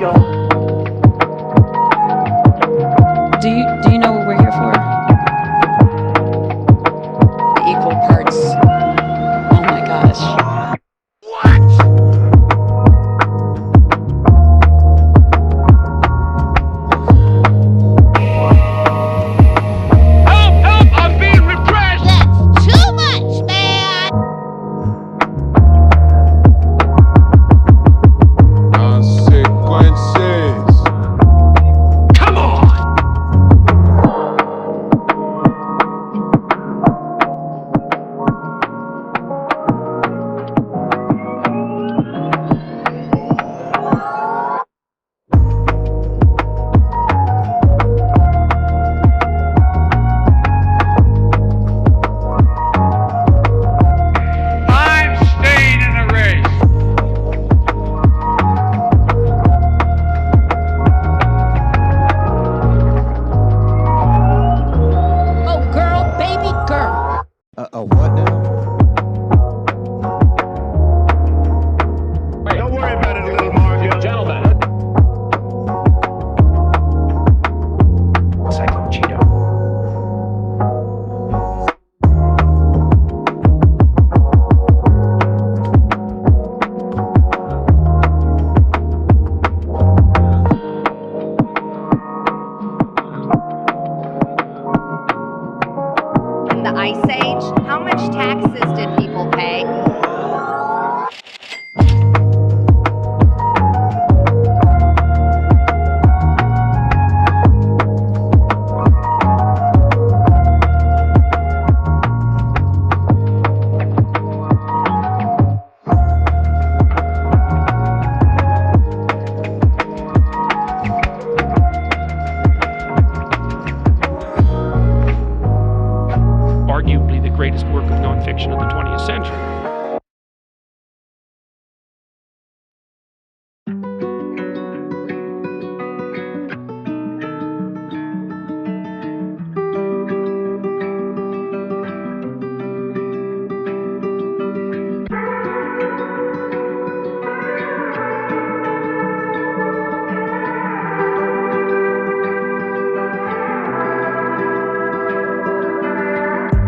Do you know what we're here for? Equal parts. Oh my gosh. What now? Wait, don't worry about it, little Maga. Gentlemen. Psycho Cheeto. In the Ice Age, how much taxes did people pay? Arguably the greatest work of nonfiction of the 20th century.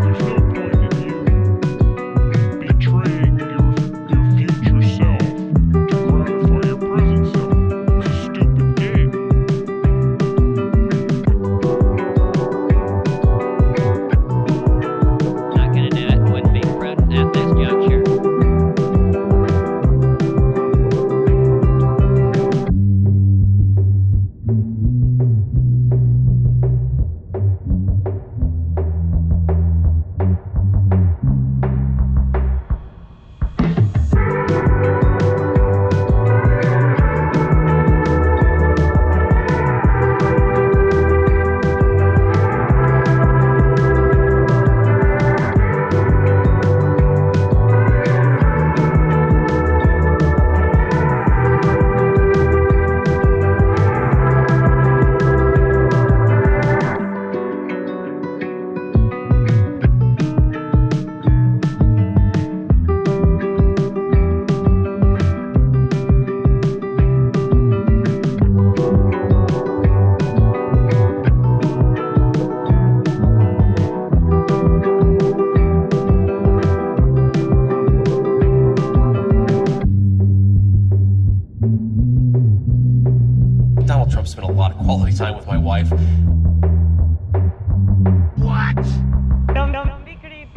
There's no point in you betraying your future self to gratify your present self. It's a stupid game. Not gonna do it. Wouldn't be prudent at this juncture. Donald Trump spent a lot of quality time with my wife. Don't be creepy.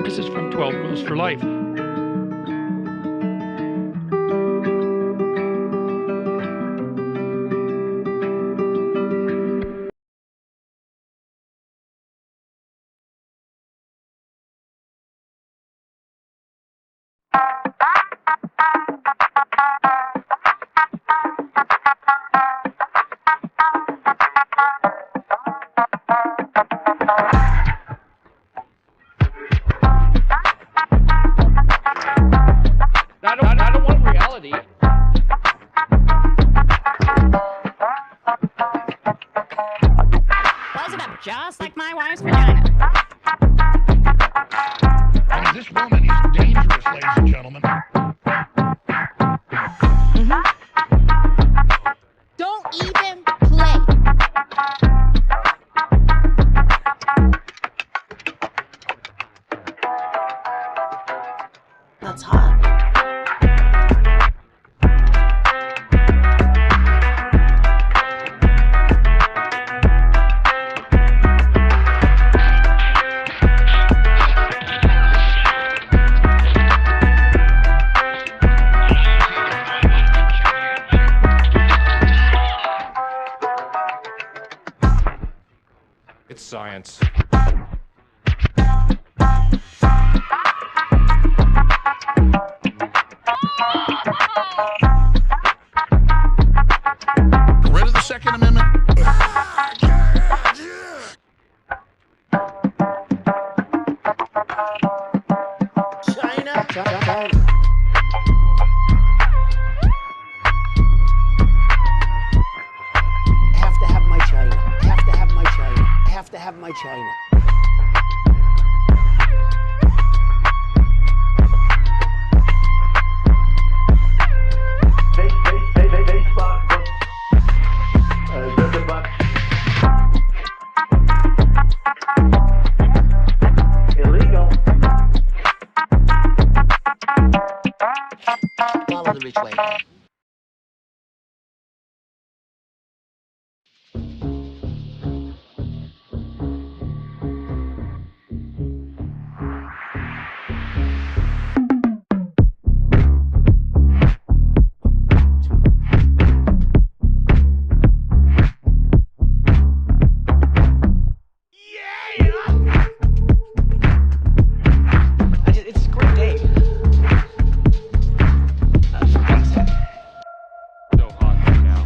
This is from 12 Rules for Life. I don't want reality. Buzz about just like my wife's vagina. I mean, this woman is dangerous, ladies and gentlemen. Don't even play. That's hot. It's science. Rid of the Second Amendment. China. Have to have my China. Have to have my China. Have to have my China. Illegal. Follow the rich way. It's a great day. So hot right now.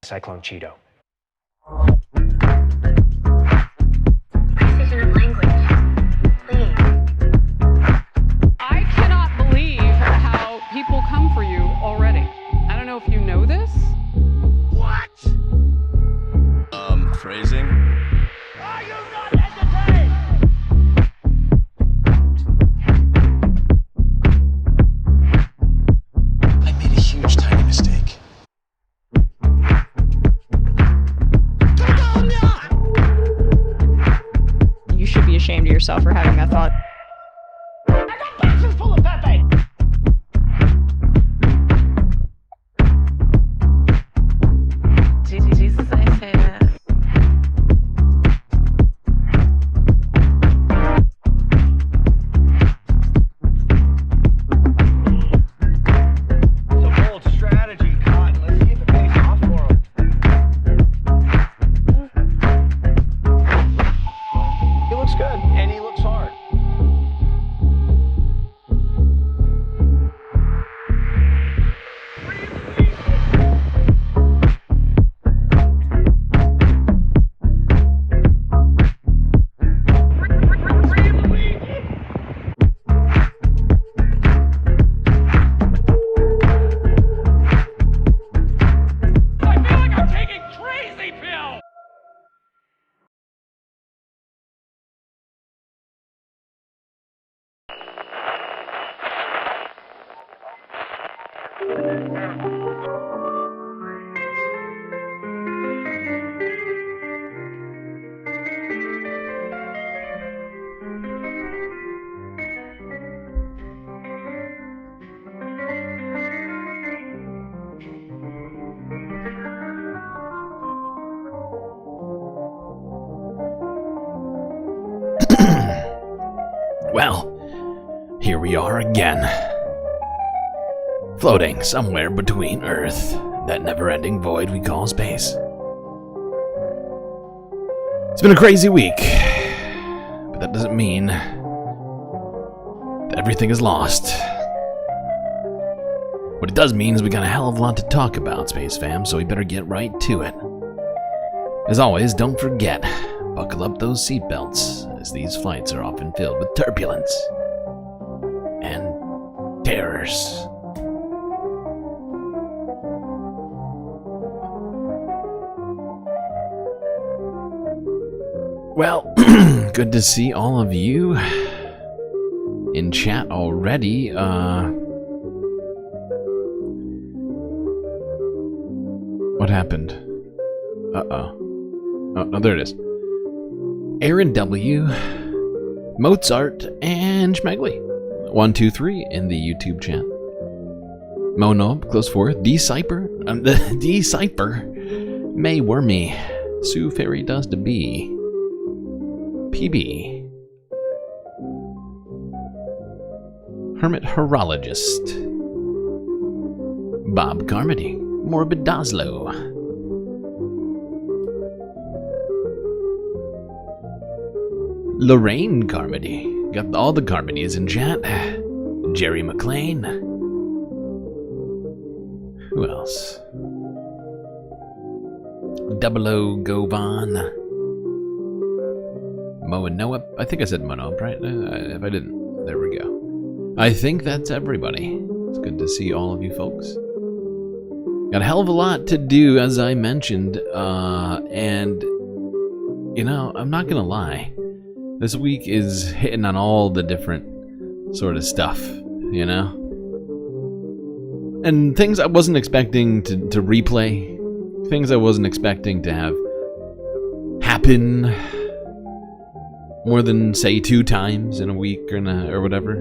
Cyclone Cheeto. I cannot believe how people come for you already. I don't know if you know this. Phrasing? I made a huge tiny mistake. You should be ashamed of yourself for having that thought. Jesus, I say that. It's a bold strategy, Cotton. Let's see if it pays off for him. He looks good, and he looks hard. I feel like I'm taking crazy pills. Well, here we are again. Floating somewhere between Earth and that never-ending void we call space. It's been a crazy week, but that doesn't mean that everything is lost. What it does mean is we got a hell of a lot to talk about, Space Fam, so we better get right to it. As always, don't forget, buckle up those seatbelts, as these flights are often filled with turbulence and terrors. Well, good to see all of you in chat already. What happened? Oh, no, there it is. Aaron W, Mozart, and Schmegley. 1, 2, 3 in the YouTube chat. Monob, close fourth. Decipher, Decipher, May Wormy, Sue Fairy Dust a Bee, PB, Hermit Horologist, Bob Carmody, Morbid Doslow, Lorraine Carmody, got all the Carmodys in chat, Jerry McLean, who else? Double O Govan, Mo and Noah. I think I said Mono, right? If I didn't, there we go. I think that's everybody. It's good to see all of you folks. Got a hell of a lot to do, as I mentioned, and, you know, I'm not gonna lie. This week is hitting on all the different sort of stuff, you know? And things I wasn't expecting to replay, things I wasn't expecting to have happen more than, say, 2 times in a week or whatever.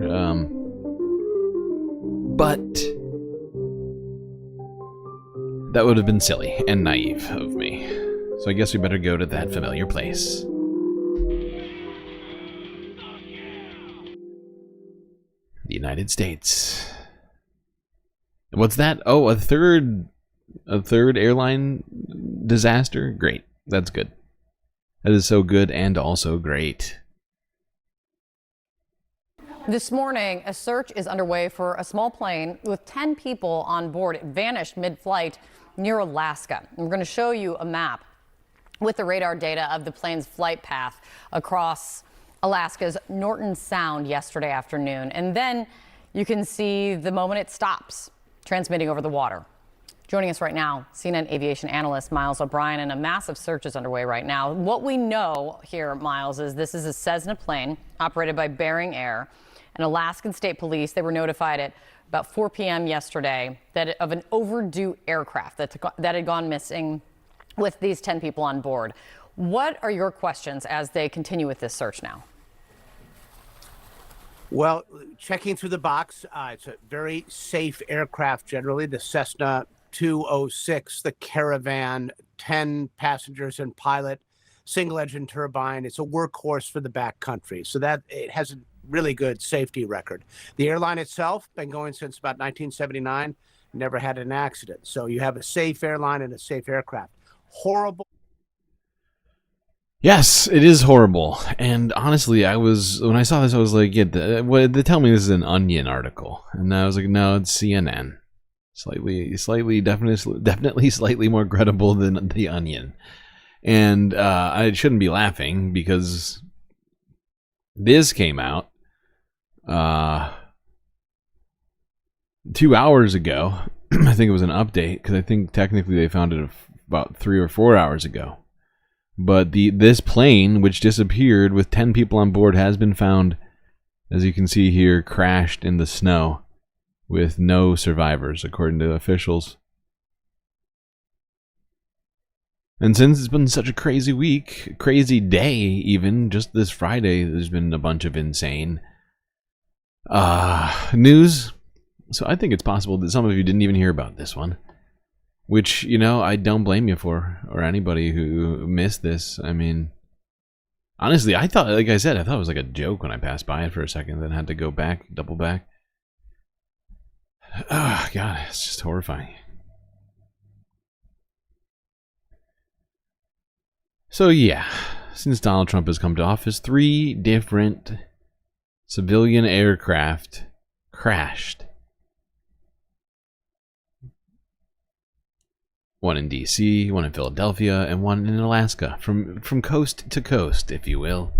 But that would have been silly and naive of me. So I guess we better go to that familiar place. The United States. What's that? Oh, a third airline disaster? Great. That's good. That is so good and also great. This morning, a search is underway for a small plane with 10 people on board. It vanished mid-flight near Alaska. And we're going to show you a map with the radar data of the plane's flight path across Alaska's Norton Sound yesterday afternoon. And then you can see the moment it stops transmitting over the water. Joining us right now, CNN aviation analyst Miles O'Brien, and a massive search is underway right now. What we know here, Miles, is this is a Cessna plane operated by Bering Air and Alaskan State Police. They were notified at about 4 p.m. yesterday of an overdue aircraft that had gone missing with these 10 people on board. What are your questions as they continue with this search now? Well, checking through the box, it's a very safe aircraft generally, the Cessna 206, the Caravan, 10 passengers and pilot, single engine turbine. It's a workhorse for the backcountry, so that it has a really good safety record. The airline itself, been going since about 1979, never had an accident. So you have a safe airline and a safe aircraft. Horrible. Yes, it is horrible. And honestly, when I saw this, I was like, yeah, they tell me this is an Onion article. And I was like, no, it's CNN. Definitely slightly more credible than the Onion. And I shouldn't be laughing because this came out 2 hours ago. I think it was an update because I think technically they found it about 3 or 4 hours ago. But this plane, which disappeared with 10 people on board, has been found, as you can see here, crashed in the snow with no survivors, according to officials. And since it's been such a crazy week, crazy day even, just this Friday, there's been a bunch of insane news. So I think it's possible that some of you didn't even hear about this one. Which, you know, I don't blame you for, or anybody who missed this. I mean, Honestly, I thought, like I said, I thought it was like a joke when I passed by it for a second, then had to go back, double back. Oh, God, it's just horrifying. So, yeah, since Donald Trump has come to office, 3 different civilian aircraft crashed. One in D.C., one in Philadelphia, and one in Alaska, from coast to coast, if you will.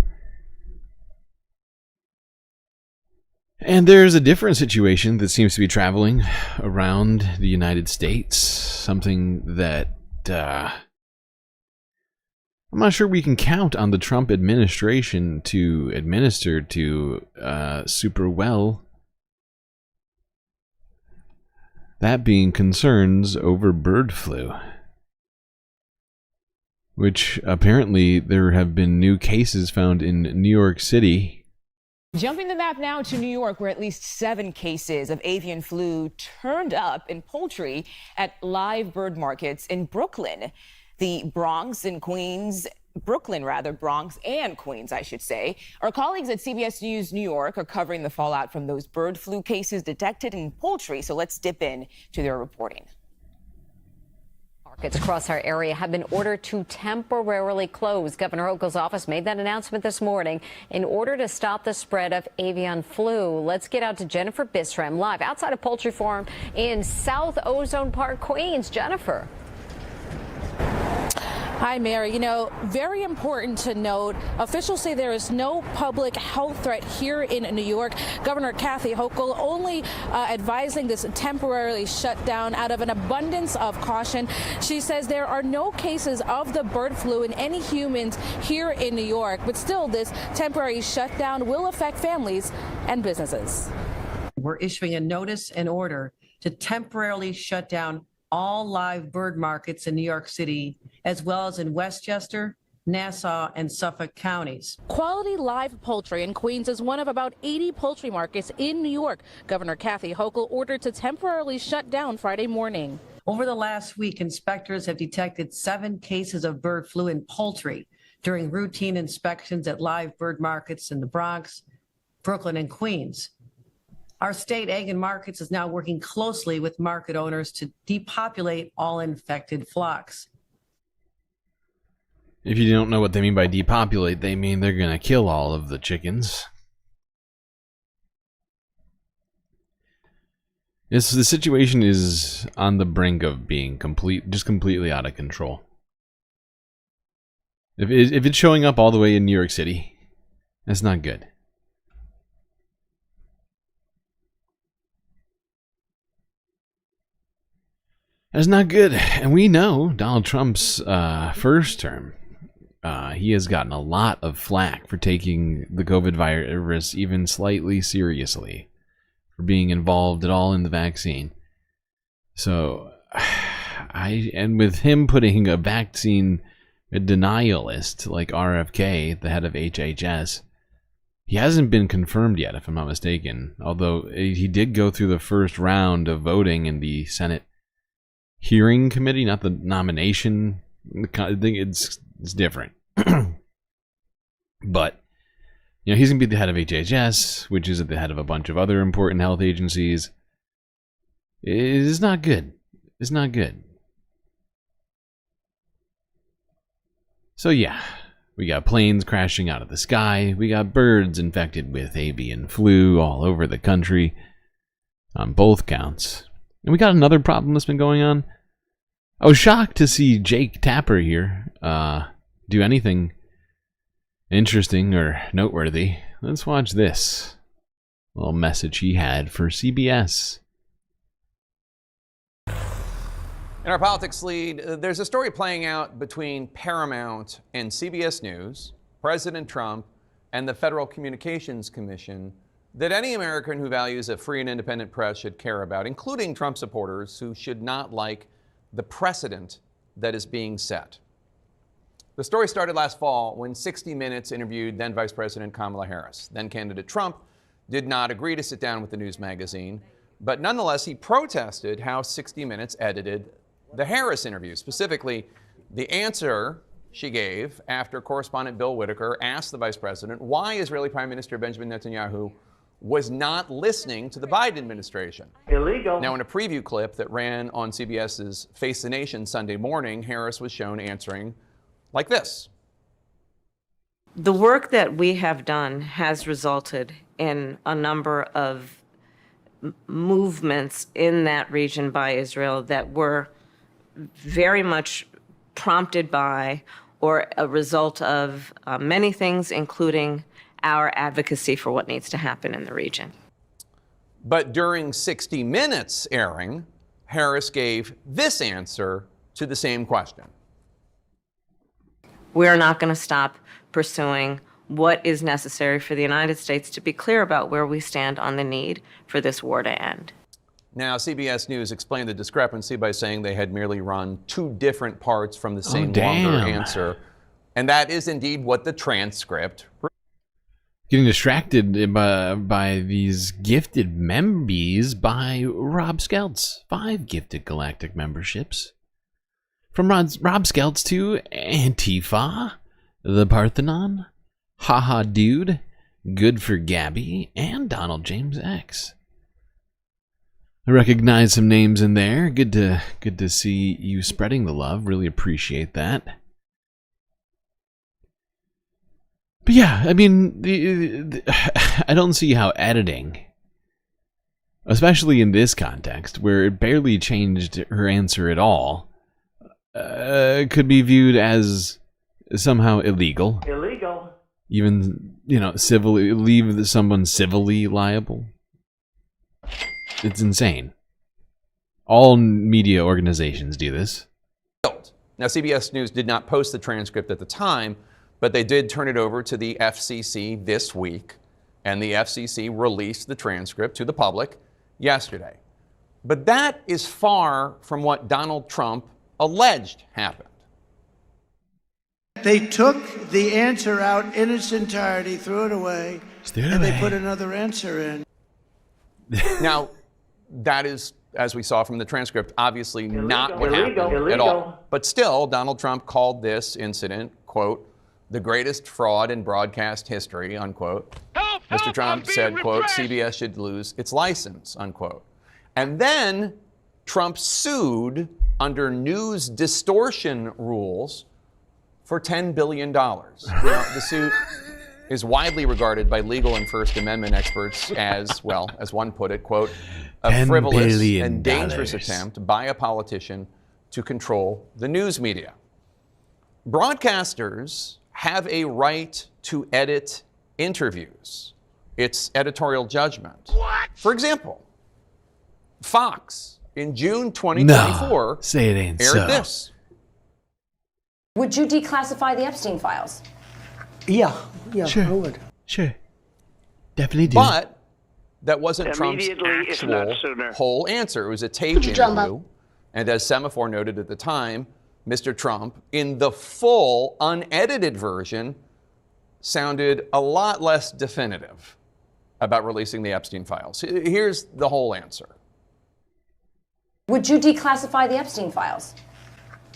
And there's a different situation that seems to be traveling around the United States, something that I'm not sure we can count on the Trump administration to administer to super well. That being concerns over bird flu, which apparently there have been new cases found in New York City. Jumping the map now to New York, where at least 7 cases of avian flu turned up in poultry at live bird markets in Brooklyn. The Bronx and Queens, Bronx and Queens, I should say. Our colleagues at CBS News New York are covering the fallout from those bird flu cases detected in poultry. So let's dip in to their reporting. Markets across our area have been ordered to temporarily close. Governor Hochul's office made that announcement this morning in order to stop the spread of avian flu. Let's get out to Jennifer Bisram live outside a poultry farm in South Ozone Park, Queens. Jennifer. Hi, Mary. You know, very important to note, officials say there is no public health threat here in New York. Governor Kathy Hochul only advising this temporarily shut down out of an abundance of caution. She says there are no cases of the bird flu in any humans here in New York, but still this temporary shutdown will affect families and businesses. We're issuing a notice and order to temporarily shut down all live bird markets in New York City, as well as in Westchester, Nassau, and Suffolk counties. Quality live poultry in Queens is one of about 80 poultry markets in New York. Governor Kathy Hochul ordered to temporarily shut down Friday morning. Over the last week, inspectors have detected 7 cases of bird flu in poultry during routine inspections at live bird markets in the Bronx, Brooklyn, and Queens. Our state egg and markets is now working closely with market owners to depopulate all infected flocks. If you don't know what they mean by depopulate, they mean they're going to kill all of the chickens. The situation is on the brink of being completely out of control. If it's showing up all the way in New York City, that's not good. That's not good. And we know Donald Trump's first term, he has gotten a lot of flack for taking the COVID virus even slightly seriously, for being involved at all in the vaccine. So, and with him putting a vaccine denialist like RFK, the head of HHS, he hasn't been confirmed yet, if I'm not mistaken. Although he did go through the first round of voting in the Senate hearing committee, not the nomination. I think it's different. But you know, he's gonna be the head of HHS, which is at the head of a bunch of other important health agencies. It's not good. It's not good. So yeah, we got planes crashing out of the sky. We got birds infected with avian flu all over the country on both counts. And we got another problem that's been going on. I was shocked to see Jake Tapper here do anything interesting or noteworthy. Let's watch this little message he had for CBS. In our politics lead, there's a story playing out between Paramount and CBS News, President Trump, and the Federal Communications Commission that any American who values a free and independent press should care about, including Trump supporters who should not like the precedent that is being set. The story started last fall when 60 Minutes interviewed then Vice President Kamala Harris. Then candidate Trump did not agree to sit down with the news magazine, but nonetheless he protested how 60 Minutes edited the Harris interview. Specifically, the answer she gave after correspondent Bill Whitaker asked the vice president why Israeli Prime Minister Benjamin Netanyahu was not listening to the Biden administration. Illegal. Now, in a preview clip that ran on CBS's Face the Nation Sunday morning, Harris was shown answering like this. The work that we have done has resulted in a number of movements in that region by Israel that were very much prompted by or a result of many things, including our advocacy for what needs to happen in the region. But during 60 Minutes airing, Harris gave this answer to the same question. We are not going to stop pursuing what is necessary for the United States to be clear about where we stand on the need for this war to end. Now, CBS News explained the discrepancy by saying they had merely run two different parts from the same longer answer. And that is indeed what the transcript. Getting distracted by these gifted membies by Rob Skelts. 5 gifted galactic memberships. From Rob Skelts to Antifa, the Parthenon, Haha Dude, Good for Gabby, and Donald James X. I recognize some names in there. Good to see you spreading the love. Really appreciate that. But yeah, I mean, I don't see how editing, especially in this context where it barely changed her answer at all, could be viewed as somehow illegal. Illegal. Even, civilly, leave someone civilly liable. It's insane. All media organizations do this. Now, CBS News did not post the transcript at the time, but they did turn it over to the FCC this week, and the FCC released the transcript to the public yesterday. But that is far from what Donald Trump alleged happened. They took the answer out in its entirety, threw it away, and they put another answer in. Now, that is, as we saw from the transcript, obviously not what happened at all. But still, Donald Trump called this incident, quote, the greatest fraud in broadcast history, unquote. Mr. Trump said, quote, CBS should lose its license, unquote. And then Trump sued under news distortion rules for $10 billion. Now, the suit is widely regarded by legal and First Amendment experts as, well, as one put it, quote, a frivolous and dangerous attempt by a politician to control the news media. Broadcasters have a right to edit interviews. It's editorial judgment. What? For example, Fox in June 2024 say it ain't aired so. This. Would you declassify the Epstein files? Yeah, sure. I would. Sure. Definitely do. But that wasn't Trump's actual whole answer. It was a taped interview. And as Semaphore noted at the time, Mr. Trump, in the full, unedited version, sounded a lot less definitive about releasing the Epstein files. Here's the whole answer. Would you declassify the Epstein files?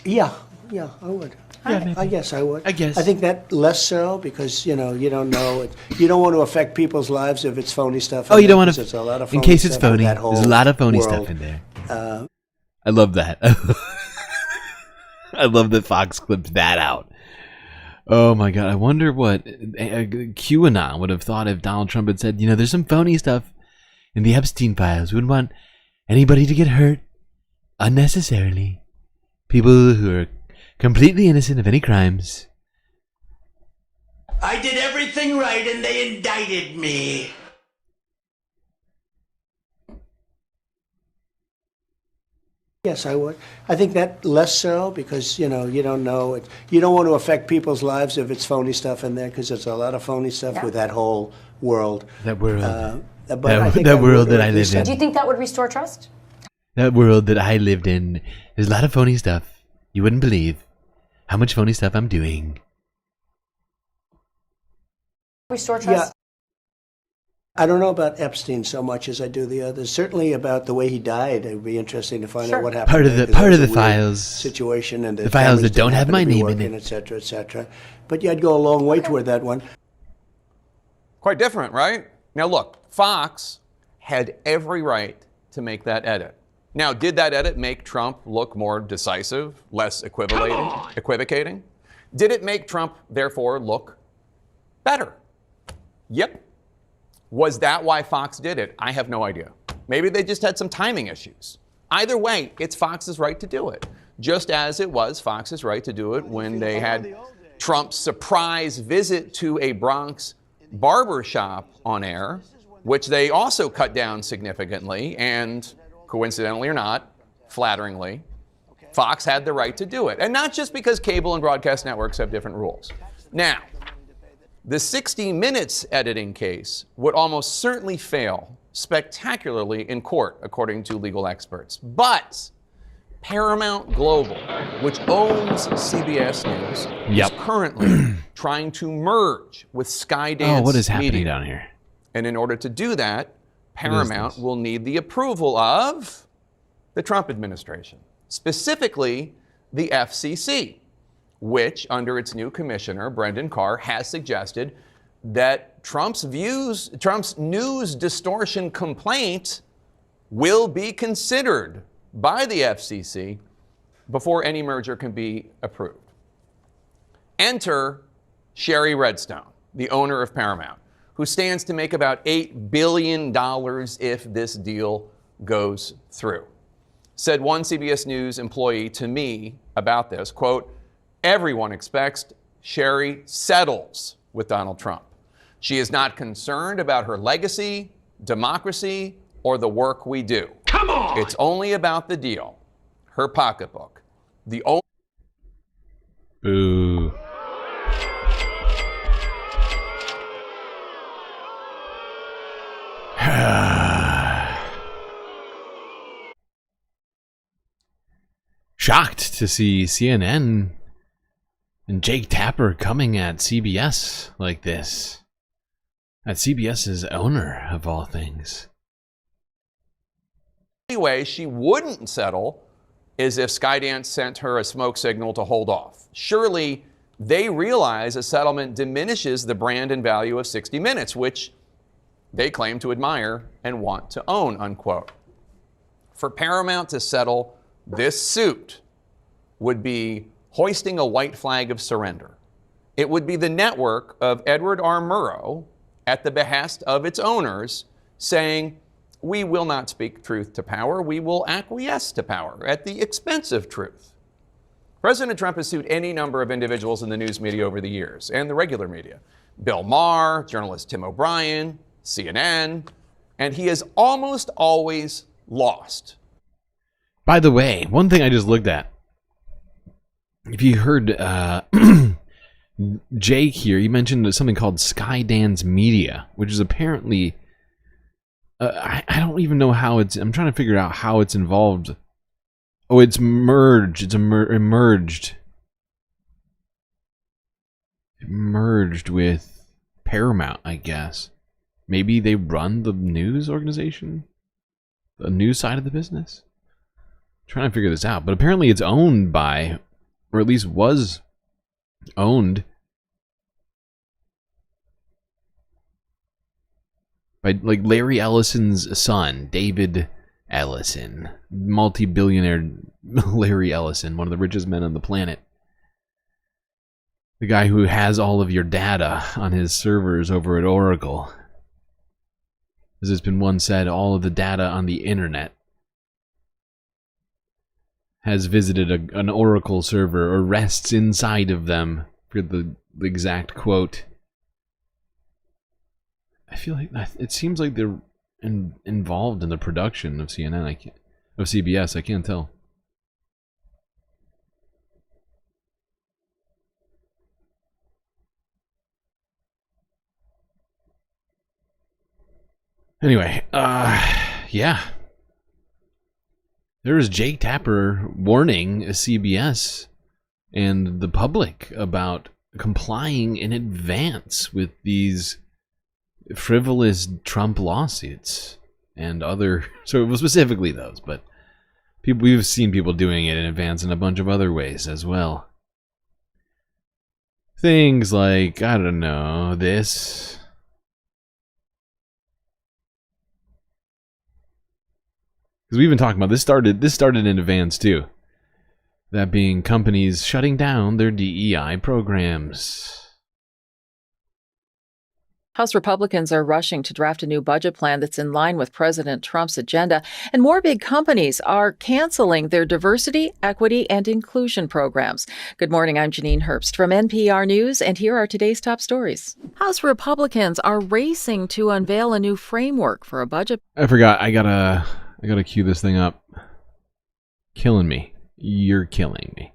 Yeah, I would. Yeah, I guess I would. I guess. I think that less so because, you don't know. You don't want to affect people's lives if it's phony stuff. Oh, you don't want to. It's a lot of in phony case it's stuff phony, that whole there's a lot of phony world. stuff in there. I love that. I love that Fox clipped that out. Oh my God. I wonder what QAnon would have thought if Donald Trump had said, there's some phony stuff in the Epstein files. We wouldn't want anybody to get hurt unnecessarily. People who are completely innocent of any crimes. I did everything right and they indicted me. Yes, I would. I think that less so because, you don't know. You don't want to affect people's lives if it's phony stuff in there because there's a lot of phony stuff with that whole world. That world. That world that I live in. Do you think that would restore trust? That world that I lived in. There's a lot of phony stuff. You wouldn't believe how much phony stuff I'm doing. Restore trust? I don't know about Epstein so much as I do the others. Certainly about the way he died. It would be interesting to find out what happened. Part of the files. Situation and the files that don't have my name in it, etc., etc. But yeah, I'd go a long way toward that one. Quite different, right? Now look, Fox had every right to make that edit. Now, did that edit make Trump look more decisive, less equivocating? Did it make Trump, therefore, look better? Yep. Was that why Fox did it? I have no idea. Maybe they just had some timing issues. Either way, it's Fox's right to do it, just as it was Fox's right to do it when they had Trump's surprise visit to a Bronx barber shop on air, which they also cut down significantly, and coincidentally or not, flatteringly, Fox had the right to do it. And not just because cable and broadcast networks have different rules. Now, the 60 Minutes editing case would almost certainly fail spectacularly in court, according to legal experts. But Paramount Global, which owns CBS News, is currently trying to merge with Skydance. Oh, what is happening Media. down here? And in order to do that, Paramount will need the approval of the Trump administration, specifically the FCC, which, under its new commissioner, Brendan Carr, has suggested that Trump's news distortion complaint will be considered by the FCC before any merger can be approved. Enter Sherry Redstone, the owner of Paramount, who stands to make about $8 billion if this deal goes through. Said one CBS News employee to me about this, quote, "Everyone expects Sherry settles with Donald Trump. She is not concerned about her legacy, democracy, or the work we do. Come on! It's only about the deal, her pocketbook. The only..." Boo. Shocked to see CNN and Jake Tapper coming at CBS like this. At CBS's owner, of all things. The only way she wouldn't settle is if Skydance sent her a smoke signal to hold off. Surely they realize a settlement diminishes the brand and value of 60 Minutes, which they claim to admire and want to own, unquote. For Paramount to settle this suit would be hoisting a white flag of surrender. It would be the network of Edward R. Murrow, at the behest of its owners, saying, "We will not speak truth to power, we will acquiesce to power at the expense of truth." President Trump has sued any number of individuals in the news media over the years, and the regular media. Bill Maher, journalist Tim O'Brien, CNN, and he has almost always lost. By the way, one thing I just looked at. If you heard Jake here, he mentioned something called Skydance Media, which is apparently... I don't even know how it's... I'm trying to figure out how it's involved. Oh, it's merged. It's merged. It merged with Paramount, I guess. Maybe they run the news organization? The news side of the business? I'm trying to figure this out. But apparently it's owned by, or at least was owned by, like, Larry Ellison's son, David Ellison. Multi-billionaire Larry Ellison, one of the richest men on the planet. The guy who has all of your data on his servers over at Oracle. As it's been once said, all of the data on the internet has visited an Oracle server or rests inside of them. For the exact quote. I feel like it seems like they're involved in the production of CNN. Of CBS. I can't tell. Anyway, yeah. There was Jake Tapper warning CBS and the public about complying in advance with these frivolous Trump lawsuits and other, so it was specifically those, but we've seen people doing it in advance in a bunch of other ways as well. Things like, I don't know, this. Because we've been talking about this started in advance too. That being companies shutting down their DEI programs. House Republicans are rushing to draft a new budget plan that's in line with President Trump's agenda, and more big companies are canceling their diversity, equity, and inclusion programs. Good morning, I'm Janine Herbst from NPR News, and here are today's top stories. House Republicans are racing to unveil a new framework for a budget. I forgot, I gotta cue this thing up. Killing me. You're killing me.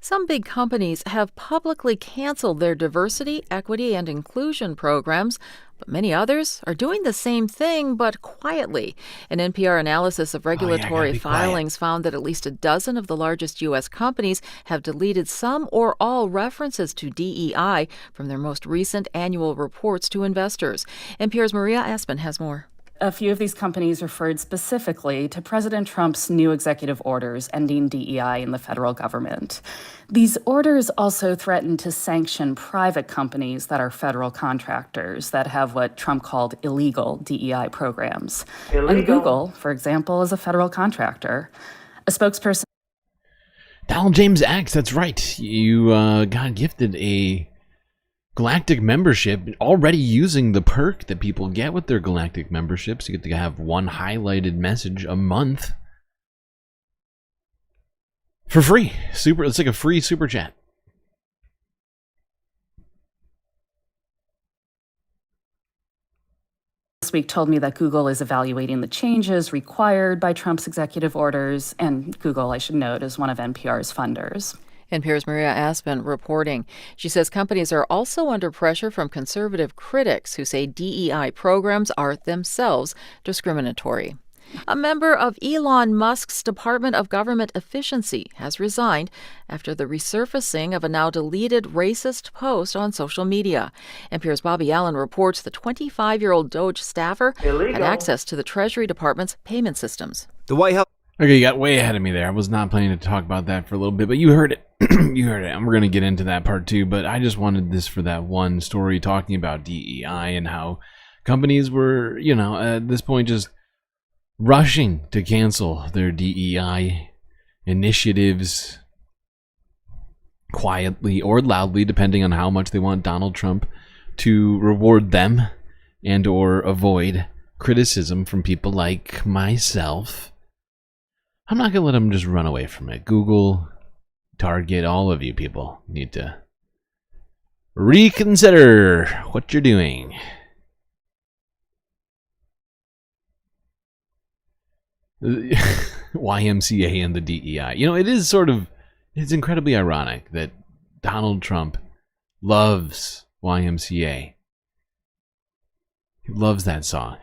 Some big companies have publicly canceled their diversity, equity, and inclusion programs, but many others are doing the same thing, but quietly. An NPR analysis of regulatory filings found that at least a dozen of the largest U.S. companies have deleted some or all references to DEI from their most recent annual reports to investors. NPR's Maria Aspen has more. A few of these companies referred specifically to President Trump's new executive orders ending DEI in the federal government. These orders also threaten to sanction private companies that are federal contractors that have what Trump called illegal DEI programs. And Google, for example, is a federal contractor. A spokesperson. Donald James X, that's right. You got gifted a Galactic membership, already using the perk that people get with their Galactic memberships. You get to have one highlighted message a month for free. It's like a free super chat. This week told me that Google is evaluating the changes required by Trump's executive orders, and Google, I should note, is one of NPR's funders. NPR's Maria Aspen reporting. She says companies are also under pressure from conservative critics who say DEI programs are themselves discriminatory. A member of Elon Musk's Department of Government Efficiency has resigned after the resurfacing of a now deleted racist post on social media. NPR's Bobby Allen reports the 25-year-old DOGE staffer had access to the Treasury Department's payment systems. The White House. Okay, you got way ahead of me there. I was not planning to talk about that for a little bit, but you heard it. You heard it. And we're going to get into that part too, but I just wanted this for that one story talking about DEI and how companies were, at this point just rushing to cancel their DEI initiatives quietly or loudly, depending on how much they want Donald Trump to reward them and or avoid criticism from people like myself. I'm not going to let them just run away from it. Google, Target, all of you people need to reconsider what you're doing. YMCA and the DEI. It is it's incredibly ironic that Donald Trump loves YMCA. He loves that song.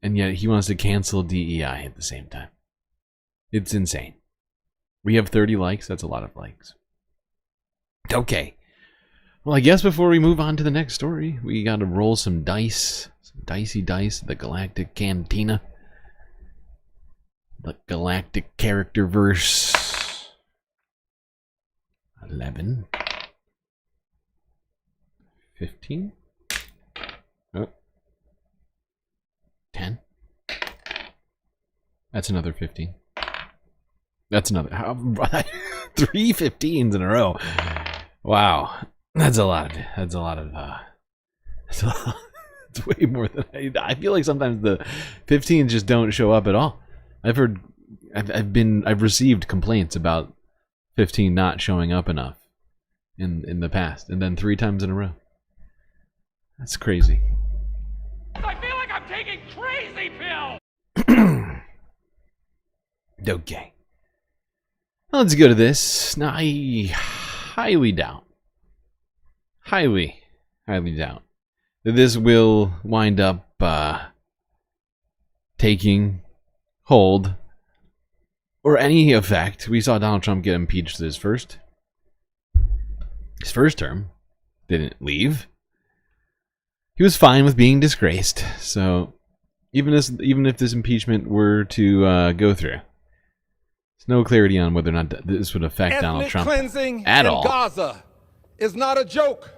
And yet he wants to cancel DEI at the same time. It's insane. We have 30 likes. That's a lot of likes. Okay. Well, I guess before we move on to the next story, we got to roll some dice. Some dicey dice at the Galactic Cantina. The Galactic Character Verse. 11. 15. Oh. 10. That's another 15. That's another 3 15s in a row. Wow, that's a lot of. It's way more than I feel like sometimes the 15s just don't show up at all. I've received complaints about 15 not showing up enough in the past, and then 3 times in a row. That's crazy. I feel like I'm taking crazy pills. Okay. Well, let's go to this. Now, I highly doubt that this will wind up taking hold or any effect. We saw Donald Trump get impeached his first term. Didn't leave. He was fine with being disgraced. So even if this impeachment were to go through, there's no clarity on whether or not this would affect Donald Trump cleansing at in all. Gaza is not a joke,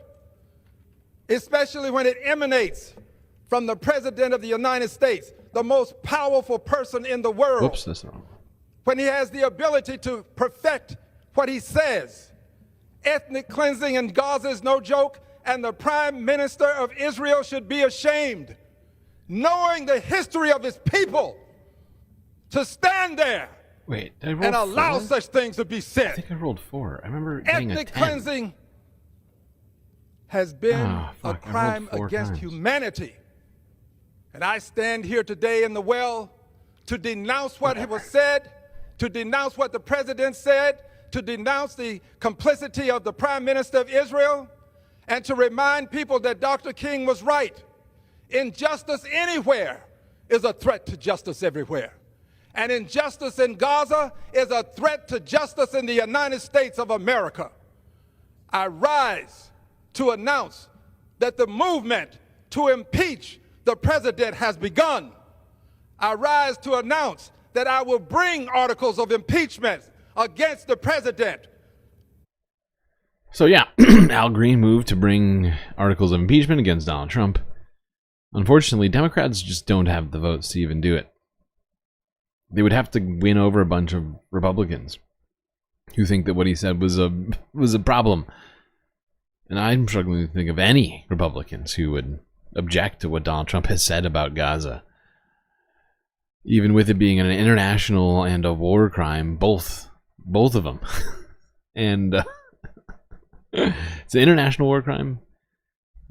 especially when it emanates from the President of the United States, the most powerful person in the world. Whoops, that's wrong. When he has the ability to perfect what he says. Ethnic cleansing in Gaza is no joke, and the Prime Minister of Israel should be ashamed, knowing the history of his people, to stand there Wait, did I roll and allow 4? such things to be said. I think I rolled 4. I remember getting a 10. Ethnic cleansing has been Ah, a fuck, I rolled crime 4 against times. humanity. And I stand here today in the well to denounce what was said, to denounce what the president said, to denounce the complicity of the Prime Minister of Israel, and to remind people that Dr. King was right. Injustice anywhere is a threat to justice everywhere. And injustice in Gaza is a threat to justice in the United States of America. I rise to announce that the movement to impeach the president has begun. I rise to announce that I will bring articles of impeachment against the president. So yeah, Al Green moved to bring articles of impeachment against Donald Trump. Unfortunately, Democrats just don't have the votes to even do it. They would have to win over a bunch of Republicans who think that what he said was a problem. And I'm struggling to think of any Republicans who would object to what Donald Trump has said about Gaza. Even with it being an international and a war crime, both of them. And it's an international war crime,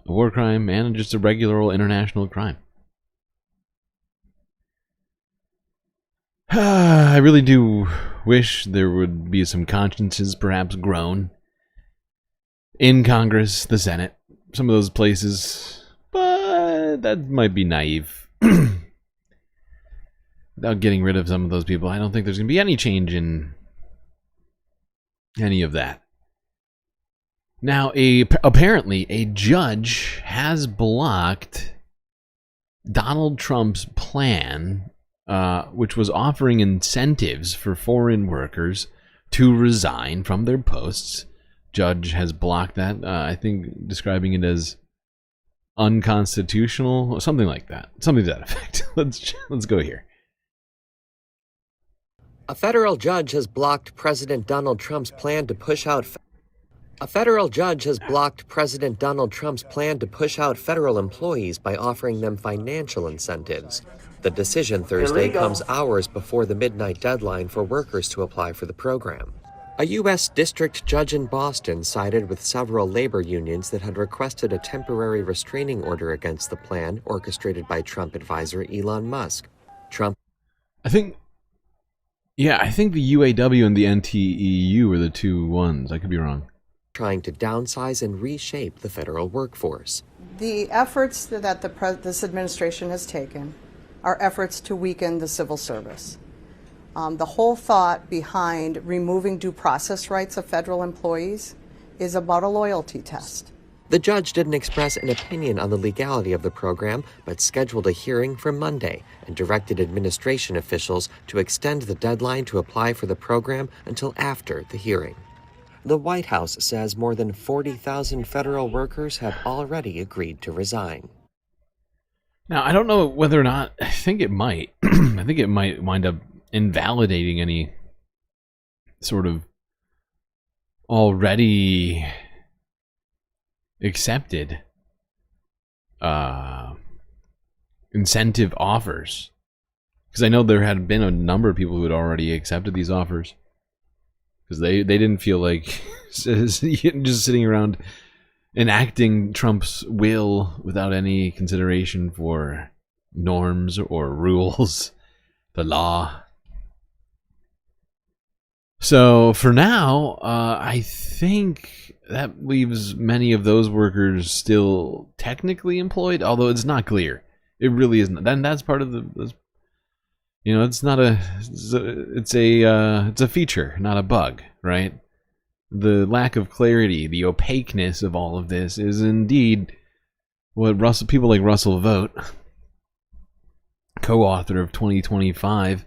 a war crime, and just a regular old international crime. I really do wish there would be some consciences perhaps grown in Congress, the Senate, some of those places, but that might be naive. Without getting rid of some of those people, I don't think there's going to be any change in any of that. Now, apparently, a judge has blocked Donald Trump's plan, which was offering incentives for foreign workers to resign from their posts. Judge has blocked that, I think describing it as unconstitutional, or something like that. Something to that effect. Let's go here. A federal judge has blocked President Donald Trump's plan to push out federal employees by offering them financial incentives. The decision Thursday comes hours before the midnight deadline for workers to apply for the program. A U.S. district judge in Boston sided with several labor unions that had requested a temporary restraining order against the plan orchestrated by Trump advisor Elon Musk. I think the UAW and the NTEU were the two ones. I could be wrong. Trying to downsize and reshape the federal workforce. The efforts that this administration has taken are efforts to weaken the civil service. The whole thought behind removing due process rights of federal employees is about a loyalty test. The judge didn't express an opinion on the legality of the program, but scheduled a hearing for Monday and directed administration officials to extend the deadline to apply for the program until after the hearing. The White House says more than 40,000 federal workers have already agreed to resign. Now, I don't know whether or not, I think it might. I think it might wind up invalidating any sort of already accepted incentive offers. Because I know there had been a number of people who had already accepted these offers. Because they didn't feel like just sitting around enacting Trump's will without any consideration for norms or rules, the law. So for now, I think that leaves many of those workers still technically employed, although it's not clear. It really isn't. Then that's part of the You know, it's not it's a feature, not a bug, right? The lack of clarity, the opaqueness of all of this is indeed what people like Russel Vought, co-author of 2025,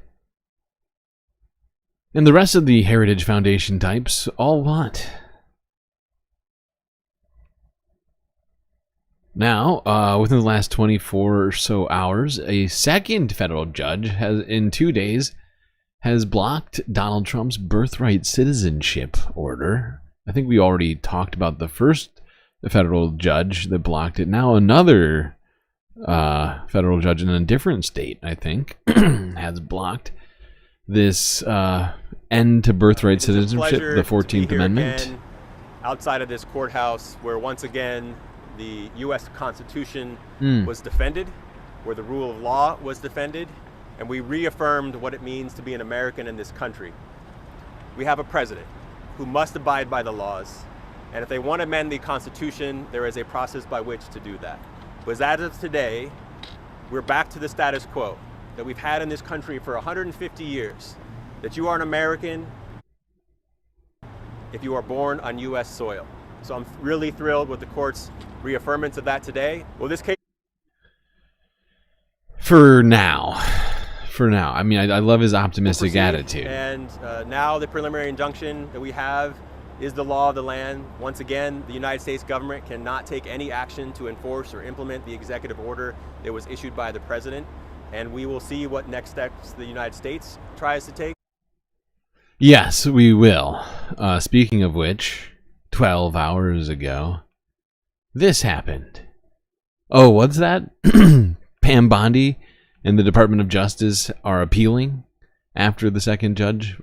and the rest of the Heritage Foundation types all want. Now, within the last 24 or so hours, a second federal judge in 2 days has blocked Donald Trump's birthright citizenship order. I think we already talked about the first federal judge that blocked it. Now another federal judge in a different state, I think, has blocked this end to birthright citizenship, the 14th Amendment. Again, outside of this courthouse, where once again the U.S. Constitution was defended, where the rule of law was defended, and we reaffirmed what it means to be an American in this country. We have a president who must abide by the laws, and if they want to amend the Constitution, there is a process by which to do that. But as of today, we're back to the status quo that we've had in this country for 150 years, that you are an American if you are born on U.S. soil. So I'm really thrilled with the court's reaffirmance of that today. Well, this case... For now. I mean, I love his optimistic attitude. And now the preliminary injunction that we have is the law of the land. Once again, the United States government cannot take any action to enforce or implement the executive order that was issued by the president. And we will see what next steps the United States tries to take. Yes, we will. Speaking of which, 12 hours ago, this happened. Oh, what's that? Pam Bondi and the Department of Justice are appealing after the second judge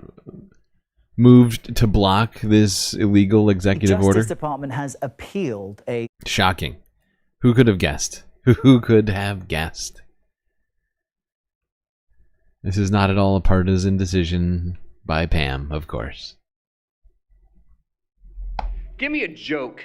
moved to block this illegal executive order. The Justice Department has appealed a... Shocking. Who could have guessed? Who could have guessed? This is not at all a partisan decision by Pam, of course. Give me a joke.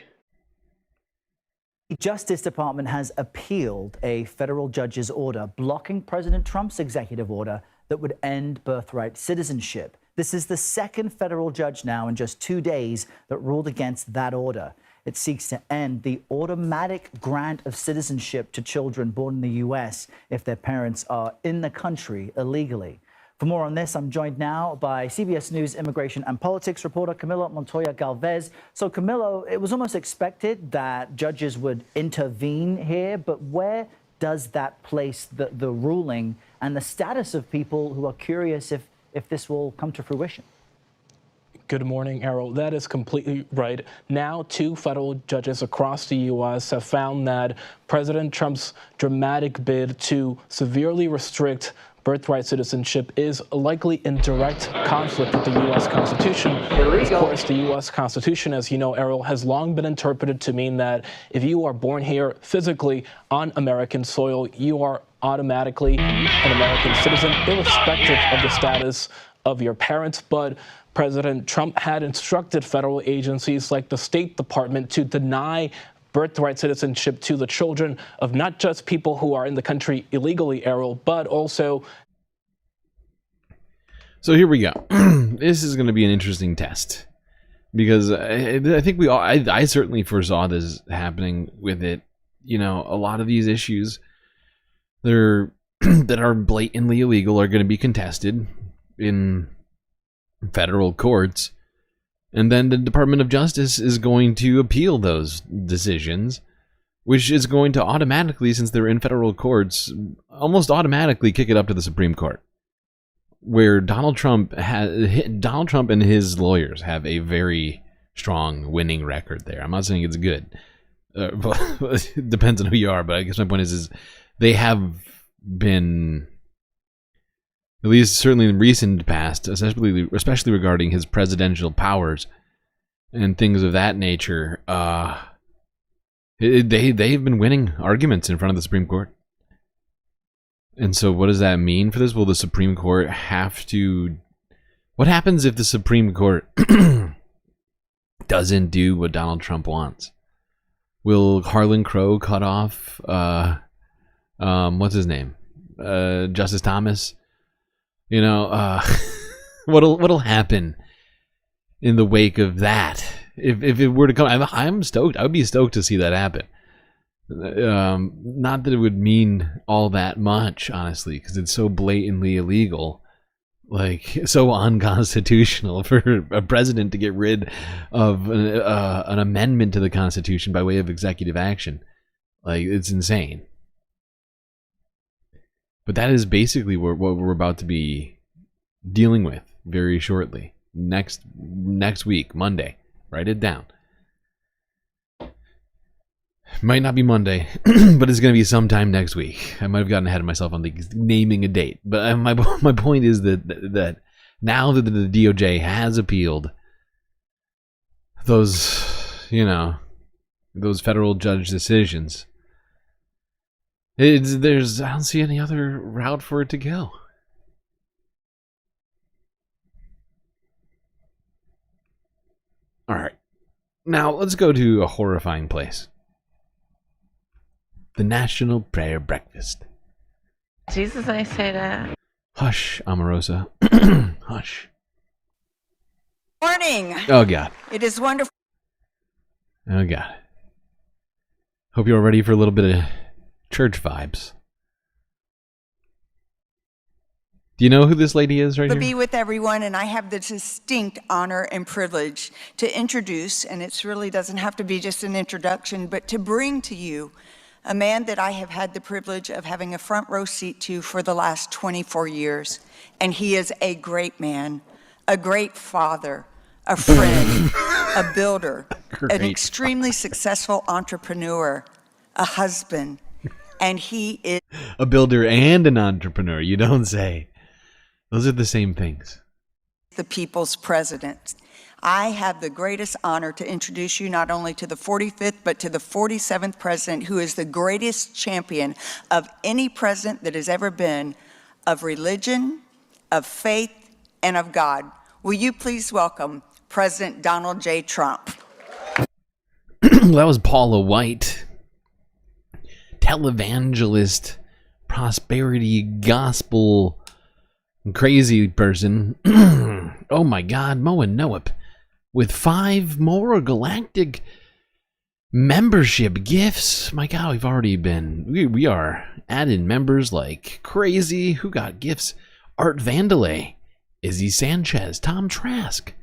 The Justice Department has appealed a federal judge's order blocking President Trump's executive order that would end birthright citizenship. This is the second federal judge now in just 2 days that ruled against that order. It seeks to end the automatic grant of citizenship to children born in the U.S. if their parents are in the country illegally. For more on this, I'm joined now by CBS News immigration and politics reporter Camilo Montoya Galvez. So, Camilo, it was almost expected that judges would intervene here, but where does that place the ruling and the status of people who are curious if this will come to fruition? Good morning, Errol. That is completely right. Now, 2 federal judges across the U.S. have found that President Trump's dramatic bid to severely restrict birthright citizenship is likely in direct conflict with the U.S. Constitution. Of course, the U.S. Constitution, as you know, Errol, has long been interpreted to mean that if you are born here physically on American soil, you are automatically an American citizen, irrespective of the status of your parents. But President Trump had instructed federal agencies like the State Department to deny birthright citizenship to the children of not just people who are in the country illegally, Errol, but also... So here we go. This is going to be an interesting test. Because I think we all... I certainly foresaw this happening with it. You know, a lot of these issues that are blatantly illegal are going to be contested in federal courts. And then the Department of Justice is going to appeal those decisions, which is going to automatically, since they're in federal courts, almost automatically kick it up to the Supreme Court, where Donald Trump and his lawyers have a very strong winning record there. I'm not saying it's good. It depends on who you are, but I guess my point is they have been, at least certainly in recent past, especially regarding his presidential powers and things of that nature, they've been winning arguments in front of the Supreme Court. And so what does that mean for this? Will the Supreme Court have to... What happens if the Supreme Court doesn't do what Donald Trump wants? Will Harlan Crow cut off, what's his name? Justice Thomas You know, what'll happen in the wake of that? If it were to come, I'm stoked. I would be stoked to see that happen. Not that it would mean all that much, honestly, because it's so blatantly illegal, like so unconstitutional for a president to get rid of an amendment to the Constitution by way of executive action. Like, it's insane. But that is basically what we're about to be dealing with very shortly. Next week, Monday. Write it down. Might not be Monday, but it's going to be sometime next week. I might have gotten ahead of myself on naming a date. But my point is that now that the DOJ has appealed those, those federal judge decisions, I don't see any other route for it to go. All right. Now let's go to a horrifying place. The National Prayer Breakfast. Jesus, I say that. Hush, Omarosa. Hush. Morning. Oh, God. It is wonderful. Oh, God. Hope you're ready for a little bit of church vibes. Do you know who this lady is right To here? be with everyone, and I have the distinct honor and privilege to introduce, and it really doesn't have to be just an introduction, but to bring to you a man that I have had the privilege of having a front row seat to for the last 24 years. And he is a great man, a great father, a friend, a builder, an extremely successful entrepreneur, a husband, and he is A builder and an entrepreneur, you don't say. Those are the same things. the people's president. I have the greatest honor to introduce you not only to the 45th, but to the 47th president, who is the greatest champion of any president that has ever been of religion, of faith, and of God. Will you please welcome President Donald J. Trump? That was Paula White, televangelist, prosperity gospel, crazy person. Oh my God, Moa Noep, with 5 more galactic membership gifts. My God, we've already been, we are adding members like crazy. Who got gifts? Art Vandalay, Izzy Sanchez, Tom Trask,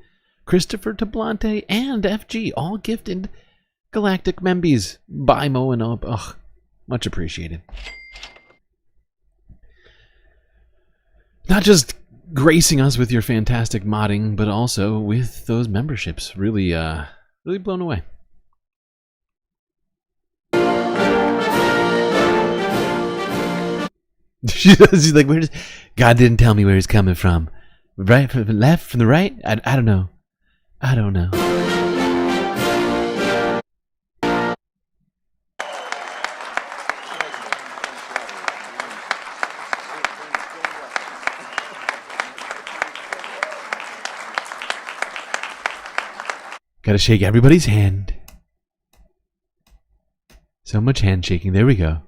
Christopher Tablante, and FG, all gifted galactic membies by Moa Noep. Ugh, much appreciated. Not just gracing us with your fantastic modding, but also with those memberships. Really, really blown away. She's like, where's God didn't tell me where he's coming from. Right, from the left, from the right? I don't know. I don't know. Gotta shake everybody's hand. So much handshaking. There we go.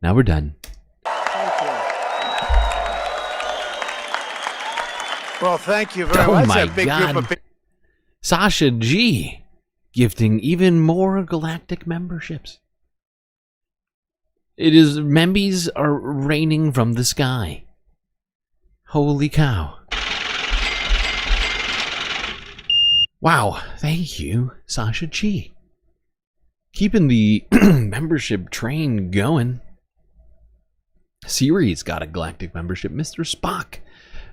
Now we're done. Well, thank you very much. Oh my That's a big God. group of Sasha G gifting even more galactic memberships. It is membies are raining from the sky. Holy cow. Wow, thank you, Sasha G. Keeping the membership train going. Siri's got a galactic membership. Mr. Spock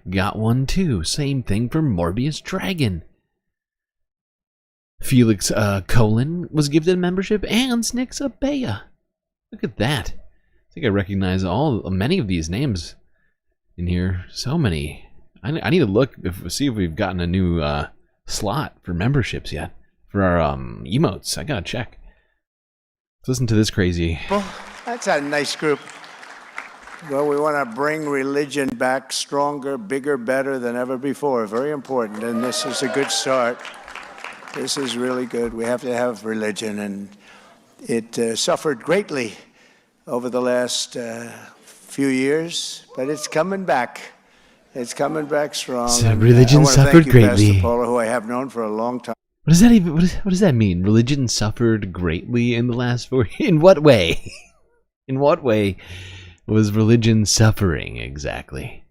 got one too. Same thing for Morbius Dragon. Felix Colin was gifted a membership, and Snix Abea. Look at that. I think I recognize many of these names in here. So many. I need to look, see if we've gotten a new slot for memberships yet. For our emotes. I gotta check. Let's listen to this crazy. people. That's a nice group. Well, we want to bring religion back stronger, bigger, better than ever before. Very important, and this is a good start. This is really good. We have to have religion, and it suffered greatly over the last few years, but it's coming back. It's coming back strong. So And, religion I wanna suffered thank you, greatly. Pastor Paula, who I have known for a long time. What does that even? What does that mean? Religion suffered greatly in the last 4 years. In what way? In what way was religion suffering exactly?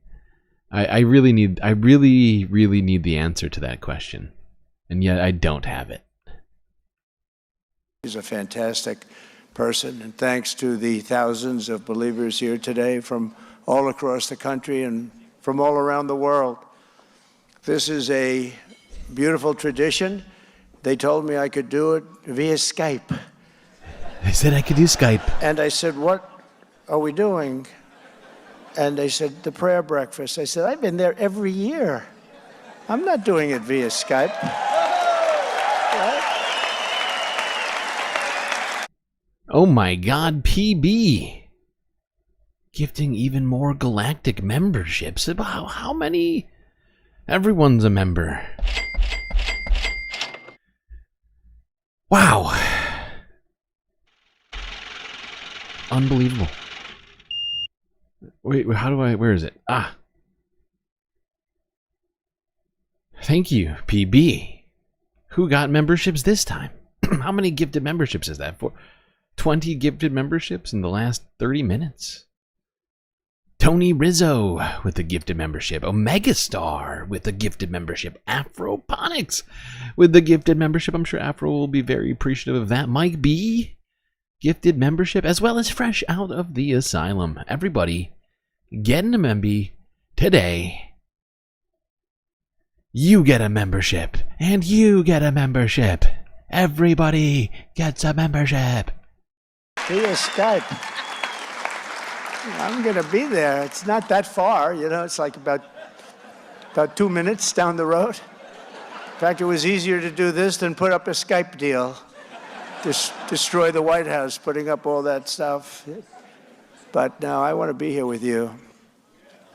I really need the answer to that question, and yet I don't have it. He's a fantastic person, and thanks to the thousands of believers here today from all across the country and from all around the world. This is a beautiful tradition. They told me I could do it via Skype. They said I could do Skype. And I said, what are we doing? And they said, the prayer breakfast. I said, I've been there every year. I'm not doing it via Skype. Oh my God, PB. Gifting even more galactic memberships. How many? Everyone's a member. Wow. Unbelievable. Wait, where is it? Ah. Thank you, PB. Who got memberships this time? How many gifted memberships is that for? 20 gifted memberships in the last 30 minutes. Tony Rizzo with a gifted membership. Omega Star with a gifted membership. Afroponics with the gifted membership. I'm sure Afro will be very appreciative of that. Mike B, gifted membership, as well as Fresh Out of the Asylum. Everybody getting a memby today. You get a membership, and you get a membership. Everybody gets a membership. Via Skype. I'm going to be there. It's not that far, you know, it's like about 2 minutes down the road. In fact, it was easier to do this than put up a Skype deal. Destroy the White House, putting up all that stuff. But now I want to be here with you.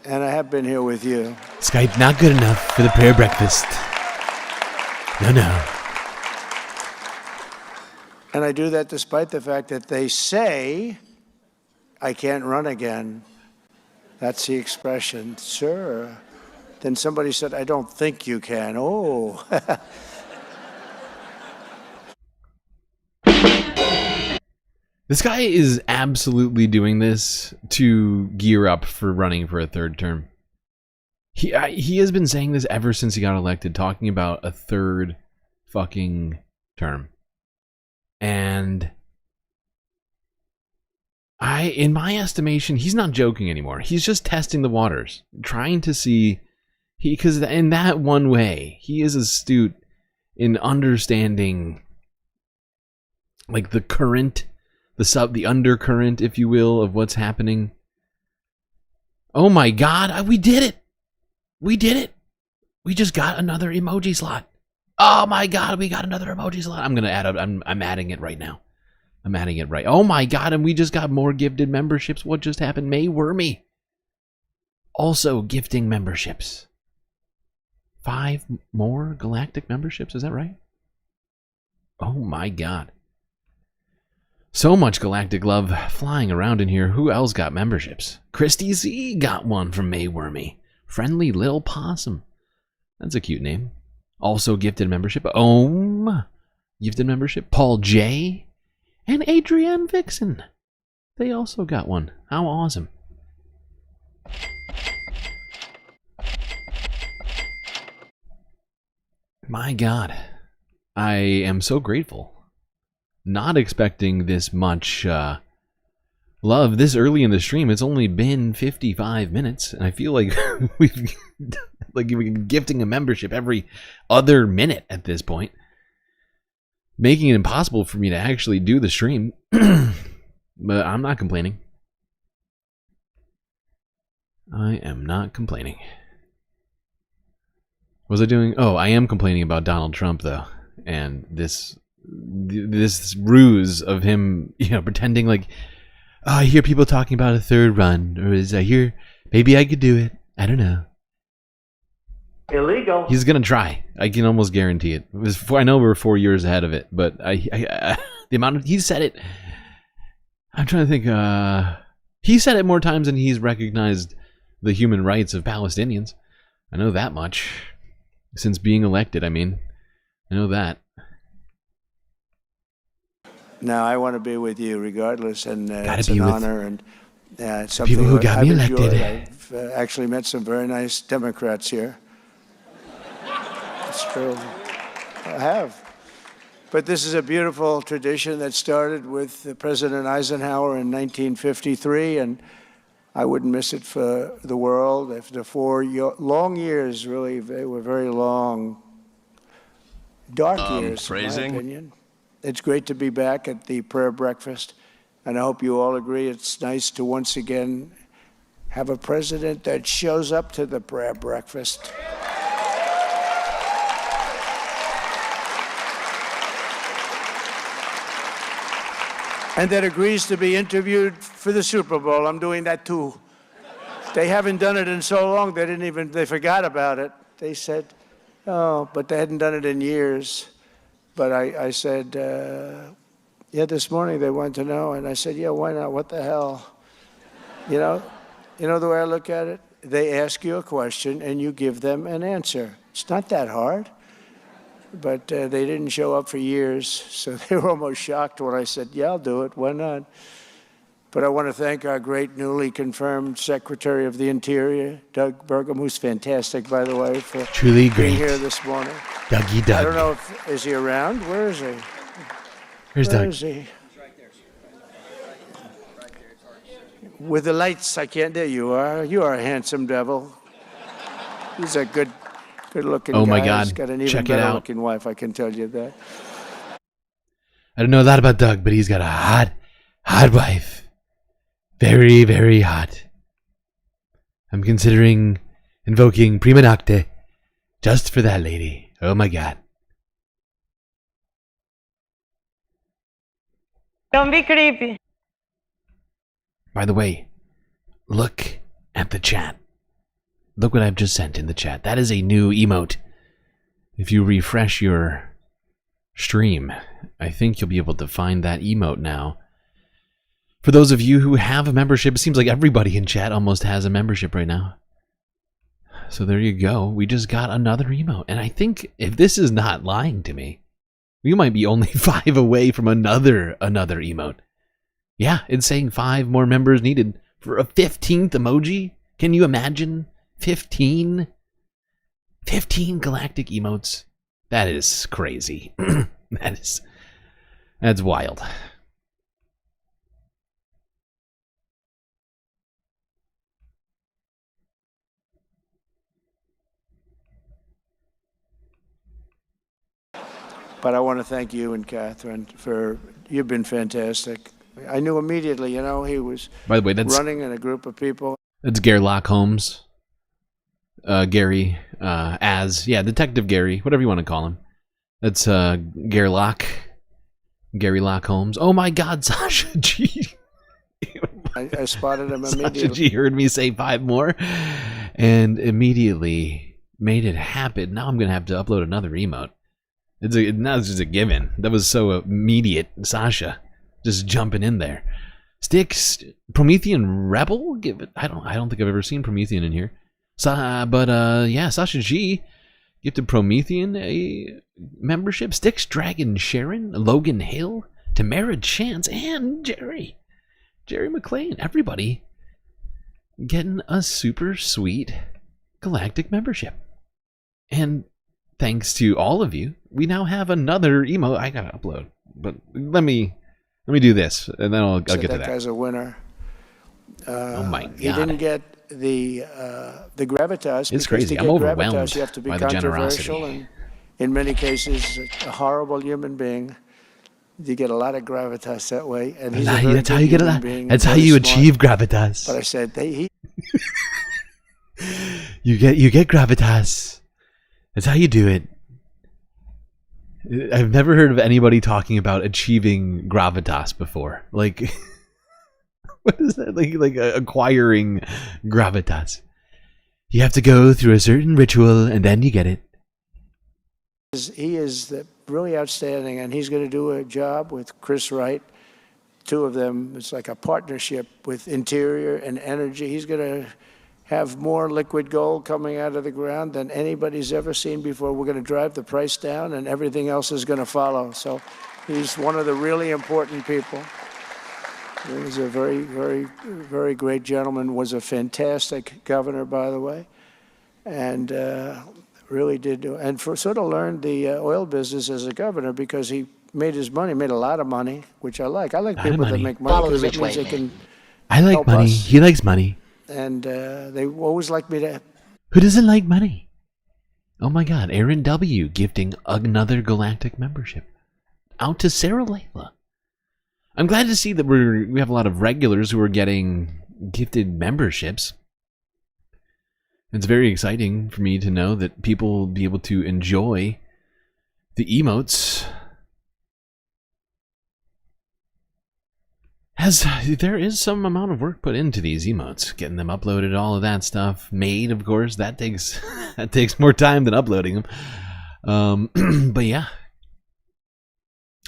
And I have been here with you. Skype not good enough for the prayer breakfast. No. And I do that despite the fact that they say I can't run again. That's the expression. Sure. Then somebody said, I don't think you can. Oh. This guy is absolutely doing this to gear up for running for a third term. He has been saying this ever since he got elected, talking about a third fucking term. And in my estimation, he's not joking anymore. He's just testing the waters, trying to see, because in that one way, he is astute in understanding, like, the current, the undercurrent, if you will, of what's happening. Oh my God, we did it! We did it! We just got another emoji slot. Oh my God, we got another emoji slot. I'm gonna add up. I'm adding it right now. I'm adding it right. Oh my God, and we just got more gifted memberships. What just happened? May Wormy also gifting memberships. 5 more galactic memberships. Is that right? Oh my God. So much galactic love flying around in here. Who else got memberships? Christy Z got one from May Wormy. Friendly Lil Possum. That's a cute name. Also gifted membership. Ohm. Gifted membership. Paul J. And Adrienne Vixen. They also got one. How awesome. My God. I am so grateful. Not expecting this much love this early in the stream. It's only been 55 minutes, and I feel like we've been gifting a membership every other minute at this point, making it impossible for me to actually do the stream. But I'm not complaining. I am not complaining. What was I doing? Oh, I am complaining about Donald Trump, though, and this ruse of him, pretending like, oh, I hear people talking about a third run, or I hear maybe I could do it. I don't know. Illegal. He's gonna try. I can almost guarantee it. I know we're 4 years ahead of it, but the amount of he said it. I'm trying to think. He said it more times than he's recognized the human rights of Palestinians. I know that much. Since being elected, I mean. I know that. Now, I want to be with you regardless, and Gotta it's be an with honor, and it's something people who got I've me enjoyed. elected. I've actually met some very nice Democrats here. It's true. I have. But this is a beautiful tradition that started with President Eisenhower in 1953, and I wouldn't miss it for the world. After 4 long years, really, they were very long, dark years, in my opinion. It's great to be back at the prayer breakfast, and I hope you all agree it's nice to once again have a president that shows up to the prayer breakfast. And that agrees to be interviewed for the Super Bowl. I'm doing that too. They haven't done it in so long, they forgot about it. They said, oh, but they hadn't done it in years. But I said, yeah, this morning they wanted to know. And I said, yeah, why not? What the hell? You know the way I look at it? They ask you a question and you give them an answer. It's not that hard. But they didn't show up for years, so they were almost shocked when I said, yeah, I'll do it. Why not? But I want to thank our great newly confirmed Secretary of the Interior, Doug Burgum, who's fantastic, by the way, for truly being great here this morning. Dougie Doug. I don't know is he around? Where is he? Where's Where Doug? is he? With the lights, I can't. There you are. You are a handsome devil. He's a good-looking guy. Oh my God! He's got an even Check it out. better-looking wife, I can tell you that. I don't know that about Doug, but he's got a hot wife. Very, very hot. I'm considering invoking prima nocte just for that lady. Oh my God. Don't be creepy. By the way, look at the chat. Look what I've just sent in the chat. That is a new emote. If you refresh your stream, I think you'll be able to find that emote now. For those of you who have a membership, it seems like everybody in chat almost has a membership right now. So there you go. We just got another emote. And I think if this is not lying to me, we might be only 5 away from another emote. Yeah, it's saying 5 more members needed for a 15th emoji. Can you imagine? 15 galactic emotes. That is crazy. That's wild. But I want to thank you and Catherine you've been fantastic. I knew immediately, he was By the way, that's running in a group of people. That's Gerlach Holmes. Gary, Detective Gary, whatever you want to call him. That's Gerlach. Gary Lock Holmes. Oh my God, Sasha G. I spotted him immediately. Sasha G heard me say 5 more and immediately made it happen. Now I'm going to have to upload another emote. Now it's just a given. That was so immediate. Sasha just jumping in there. Sticks, Promethean Rebel? I don't think I've ever seen Promethean in here. Sasha G gifted Promethean a membership. Sticks, Dragon Sharon, Logan Hill, Tamara Chance, and Jerry McLean. Everybody getting a super sweet galactic membership. And thanks to all of you, we now have another emote. I gotta upload, but let me do this, and then I'll get to that. That guy's a winner. Oh my God! He didn't get the gravitas. It's crazy. To I'm get overwhelmed gravitas, you have to be by the controversial generosity. and in many cases a horrible human being. You get a lot of gravitas that way, and he's a very that's how good you get a human lot. being, That's how very you smart. achieve gravitas. But I said you get gravitas. That's how you do it. I've never heard of anybody talking about achieving gravitas before. Like, what is that? Like acquiring gravitas. You have to go through a certain ritual, and then you get it. He is really outstanding, and he's going to do a job with Chris Wright. 2 of them, it's like a partnership with Interior and Energy. He's going to have more liquid gold coming out of the ground than anybody's ever seen before. We're going to drive the price down, and everything else is going to follow. So he's one of the really important people. He's a very, very, very great gentleman, was a fantastic governor, by the way, and really did do, and sort of learned the oil business as a governor because he made his money, made a lot of money, which I like. I like people that make money because that means they can I like help money. us. He likes money. And they always like me to. Who doesn't like money? Oh my God, Aaron W. gifting another Galactic membership out to Sarah Layla. I'm glad to see that we have a lot of regulars who are getting gifted memberships. It's very exciting for me to know that people will be able to enjoy the emotes. As there is some amount of work put into these emotes, getting them uploaded, all of that stuff made, of course, that takes more time than uploading them. But yeah,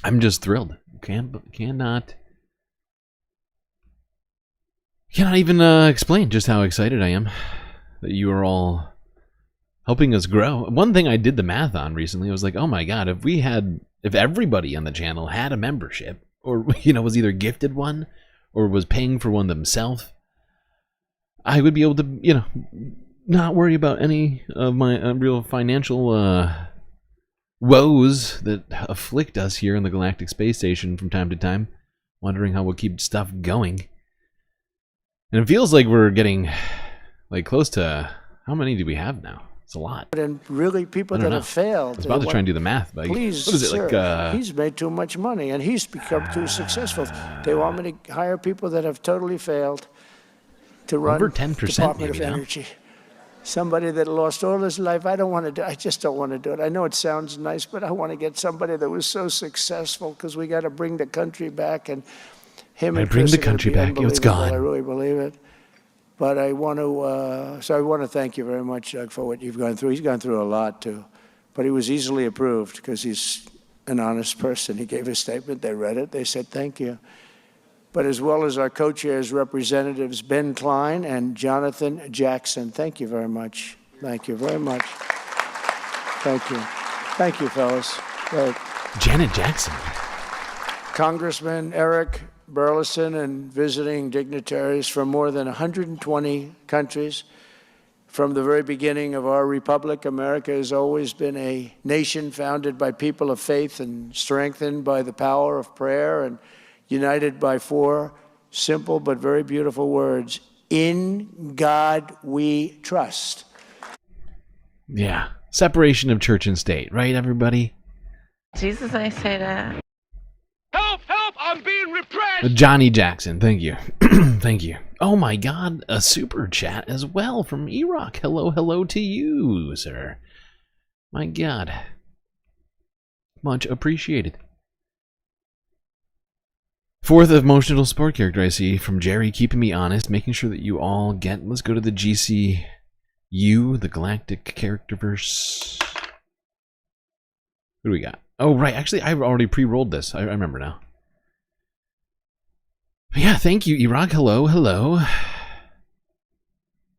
I'm just thrilled. Cannot even explain just how excited I am that you are all helping us grow. One thing I did the math on recently, I was like, oh my God, if everybody on the channel had a membership, or was either gifted one or was paying for one themselves, I would be able to not worry about any of my real financial woes that afflict us here in the Galactic Space Station from time to time, wondering how we'll keep stuff going. And it feels like we're getting close to, how many do we have now? It's a lot. And really, people that have failed. I was about to try and do the math, but please, what is it, sir, he's made too much money and he's become too successful. They want me to hire people that have totally failed to run over 10%, Department maybe, of Energy. Somebody that lost all his life. I just don't want to do it. I know it sounds nice, but I want to get somebody that was so successcul because we got to bring the country back, and him and bring Chris the are gonna country be back. It's unbelievable. gone. I really believe it. But I want to thank you very much, Doug, for what you've gone through. He's gone through a lot, too. But he was easily approved because he's an honest person. He gave a statement. They read it. They said thank you. But as well as our co-chairs, Representatives Ben Klein and Jonathan Jackson. Thank you very much. Thank you very much. Thank you. Thank you, fellas. Great. Janet Jackson. Congressman Eric Burleson and visiting dignitaries from more than 120 countries. From the very beginning of our republic, America has always been a nation founded by people of faith and strengthened by the power of prayer and united by four simple but very beautiful words: in God we trust. Yeah, separation of church and state, right, everybody? Jesus, I say that. Help! Help! I'm being repressed! Johnny Jackson, thank you. Thank you. Oh my God, a super chat as well from E-Rock. Hello to you, sir. My God. Much appreciated. Fourth emotional support character I see from Jerry, keeping me honest, making sure that you all get. Let's go to the GCU, the Galactic Characterverse. What do we got? Oh, right. Actually, I've already pre-rolled this. I remember now. Yeah, thank you, E-Rock. Hello.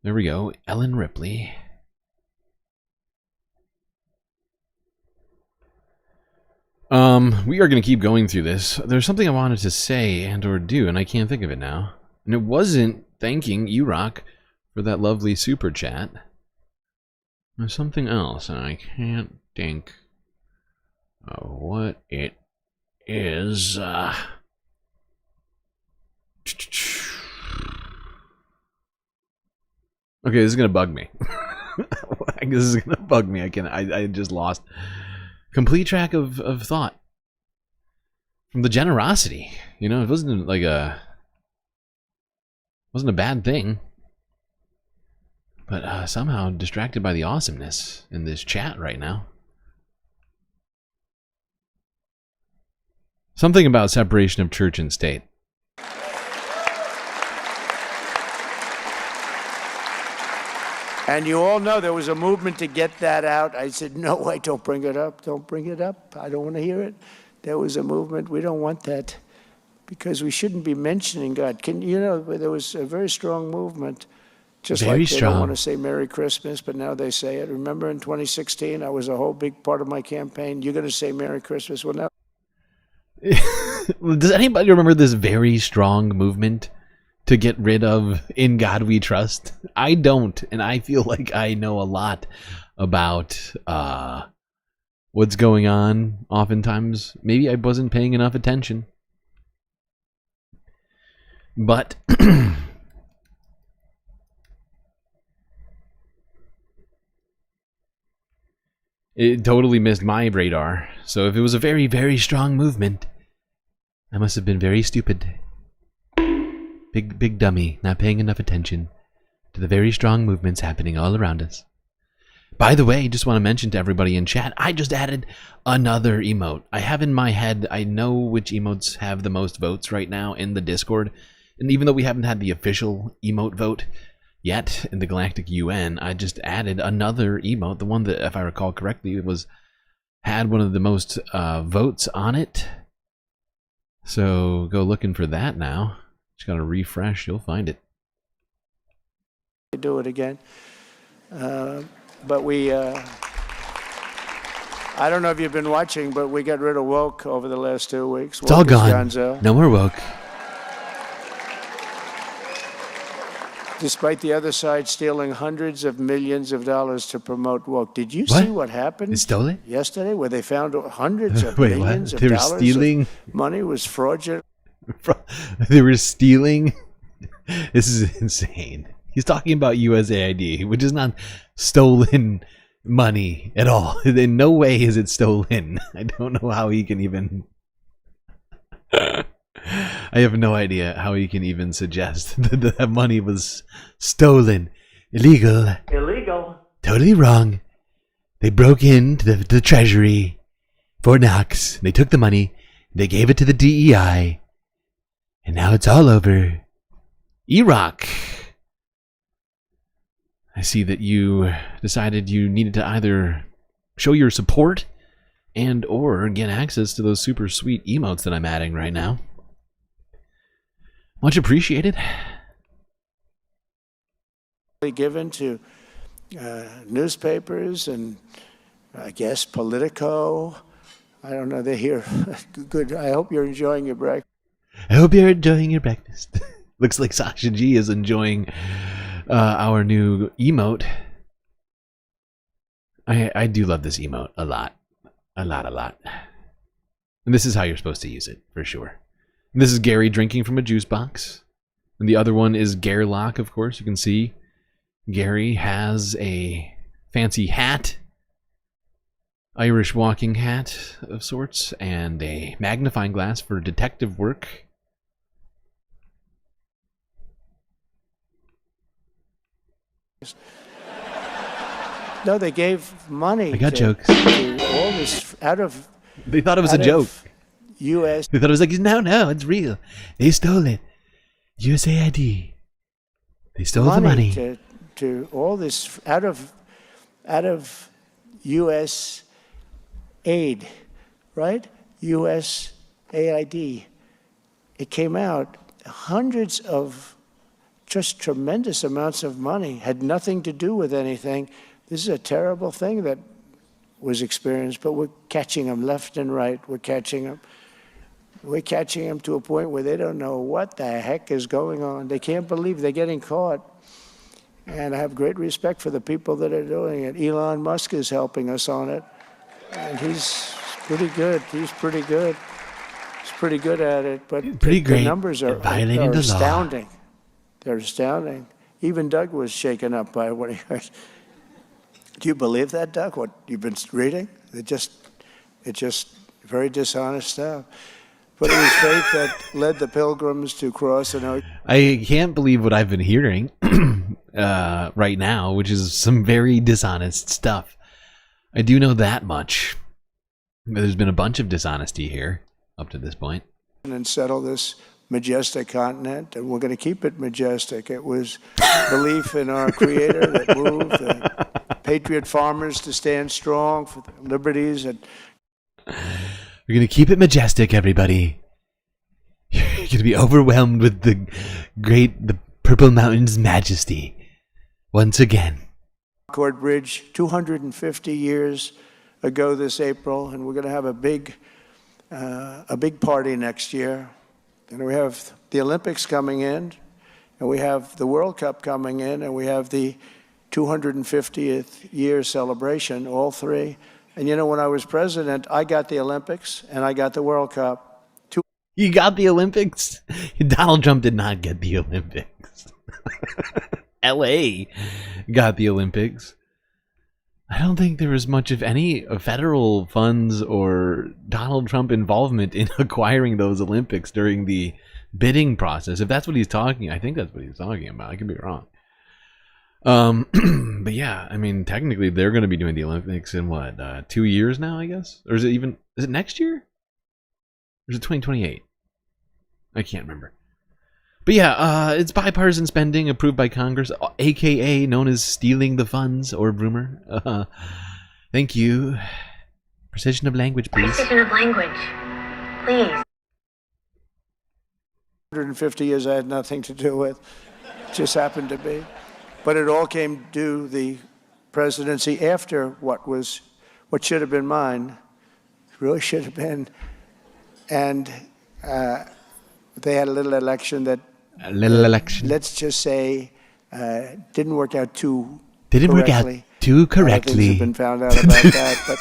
There we go. Ellen Ripley. We are going to keep going through this. There's something I wanted to say and or do, and I can't think of it now. And it wasn't thanking E-Rock for that lovely super chat. There's something else, and I can't think of what it is. Okay, this is gonna bug me. This is gonna bug me. I just lost complete track of thought from the generosity. It wasn't wasn't a bad thing, but somehow distracted by the awesomeness in this chat right now. Something about separation of church and state. And you all know there was a movement to get that out. I said, no way, don't bring it up. Don't bring it up. I don't want to hear it. There was a movement. We don't want that because we shouldn't be mentioning God. There was a very strong movement Just Very like they strong. don't want to say Merry Christmas, but now they say it. Remember in 2016, I was a whole big part of my campaign. You're going to say Merry Christmas. Well, now. Does anybody remember this very strong movement to get rid of In God We Trust? I don't, and I feel like I know a lot about what's going on. Oftentimes, maybe I wasn't paying enough attention. But it totally missed my radar. So if it was a very, very strong movement, I must have been very stupid. Big dummy, not paying enough attention to the very strong movements happening all around us. By the way, just want to mention to everybody in chat, I just added another emote. I have in my head, I know which emotes have the most votes right now in the Discord. And even though we haven't had the official emote vote yet in the Galactic UN, I just added another emote. The one that, if I recall correctly, had one of the most votes on it. So go looking for that now. Just gotta refresh, you'll find it. Do it again. But we, I don't know if you've been watching, but we got rid of woke over the last 2 weeks. It's all gone. No more woke. Despite the other side stealing hundreds of millions of dollars to promote woke. Did you see what happened? They stole it? Yesterday, where they found hundreds of Wait, millions what? of They were dollars stealing? of money was fraudulent. They were stealing? This is insane. He's talking about USAID, which is not stolen money at all. In no way is it stolen. I don't know how he can even... I have no idea how he can even suggest that that money was stolen. Illegal. Illegal. Totally wrong. They broke into the treasury, Fort Knox. They took the money. They gave it to the DEI. And now it's all over. Iraq. I see that you decided you needed to either show your support and or get access to those super sweet emotes that I'm adding right now. Much appreciated. Given to newspapers and I guess Politico. I don't know. They're here. Good. I hope you're enjoying your breakfast. I hope you're enjoying your breakfast. Looks like Sasha G is enjoying our new emote. I do love this emote a lot. A lot. And this is how you're supposed to use it, for sure. And this is Gary drinking from a juice box. And the other one is Garelock, of course. You can see Gary has a fancy hat. Irish walking hat of sorts. And a magnifying glass for detective work. No, they gave money. I got jokes. To all this out of. They thought it was a joke. U.S. They thought it was like, no, it's real. They stole it. USAID. They stole the money. To all this out of U.S. aid, right? USAID. It came out hundreds of just tremendous amounts of money, had nothing to do with anything. This is a terrible thing that was experienced, but we're catching them left and right. We're catching them. We're catching them to a point where they don't know what the heck is going on. They can't believe they're getting caught. And I have great respect for the people that are doing it. Elon Musk is helping us on it. And he's pretty good. He's pretty good. He's pretty good at it. But pretty great. The numbers are astounding. They're astounding. Even Doug was shaken up by what he heard. Do you believe that, Doug, what you've been reading? It's just very dishonest stuff. But it was faith that led the pilgrims to cross an ocean. I can't believe what I've been hearing right now, which is some very dishonest stuff. I do know that much. There's been a bunch of dishonesty here up to this point. And settle this majestic continent, and we're going to keep it majestic. It was belief in our Creator that moved the patriot farmers to stand strong for their liberties. And we're going to keep it majestic, everybody. You're going to be overwhelmed with the Purple Mountain's majesty. once again. Concord Bridge 250 years ago this April, and we're going to have a big party next year. And we have the Olympics coming in, and we have the World Cup coming in, and we have the 250th year celebration, all three. And you know, when I was president, I got the Olympics and I got the World Cup. You got the Olympics? Donald Trump did not get the Olympics. LA got the Olympics. I don't think there was much of any federal funds or Donald Trump involvement in acquiring those Olympics during the bidding process. If that's what he's talking, I think that's what he's talking about. I could be wrong. But yeah, I mean, technically they're going to be doing the Olympics in what, 2 years now, I guess? Or is it next year? Or is it 2028? I can't remember. But yeah, it's bipartisan spending approved by Congress, aka known as stealing the funds or rumor. Thank you. Precision of language, please. Precision of language, please. 150 years I had nothing to do with. It just happened to be. But it all came to the presidency after what should have been mine. It really should have been. And they had a little election that, let's just say, didn't work out too correctly. Things have been found out about that. But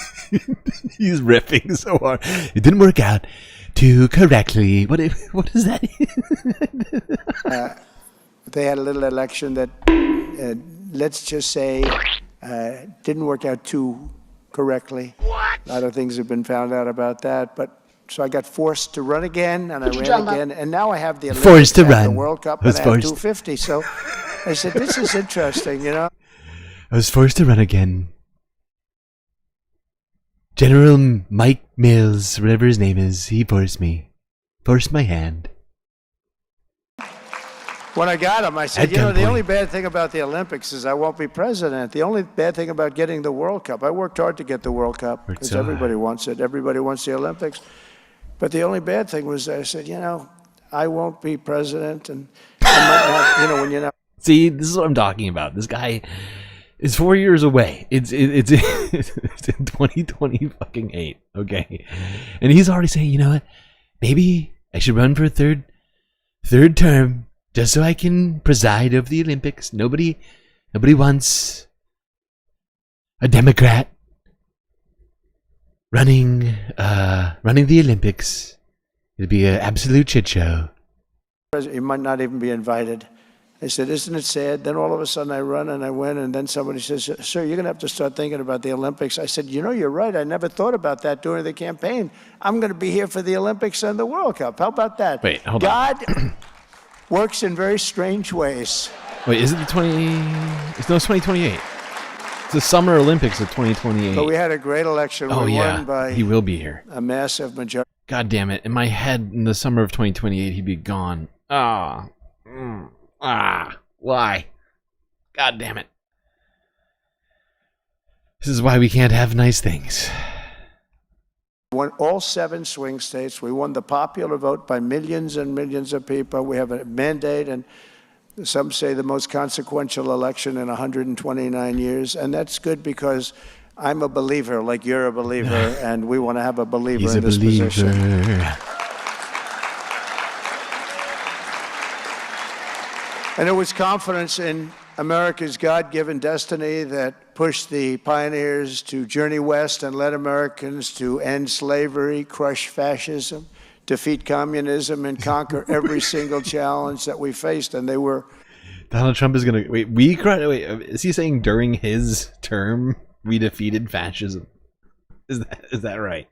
he's riffing so hard. It didn't work out too correctly. What is that? They had a little election that, let's just say, didn't work out too correctly. A lot of things have been found out about that. But so I got forced to run again, and I ran again, and now I have the Olympics, forced to run. The World Cup, and I have 250. So I said, this is interesting, you know. I was forced to run again. General Mike Mills, whatever his name is, he forced my hand. When I got him, I said, you know, the only bad thing about the Olympics is I won't be president. The only bad thing about getting the World Cup, I worked hard to get the World Cup because everybody wants it. Everybody wants the Olympics. But the only bad thing was I said, you know, I won't be president, and I might not, you know, when you're not. See, this is what I'm talking about. This guy is 4 years away. It's in 2028, okay? And he's already saying, you know what? Maybe I should run for a third term just so I can preside over the Olympics. Nobody wants a Democrat running the Olympics. It'd be an absolute shit show. You might not even be invited. I said, isn't it sad? Then all of a sudden I run and I win, and then somebody says, sir, you're going to have to start thinking about the Olympics. I said, you know, you're right. I never thought about that during the campaign. I'm going to be here for the Olympics and the World Cup. How about that? Wait, hold on. God works in very strange ways. Wait, is it the 2028. It's the Summer Olympics of 2028. But we had a great election. Oh, we yeah. won by he will be here. A massive majority. God damn it. In my head, in the summer of 2028, he'd be gone. Why? God damn it. This is why we can't have nice things. We won all 7 swing states. We won the popular vote by millions and millions of people. We have a mandate, and some say the most consequential election in 129 years. And that's good because I'm a believer, like you're a believer, and we want to have a believer in this position. And it was confidence in America's God-given destiny that pushed the pioneers to journey west and led Americans to end slavery, crush fascism, defeat communism, and conquer every single challenge that we faced. And they were. Donald Trump is going to... Wait, is he saying during his term we defeated fascism? Is that right?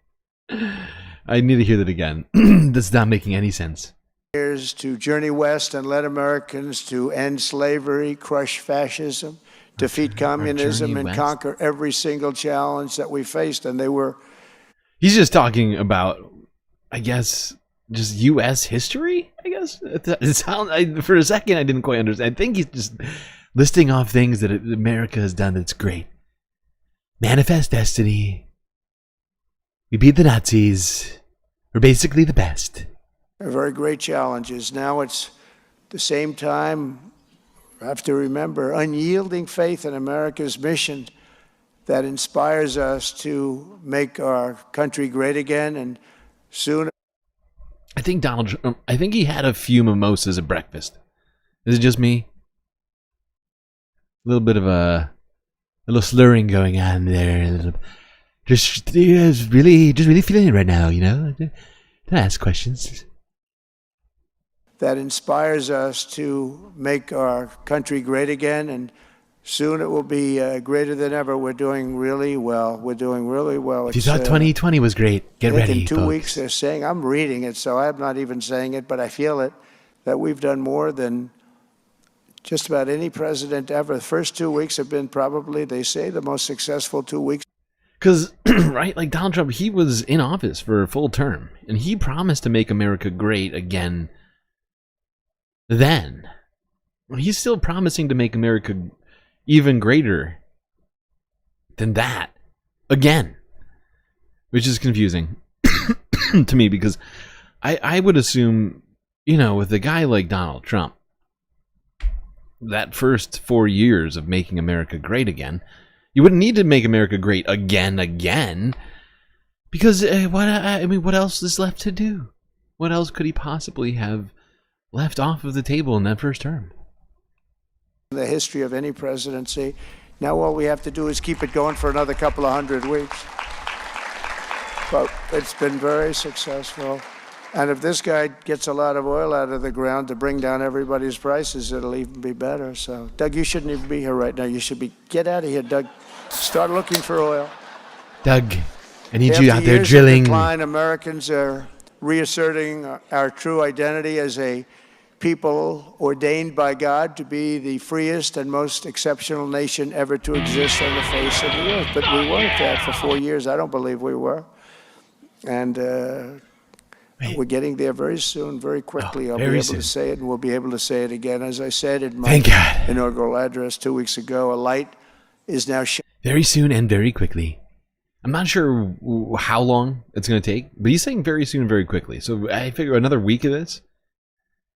I need to hear that again. That's not making any sense. To journey west and led Americans to end slavery, crush fascism, defeat communism, and conquer every single challenge that we faced. And they were. He's just talking about, I guess, just U.S. history, I guess. For a second, I didn't quite understand. I think he's just listing off things that America has done that's great. Manifest destiny. We beat the Nazis. We're basically the best. Very great challenges. Now it's the same time have to remember, unyielding faith in America's mission that inspires us to make our country great again, and soon. I think Donald Trump, I think he had a few mimosas at breakfast. Is it just me? A little bit of a little slurring going on there. Just really feeling it right now, you know? Don't ask questions. That inspires us to make our country great again, and soon it will be greater than ever. We're doing really well. We're doing really well. If you thought 2020 was great, get ready, in 2 folks. weeks, they're saying, I'm reading it, so I'm not even saying it, but I feel it, that we've done more than just about any president ever. The first 2 weeks have been probably, they say, the most successful 2 weeks. Because, right, like Donald Trump, he was in office for a full term, and he promised to make America great again then. He's still promising to make America even greater than that again, which is confusing to me, because I would assume, you know, with a guy like Donald Trump, that first 4 years of making America great again, you wouldn't need to make America great again, because what else is left to do? What else could he possibly have left off of the table in that first term? The history of any presidency. Now all we have to do is keep it going for another couple of 100 weeks. But it's been very successful. And if this guy gets a lot of oil out of the ground to bring down everybody's prices, it'll even be better. So, Doug, you shouldn't even be here right now. You should be, get out of here, Doug. Start looking for oil. Doug, I need After you out there years of drilling. decline, Americans are reasserting our true identity as a people ordained by God to be the freest and most exceptional nation ever to exist on the face of the earth. But we weren't that for 4 years. I don't believe we were. And we're getting there very soon, very quickly. I'll be able to say it, and we'll be able to say it again. As I said in my inaugural address 2 weeks ago, a light is now shining. Very soon and very quickly. I'm not sure how long it's going to take, but he's saying very soon and very quickly. So I figure another week of this,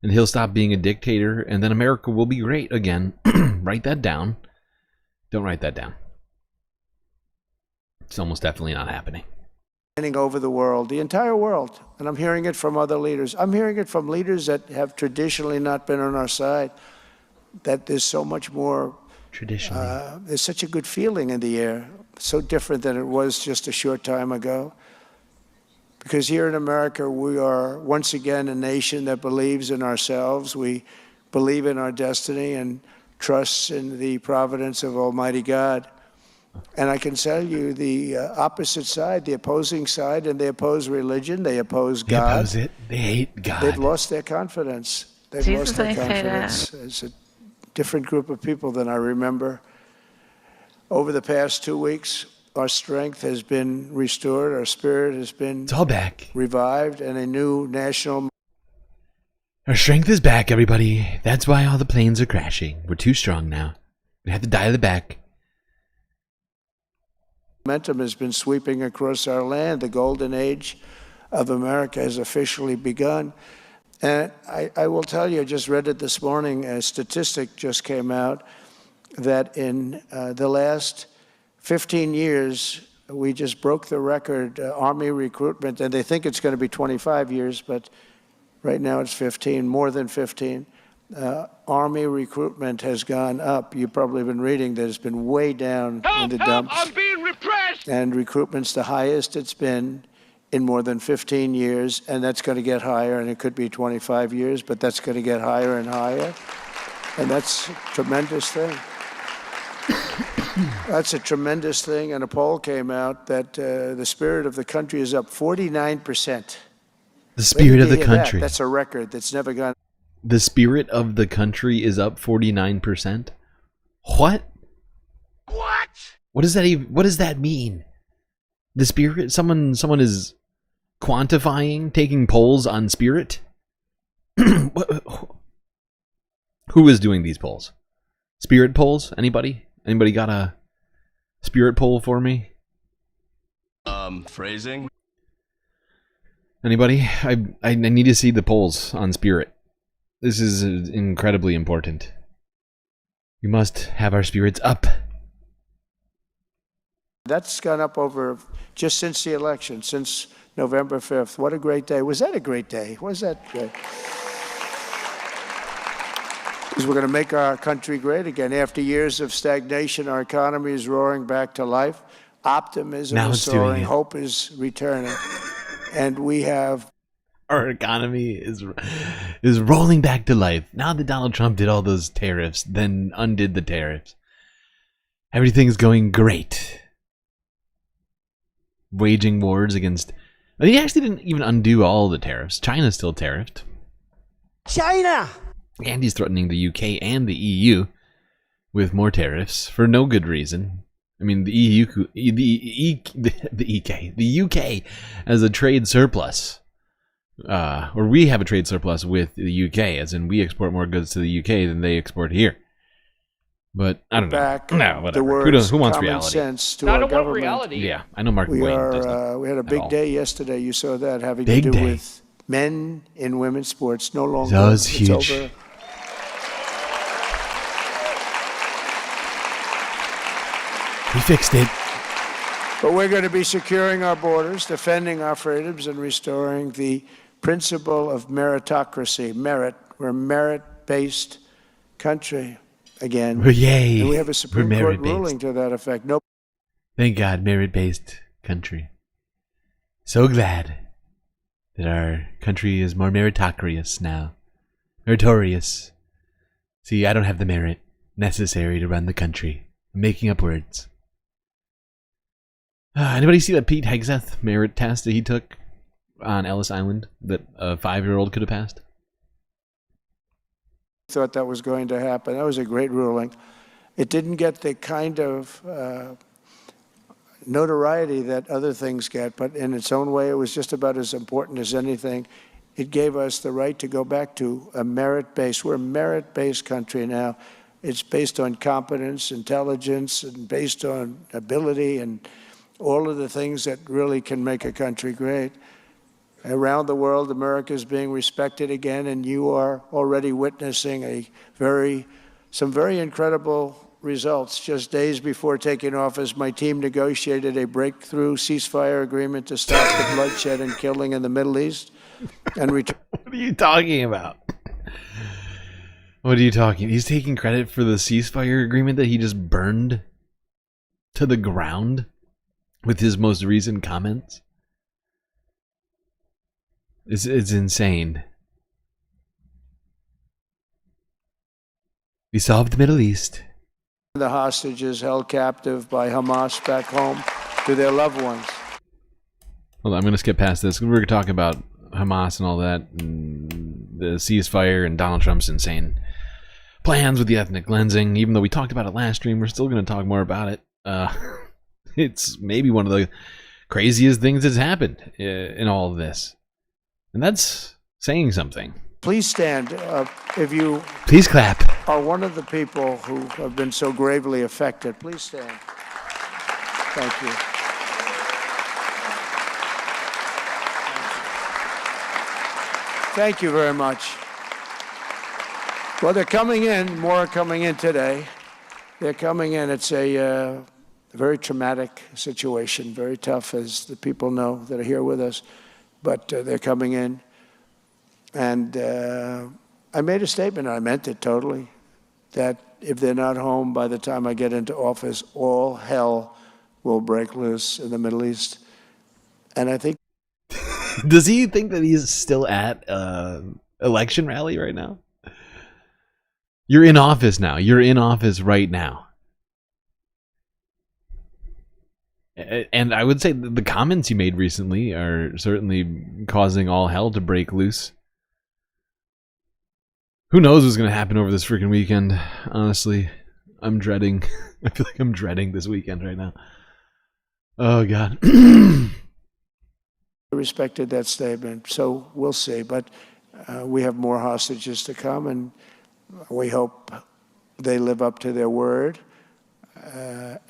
and he'll stop being a dictator, and then America will be great again. Write that down. Don't write that down. It's almost definitely not happening. Over the world, the entire world. And I'm hearing it from other leaders. I'm hearing it from leaders that have traditionally not been on our side, that there's so much more. Traditionally. There's such a good feeling in the air, so different than it was just a short time ago. Because here in America, we are once again a nation that believes in ourselves. We believe in our destiny and trusts in the providence of Almighty God. And I can tell you the opposite side, the opposing side, and they oppose religion, they oppose God. They oppose it. They hate God. They've lost their confidence. They've lost their confidence. It's a different group of people than I remember. Over the past 2 weeks, our strength has been restored. Our spirit has been it's all back. Revived, and a new national. Our strength is back, everybody. That's why all the planes are crashing. We're too strong now. We have to dial it back. Momentum has been sweeping across our land. The golden age of America has officially begun. And I will tell you, I just read it this morning, a statistic just came out that in the last 15 years, we just broke the record, Army recruitment, and they think it's going to be 25 years, but right now it's 15, more than 15. Army recruitment has gone up. You've probably been reading that it's been way down in the dumps. I'm being repressed! And recruitment's the highest it's been in more than 15 years, and that's going to get higher, and it could be 25 years, but that's going to get higher and higher. And that's a tremendous thing. That's a tremendous thing, and a poll came out that the spirit of the country is up 49%. The spirit of the country. That's a record that's never gone. The spirit of the country is up 49%? What? What? What does that even, what does that mean? The spirit? Someone is quantifying, taking polls on spirit? Who is doing these polls? Spirit polls? Anybody? Anybody got a spirit poll for me? Phrasing? Anybody? I need to see the polls on spirit. This is incredibly important. We must have our spirits up. That's gone up over just since the election, since November 5th. What a great day. Was that a great day? Was that great? Because we're going to make our country great again. After years of stagnation, our economy is roaring back to life. Optimism is soaring. Hope is returning. And we have... Our economy is rolling back to life. Now that Donald Trump did all those tariffs, then undid the tariffs. Everything's going great. Waging wars against... He actually didn't even undo all the tariffs. China's still tariffed. China! And he's threatening the UK and the EU with more tariffs for no good reason. I mean, the UK has a trade surplus. Or we have a trade surplus with the UK, as in we export more goods to the UK than they export here. But I don't know. No, whatever. Who wants reality? Sense to our government. Reality. Yeah, I know Mark Twain does not. We had a big day yesterday. You saw that, having big to do day. with men in women's sports. No longer. That was huge. It's over. We fixed it. But we're going to be securing our borders, defending our freedoms, and restoring the principle of meritocracy. Merit. We're a merit-based country again. Well, yay. And we have a Supreme Court ruling to that effect. No. Thank God, merit-based country. So glad that our country is more meritocratic now. Meritorious. See, I don't have the merit necessary to run the country. I'm making up words. Anybody see that Pete Hegseth merit test that he took on Ellis Island that a 5-year-old could have passed? Thought that was going to happen. That was a great ruling. It didn't get the kind of notoriety that other things get, but in its own way, it was just about as important as anything. It gave us the right to go back to a merit-based. We're a merit-based country now. It's based on competence, intelligence, and based on ability and all of the things that really can make a country great. Around the world, America is being respected again, and you are already witnessing some very incredible results. Just days before taking office, my team negotiated a breakthrough ceasefire agreement to stop the bloodshed and killing in the Middle East. And what are you talking about? What are you talking? He's taking credit for the ceasefire agreement that he just burned to the ground with his most recent comments. It's insane. We solved the Middle East. The hostages held captive by Hamas back home to their loved ones. Hold on, I'm going to skip past this. We're talking about Hamas and all that, and the ceasefire, and Donald Trump's insane plans with the ethnic cleansing. Even though we talked about it last stream, we're still going to talk more about it. It's maybe one of the craziest things that's happened in all of this. And that's saying something. Please stand if you please clap. Are one of the people who have been so gravely affected. Please stand. Thank you. Thank you very much. Well, they're coming in. More are coming in today. They're coming in. It's a very traumatic situation, very tough, as the people know that are here with us. But they're coming in. And I made a statement, and I meant it totally, that if they're not home by the time I get into office, all hell will break loose in the Middle East. And I think... Does he think that he's still at election rally right now? You're in office now. You're in office right now. And I would say the comments he made recently are certainly causing all hell to break loose. Who knows what's going to happen over this freaking weekend? Honestly, I'm dreading. I feel like I'm dreading this weekend right now. Oh, God. I respected that statement, so we'll see. But we have more hostages to come, and we hope they live up to their word.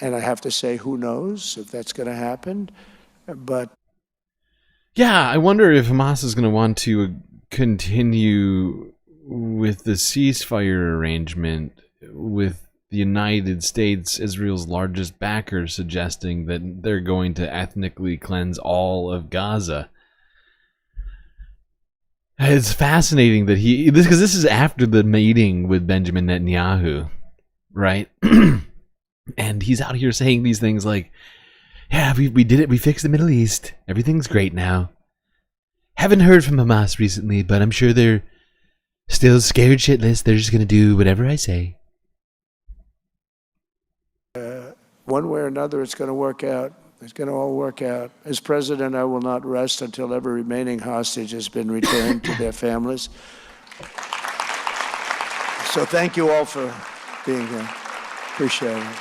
And I have to say, who knows if that's going to happen. But yeah, I wonder if Hamas is going to want to continue with the ceasefire arrangement with the United States, Israel's largest backer, suggesting that they're going to ethnically cleanse all of Gaza. It's fascinating that because this is after the meeting with Benjamin Netanyahu, right? And he's out here saying these things like, yeah, we did it. We fixed the Middle East. Everything's great now. Haven't heard from Hamas recently, but I'm sure they're still scared shitless. They're just going to do whatever I say. One way or another, it's going to work out. It's going to all work out. As president, I will not rest until every remaining hostage has been returned to their families. So thank you all for being here. Appreciate it.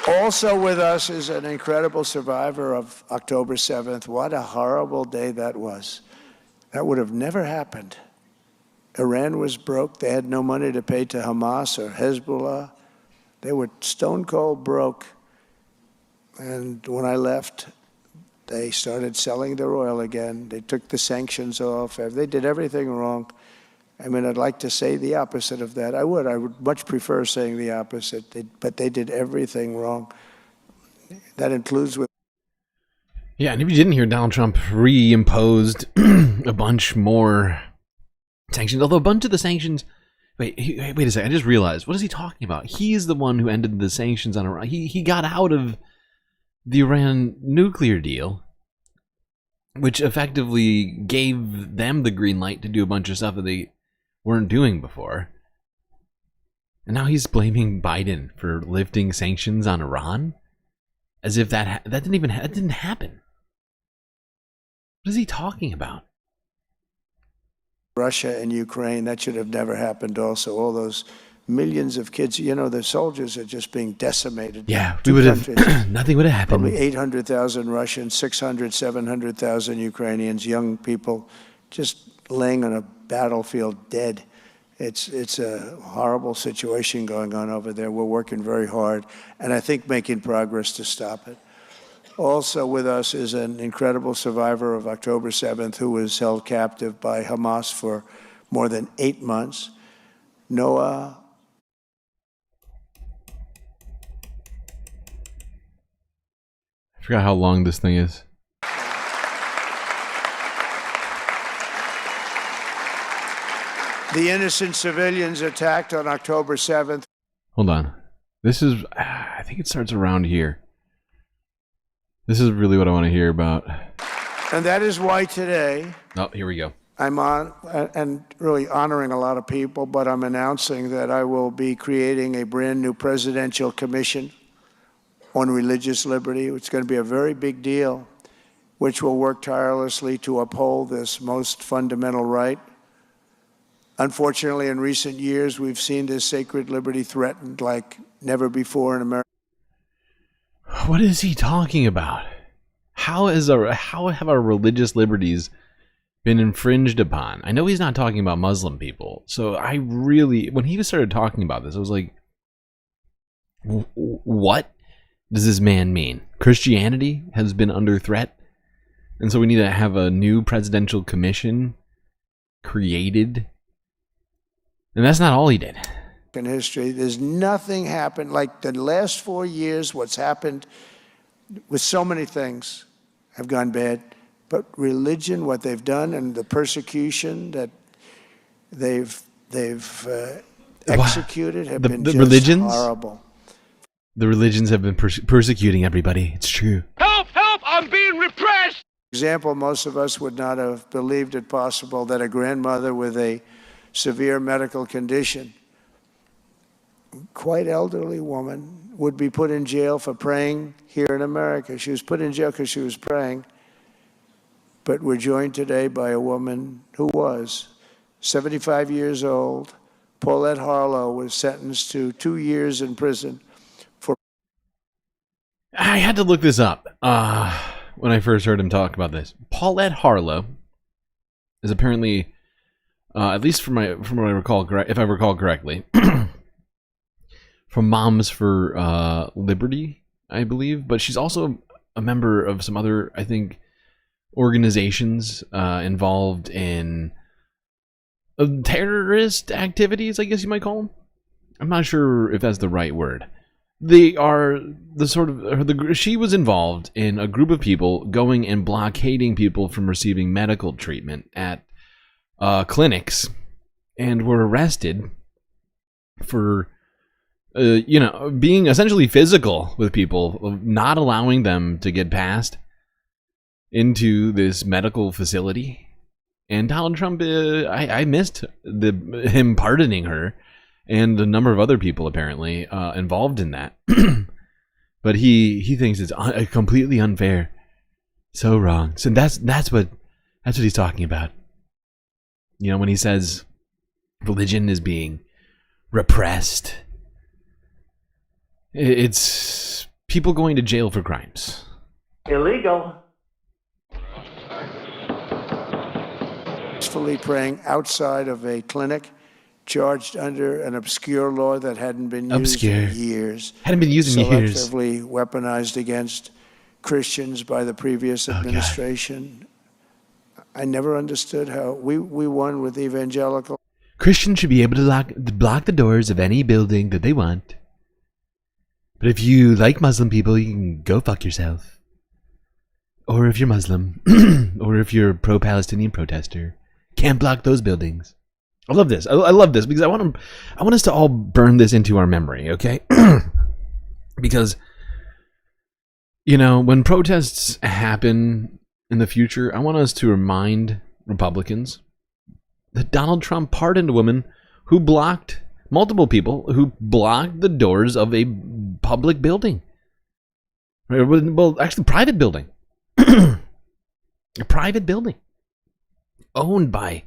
Also with us is an incredible survivor of October 7th. What a horrible day that was. That would have never happened. Iran was broke. They had no money to pay to Hamas or Hezbollah. They were stone cold broke. And when I left, they started selling their oil again. They took the sanctions off. They did everything wrong. I mean, I'd like to say the opposite of that. I would much prefer saying the opposite, but they did everything wrong. That includes with... Yeah, and if you didn't hear, Donald Trump reimposed a bunch more sanctions, although a bunch of the sanctions... Wait a second, I just realized, what is he talking about? He's the one who ended the sanctions on Iran. He got out of the Iran nuclear deal, which effectively gave them the green light to do a bunch of stuff that they weren't doing before. And now he's blaming Biden for lifting sanctions on Iran, as if that didn't happen. What is he talking about? Russia and Ukraine, that should have never happened also. All those millions of kids, you know, the soldiers are just being decimated. Yeah, we would have, nothing would have happened. Probably 800,000 Russians, 600, 700,000 Ukrainians, young people just laying on a battlefield dead. It's a horrible situation going on over there. We're working very hard, and I think making progress to stop it. Also with us is an incredible survivor of October 7th who was held captive by Hamas for more than 8 months. Noah. I forgot how long this thing is. The innocent civilians attacked on October 7th. Hold on. This is, I think it starts around here. This is really what I want to hear about. And that is why today... Oh, here we go. I'm on and really honoring a lot of people, but I'm announcing that I will be creating a brand new presidential commission on religious liberty. It's going to be a very big deal, which will work tirelessly to uphold this most fundamental right. Unfortunately, in recent years, we've seen this sacred liberty threatened like never before in America. What is he talking about? How have our religious liberties been infringed upon? I know he's not talking about Muslim people. So I really, when he started talking about this, I was like, what does this man mean? Christianity has been under threat, and so we need to have a new presidential commission created. And that's not all he did. In history, there's nothing happened like the last 4 years. What's happened with so many things have gone bad, but religion, what they've done, and the persecution that they've executed have been just religions? Horrible. The religions have been persecuting everybody. It's true. Help! Help! I'm being repressed! For example, most of us would not have believed it possible that a grandmother with a severe medical condition, quite elderly woman, would be put in jail for praying here in America. She was put in jail because she was praying. But we're joined today by a woman who was 75 years old. Paulette Harlow was sentenced to 2 years in prison for... I had to look this up when I first heard him talk about this. Paulette Harlow is apparently, at least from what I recall, if I recall correctly, from Moms for Liberty, I believe. But she's also a member of some other, I think, organizations involved in terrorist activities, I guess you might call I'm not sure if that's the right word. They are the sort of, she was involved in a group of people going and blockading people from receiving medical treatment at clinics, and were arrested for, being essentially physical with people, not allowing them to get past into this medical facility. And Donald Trump, I missed him pardoning her, and a number of other people apparently involved in that. But he thinks it's completely unfair, so wrong. So that's what he's talking about. When he says religion is being repressed, it's people going to jail for crimes. Illegal. Peacefully praying outside of a clinic, charged under an obscure law that hadn't been used in years. Hadn't been used in years. Selectively weaponized against Christians by the previous administration. I never understood how we won with evangelical. Christians should be able to block the doors of any building that they want. But if you like Muslim people, you can go fuck yourself. Or if you're Muslim, or if you're a pro-Palestinian protester, can't block those buildings. I love this. I love this because I want us to all burn this into our memory, okay? Because, when protests happen in the future, I want us to remind Republicans that Donald Trump pardoned a woman who blocked multiple people who blocked the doors of a public building. Well, actually, private building. A private building owned by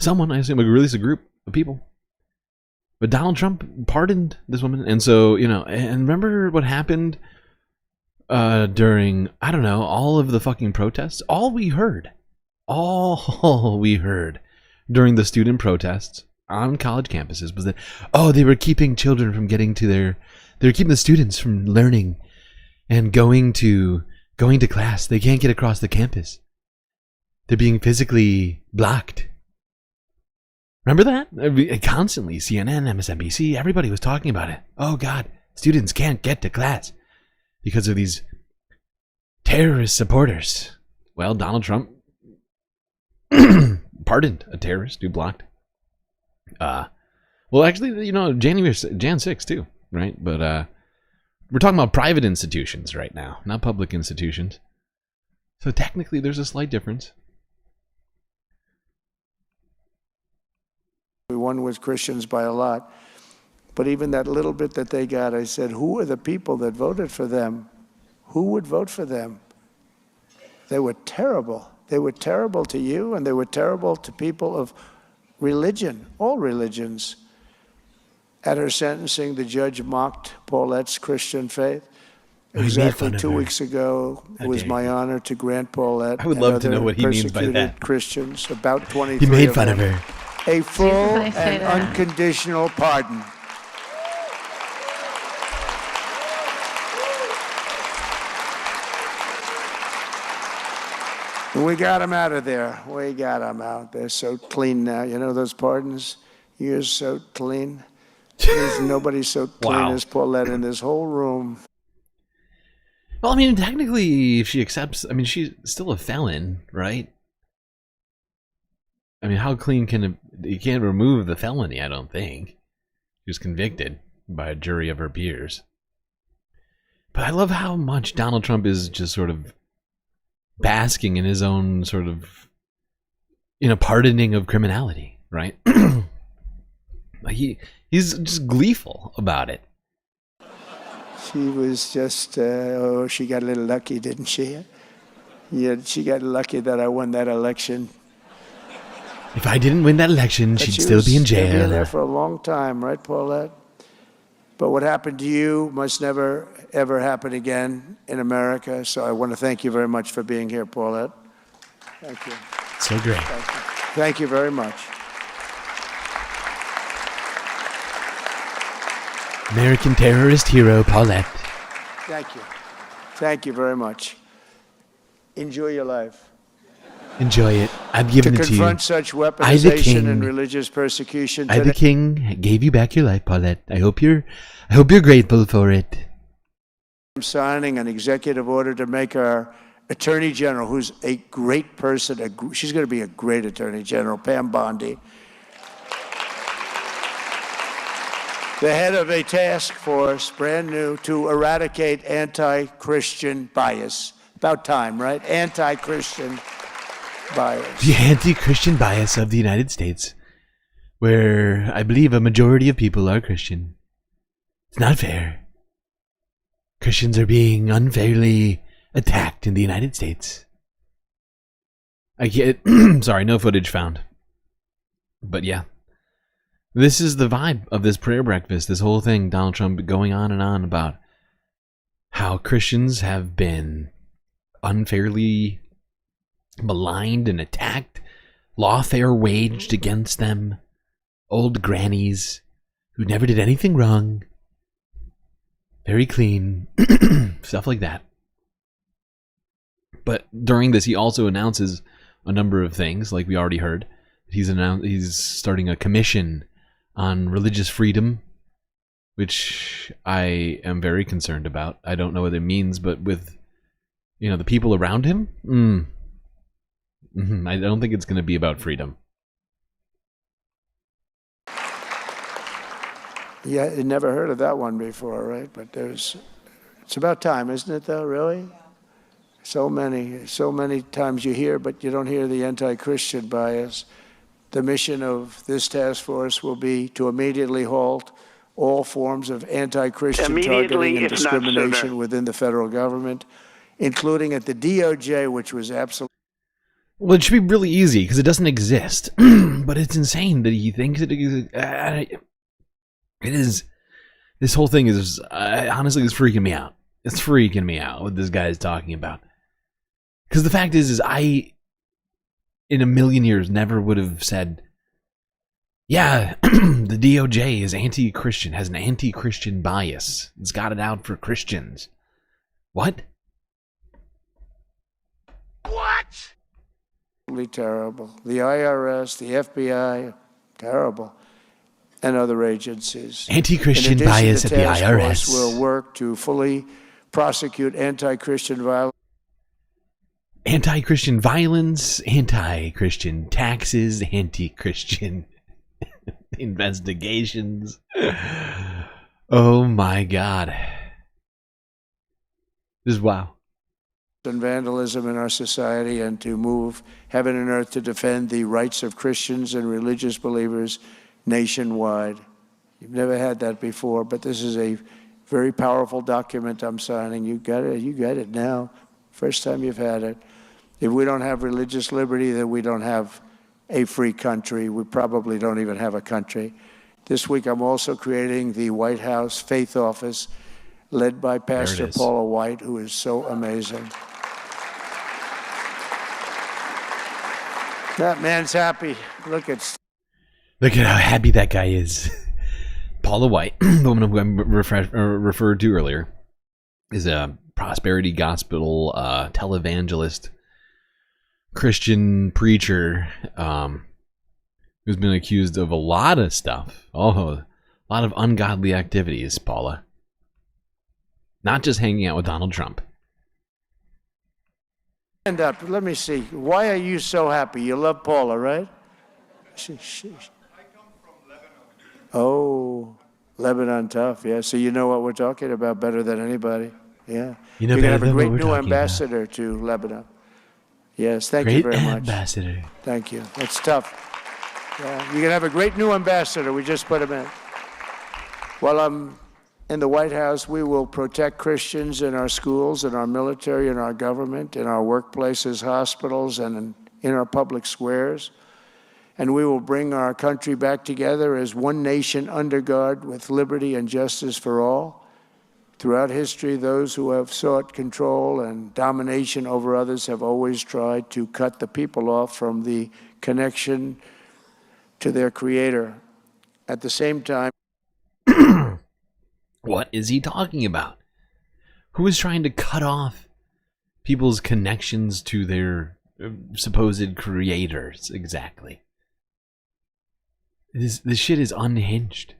someone, I assume, at least a group of people. But Donald Trump pardoned this woman. And so, and remember what happened during, I don't know, all of the fucking protests? All we heard during the student protests on college campuses was that, they were keeping children from getting to they were keeping the students from learning and going to class. They can't get across the campus. They're being physically blocked. Remember that? Constantly, CNN, MSNBC, everybody was talking about it. Oh God, students can't get to class because of these terrorist supporters. Well, Donald Trump pardoned a terrorist who blocked. Well, actually, Jan 6th too, right? But we're talking about private institutions right now, not public institutions. So technically, there's a slight difference. We won with Christians by a lot. But even that little bit that they got, I said, who are the people that voted for them? Who would vote for them? They were terrible. They were terrible to you, and they were terrible to people of religion, all religions. At her sentencing, the judge mocked Paulette's Christian faith. Exactly 2 weeks ago, it was my honor to grant Paulette I would love to know what he means by that. Christians, about 23 He made fun of her. A full and unconditional pardon. We got them out of there. We got them out. They're so clean now. Those pardons? You're so clean. There's nobody so clean as Paulette in this whole room. Well, I mean, technically, if she accepts, I mean, she's still a felon, right? I mean, how clean you can't remove the felony, I don't think. She was convicted by a jury of her peers. But I love how much Donald Trump is just sort of basking in his own sort of, pardoning of criminality, right? He's just gleeful about it. She was just, she got a little lucky, didn't she? Yeah, she got lucky that I won that election. If I didn't win that election, she'd still be in jail. She'd been there for a long time, right, Paulette? But what happened to you must never, ever happen again in America. So I want to thank you very much for being here, Paulette. Thank you. So great. Thank you very much. American terrorist hero, Paulette. Thank you. Thank you very much. Enjoy your life. Enjoy it. I'm giving it to you. To confront such weaponization and religious persecution I, today. the king, gave you back your life, Paulette. I hope you're grateful for it. I'm signing an executive order to make our Attorney General, who's a great person, she's going to be a great Attorney General, Pam Bondi, the head of a task force, brand new, to eradicate anti-Christian bias. About time, right? Anti-Christian bias. The anti-Christian bias of the United States, where I believe a majority of people are Christian. It's not fair. Christians are being unfairly attacked in the United States. I get sorry, no footage found. But yeah. This is the vibe of this prayer breakfast, this whole thing, Donald Trump going on and on about how Christians have been unfairly maligned and attacked, lawfare waged against them, old grannies who never did anything wrong, very clean, stuff like that. But during this, he also announces a number of things, like we already heard. He's starting a commission on religious freedom, which I am very concerned about. I don't know what it means, but with, you know, the people around him, I don't think it's going to be about freedom. Yeah, you never heard of that one before, right? But it's about time, isn't it, though, really? So many times you hear, but you don't hear the anti-Christian bias. The mission of this task force will be to immediately halt all forms of anti-Christian targeting and discrimination within the federal government, including at the DOJ, which was absolutely... Well, it should be really easy because it doesn't exist. But it's insane that he thinks it exists. It is. This whole thing is honestly, it's freaking me out. It's freaking me out what this guy is talking about. Because the fact is I, in a million years, never would have said, yeah, the DOJ is anti-Christian, has an anti-Christian bias. It's got it out for Christians. What? What? Terrible. The IRS, the FBI, terrible. And other agencies. Anti-Christian bias at the IRS. Will work to fully prosecute anti-Christian violence. Anti-Christian violence, anti-Christian taxes, anti-Christian investigations. Oh my God. This is wow. And vandalism in our society, and to move heaven and earth to defend the rights of Christians and religious believers nationwide. You've never had that before, but this is a very powerful document I'm signing. You got it now. First time you've had it. If we don't have religious liberty, then we don't have a free country. We probably don't even have a country. This week I'm also creating the White House Faith Office, led by Pastor Paula White, who is so amazing. That man's happy. Look at how happy that guy is. Paula White, the woman who I referred to earlier, is a prosperity gospel televangelist, Christian preacher, who's been accused of a lot of stuff. Oh, a lot of ungodly activities, Paula. Not just hanging out with Donald Trump. Stand up. Let me see. Why are you so happy? You love Paula, right? Oh, Lebanon tough. Yeah. So you know what we're talking about better than anybody. Yeah. You know, you're gonna have a great new ambassador to Lebanon. Yes. Thank you very much. Ambassador. Thank you. That's tough. Yeah. You're gonna have a great new ambassador. We just put him in. While I'm in the White House, we will protect Christians in our schools, in our military, in our government, in our workplaces, hospitals, and in our public squares. And we will bring our country back together as one nation under God with liberty and justice for all. Throughout history, those who have sought control and domination over others have always tried to cut the people off from the connection to their Creator. At the same time, what is he talking about? Who is trying to cut off people's connections to their supposed creators, exactly. This shit is unhinged.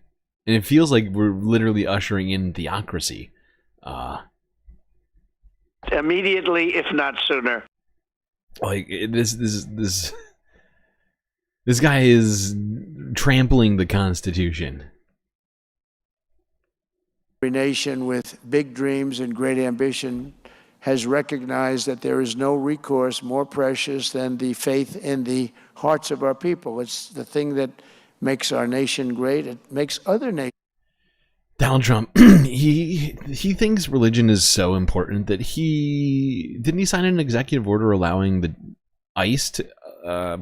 And it feels like we're literally ushering in theocracy. Immediately, if not sooner. Like, this guy is trampling the Constitution. Every nation with big dreams and great ambition has recognized that there is no recourse more precious than the faith in the hearts of our people. It's the thing that makes our nation great. It makes other nations. Donald Trump, he thinks religion is so important that didn't he sign an executive order allowing the ICE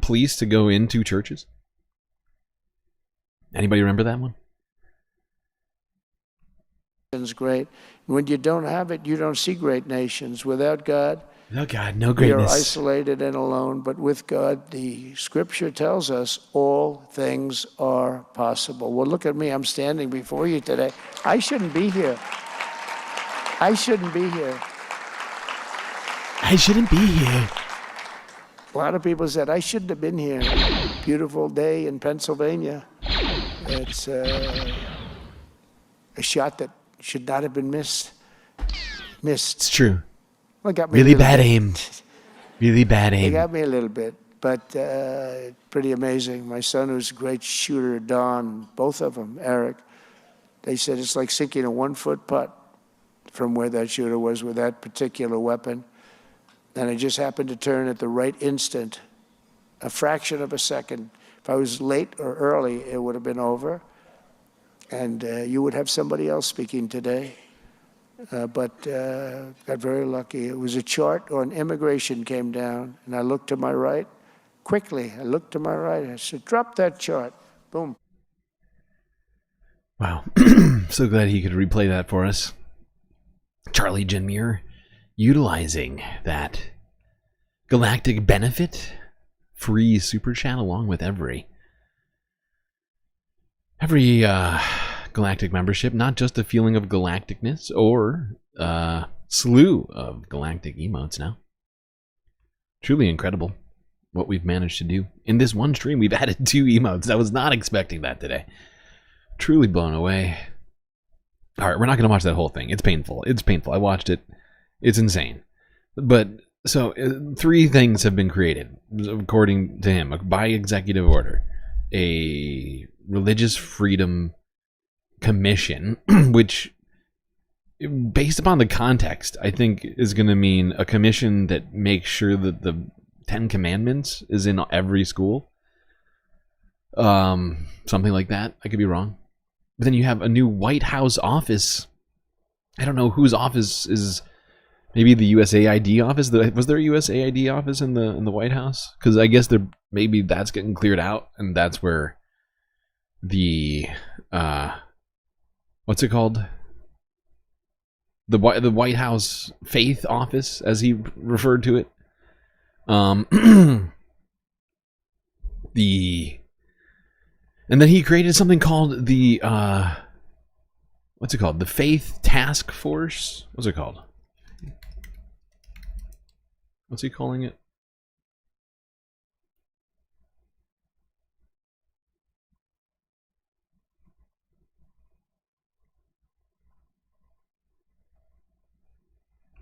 police to go into churches? Anybody remember that one? Great. When you don't have it, you don't see great nations. Without God, no greatness. We are isolated and alone, but with God, the scripture tells us all things are possible. Well, look at me. I'm standing before you today. I shouldn't be here. I shouldn't be here. I shouldn't be here. A lot of people said, I shouldn't have been here. Beautiful day in Pennsylvania. It's a shot that should not have been missed. It's true. Well, got me really bad aim. Really bad aim. They got me a little bit, but pretty amazing. My son, who's a great shooter, Don, both of them, Eric, they said it's like sinking a 1-foot putt from where that shooter was with that particular weapon. And it just happened to turn at the right instant, a fraction of a second. If I was late or early, it would have been over. And you would have somebody else speaking today. But got very lucky. It was a chart on immigration came down, and I looked to my right. Quickly, I looked to my right. I said, drop that chart. Boom. Wow. So glad he could replay that for us. Charlie Jenmuir utilizing that galactic benefit free super chat along with every galactic membership, not just a feeling of galacticness or a slew of galactic emotes now. Truly incredible what we've managed to do. In this one stream, we've added 2 emotes. I was not expecting that today. Truly blown away. All right, we're not going to watch that whole thing. It's painful. It's painful. I watched it. It's insane. But, so, 3 things have been created, according to him, by executive order. A religious freedom commission, which, based upon the context, I think is going to mean a commission that makes sure that the 10 Commandments is in every school. Something like that. I could be wrong. But then you have a new White House office. I don't know whose office is. Maybe the USAID office. Was there a USAID office in the White House? Because I guess maybe that's getting cleared out, and that's where the what's it called? The White House Faith Office, as he referred to it. And then he created something called the what's it called? The Faith Taskforce. What's it called? What's he calling it?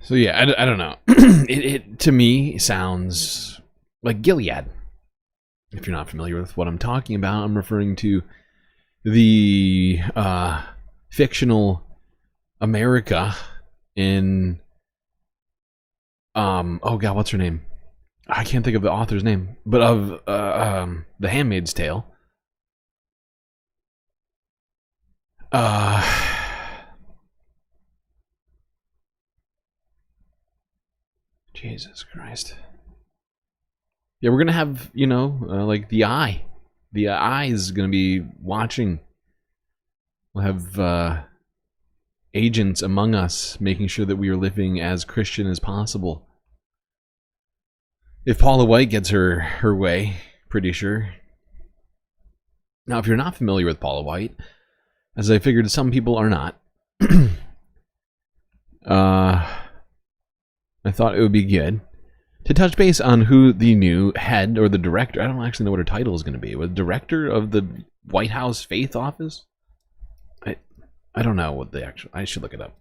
So yeah, I don't know. It to me sounds like Gilead. If you're not familiar with what I'm talking about, I'm referring to the fictional America in oh god, what's her name? I can't think of the author's name, but of The Handmaid's Tale. Jesus Christ. Yeah, we're gonna have, like the eye. The eye is gonna be watching. We'll have agents among us making sure that we are living as Christian as possible. If Paula White gets her way, pretty sure. Now, if you're not familiar with Paula White, as I figured some people are not, I thought it would be good to touch base on who the new head or the director, I don't actually know what her title is going to be, was director of the White House Faith Office? I don't know what the actual, I should look it up.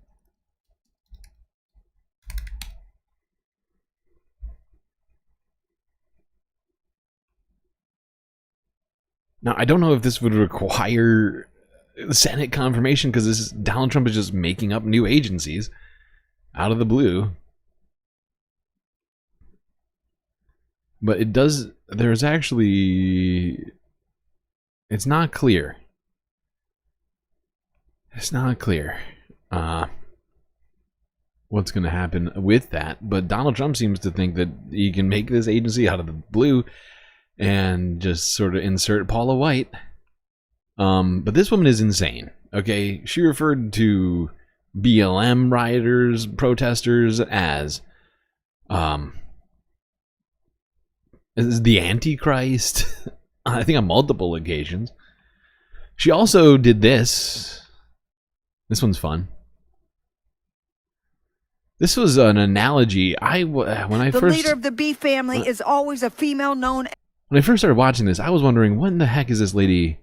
Now, I don't know if this would require Senate confirmation, because this is, Donald Trump is just making up new agencies out of the blue. But it does, there's actually, it's not clear. It's not clear what's going to happen with that. But Donald Trump seems to think that he can make this agency out of the blue and just sort of insert Paula White. But this woman is insane. Okay, she referred to BLM rioters, protesters as the Antichrist. I think on multiple occasions. She also did this. This one's fun. This was an analogy. The leader of the bee family is always a female known. When I first started watching this, I was wondering, what in the heck is this lady?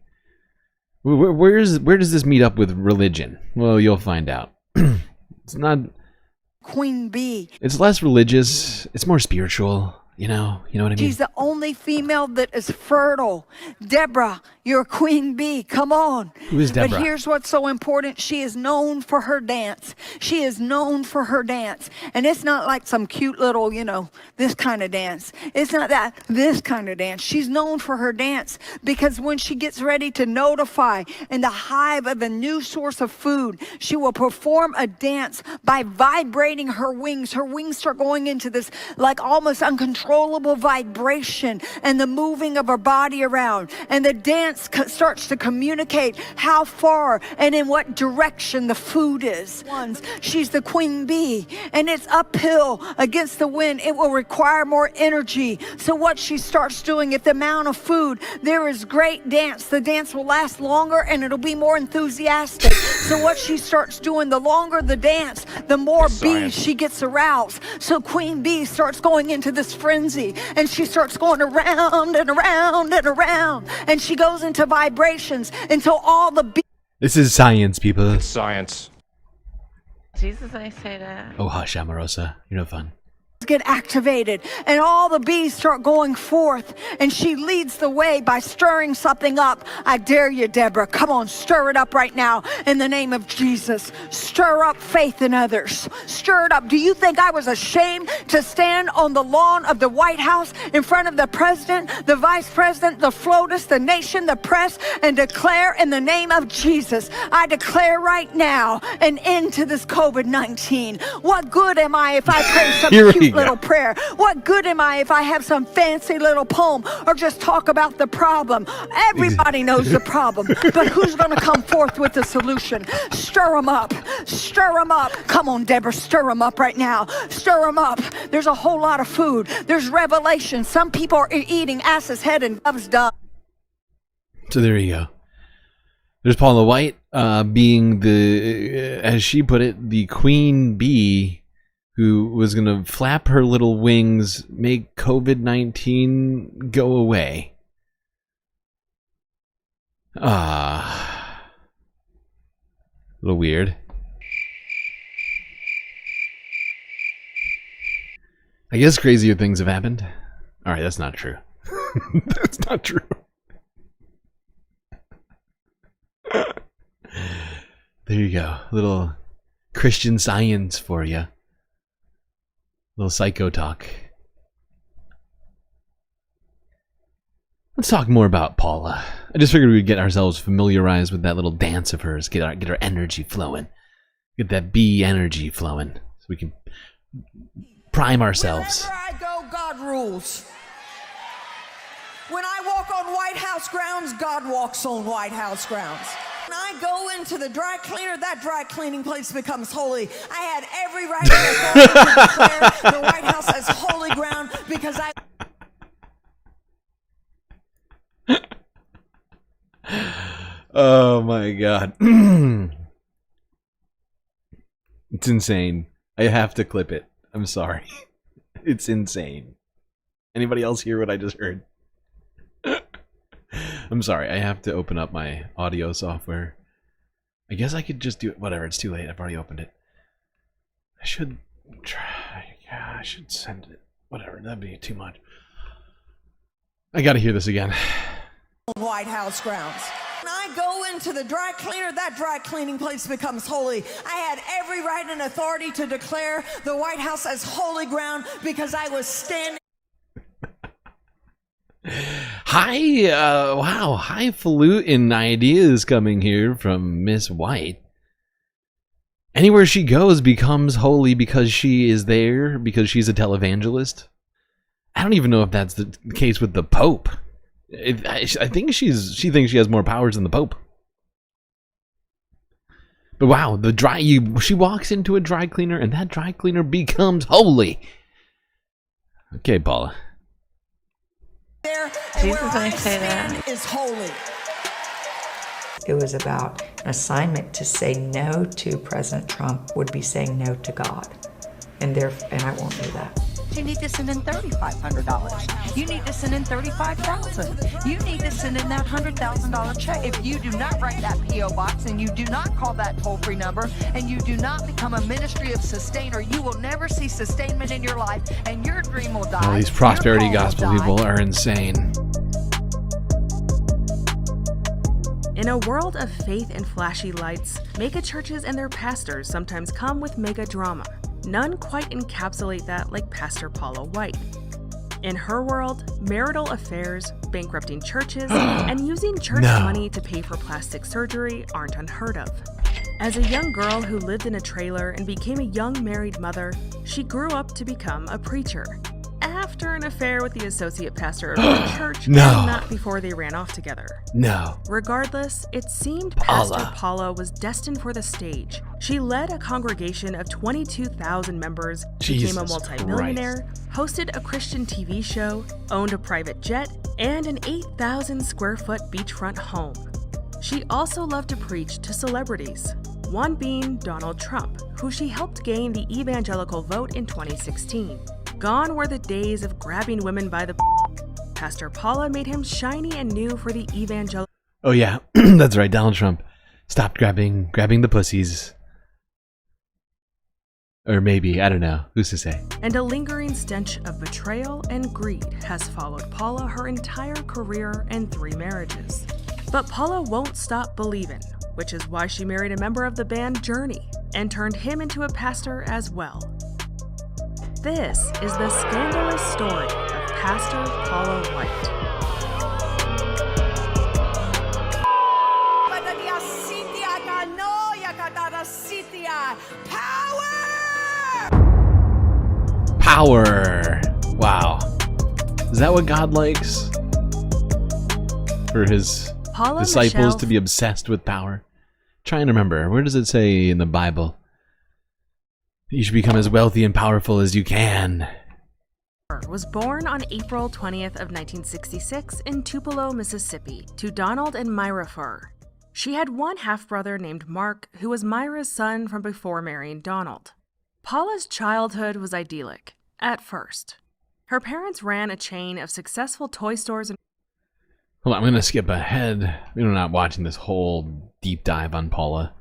Where does this meet up with religion? Well, you'll find out. It's not Queen Bee. It's less religious. It's more spiritual. You know what I mean? She's the only female that is fertile. Deborah, you're Queen Bee. Come on. Who is Deborah? But here's what's so important. She is known for her dance. She is known for her dance. And it's not like some cute little, this kind of dance. It's not that, this kind of dance. She's known for her dance because when she gets ready to notify in the hive of a new source of food, she will perform a dance by vibrating her wings. Her wings start going into this like almost uncontrollable vibration and the moving of her body around, and the dance starts to communicate how far and in what direction the food is. She's the queen bee, and it's uphill against the wind. It will require more energy. So what she starts doing, if the amount of food, there is great dance, the dance will last longer and it'll be more enthusiastic. So what she starts doing, the longer the dance, the more bees she gets aroused. So queen bee starts going into this frenzy, and she starts going around and around and around, and she goes into vibrations until all the bees. This is science, people. It's science. Jesus, I say that. Oh, hush, Amorosa. You're no fun. Get activated, and all the bees start going forth, and she leads the way by stirring something up. I dare you, Deborah. Come on, stir it up right now in the name of Jesus. Stir up faith in others. Stir it up. Do you think I was ashamed to stand on the lawn of the White House in front of the president, the vice president, the FLOTUS, the nation, the press, and declare in the name of Jesus, I declare right now an end to this COVID-19. What good am I if I pray some cute little prayer? What good am I if I have some fancy little poem or just talk about the problem? Everybody knows the problem, but who's going to come forth with the solution? Stir them up. Stir them up. Come on, Deborah, stir them up right now. Stir them up. There's a whole lot of food. There's revelation. Some people are eating ass's head and dove's dung. So there you go. There's Paula White being the, as she put it, the queen bee who was going to flap her little wings, make COVID-19 go away. A little weird. I guess crazier things have happened. Alright, that's not true. That's not true. There you go. A little Christian Science for you. Little psycho talk. Let's talk more about Paula. I just figured we'd get ourselves familiarized with that little dance of hers. Get our energy flowing. Get that bee energy flowing. So we can prime ourselves. Wherever I go, God rules. When I walk on White House grounds, God walks on White House grounds. When I go into the dry cleaner, that dry cleaning place becomes holy. I had every right to declare the White House as holy ground because I... Oh my god. It's insane. I have to clip it. I'm sorry. It's insane. Anybody else hear what I just heard? I'm sorry, I have to open up my audio software. I guess I could just do it. Whatever, it's too late. I've already opened it. I should try. Yeah, I should send it. Whatever, that'd be too much. I gotta hear this again. White House grounds. When I go into the dry cleaner, that dry cleaning place becomes holy. I had every right and authority to declare the White House as holy ground because I was standing. Wow, highfalutin ideas coming here from Miss White. Anywhere she goes becomes holy because she is there, because she's a televangelist. I don't even know if that's the case with the Pope. I think she thinks she has more powers than the Pope. But wow, she walks into a dry cleaner and that dry cleaner becomes holy. Okay, Paula. There, and Jesus where didn't I say that. stand is holy. It was about an assignment to say no to President Trump would be saying no to God. And I won't do that. You need to send in $3,500. You need to send in $35,000. You need to send in that $100,000 check. If you do not write that P.O. box and you do not call that toll-free number and you do not become a ministry of sustainer, you will never see sustainment in your life and your dream will die. All these prosperity gospel people are insane. In a world of faith and flashy lights, mega churches and their pastors sometimes come with mega drama. None quite encapsulate that like Pastor Paula White. In her world, marital affairs, bankrupting churches, and using church money to pay for plastic surgery aren't unheard of. As a young girl who lived in a trailer and became a young married mother, she grew up to become a preacher. After an affair with the associate pastor of her church, and not before they ran off together. No. Regardless, it seemed Pastor Paula was destined for the stage. She led a congregation of 22,000 members, became a multimillionaire, hosted a Christian TV show, owned a private jet, and an 8,000 square foot beachfront home. She also loved to preach to celebrities, one being Donald Trump, who she helped gain the evangelical vote in 2016. Gone were the days of grabbing women by the Pastor Paula made him shiny and new for the evangelical. Oh yeah, that's right, Donald Trump stopped grabbing the pussies. Or maybe, I don't know, who's to say. And a lingering stench of betrayal and greed has followed Paula her entire career and 3 marriages. But Paula won't stop believing, which is why she married a member of the band Journey and turned him into a pastor as well. This is the scandalous story of Pastor Paula White. Power! Wow. Is that what God likes? For his disciples to be obsessed with power? Trying to remember, where does it say in the Bible? You should become as wealthy and powerful as you can. Was born on April 20th of 1966 in Tupelo, Mississippi, to Donald and Myra Furr. She had one half-brother named Mark, who was Myra's son from before marrying Donald. Paula's childhood was idyllic, at first. Her parents ran a chain of successful toy stores and... Hold on, I'm going to skip ahead. We're not watching this whole deep dive on Paula.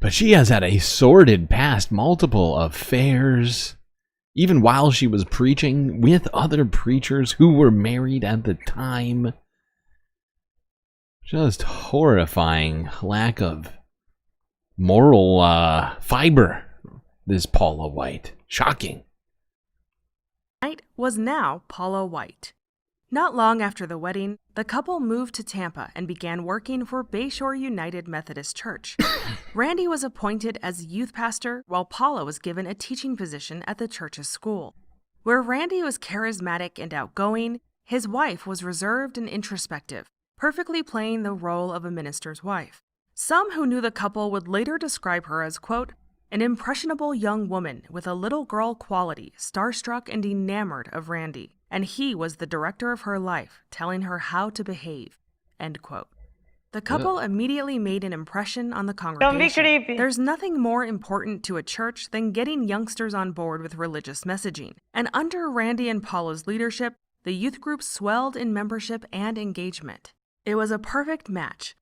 But she has had a sordid past, multiple affairs, even while she was preaching with other preachers who were married at the time. Just horrifying lack of moral fiber, this Paula White. Shocking. White was now Paula White. Not long after the wedding, the couple moved to Tampa and began working for Bayshore United Methodist Church. Randy was appointed as youth pastor, while Paula was given a teaching position at the church's school. Where Randy was charismatic and outgoing, his wife was reserved and introspective, perfectly playing the role of a minister's wife. Some who knew the couple would later describe her as, quote, an impressionable young woman with a little girl quality, starstruck and enamored of Randy. And he was the director of her life, telling her how to behave, end quote. The couple immediately made an impression on the congregation. Don't be creepy. There's nothing more important to a church than getting youngsters on board with religious messaging. And under Randy and Paula's leadership, the youth group swelled in membership and engagement. It was a perfect match.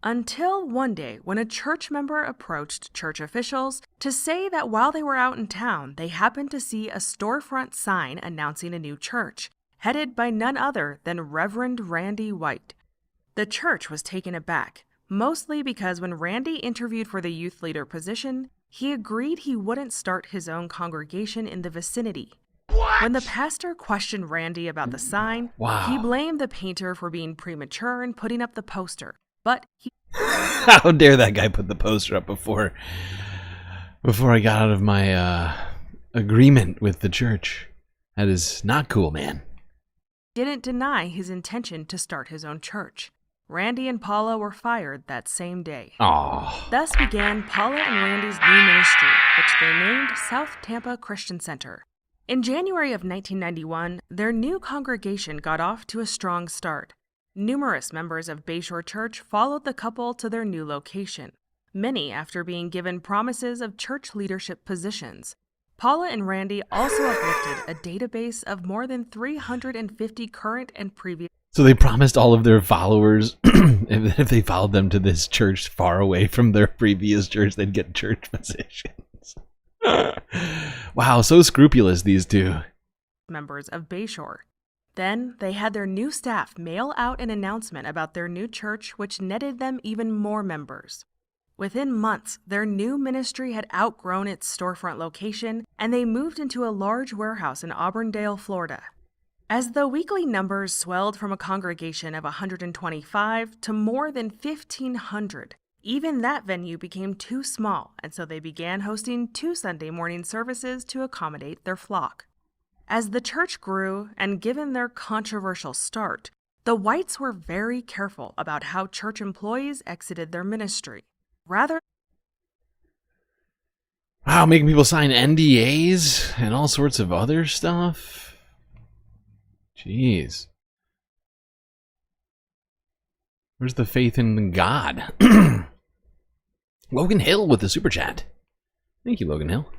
Until one day when a church member approached church officials to say that while they were out in town, they happened to see a storefront sign announcing a new church, headed by none other than Reverend Randy White. The church was taken aback, mostly because when Randy interviewed for the youth leader position, he agreed he wouldn't start his own congregation in the vicinity. What? When the pastor questioned Randy about the sign, he blamed the painter for being premature and putting up the poster. But he... How dare that guy put the poster up before I got out of my agreement with the church. That is not cool, man. Didn't deny his intention to start his own church. Randy and Paula were fired that same day. Aww. Thus began Paula and Randy's new ministry, which they named South Tampa Christian Center. In January of 1991, their new congregation got off to a strong start. Numerous members of Bayshore Church followed the couple to their new location, many after being given promises of church leadership positions. Paula and Randy also uplifted a database of more than 350 current and previous... So they promised all of their followers, if they followed them to this church far away from their previous church, they'd get church positions. Wow, so scrupulous, these two. Members of Bayshore. Then they had their new staff mail out an announcement about their new church, which netted them even more members. Within months, their new ministry had outgrown its storefront location, and they moved into a large warehouse in Auburndale, Florida. As the weekly numbers swelled from a congregation of 125 to more than 1,500, even that venue became too small, and so they began hosting 2 Sunday morning services to accommodate their flock. As the church grew, and given their controversial start, the Whites were very careful about how church employees exited their ministry. Rather, wow, making people sign NDAs and all sorts of other stuff. Jeez. Where's the faith in God? Logan Hill with the super chat. Thank you, Logan Hill.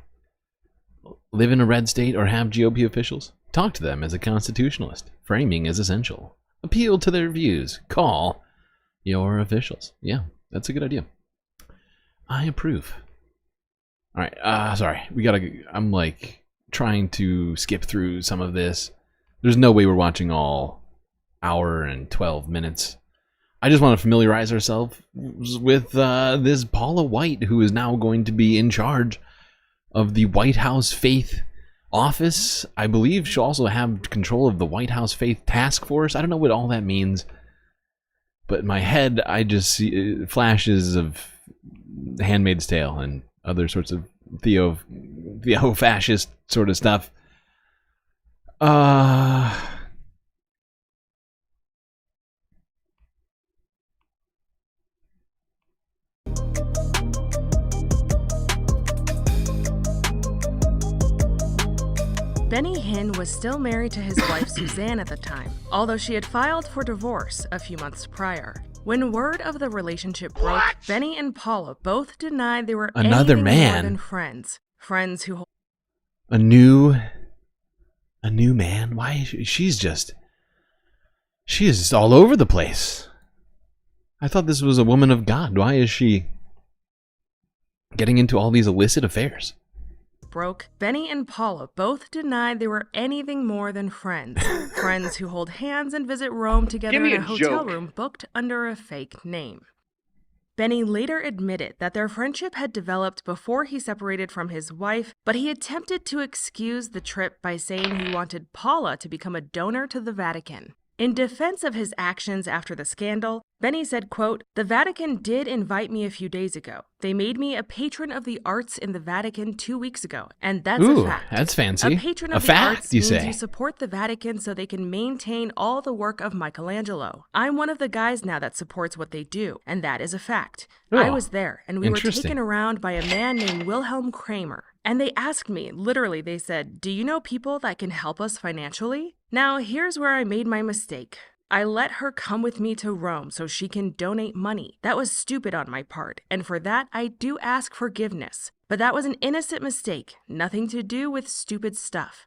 Live in a red state or have GOP officials? Talk to them as a constitutionalist. Framing is essential. Appeal to their views. Call your officials. Yeah, that's a good idea. I approve. All right, sorry. I'm like trying to skip through some of this. There's no way we're watching all hour and 12 minutes. I just want to familiarize ourselves with this Paula White, who is now going to be in charge of the White House Faith Office. I believe she'll also have control of the White House Faith Taskforce. I don't know what all that means, but in my head, I just see flashes of Handmaid's Tale and other sorts of Theo-fascist sort of stuff. Benny Hinn was still married to his wife Suzanne at the time, although she had filed for divorce a few months prior. When word of the relationship broke, Benny and Paula both denied they were anything more than friends. Friends who... A new man? Why is she is just all over the place. I thought this was a woman of God. Why is she getting into all these illicit affairs? Broke, Benny and Paula both denied they were anything more than friends. Friends who hold hands and visit Rome together in a hotel room booked under a fake name. Benny later admitted that their friendship had developed before he separated from his wife, but he attempted to excuse the trip by saying he wanted Paula to become a donor to the Vatican. In defense of his actions after the scandal, Benny said, quote, "The Vatican did invite me a few days ago. They made me a patron of the arts in the Vatican 2 weeks ago, and that's a fact. That's fancy. A patron of the arts means you support the Vatican so they can maintain all the work of Michelangelo. I'm one of the guys now that supports what they do, and that is a fact. I was there, and we were taken around by a man named Wilhelm Kramer. And they asked me, literally, they said, 'Do you know people that can help us financially?' Now, here's where I made my mistake. I let her come with me to Rome so she can donate money. That was stupid on my part, and for that I do ask forgiveness. But that was an innocent mistake, nothing to do with stupid stuff.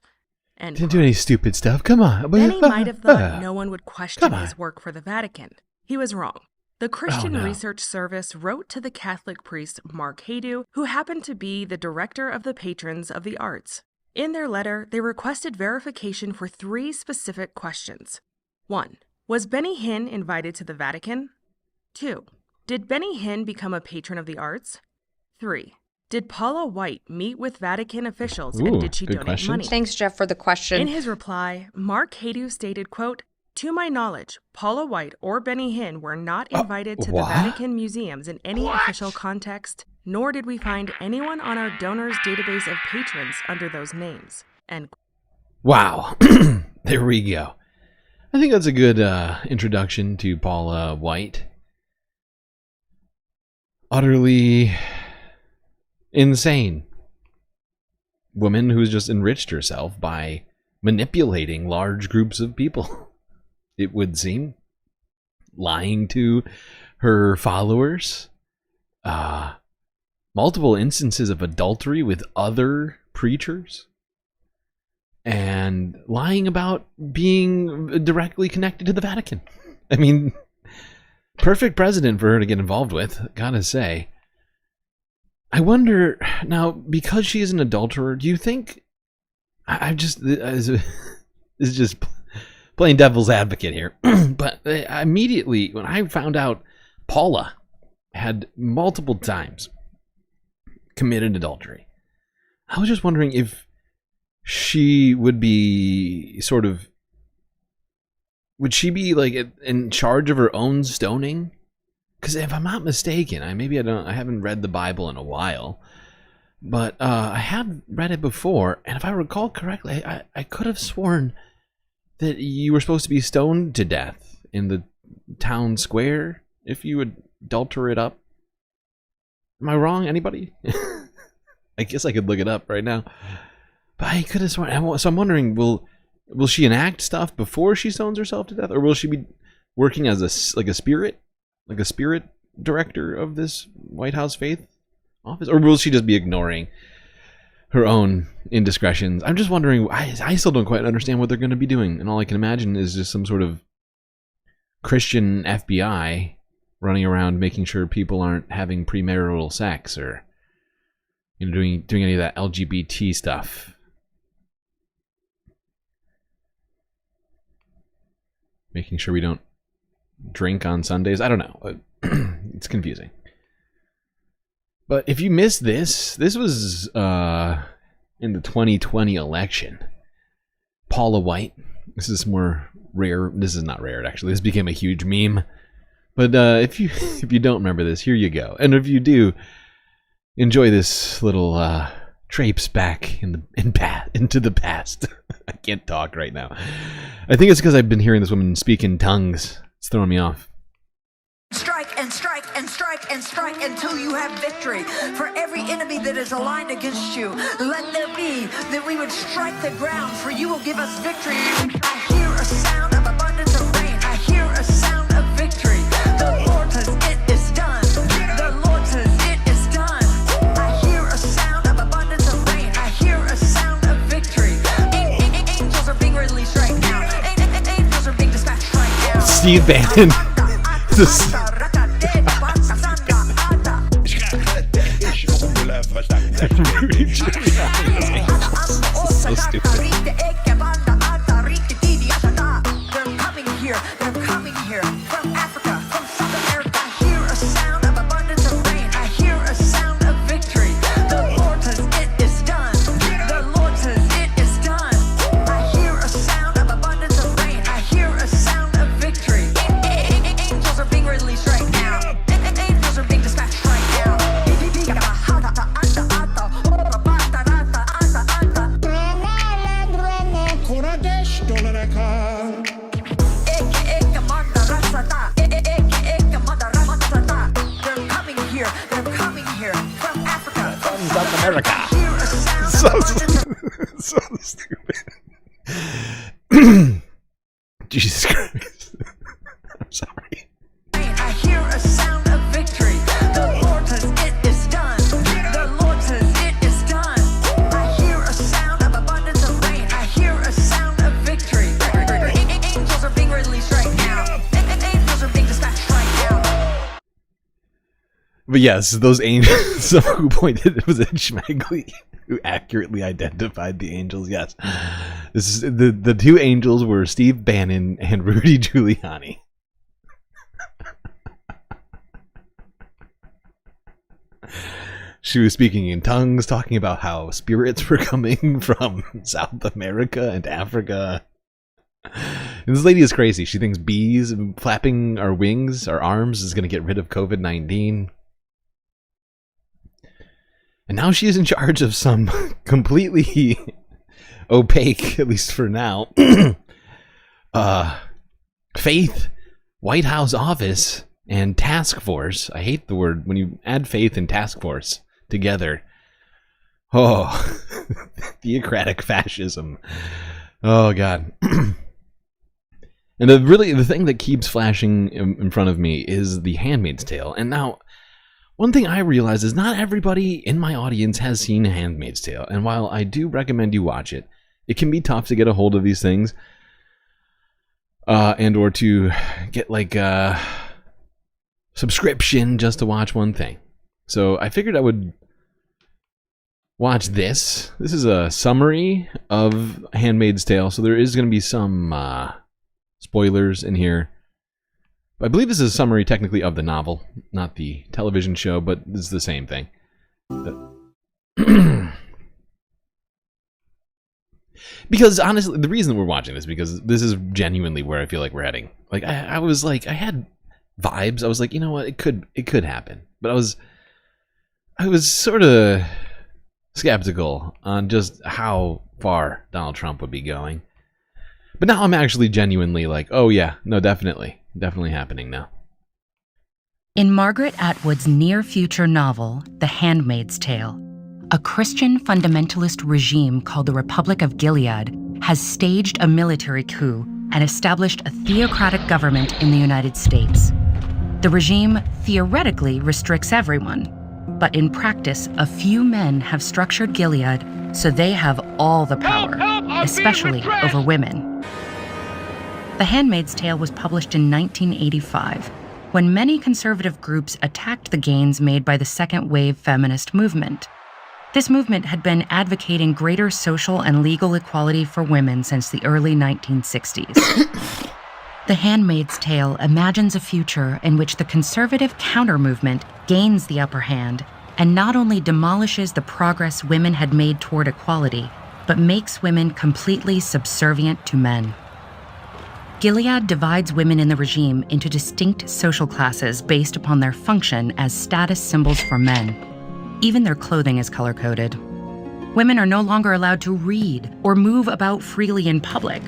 And Didn't do any stupid stuff. Come on. Benny might have thought no one would question his work for the Vatican. He was wrong. The Christian Research Service wrote to the Catholic priest Mark Haydu, who happened to be the director of the Patrons of the Arts. In their letter, they requested verification for 3 specific questions. 1. Was Benny Hinn invited to the Vatican? 2. Did Benny Hinn become a patron of the arts? 3. Did Paula White meet with Vatican officials and did she donate money? Thanks, Jeff, for the question. In his reply, Mark Haydu stated, quote, "To my knowledge, Paula White or Benny Hinn were not invited to the Vatican museums in any official context, nor did we find anyone on our donors database of patrons under those names." End. Wow. There we go. I think that's a good introduction to Paula White. Utterly insane woman who's just enriched herself by manipulating large groups of people, it would seem. Lying to her followers. Multiple instances of adultery with other preachers. And lying about being directly connected to the Vatican. I mean, perfect president for her to get involved with, gotta say. I wonder, now, because she is an adulterer, do you think... this is just playing devil's advocate here. But immediately, when I found out Paula had multiple times committed adultery, I was just wondering if she would be sort of... Would she be like in charge of her own stoning? Because if I'm not mistaken, I haven't read the Bible in a while, but I had read it before, and if I recall correctly, I could have sworn that you were supposed to be stoned to death in the town square if you would adulterate up. Am I wrong? Anybody? I guess I could look it up right now. But I could have sworn. So I'm wondering, will she enact stuff before she stones herself to death, or will she be working as a spirit director of this White House faith office, or will she just be ignoring her own indiscretions? I'm just wondering. I still don't quite understand what they're going to be doing, and all I can imagine is just some sort of Christian FBI running around making sure people aren't having premarital sex or doing any of that LGBT stuff. Making sure we don't drink on Sundays. I don't know. It's confusing. But if you missed this was in the 2020 election. Paula White. This is more rare. This is not rare, actually. This became a huge meme. But if you don't remember this, here you go. And if you do, enjoy this little traipse back into the past. I can't talk right now. I think it's because I've been hearing this woman speak in tongues. It's throwing me off. Strike and strike and strike and strike until you have victory. For every enemy that is aligned against you, let there be that we would strike the ground, for you will give us victory. I hear a sound of abundance of rain. I hear a sound of victory. The Lord says it is done. The Lord says it is done. I hear a sound of abundance of rain. I hear a sound of victory. Angels are being released right now. Angels are being dispatched right now. Steve Bannon. So stupid. They're coming here. They're coming here from Africa, from South America. I hear a sound of abundance of rain. I hear a sound of victory. The Lord says it is done. The Lord says it is done. I hear a sound of abundance of rain. I hear a sound of victory. Angels are being released right now. Angels are being dispatched right now. They're coming here. They're coming here from Africa, from South America. So stupid. Jesus Christ. But yes, those angels. Someone who pointed it was a Schmegley who accurately identified the angels. Yes, this is the two angels were Steve Bannon and Rudy Giuliani. She was speaking in tongues, talking about how spirits were coming from South America and Africa. And this lady is crazy. She thinks bees flapping our wings, our arms, is going to get rid of COVID-19. And now she is in charge of some completely opaque, at least for now, faith, White House office, and task force. I hate the word when you add faith and task force together. Oh, theocratic fascism. Oh, God. And the thing that keeps flashing in front of me is The Handmaid's Tale. And now, one thing I realize is not everybody in my audience has seen Handmaid's Tale. And while I do recommend you watch it, it can be tough to get a hold of these things. And or to get like a subscription just to watch one thing. So I figured I would watch this. This is a summary of Handmaid's Tale. So there is going to be some spoilers in here. I believe this is a summary technically of the novel, not the television show, but it's the same thing. Because honestly, the reason we're watching this, because this is genuinely where I feel like we're heading. Like I was like, I had vibes. I was like, you know what, it could happen. But I was sort of skeptical on just how far Donald Trump would be going. But now I'm actually genuinely like, oh yeah, no, definitely happening now. In Margaret Atwood's near-future novel, The Handmaid's Tale, a Christian fundamentalist regime called the Republic of Gilead has staged a military coup and established a theocratic government in the United States. The regime theoretically restricts everyone, but in practice, a few men have structured Gilead so they have all the power, especially over women. The Handmaid's Tale was published in 1985, when many conservative groups attacked the gains made by the second wave feminist movement. This movement had been advocating greater social and legal equality for women since the early 1960s. The Handmaid's Tale imagines a future in which the conservative counter-movement gains the upper hand and not only demolishes the progress women had made toward equality, but makes women completely subservient to men. Gilead divides women in the regime into distinct social classes based upon their function as status symbols for men. Even their clothing is color-coded. Women are no longer allowed to read or move about freely in public,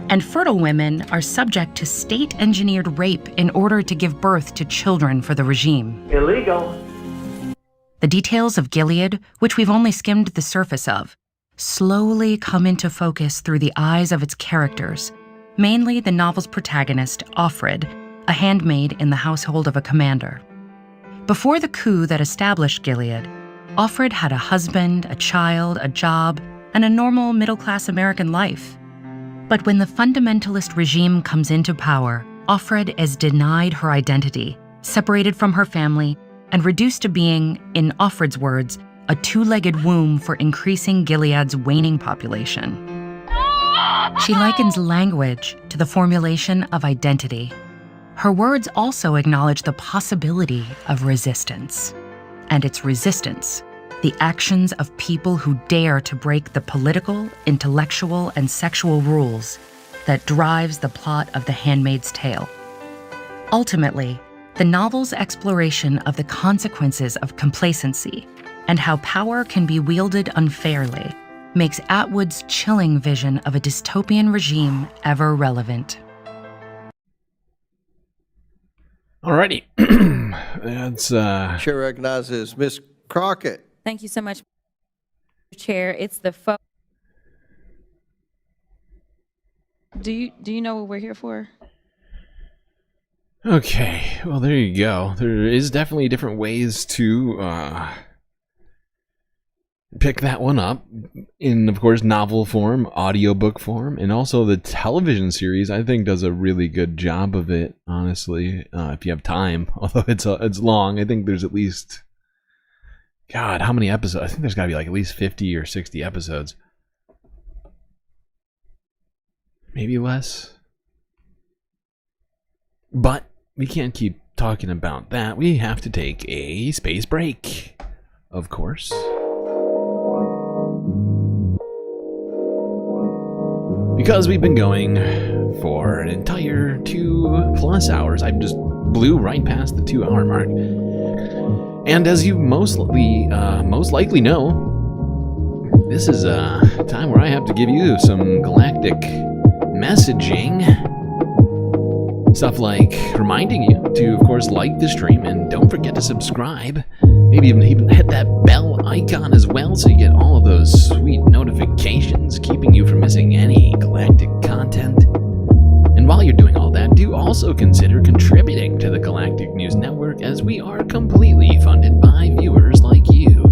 and fertile women are subject to state-engineered rape in order to give birth to children for the regime. Illegal. The details of Gilead, which we've only skimmed the surface of, slowly come into focus through the eyes of its characters, mainly the novel's protagonist, Offred, a handmaid in the household of a commander. Before the coup that established Gilead, Offred had a husband, a child, a job, and a normal middle-class American life. But when the fundamentalist regime comes into power, Offred is denied her identity, separated from her family, and reduced to being, in Offred's words, a two-legged womb for increasing Gilead's waning population. She likens language to the formulation of identity. Her words also acknowledge the possibility of resistance. And it's resistance, the actions of people who dare to break the political, intellectual, and sexual rules that drives the plot of The Handmaid's Tale. Ultimately, the novel's exploration of the consequences of complacency and how power can be wielded unfairly makes Atwood's chilling vision of a dystopian regime ever relevant. Alrighty. That's Chair recognizes Ms. Crockett. Thank you so much, Chair. It's the Do you know what we're here for? Okay, well there you go. There is definitely different ways to pick that one up in, of course, novel form, audiobook form, and also the television series, I think, does a really good job of it, honestly, if you have time. Although it's long. I think there's at least, God, how many episodes? I think there's got to be like at least 50 or 60 episodes. Maybe less. But we can't keep talking about that. We have to take a space break, of course. Because we've been going for an entire 2+ hours. I just blew right past the 2-hour mark. And as you most likely know, this is a time where I have to give you some galactic messaging. Stuff like reminding you to, of course, like the stream and don't forget to subscribe. Maybe even hit that bell icon as well so you get all of those sweet notifications, keeping you from missing any galactic content. And while you're doing all that, do also consider contributing to the Galactic News Network, as we are completely funded by viewers like you.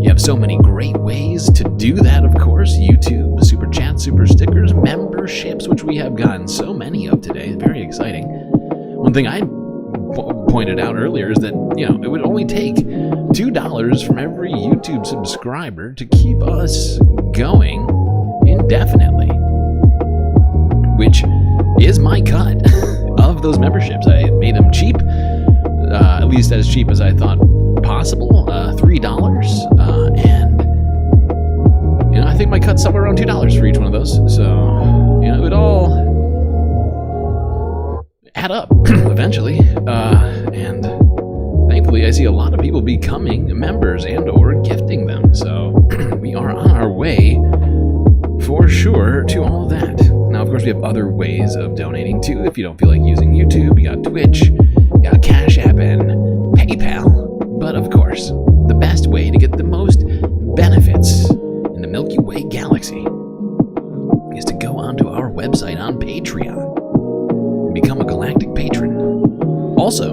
You have so many great ways to do that, of course. YouTube, super chats, super stickers, memberships, which we have gotten so many of today. Very exciting. One thing I pointed out earlier is that, it would only take $2 from every YouTube subscriber to keep us going indefinitely, which is my cut of those memberships. I made them cheap, at least as cheap as I thought possible, $3, and I think my cut's somewhere around $2 for each one of those. So it would all add up eventually, and thankfully I see a lot of people becoming members and or gifting them, so we are on our way for sure to all of that. Now, of course, we have other ways of donating too. If you don't feel like using YouTube, you got Twitch, you got Cash App and PayPal. But of course, the best way to get the most benefits in the Milky Way galaxy is to go onto our website on Patreon and become a galactic patron. Also,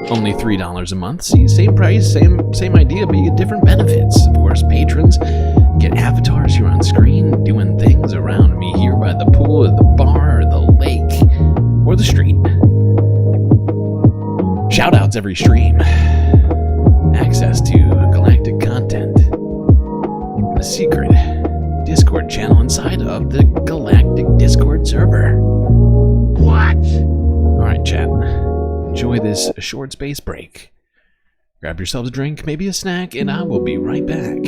only $3 a month. See, same price, same idea, but you get different benefits. Of course, patrons get avatars here on screen doing things around me here by the pool, or the bar, or the lake, or the street. Shoutouts every stream. Access to galactic content. And a secret Discord channel inside of the Galactic Discord server. What? Alright, chat. Enjoy this short space break. Grab yourselves a drink, maybe a snack, and I will be right back.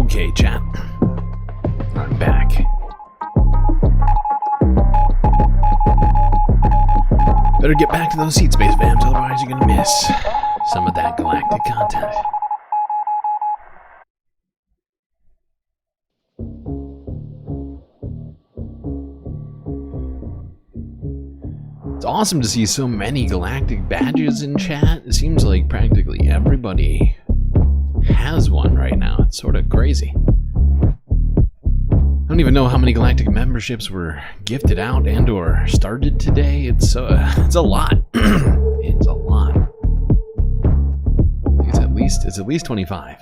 Okay, chat. I'm back. Better get back to those seat space fams, otherwise you're gonna miss some of that galactic content. It's awesome to see so many galactic badges in chat. It seems like practically everybody has one right now. It's sort of crazy. I don't even know how many galactic memberships were gifted out and or started today. It's a lot. It's a lot. I think it's at least 25.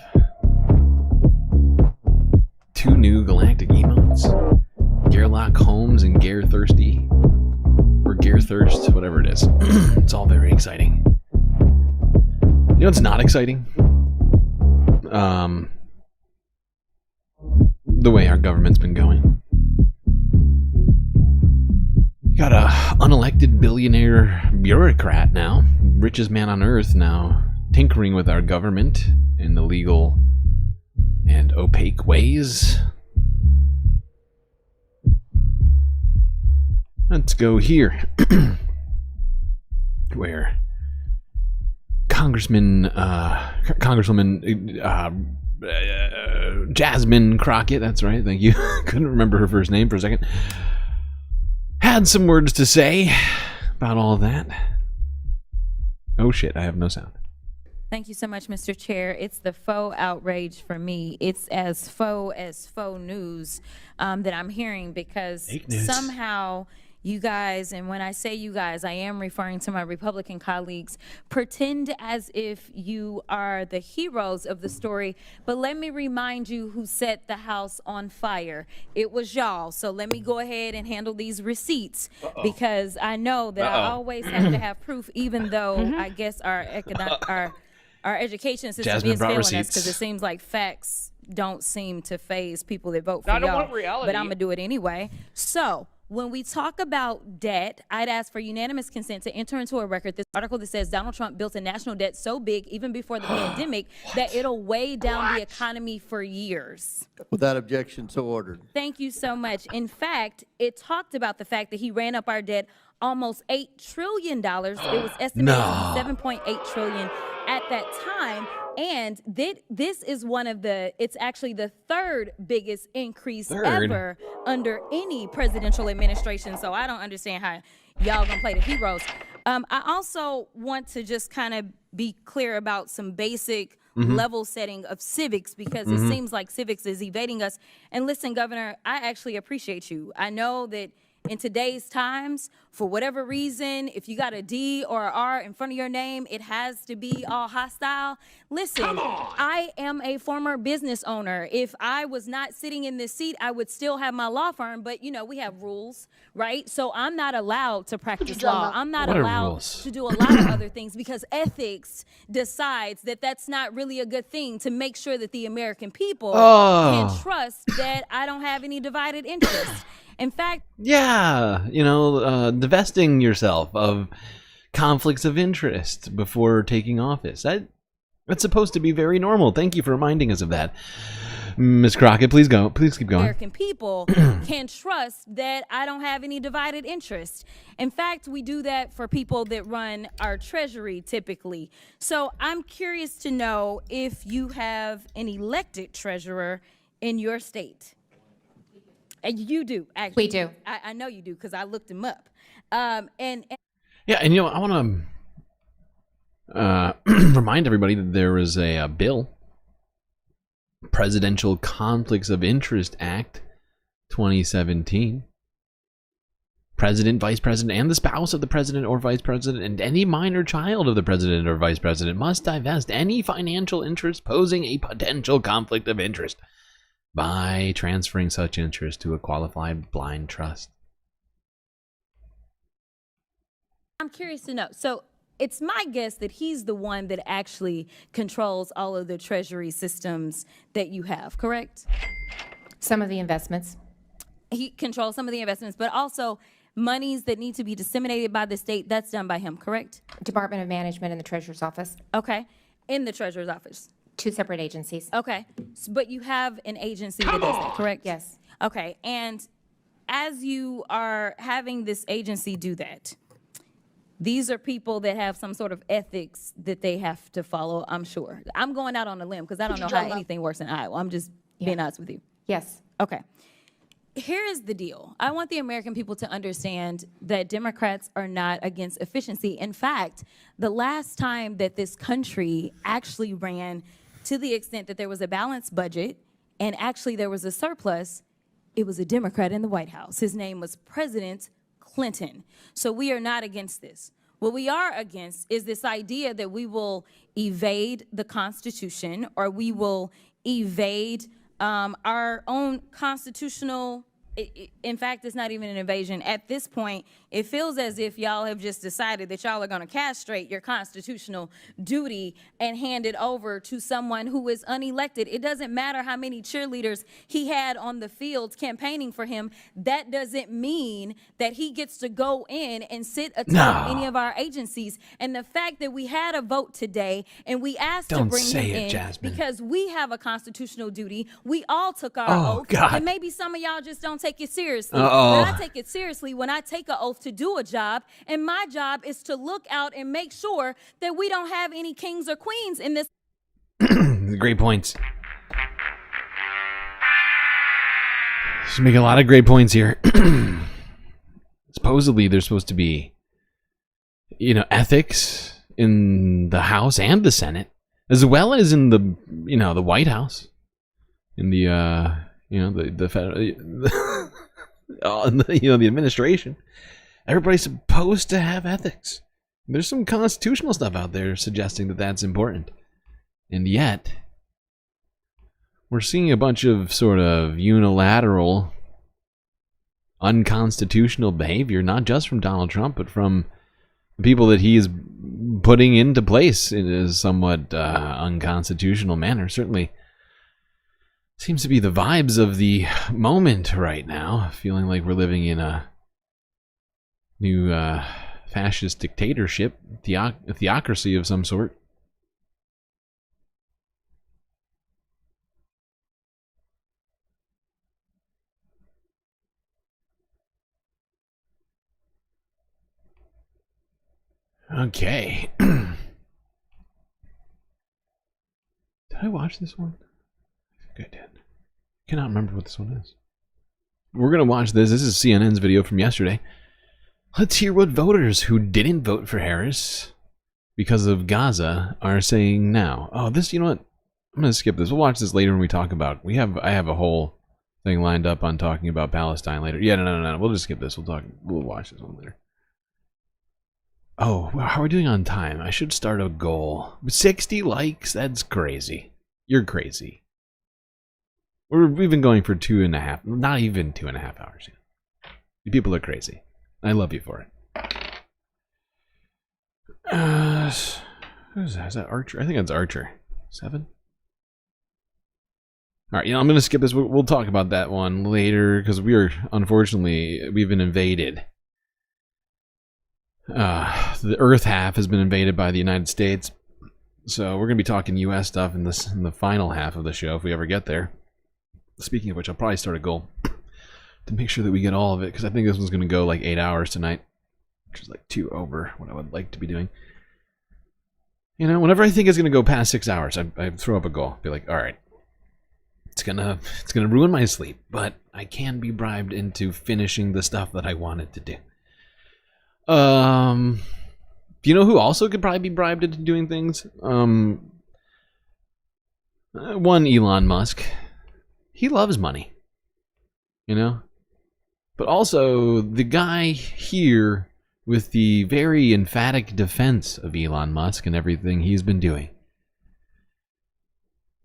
2 new galactic emotes. Gerlach Holmes and Gare Thirsty. Or Gare Thirst, whatever it is. It's all very exciting. You know what's not exciting? The way our government's been going. You got a unelected billionaire bureaucrat now, richest man on earth now, tinkering with our government in illegal and opaque ways. Let's go here, where Congresswoman Jasmine Crockett, that's right, thank you. Couldn't remember her first name for a second. Had some words to say about all of that. Oh shit, I have no sound. Thank you so much, Mr. Chair. It's the faux outrage for me. It's as faux news that I'm hearing, because somehow you guys, and when I say you guys, I am referring to my Republican colleagues, pretend as if you are the heroes of the story. But let me remind you who set the house on fire. It was y'all. So let me go ahead and handle these receipts, because I know that I always have to have proof, even though I guess our education system is failing us, because it seems like facts don't seem to faze people that vote for y'all. I don't want reality. But I'm going to do it anyway. So when we talk about debt, I'd ask for unanimous consent to enter into a record this article that says Donald Trump built a national debt so big, even before the pandemic, that it'll weigh down the economy for years. Without objection, so ordered. Thank you so much. In fact, it talked about the fact that he ran up our debt almost $8 trillion. It was estimated to be $7.8 trillion at that time. And this is it's actually the third biggest increase ever under any presidential administration. So I don't understand how y'all gonna play the heroes. I also want to just kind of be clear about some basic level setting of civics, because it seems like civics is evading us. And listen, Governor, I actually appreciate you. I know that in today's times, for whatever reason, if you got a D or an R in front of your name, it has to be all hostile. Listen, I am a former business owner. If I was not sitting in this seat, I would still have my law firm, but you know, we have rules, right? So I'm not allowed to practice law. I'm not allowed to do a lot of other things, because ethics decides that that's not really a good thing, to make sure that the American people can trust that I don't have any divided interests. In fact, yeah, you know, divesting yourself of conflicts of interest before taking office. That's supposed to be very normal. Thank you for reminding us of that. Ms. Crockett, please go. Please keep going. American people can trust that I don't have any divided interest. In fact, we do that for people that run our treasury typically. So I'm curious to know if you have an elected treasurer in your state. And you do, actually. We do. I know you do, because I looked him up. Yeah, and you know, I want to remind everybody that there was a bill, Presidential Conflicts of Interest Act 2017. President, vice president, and the spouse of the president or vice president, and any minor child of the president or vice president must divest any financial interest posing a potential conflict of interest by transferring such interest to a qualified blind trust. I'm curious to know. So it's my guess that he's the one that actually controls all of the treasury systems that you have, correct? Some of the investments. He controls some of the investments, but also monies that need to be disseminated by the state, that's done by him, correct? Department of Management and the Treasurer's Office. Okay. In the Treasurer's Office. 2 separate agencies. Okay. But you have an agency that does that, correct? Yes. Okay. And as you are having this agency do that, these are people that have some sort of ethics that they have to follow, I'm sure. I'm going out on a limb because I don't know how anything works in Iowa. I'm just being honest with you. Yes. Okay. Here is the deal. I want the American people to understand that Democrats are not against efficiency. In fact, the last time that this country actually ran to the extent that there was a balanced budget and actually there was a surplus, it was a Democrat in the White House. His name was President Clinton. So we are not against this. What we are against is this idea that we will evade the Constitution or we will evade our own constitutional, in fact, it's not even an invasion. At this point, it feels as if y'all have just decided that y'all are going to castrate your constitutional duty and hand it over to someone who is unelected. It doesn't matter how many cheerleaders he had on the fields campaigning for him. That doesn't mean that he gets to go in and sit atop any of our agencies. And the fact that we had a vote today and we asked to bring him in Jasmine. because we have a constitutional duty. We all took our oath. God. And maybe some of y'all just don't take it seriously. Uh-oh. But I take it seriously when I take an oath to do a job, and my job is to look out and make sure that we don't have any kings or queens in this. Great points. She's making a lot of great points here. Supposedly, there's supposed to be, ethics in the House and the Senate, as well as in the, the White House, in the, the federal, the administration. Everybody's supposed to have ethics. There's some constitutional stuff out there suggesting that that's important. And yet, we're seeing a bunch of sort of unilateral, unconstitutional behavior, not just from Donald Trump, but from people that he is putting into place in a somewhat unconstitutional manner. Certainly seems to be the vibes of the moment right now, feeling like we're living in a new fascist dictatorship, theocracy of some sort. Okay. Did I watch this one? I think I did. Cannot remember what this one is. We're going to watch this. This is CNN's video from yesterday. Let's hear what voters who didn't vote for Harris because of Gaza are saying now. Oh, this, you know what? I'm going to skip this. We'll watch this later when we talk about. I have a whole thing lined up on talking about Palestine later. Yeah, no. We'll just skip this. We'll watch this one later. Oh, how are we doing on time? I should start a goal. 60 likes? That's crazy. You're crazy. We've been going for 2.5, not even 2.5 hours yet. You people are crazy. I love you for it. Who's that? Is that Archer? I think that's Archer. 7? Alright, I'm going to skip this. We'll talk about that one later, because we've been invaded. The Earth half has been invaded by the United States. So we're going to be talking U.S. stuff in the final half of the show, if we ever get there. Speaking of which, I'll probably start a goal to make sure that we get all of it, because I think this one's going to go like 8 hours tonight, which is like 2 over what I would like to be doing. Whenever I think it's going to go past 6 hours, I throw up a goal. Be like, all right, it's gonna ruin my sleep, but I can be bribed into finishing the stuff that I wanted to do. Do you know who also could probably be bribed into doing things? One, Elon Musk. He loves money, but also the guy here with the very emphatic defense of Elon Musk and everything he's been doing.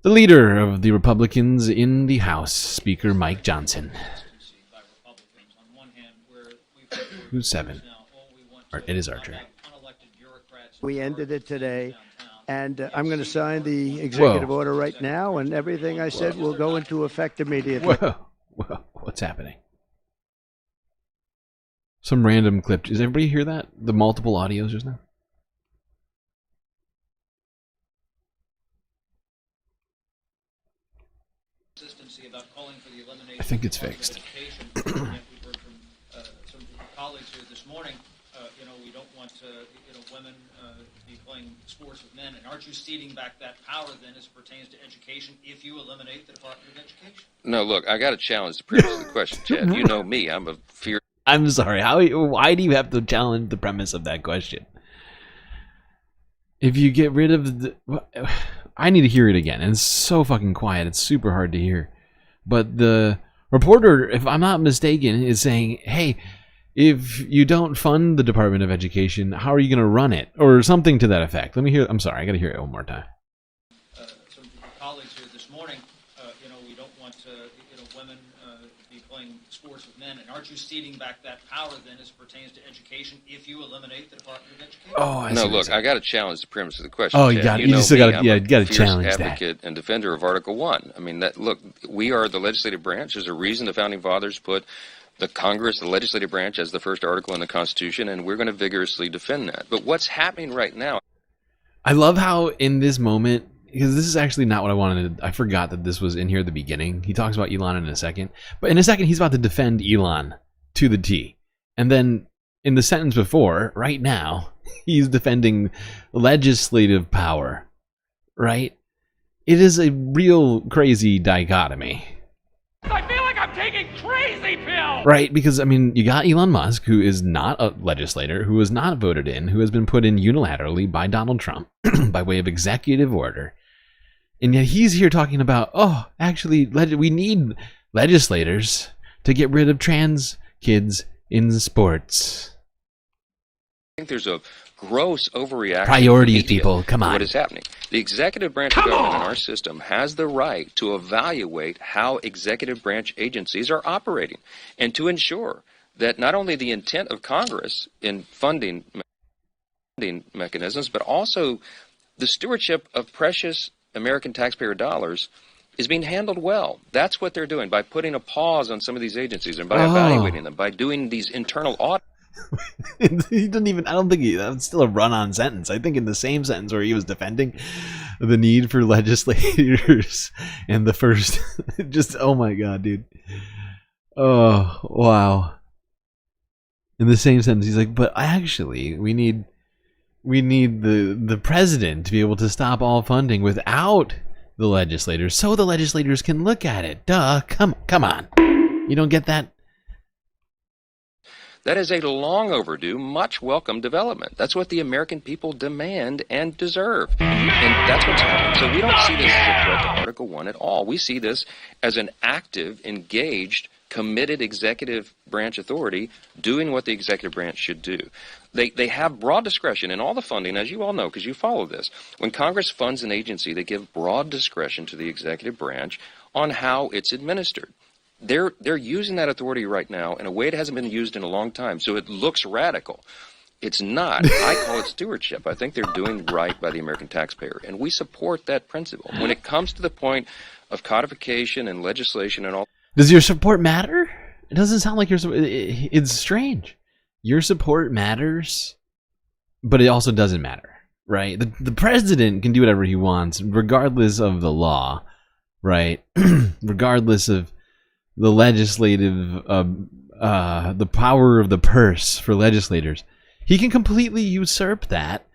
The leader of the Republicans in the House, Speaker Mike Johnson. Who's 7? It is Archer. We ended it today, and I'm going to sign the executive order right now, and everything I said will go into effect immediately. Whoa, what's happening? Some random clip. Does everybody hear that? The multiple audios just now? I think it's fixed. We've heard from some colleagues here this morning. We don't want women to be playing sports with men. And aren't you ceding back that power then as it pertains to education if you eliminate the Department of Education? No, look, I got to challenge the premise of the question, Chad. You know me. I'm a fear. I'm sorry. Why do you have to challenge the premise of that question? If you get rid of the... I need to hear it again. And it's so fucking quiet. It's super hard to hear. But the reporter, if I'm not mistaken, is saying, hey, if you don't fund the Department of Education, how are you going to run it? Or something to that effect. Let me hear... I'm sorry. I got to hear it one more time. Some colleagues here this morning, we don't want women to be playing sports with men. And aren't you ceding back that power then as it pertains to education if you eliminate the Department of Education? Oh, I see. No, look, I got to challenge the premise of the question. Oh, Chad. you still got to fierce challenge that. Advocate and defender of Article 1. I mean, look, we are the legislative branch. There's a reason the founding fathers put the Congress, the legislative branch, as the first article in the Constitution, and we're going to vigorously defend that. But what's happening right now? I love how in this moment, because this is actually not what I wanted. I forgot that this was in here at the beginning. He talks about Elon in a second. But in a second, he's about to defend Elon to the T. And then in the sentence before, right now, he's defending legislative power. Right? It is a real crazy dichotomy. I feel like I'm taking crazy pills! Right, because, I mean, you got Elon Musk, who is not a legislator, who was not voted in, who has been put in unilaterally by Donald Trump by way of executive order. And yet he's here talking about, oh, actually, we need legislators to get rid of trans kids in sports. I think there's a gross overreaction. Priorities, people, come on. What is happening? The executive branch of government in our system has the right to evaluate how executive branch agencies are operating and to ensure that not only the intent of Congress in funding mechanisms, but also the stewardship of precious American taxpayer dollars is being handled well. That's what they're doing by putting a pause on some of these agencies and by evaluating them, by doing these internal audits. He didn't even, I don't think that's still a run-on sentence. I think in the same sentence where he was defending the need for legislators and the first, just, oh my God, dude. Oh, wow. In the same sentence, he's like, but actually, we need the president to be able to stop all funding without the legislators, so the legislators can look at it. Duh, come on. You don't get that? That is a long overdue, much welcome development. That's what the American people demand and deserve. And that's what's happening. So we don't see this as a threat to Article 1 at all. We see this as an active, engaged, committed executive branch authority doing what the executive branch should do. They have broad discretion in all the funding, as you all know, because you follow this. When Congress funds an agency, they give broad discretion to the executive branch on how it's administered. They're using that authority right now in a way that hasn't been used in a long time. So it looks radical. It's not. I call it stewardship. I think they're doing right by the American taxpayer, and we support that principle. When it comes to the point of codification and legislation and all. Does your support matter? It doesn't sound like it's strange. Your support matters, but it also doesn't matter, right? The president can do whatever he wants, regardless of the law, right? Regardless of the legislative, the power of the purse for legislators. He can completely usurp that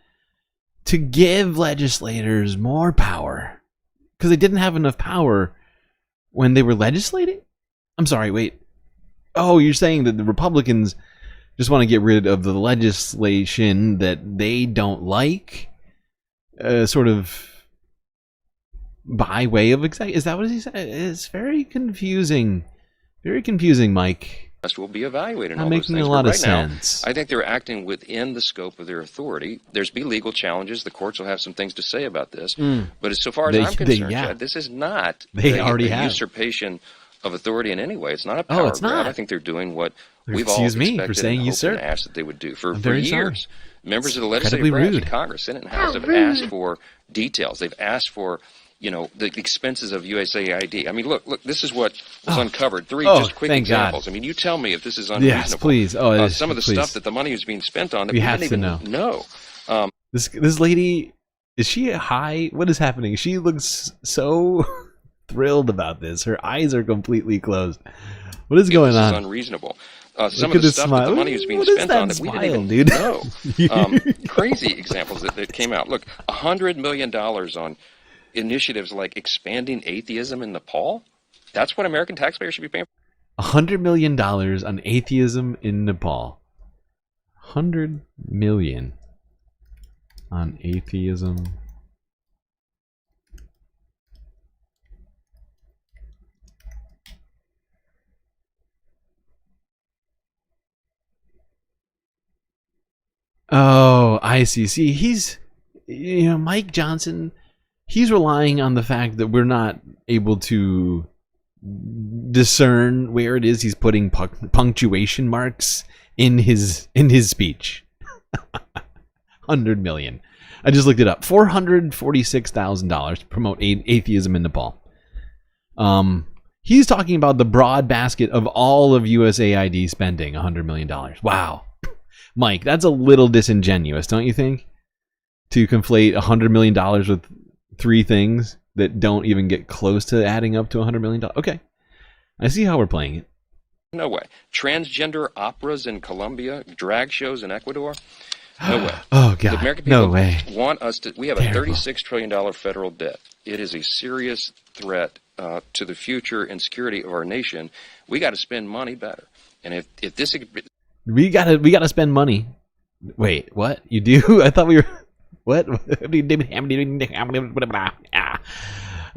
to give legislators more power because they didn't have enough power when they were legislating? I'm sorry, wait. Oh, you're saying that the Republicans just want to get rid of the legislation that they don't like? Sort of by way of executive. Is that what he said? It's very confusing. Very confusing, Mike. Will be evaluated. Not making a lot of sense. I think they're acting within the scope of their authority. There's be legal challenges. The courts will have some things to say about this. But so far as I'm concerned, Chad, this is not a usurpation of authority in any way. It's not a power grab. I think they're doing what We've all Excuse me expected for saying and you, hoped sir. and asked that they would do. For very years, sorry. members of the Incredibly legislative branch rude. of Congress, Senate and House, have asked for details. They've asked for, the expenses of USAID. I mean, look, this is what was uncovered. Three just quick thank God. examples. I mean, you tell me if this is unreasonable. Yes, please. Oh, it is, some of the please. stuff that the money is being spent on that We we have didn't to even know. This lady, is she high? What is happening? She looks so thrilled about this. Her eyes are completely closed. What is going This is on? unreasonable. Some Look of at the this stuff smile. that the money is being What is spent that on that we smile, didn't dude? even know. Crazy examples that came out. Look, $100 million on initiatives like expanding atheism in Nepal. That's what American taxpayers should be paying for. $100 million on atheism in Nepal. 100 million on atheism. Oh, I see. See, he's, Mike Johnson, he's relying on the fact that we're not able to discern where it is he's putting punctuation marks in his speech. 100 million. I just looked it up. $446,000 to promote atheism in Nepal. He's talking about the broad basket of all of USAID spending, $100 million. Wow. Mike, that's a little disingenuous, don't you think? To conflate $100 million with three things that don't even get close to adding up to $100 million. Okay. I see how we're playing it. No way. Transgender operas in Colombia, drag shows in Ecuador. No way. Oh, God. The American people No way. want us to. We have Terrible. a $36 trillion federal debt. It is a serious threat to the future and security of our nation. We got to spend money better. And if this. We gotta spend money. Wait, what? You do? I thought we were. What?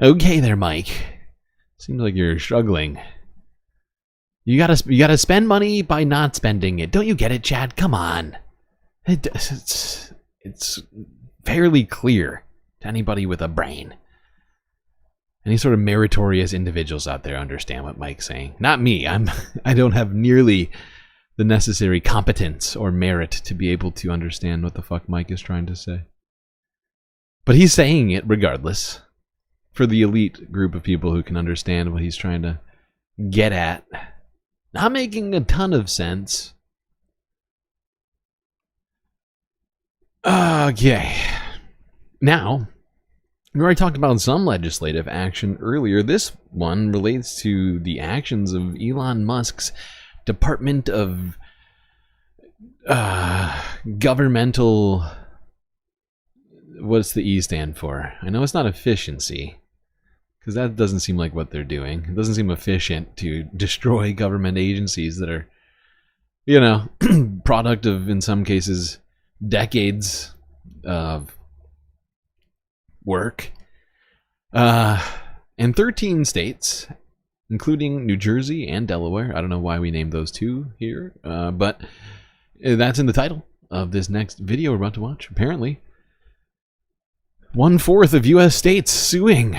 Okay, there, Mike. Seems like you're struggling. You gotta spend money by not spending it. Don't you get it, Chad? Come on. It's fairly clear to anybody with a brain. Any sort of meritorious individuals out there understand what Mike's saying. Not me. I don't have nearly the necessary competence or merit to be able to understand what the fuck Mike is trying to say. But he's saying it regardless. For the elite group of people who can understand what he's trying to get at. Not making a ton of sense. Okay. Now, we already talked about some legislative action earlier. This one relates to the actions of Elon Musk's Department of Governmental... What's the E stand for? I know it's not efficiency, because that doesn't seem like what they're doing. It doesn't seem efficient to destroy government agencies that are, product of, in some cases, decades of work. And 13 states, including New Jersey and Delaware. I don't know why we named those two here, but that's in the title of this next video we're about to watch. Apparently, 1/4 of U.S. states suing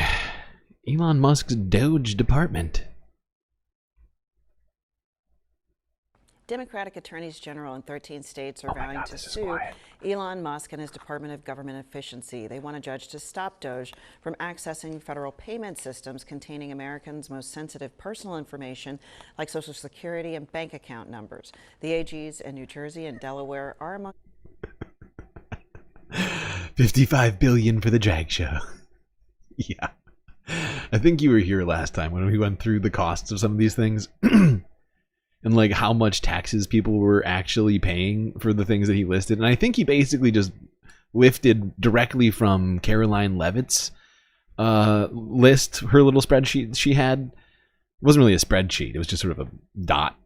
Elon Musk's DOGE department. Democratic attorneys general in 13 states are vowing to sue Elon Musk and his Department of Government Efficiency. They want a judge to stop DOGE from accessing federal payment systems containing Americans' most sensitive personal information like Social Security and bank account numbers. The AGs in New Jersey and Delaware are among... $55 billion for the drag show. Yeah. I think you were here last time when we went through the costs of some of these things. And like how much taxes people were actually paying for the things that he listed. And I think he basically just lifted directly from Caroline Levitt's list, her little spreadsheet she had. It wasn't really a spreadsheet. It was just sort of a dot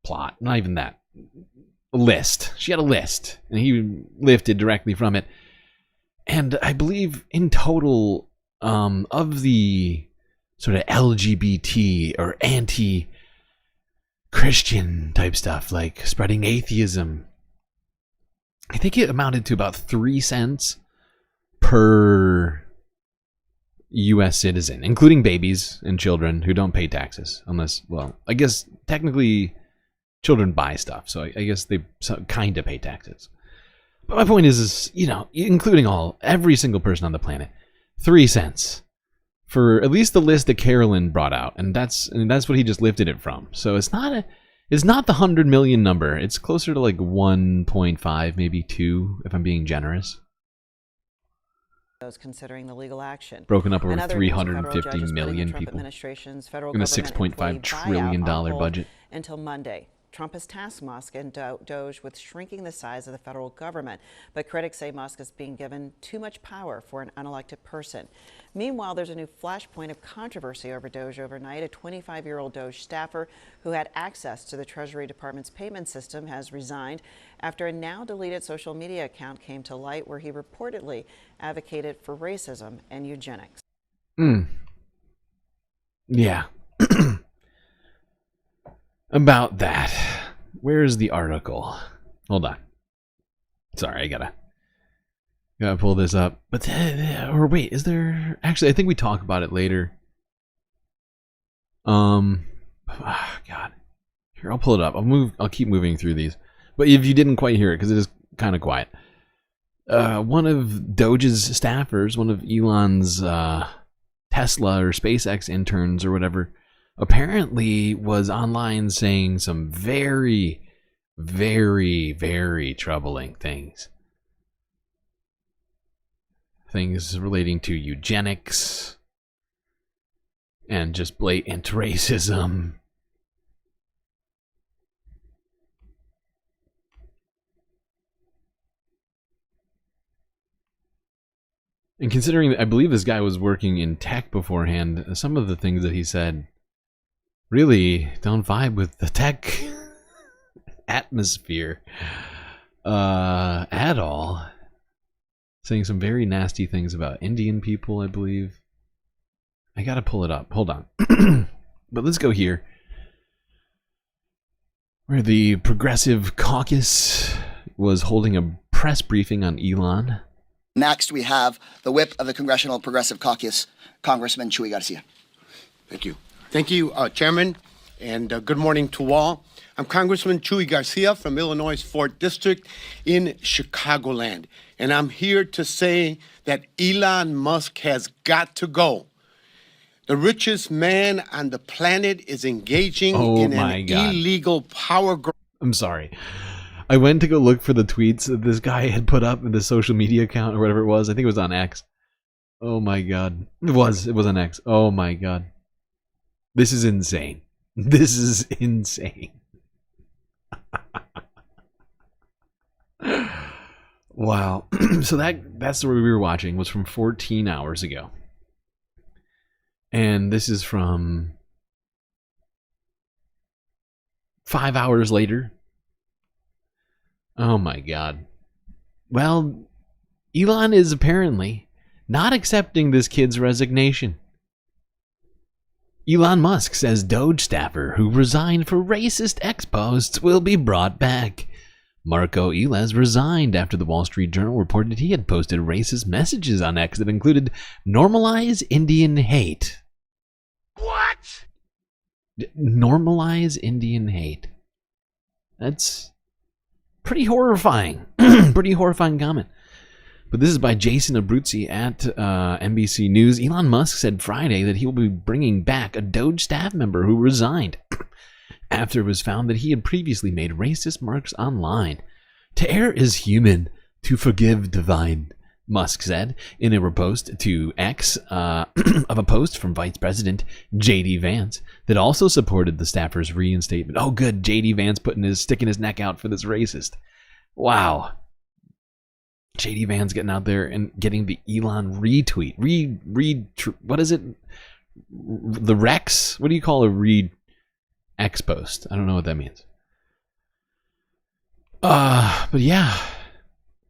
plot. Not even that. A list. She had a list. And he lifted directly from it. And I believe in total of the sort of LGBT or anti-Christian type stuff, like spreading atheism, I think it amounted to about 3 cents per U.S. citizen, including babies and children who don't pay taxes. Unless, well, I guess technically children buy stuff, so I guess they kind of pay taxes. But my point is, you know, including every single person on the planet, 3 cents for at least the list that Carolyn brought out, and that's what he just lifted it from. So it's not the 100 million number. It's closer to like 1.5, maybe 2, if I'm being generous. Those considering the legal action. Broken up over 350 million people in a $6.5 trillion budget. Until Monday. Trump has tasked Musk and DOGE with shrinking the size of the federal government, but critics say Musk is being given too much power for an unelected person. Meanwhile, there's a new flashpoint of controversy over DOGE overnight. A 25-year-old DOGE staffer who had access to the Treasury Department's payment system has resigned after a now-deleted social media account came to light where he reportedly advocated for racism and eugenics. Yeah. About that. Where's the article? Hold on. Sorry, I gotta pull this up. But or wait, is there actually? I think we talk about it later. God. Here, I'll pull it up. I'll keep moving through these. But if you didn't quite hear it, because it is kind of quiet. One of DOGE's staffers, one of Elon's Tesla or SpaceX interns or whatever, apparently was online saying some very, very, very troubling things. Things relating to eugenics and just blatant racism. And considering that I believe this guy was working in tech beforehand, some of the things that he said really don't vibe with the tech atmosphere at all. Saying some very nasty things about Indian people, I believe. I gotta pull it up. Hold on. But let's go here. Where the Progressive Caucus was holding a press briefing on Elon. Next, we have the whip of the Congressional Progressive Caucus, Congressman Chuy Garcia. Thank you. Thank you, Chairman, and good morning to all. I'm Congressman Chuy Garcia from Illinois' 4th District in Chicagoland, and I'm here to say that Elon Musk has got to go. The richest man on the planet is engaging in an illegal power grab. I'm sorry. I went to go look for the tweets that this guy had put up in the social media account or whatever it was. I think it was on X. Oh my god. It was on X. Oh my god. This is insane. This is insane. Wow. So that's the story we were watching was from 14 hours ago. And this is from 5 hours later. Oh my god. Well, Elon is apparently not accepting this kid's resignation. Elon Musk says DOGE staffer who resigned for racist X posts will be brought back. Marco Elias resigned after the Wall Street Journal reported he had posted racist messages on X that included normalize Indian hate. What? Normalize Indian hate. That's pretty horrifying. Pretty horrifying comment. But this is by Jason Abruzzi at NBC News. Elon Musk said Friday that he will be bringing back a DOGE staff member who resigned after it was found that he had previously made racist marks online. To err is human, to forgive divine, Musk said in a repost to X of a post from Vice President J.D. Vance that also supported the staffer's reinstatement. Oh good, J.D. Vance sticking his neck out for this racist. Wow. J.D. Vance getting out there and getting the Elon retweet. What is it? The Rex? What do you call a X post? I don't know what that means. But yeah.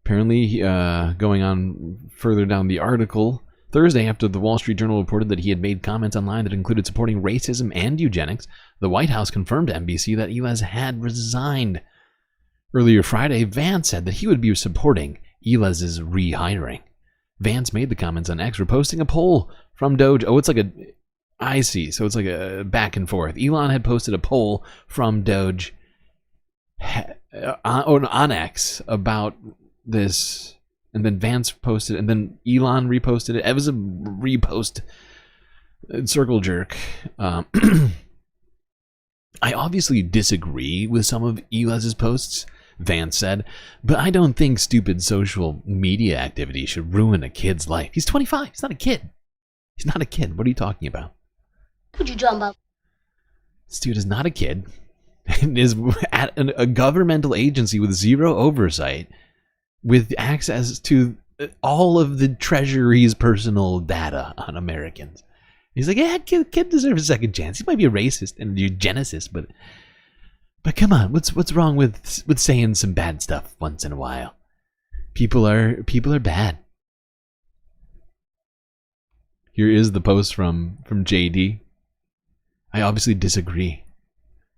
Apparently, going on further down the article, Thursday, after the Wall Street Journal reported that he had made comments online that included supporting racism and eugenics, the White House confirmed to NBC that Elias had resigned. Earlier Friday, Vance said that he would be supporting Elias's rehiring. Vance made the comments on X, reposting a poll from DOGE. Oh, it's like I see. So it's like a back and forth. Elon had posted a poll from DOGE on X about this, and then Vance posted it, and then Elon reposted it. It was a repost, circle jerk. I obviously disagree with some of Elon's posts, Vance said, but I don't think stupid social media activity should ruin a kid's life. He's 25. He's not a kid. He's not a kid. What are you talking about? What you talking about? This dude is not a kid and is at a governmental agency with zero oversight, with access to all of the Treasury's personal data on Americans. He's like, yeah, kid deserves a second chance. He might be a racist and a eugenicist, but come on, what's wrong with saying some bad stuff once in a while? People are bad. Here is the post from JD. I obviously disagree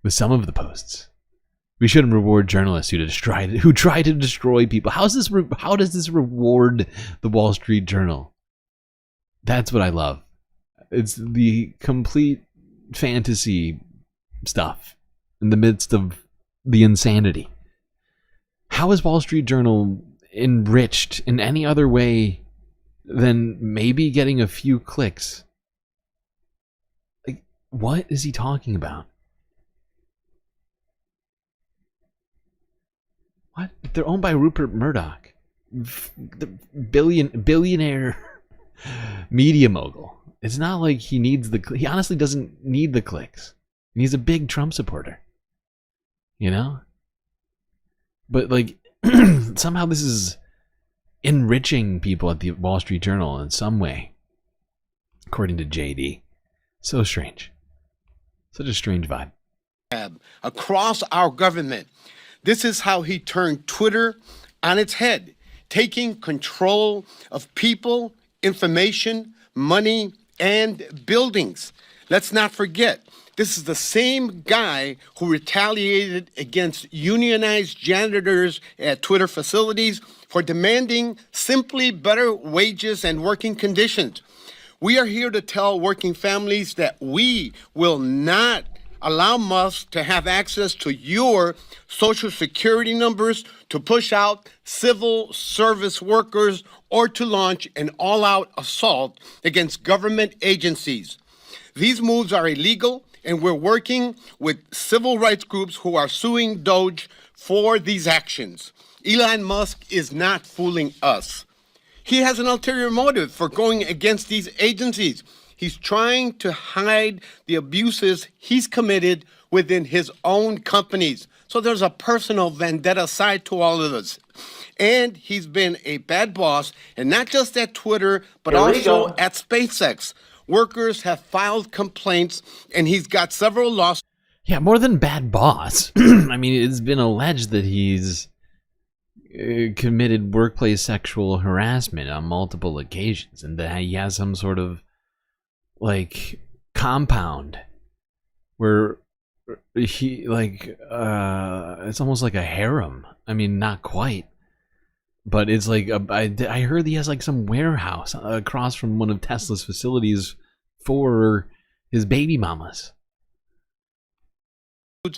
with some of the posts. We shouldn't reward journalists who try to destroy people. How does this reward the Wall Street Journal? That's what I love. It's the complete fantasy stuff in the midst of the insanity. How is Wall Street Journal enriched in any other way than maybe getting a few clicks? Like, what is he talking about? What? They're owned by Rupert Murdoch, the billionaire media mogul. It's not like he needs he honestly doesn't need the clicks. And he's a big Trump supporter. You know? But like, somehow this is enriching people at the Wall Street Journal in some way, according to JD. So strange. Such a strange vibe. Across our government, this is how he turned Twitter on its head, taking control of people, information, money, and buildings. Let's not forget, this is the same guy who retaliated against unionized janitors at Twitter facilities for demanding simply better wages and working conditions. We are here to tell working families that we will not allow Musk to have access to your social security numbers, to push out civil service workers, or to launch an all-out assault against government agencies. These moves are illegal, and we're working with civil rights groups who are suing DOGE for these actions. Elon Musk is not fooling us. He has an ulterior motive for going against these agencies. He's trying to hide the abuses he's committed within his own companies. So there's a personal vendetta side to all of this. And he's been a bad boss, and not just at Twitter, but also at SpaceX. Workers have filed complaints, and he's got several lawsuits. Yeah, more than bad boss. I mean, it's been alleged that he's committed workplace sexual harassment on multiple occasions, and that he has some sort of like compound where he it's almost like a harem. I mean, not quite, but it's like I heard he has like some warehouse across from one of Tesla's facilities for his baby mamas.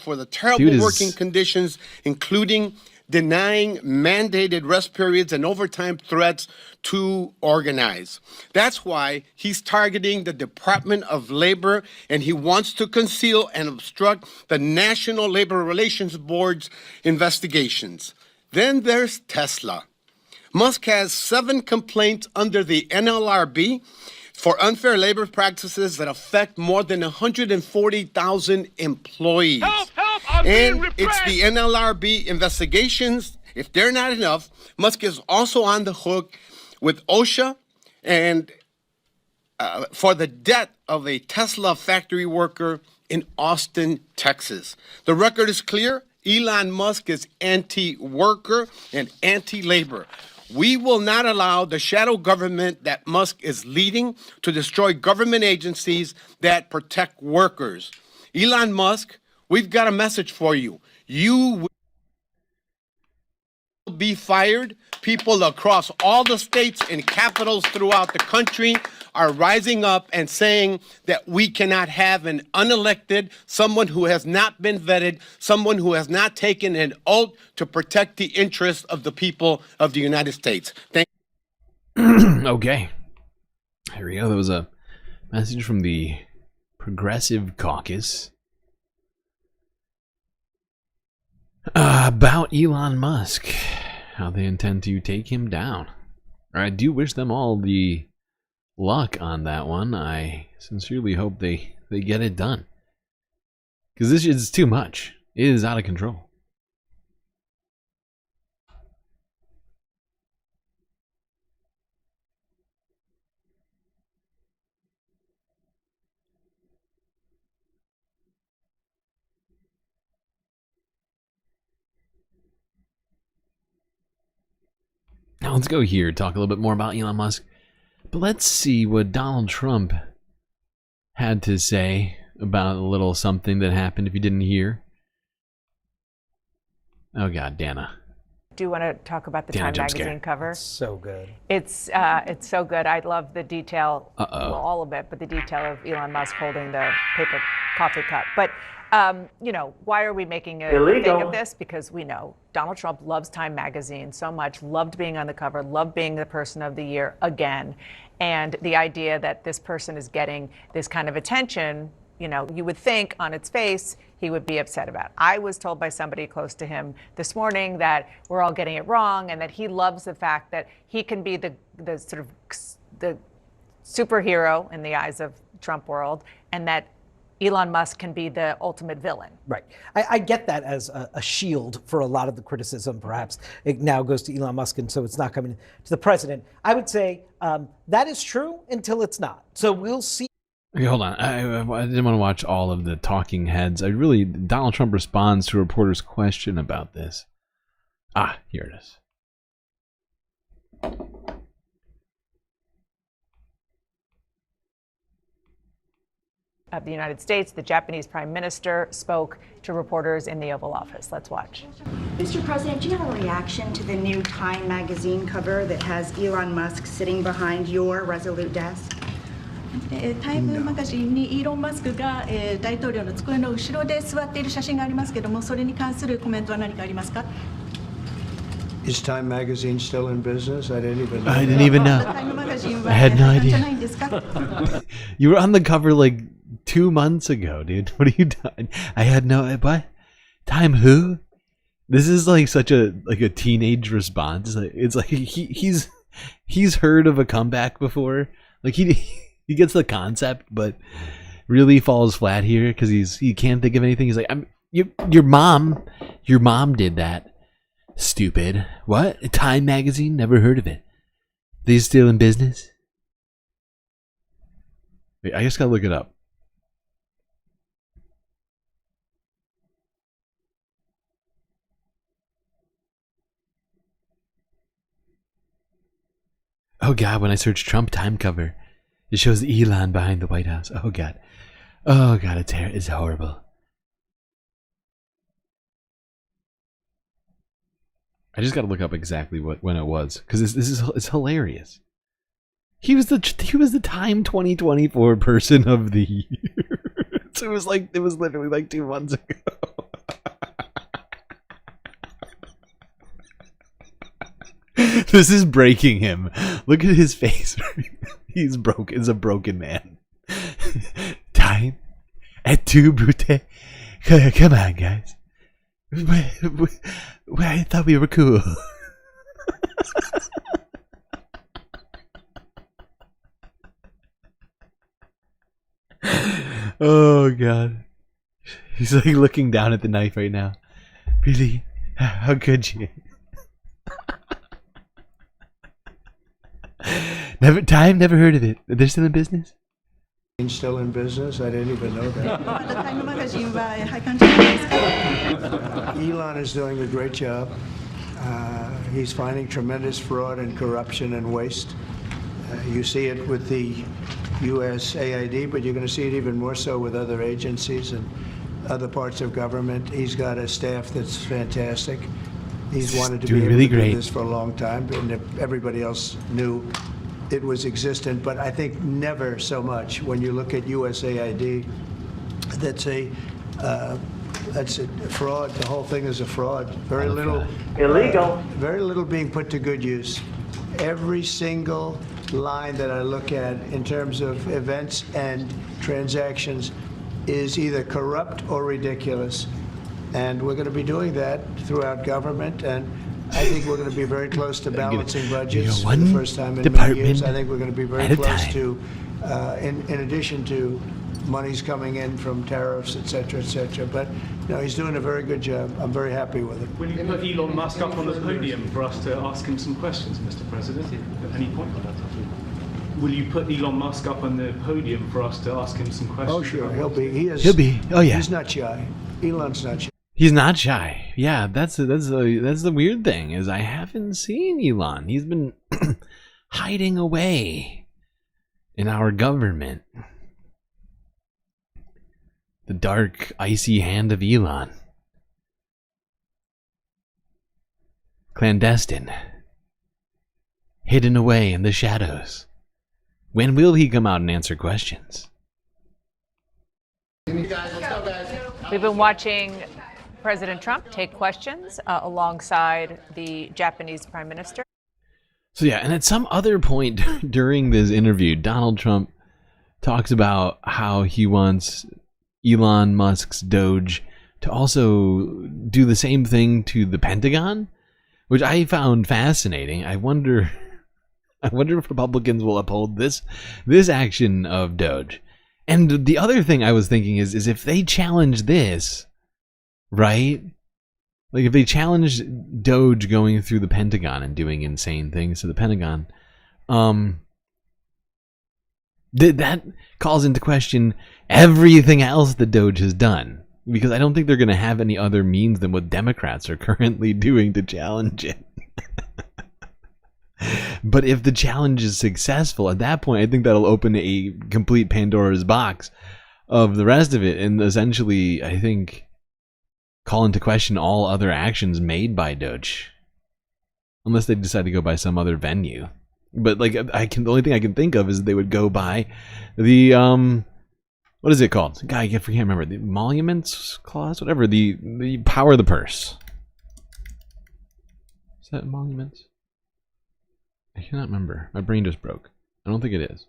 For the terrible working conditions, including denying mandated rest periods and overtime threats to organize. That's why he's targeting the Department of Labor, and he wants to conceal and obstruct the National Labor Relations Board's investigations. Then there's Tesla. Musk has 7 complaints under the NLRB for unfair labor practices that affect more than 140,000 employees. And it's the NLRB investigations. If they're not enough, Musk is also on the hook with OSHA and for the death of a Tesla factory worker in Austin, Texas. The record is clear. Elon Musk is anti-worker and anti-labor. We will not allow the shadow government that Musk is leading to destroy government agencies that protect workers. Elon Musk, we've got a message for you. You will be fired. People across all the states and capitals throughout the country are rising up and saying that we cannot have an unelected, someone who has not been vetted, someone who has not taken an oath to protect the interests of the people of the United States. Thank Okay. Here we go. There was a message from the Progressive Caucus about Elon Musk, how they intend to take him down. I do wish them all the luck on that one. I sincerely hope they get it done, because this is too much. It is out of control. Now let's go here, talk a little bit more about Elon Musk. But let's see what Donald Trump had to say about a little something that happened if you didn't hear. Oh God, Dana. Do you want to talk about the Dana Time magazine cover? It's so good. It's so good. I love the detail, well, all of it, but the detail of Elon Musk holding the paper coffee cup. But you know, why are we making a thing of this? Because we know Donald Trump loves Time magazine so much, loved being on the cover, loved being the person of the year again. And the idea that this person is getting this kind of attention, you know, you would think on its face he would be upset about. I was told by somebody close to him this morning that we're all getting it wrong, and that he loves the fact that he can be the sort of the superhero in the eyes of Trump world, and that Elon Musk can be the ultimate villain. Right. I get that as a shield for a lot of the criticism. Perhaps it now goes to Elon Musk, and so it's not coming to the president. I would say that is true until it's not. So we'll see. Okay, hold on. I didn't want to watch all of the talking heads. Donald Trump responds to a reporter's question about this. Ah, here it is. Of the United States, the Japanese Prime Minister spoke to reporters in the Oval Office. Let's watch. Mr. President, do you have a reaction to the new Time magazine cover that has Elon Musk sitting behind your resolute desk? タイムマガジンにイーロン・マスクが大統領の机の後ろで座っている写真がありますけども、それに関するコメントは何かありますか? Is Time magazine still in business? I didn't even know. I didn't even know. I had no idea. You were on the cover like 2 months ago, dude. What are you doing? I had no. What? Time who? This is like such a teenage response. It's like he's heard of a comeback before. Like he gets the concept, but really falls flat here because he can't think of anything. He's like, your mom did that. Stupid. What? Time magazine? Never heard of it. They still in business? Wait, I just gotta look it up. Oh God, when I search Trump Time cover, it shows Elon behind the White House. Oh God. Oh God, it's horrible. I just got to look up exactly when it was, because it's hilarious. He was the Time 2024 person of the year. So it was literally like 2 months ago. This is breaking him. Look at his face. He's broken. He's a broken man. Time at 2 brute. Come on, guys. I thought we were cool. Oh God, he's like looking down at the knife right now. Really? How could you? Never heard of it. They're still in business? Still in business? I didn't even know that. Elon is doing a great job. He's finding tremendous fraud and corruption and waste. You see it with the USAID, but you're going to see it even more so with other agencies and other parts of government. He's got a staff that's fantastic. He's wanted to be able to do this for a long time, and if everybody else knew it was existent, but I think never so much when you look at USAID. That's a fraud. The whole thing is a fraud. Very little illegal. Very little being put to good use. Every single line that I look at in terms of events and transactions is either corrupt or ridiculous. And we're going to be doing that throughout government, and I think we're going to be very close to balancing budgets for the first time in many years. I think we're going to be very close to, in addition to monies coming in from tariffs, et cetera, but no, he's doing a very good job. I'm very happy with it. Will you put Elon Musk up on the podium for us to ask him some questions, Mr. President, at any point? Will you put Elon Musk up on the podium for us to ask him some questions? Oh, sure, he'll be. He'll be. Oh, yeah. He's not shy. Elon's not shy. He's not shy. Yeah, that's the weird thing is I haven't seen Elon. He's been hiding away in our government. The dark, icy hand of Elon. Clandestine. Hidden away in the shadows. When will he come out and answer questions? We've been watching President Trump take questions alongside the Japanese Prime Minister. So yeah, and at some other point during this interview, Donald Trump talks about how he wants Elon Musk's DOGE to also do the same thing to the Pentagon, which I found fascinating. I wonder if Republicans will uphold this action of DOGE. And the other thing I was thinking is if they challenge this, right? Like if they challenge DOGE going through the Pentagon and doing insane things to the Pentagon, that calls into question everything else the DOGE has done. Because I don't think they're going to have any other means than what Democrats are currently doing to challenge it. But if the challenge is successful, at that point, I think that'll open a complete Pandora's box of the rest of it. And essentially, I think, call into question all other actions made by DOGE. Unless they decide to go by some other venue. But like, the only thing I can think of is they would go by the, what is it called? I can't remember. The emoluments clause? Whatever. The power of the purse. Is that emoluments? I cannot remember. My brain just broke. I don't think it is.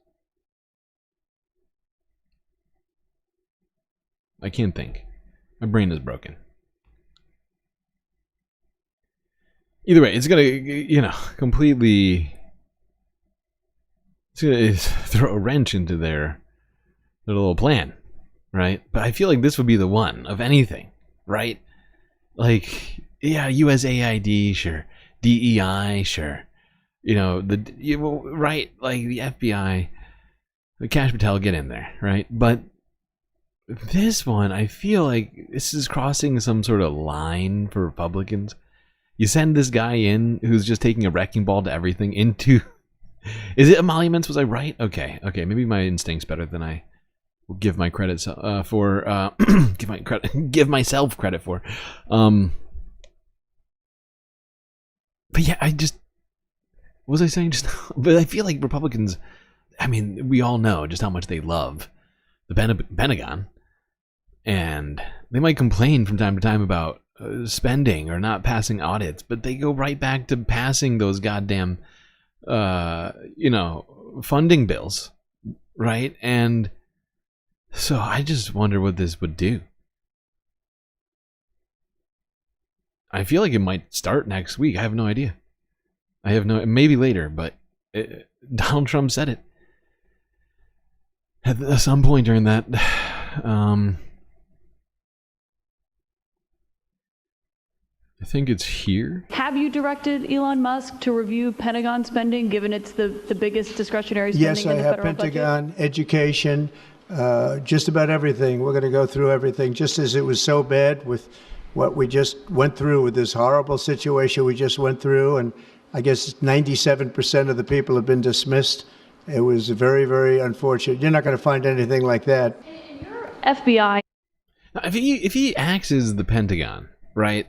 I can't think. My brain is broken. Either way, it's gonna, completely... It's gonna throw a wrench into their little plan, right? But I feel like this would be the one, of anything, right? Like, yeah, USAID, sure. DEI, sure. Right, like the FBI, the Cash Patel, get in there, right? But this one, I feel like this is crossing some sort of line for Republicans. You send this guy in who's just taking a wrecking ball to everything into... Is it emoluments? Was I right? Okay, maybe my instinct's better than I will give my credit for. Give myself credit for. But yeah, what was I saying just now? But I feel like Republicans, I mean, we all know just how much they love the Pentagon. And they might complain from time to time about spending or not passing audits, but they go right back to passing those goddamn, funding bills, right? And so I just wonder what this would do. I feel like it might start next week. I have no idea. Maybe later, but Donald Trump said it at some point during that. I think it's here. Have you directed Elon Musk to review Pentagon spending, given it's the biggest discretionary spending yes, in the I have federal Pentagon, budget? education, just about everything. We're going to go through everything, just as it was so bad with what we just went through with this horrible situation we just went through. And I guess 97% of the people have been dismissed. It was very, very unfortunate. You're not going to find anything like that. FBI. Now, if he axes the Pentagon, right?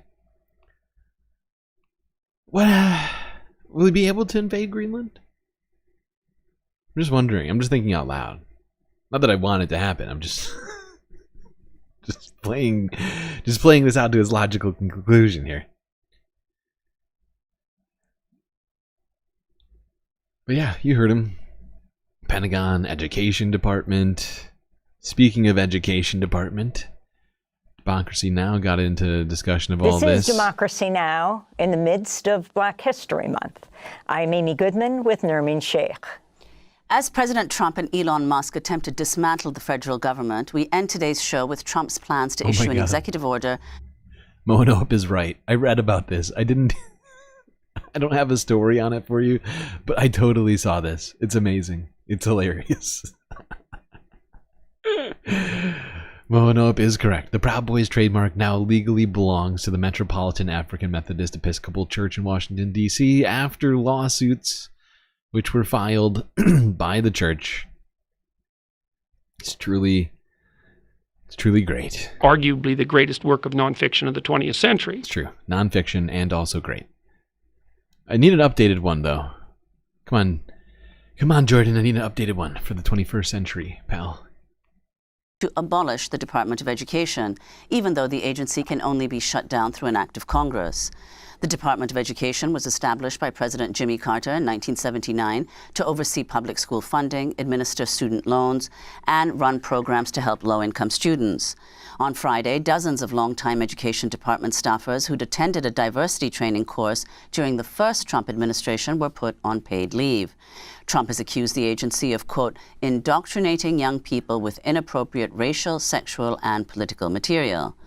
What will he be able to invade Greenland? I'm just wondering. I'm just thinking out loud. Not that I want it to happen. I'm just playing this out to its logical conclusion here. But yeah, you heard him. Pentagon, Education Department. Speaking of Education Department, Democracy Now! Got into discussion of all this. This is Democracy Now! In the midst of Black History Month. I'm Amy Goodman with Nermeen Sheikh. As President Trump and Elon Musk attempt to dismantle the federal government, we end today's show with Trump's plans to issue an executive order. Monope is right. I read about this. I don't have a story on it for you, but I totally saw this. It's amazing. It's hilarious. Monope is correct. The Proud Boys trademark now legally belongs to the Metropolitan African Methodist Episcopal Church in Washington, D.C. after lawsuits which were filed by the church. It's truly great. Arguably the greatest work of nonfiction of the 20th century. It's true. Nonfiction and also great. I need an updated one, though. Come on, Jordan. I need an updated one for the 21st century, pal. To abolish the Department of Education, even though the agency can only be shut down through an act of Congress. The Department of Education was established by President Jimmy Carter in 1979 to oversee public school funding, administer student loans, and run programs to help low-income students. On Friday, dozens of longtime Education Department staffers who'd attended a diversity training course during the first Trump administration were put on paid leave. Trump has accused the agency of, quote, indoctrinating young people with inappropriate racial, sexual, and political material.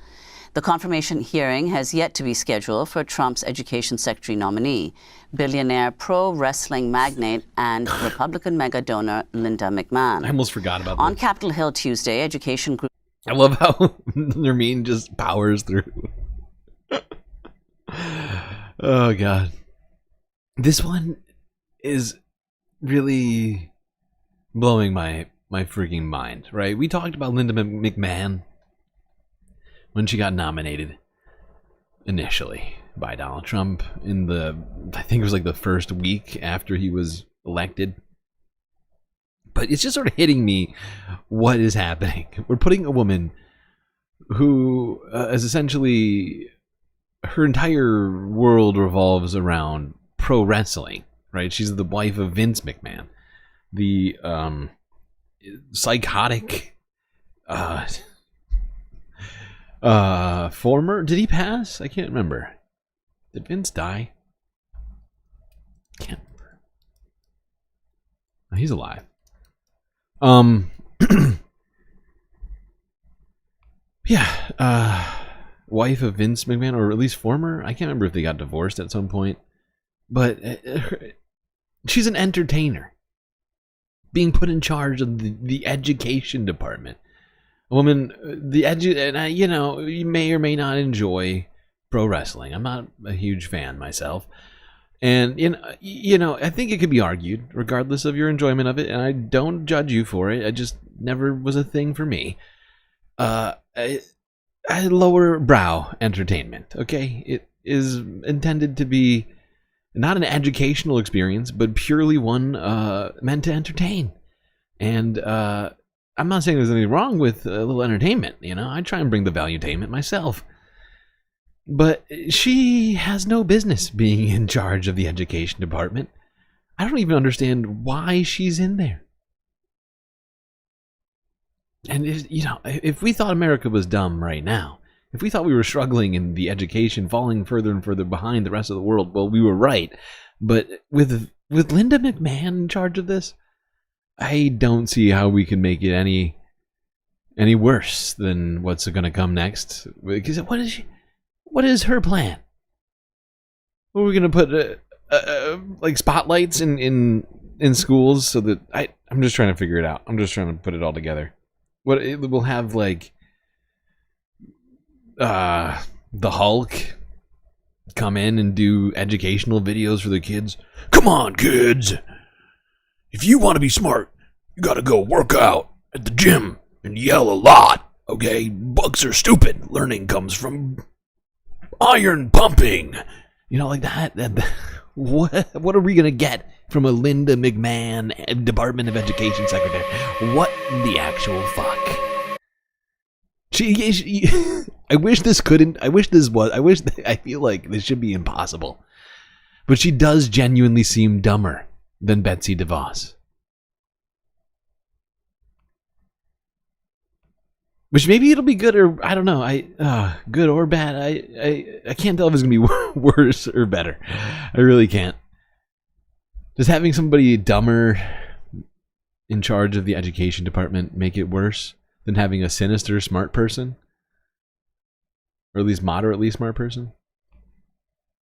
The confirmation hearing has yet to be scheduled for Trump's Education Secretary nominee, billionaire pro-wrestling magnate and Republican mega donor Linda McMahon. I almost forgot about that. On Capitol Hill Tuesday, education group... I love how Nermeen just powers through. Oh, God. This one is really blowing my freaking mind, right? We talked about Linda McMahon when she got nominated initially by Donald Trump in I think it was like the first week after he was elected. But it's just sort of hitting me what is happening. We're putting a woman who is essentially, her entire world revolves around pro wrestling, right? She's the wife of Vince McMahon, the psychotic former, did he pass? I can't remember. Did Vince die? Can't remember. Oh, he's alive. Yeah, wife of Vince McMahon, or at least former. I can't remember if they got divorced at some point. But she's an entertainer being put in charge of the education department. A woman, and you know, you may or may not enjoy pro wrestling. I'm not a huge fan myself. And, you know, I think it could be argued, regardless of your enjoyment of it, and I don't judge you for it. It just never was a thing for me. Lower brow entertainment, okay? It is intended to be not an educational experience, but purely one meant to entertain. And I'm not saying there's anything wrong with a little entertainment, you know? I try and bring the valuetainment myself. But she has no business being in charge of the education department. I don't even understand why she's in there. And, if we thought America was dumb right now, if we thought we were struggling in the education, falling further and further behind the rest of the world, well, we were right. But with Linda McMahon in charge of this, I don't see how we can make it any worse than what's going to come next. Because what is her plan? Are we going to put like spotlights in schools so that I'm just trying to figure it out. I'm just trying to put it all together. What it will have, like the Hulk come in and do educational videos for the kids. Come on, kids. If you want to be smart, you got to go work out at the gym and yell a lot. Okay, books are stupid. Learning comes from iron pumping, like that. What are we gonna get from a Linda McMahon Department of Education secretary? What the actual fuck? I wish this couldn't. I feel like this should be impossible. But she does genuinely seem dumber than Betsy DeVos. Which maybe it'll be good, or I don't know. Good or bad. I can't tell if it's gonna be worse or better. I really can't. Does having somebody dumber in charge of the education department make it worse than having a sinister smart person, or at least moderately smart person?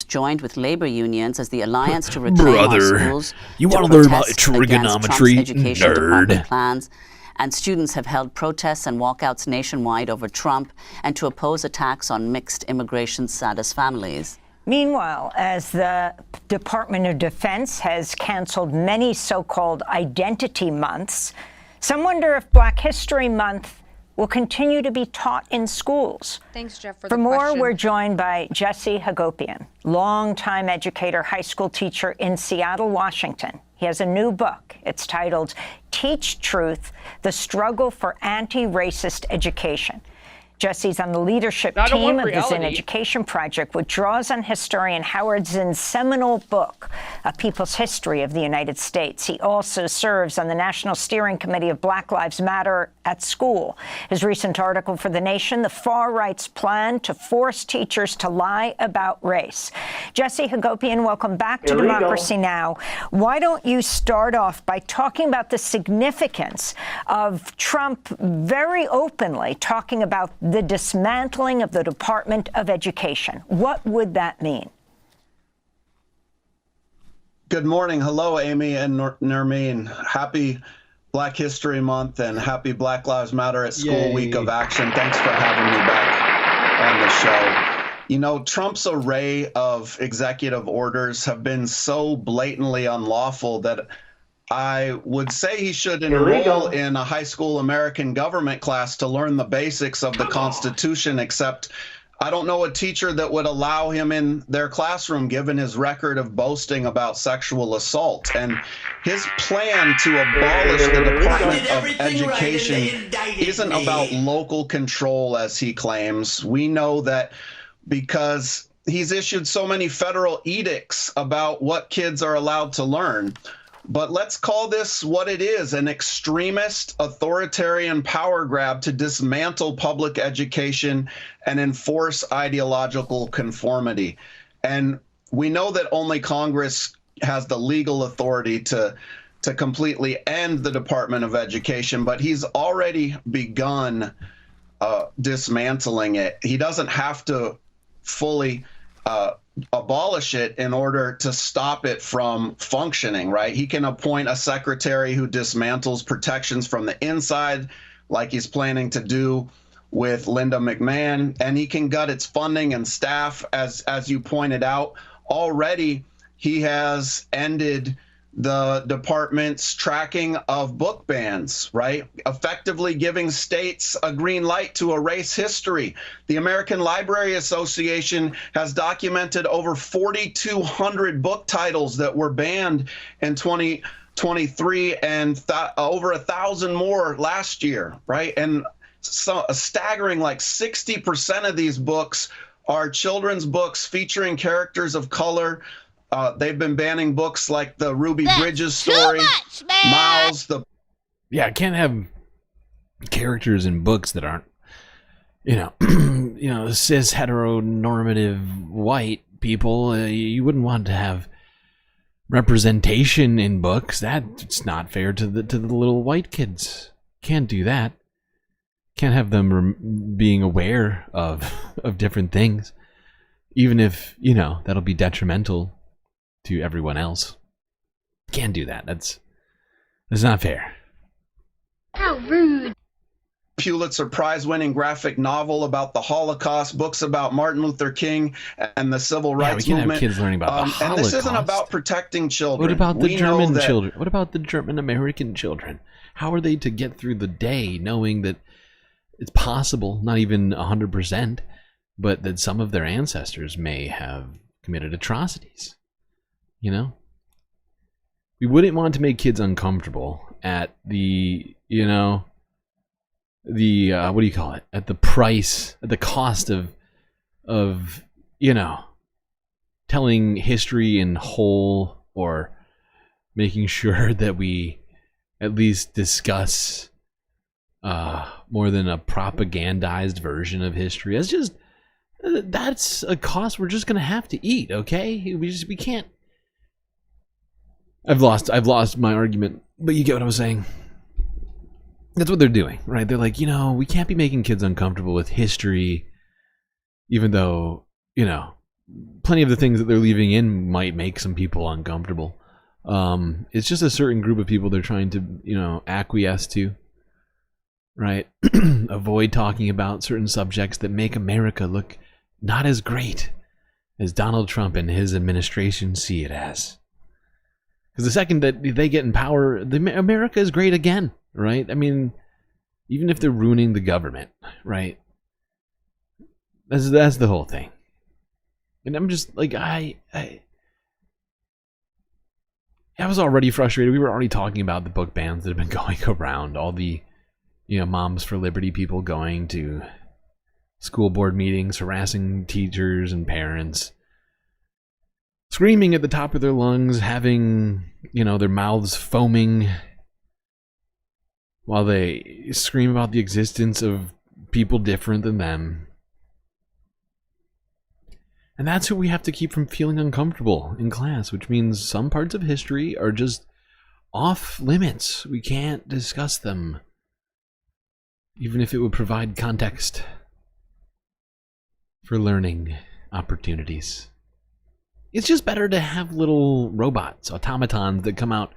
Joined with labor unions as the Alliance to Reclaim Our Schools. You want to to learn about protest trigonometry, against Trump's education department nerd? plans. And students have held protests and walkouts nationwide over Trump and to oppose attacks on mixed immigration status families. Meanwhile, as the Department of Defense has canceled many so-called identity months, some wonder if Black History Month will continue to be taught in schools. Thanks, Jeff, For more, we're joined by Jesse Hagopian, longtime educator, high school teacher in Seattle, Washington. He has a new book. It's titled Teach Truth, The Struggle for Anti-Racist Education. Jesse's on the leadership team of the Zinn Education Project, which draws on historian Howard Zinn's seminal book, A People's History of the United States. He also serves on the National Steering Committee of Black Lives Matter at School. His recent article for The Nation, The Far Right's Plan to Force Teachers to Lie About Race. Jesse Hagopian, welcome back to Democracy Now! Why don't you start off by talking about the significance of Trump very openly talking about the dismantling of the Department of Education? What would that mean? Good morning. Hello, Amy and Nermeen. Happy Black History Month and happy Black Lives Matter at School Week of Action. Thanks for having me back on the show. You know, Trump's array of executive orders have been so blatantly unlawful that I would say he should enroll in a high school American government class to learn the basics of the Constitution, except I don't know a teacher that would allow him in their classroom given his record of boasting about sexual assault. And his plan to abolish the Department of Education isn't about local control, as he claims. We know that because he's issued so many federal edicts about what kids are allowed to learn. But let's call this what it is, an extremist authoritarian power grab to dismantle public education and enforce ideological conformity. And we know that only Congress has the legal authority to completely end the Department of Education, but he's already begun dismantling it. He doesn't have to fully abolish it in order to stop it from functioning, right? He can appoint a secretary who dismantles protections from the inside, like he's planning to do with Linda McMahon, and he can gut its funding and staff, as you pointed out. Already, he has ended the department's tracking of book bans, right? Effectively giving states a green light to erase history. The American Library Association has documented over 4,200 book titles that were banned in 2023 and over 1,000 more last year, right? And so a staggering like 60% of these books are children's books featuring characters of color. They've been banning books like the Ruby Bridges story, Miles, Yeah, I can't have characters in books that aren't, cis heteronormative white people. You wouldn't want to have representation in books. That's not fair to the little white kids. Can't do that. Can't have them being aware of different things, even if that'll be detrimental to everyone else. Can't do that. That's not fair. How rude. Pulitzer Prize-winning graphic novel about the Holocaust, books about Martin Luther King and the civil rights we can't movement. Have kids learning about the Holocaust. And this isn't about protecting children. What about the German children? What about the German American children? How are they to get through the day knowing that it's possible, not even 100%, but that some of their ancestors may have committed atrocities? You know? We wouldn't want to make kids uncomfortable at the, you know, the, what do you call it? At the price, at the cost of, you know, telling history in whole, or making sure that we at least discuss more than a propagandized version of history. It's just, that's a cost we're just gonna have to eat, okay? We can't. I've lost my argument, but you get what I was saying. That's what they're doing, right? They're like, you know, we can't be making kids uncomfortable with history, even though, you know, plenty of the things that they're leaving in might make some people uncomfortable. It's just a certain group of people they're trying to, you know, acquiesce to, right? Avoid talking about certain subjects that make America look not as great as Donald Trump and his administration see it as. Because the second that they get in power, America is great again, right? I mean, even if they're ruining the government, right? That's the whole thing. And I'm just like, I was already frustrated. We were already talking about the book bans that have been going around. All the, you know, Moms for Liberty people going to school board meetings, harassing teachers and parents, screaming at the top of their lungs, having, you know, their mouths foaming while they scream about the existence of people different than them. And that's who we have to keep from feeling uncomfortable in class, which means some parts of history are just off limits. We can't discuss them, even if it would provide context for learning opportunities. It's just better to have little robots, automatons that come out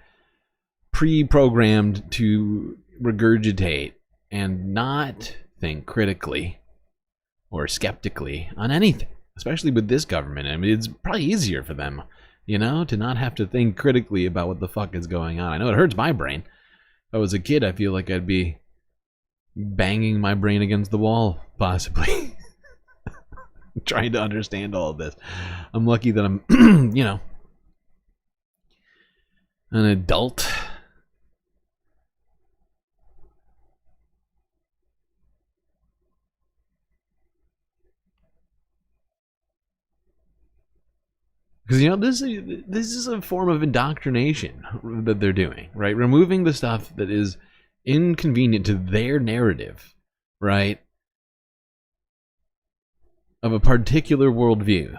pre-programmed to regurgitate and not think critically or skeptically on anything, especially with this government. I mean, it's probably easier for them, you know, to not have to think critically about what the fuck is going on. I know it hurts my brain. If I was a kid, I feel like I'd be banging my brain against the wall, possibly. Trying to understand all of this. I'm lucky that I'm, you know, an adult. Because, you know, this is a form of indoctrination that they're doing, right? Removing the stuff that is inconvenient to their narrative, right? Of a particular worldview,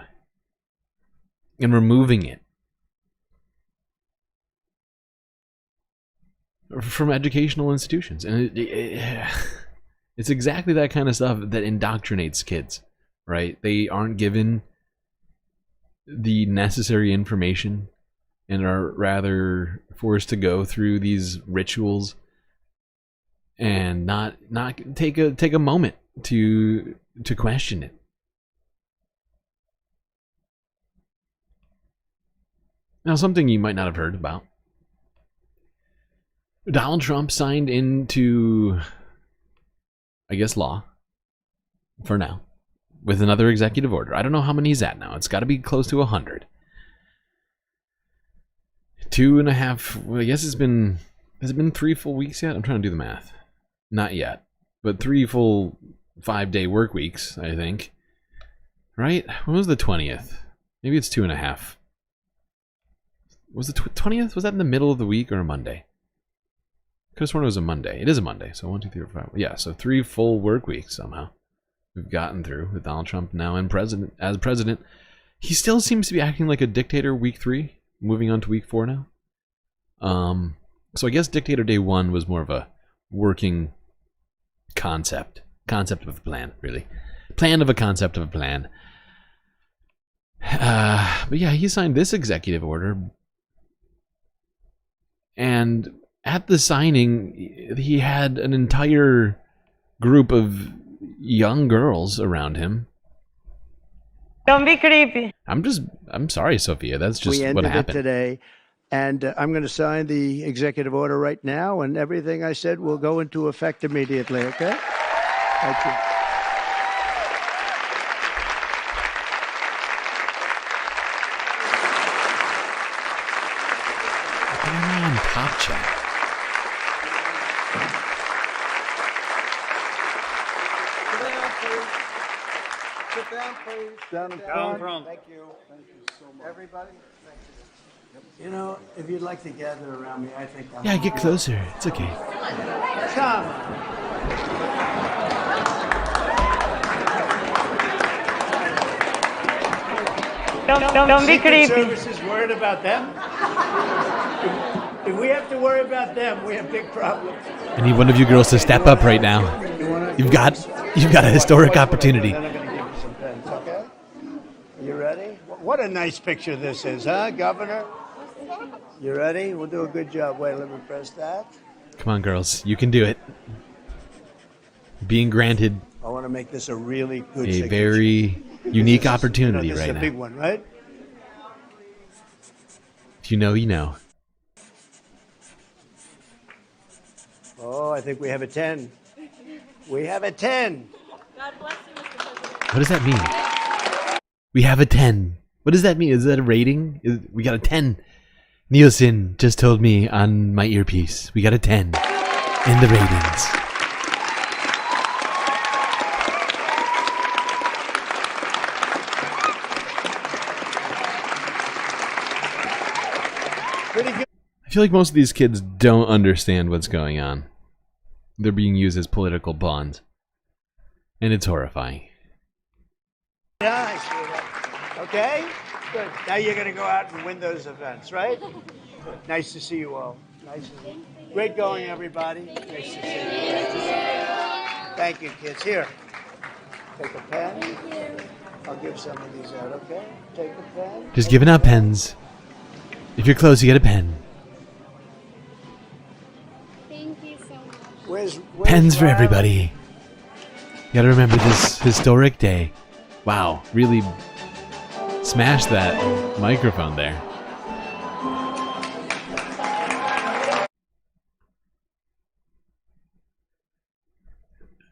and removing it from educational institutions. And it's exactly that kind of stuff that indoctrinates kids, right? They aren't given the necessary information and are rather forced to go through these rituals and not take a moment to question it. Now, something you might not have heard about. Donald Trump signed into, I guess, law, for now, with another executive order. I don't know how many he's at now. It's got to be close to 100. 2.5, well, I guess has it been 3 full weeks yet? I'm trying to do the math. Not yet, but 3 full 5-day work weeks, I think. Right? When was the 20th? Maybe it's 2.5. Was the 20th? Was that in the middle of the week or a Monday? Could have sworn it was a Monday. It is a Monday. So 1, 2, 3, 4, 5. Yeah, so 3 full work weeks somehow we've gotten through with Donald Trump now as president. He still seems to be acting like a dictator week 3, moving on to week 4 now. So I guess dictator day 1 was more of a working concept of a plan, really. Plan of a concept of a plan. But yeah, he signed this executive order. And at the signing, he had an entire group of young girls around him. Don't be creepy. I'm sorry, Sophia. That's just we what ended happened. it today. And I'm going to sign the executive order right now, and everything I said will go into effect immediately, okay? Thank you. Cop chat. Sit down, please. Down in front. Thank you. Thank you so much. Everybody, thank you. You know, if you'd like to gather around me, I think I'm... Yeah, get closer. It's okay. Come. Don't be creepy. Secret Service is worried about them. If we have to worry about them, we have big problems. I need one of you girls to step up right now. You've got a historic opportunity. Then I'm going to give you some pens, okay? You ready? What a nice picture this is, huh, Governor? You ready? We'll do a good job. Wait, let me press that. Come on, girls. You can do it. Being granted I want to make this a really good a signature. very unique opportunity this right is a now. big one, right? If you know, you know. Oh, I think we have a 10. We have a 10. God bless you, Mr. President. What does that mean? We have a 10. What does that mean? Is that a rating? We got a 10. Nielsen just told me on my earpiece. We got a 10 in the ratings. Pretty good. I feel like most of these kids don't understand what's going on. They're being used as political pawns. And it's horrifying. Yeah, I see that. Okay? Good. Now you're going to go out and win those events, right? Nice to see you all. Nice to see you. Great going, everybody. Nice to see you. Nice to see you. Thank you, kids. Here. Take a pen. Thank you. I'll give some of these out, okay? Take a pen. Just giving out pens. If you're close, you get a pen. Thank you so much. Where's Pens for Riley? everybody. You gotta remember this historic day. Wow, really smashed that microphone there.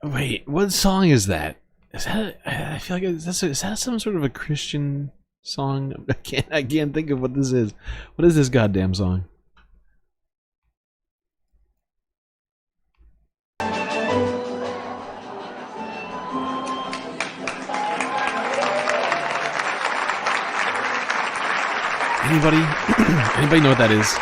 Wait, what song is that? Is that? I feel like is that some sort of a Christian song? I can't think of what this is. What is this goddamn song? Anybody? Anybody know what that is?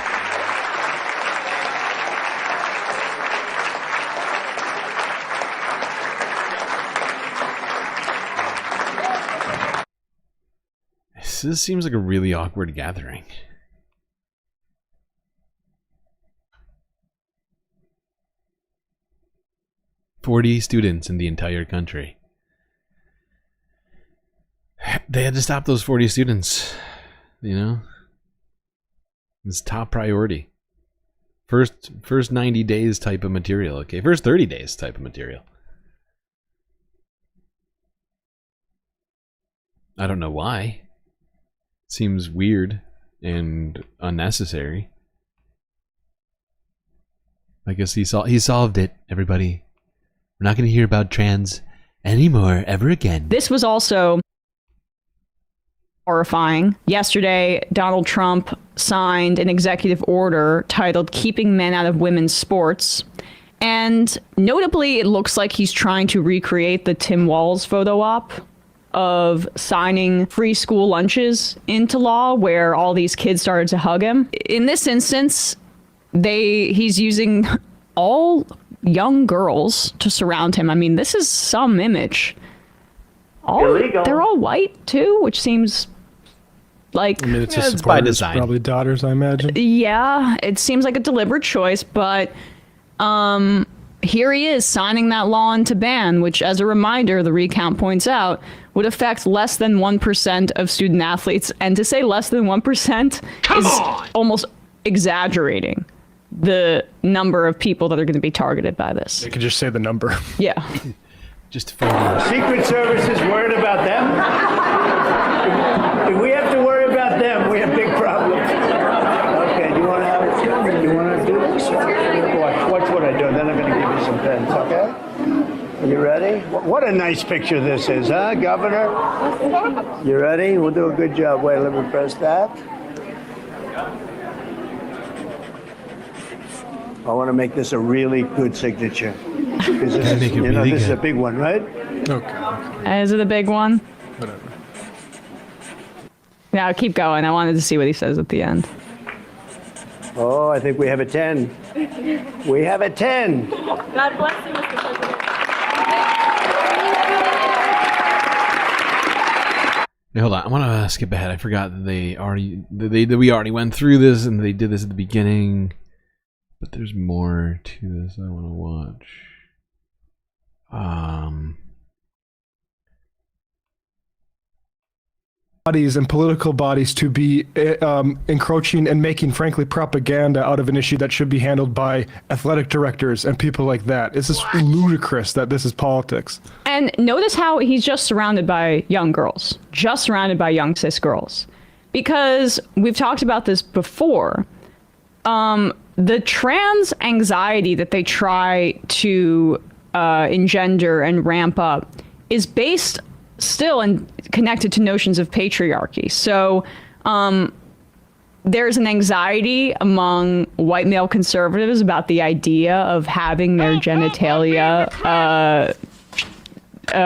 This seems like a really awkward gathering. "40 students in the entire country." They had to stop those 40 students. You know? It's top priority. First 90 days type of material, okay? First 30 days type of material. I don't know why. Seems weird and unnecessary. I guess he solved it, everybody. We're not going to hear about trans anymore ever again. This was also horrifying. Yesterday, Donald Trump signed an executive order titled "Keeping Men Out of Women's Sports." And notably, it looks like he's trying to recreate the Tim Walz photo op of signing free school lunches into law, where all these kids started to hug him. In this instance, he's using all young girls to surround him. I mean, this is some image. Illegal. They're all white too, which seems like, I mean, it's just it's by supporters, design. probably daughters, I imagine. yeah, it seems like a deliberate choice, but here he is signing that law into ban, which, as a reminder, the recount points out, would affect less than 1% of student athletes. And to say less than 1% is almost exaggerating the number of people that are going to be targeted by this. They could just say the number. Yeah. Just 40. Secret Service is worried about them. If we have to worry about them, we have big problems. Okay, do you want to have it? You want to do this? Watch what I do, and then I'm going to give you some pens, okay? Are you ready? What a nice picture this is, huh, Governor? You ready? We'll do a good job. Wait, let me press that. I want to make this a really good signature. Because this is, this is a big one, right? Okay. Is it a big one? Whatever. Yeah, keep going. I wanted to see what he says at the end. Oh, I think we have a 10. We have a 10. God bless you, Mr. President. Hey, hold on, I want to skip ahead. I forgot that we already went through this and they did this at the beginning. But there's more to this I want to watch. Bodies and political bodies to be encroaching and making, frankly, propaganda out of an issue that should be handled by athletic directors and people like that. It's just ludicrous that this is politics. And notice how he's just surrounded by young girls, just surrounded by young cis girls. Because we've talked about this before. The trans anxiety that they try to engender and ramp up is based still and connected to notions of patriarchy. So there's an anxiety among white male conservatives about the idea of having their genitalia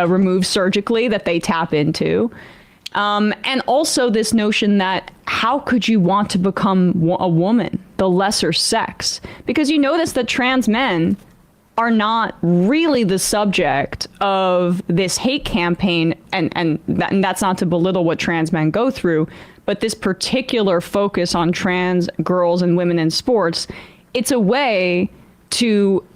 removed surgically that they tap into. And also this notion that how could you want to become a woman, the lesser sex? Because you notice that trans men are not really the subject of this hate campaign, and that's not to belittle what trans men go through, but this particular focus on trans girls and women in sports, it's a way to,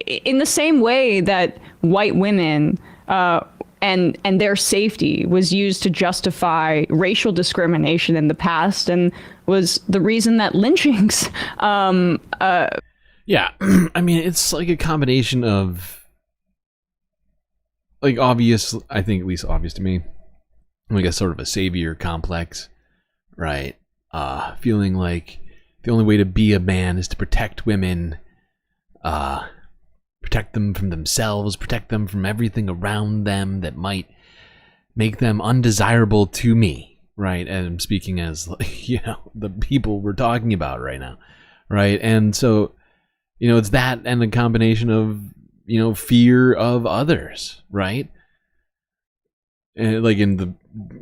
in the same way that white women and their safety was used to justify racial discrimination in the past and was the reason that lynchings yeah, I mean, it's like a combination of, like, obvious, I think at least obvious to me, like a sort of a savior complex, right? Feeling like the only way to be a man is to protect women, protect them from themselves, protect them from everything around them that might make them undesirable to me, right? And I'm speaking as, the people we're talking about right now, right? And so, it's that and the combination of, fear of others, right? And like in the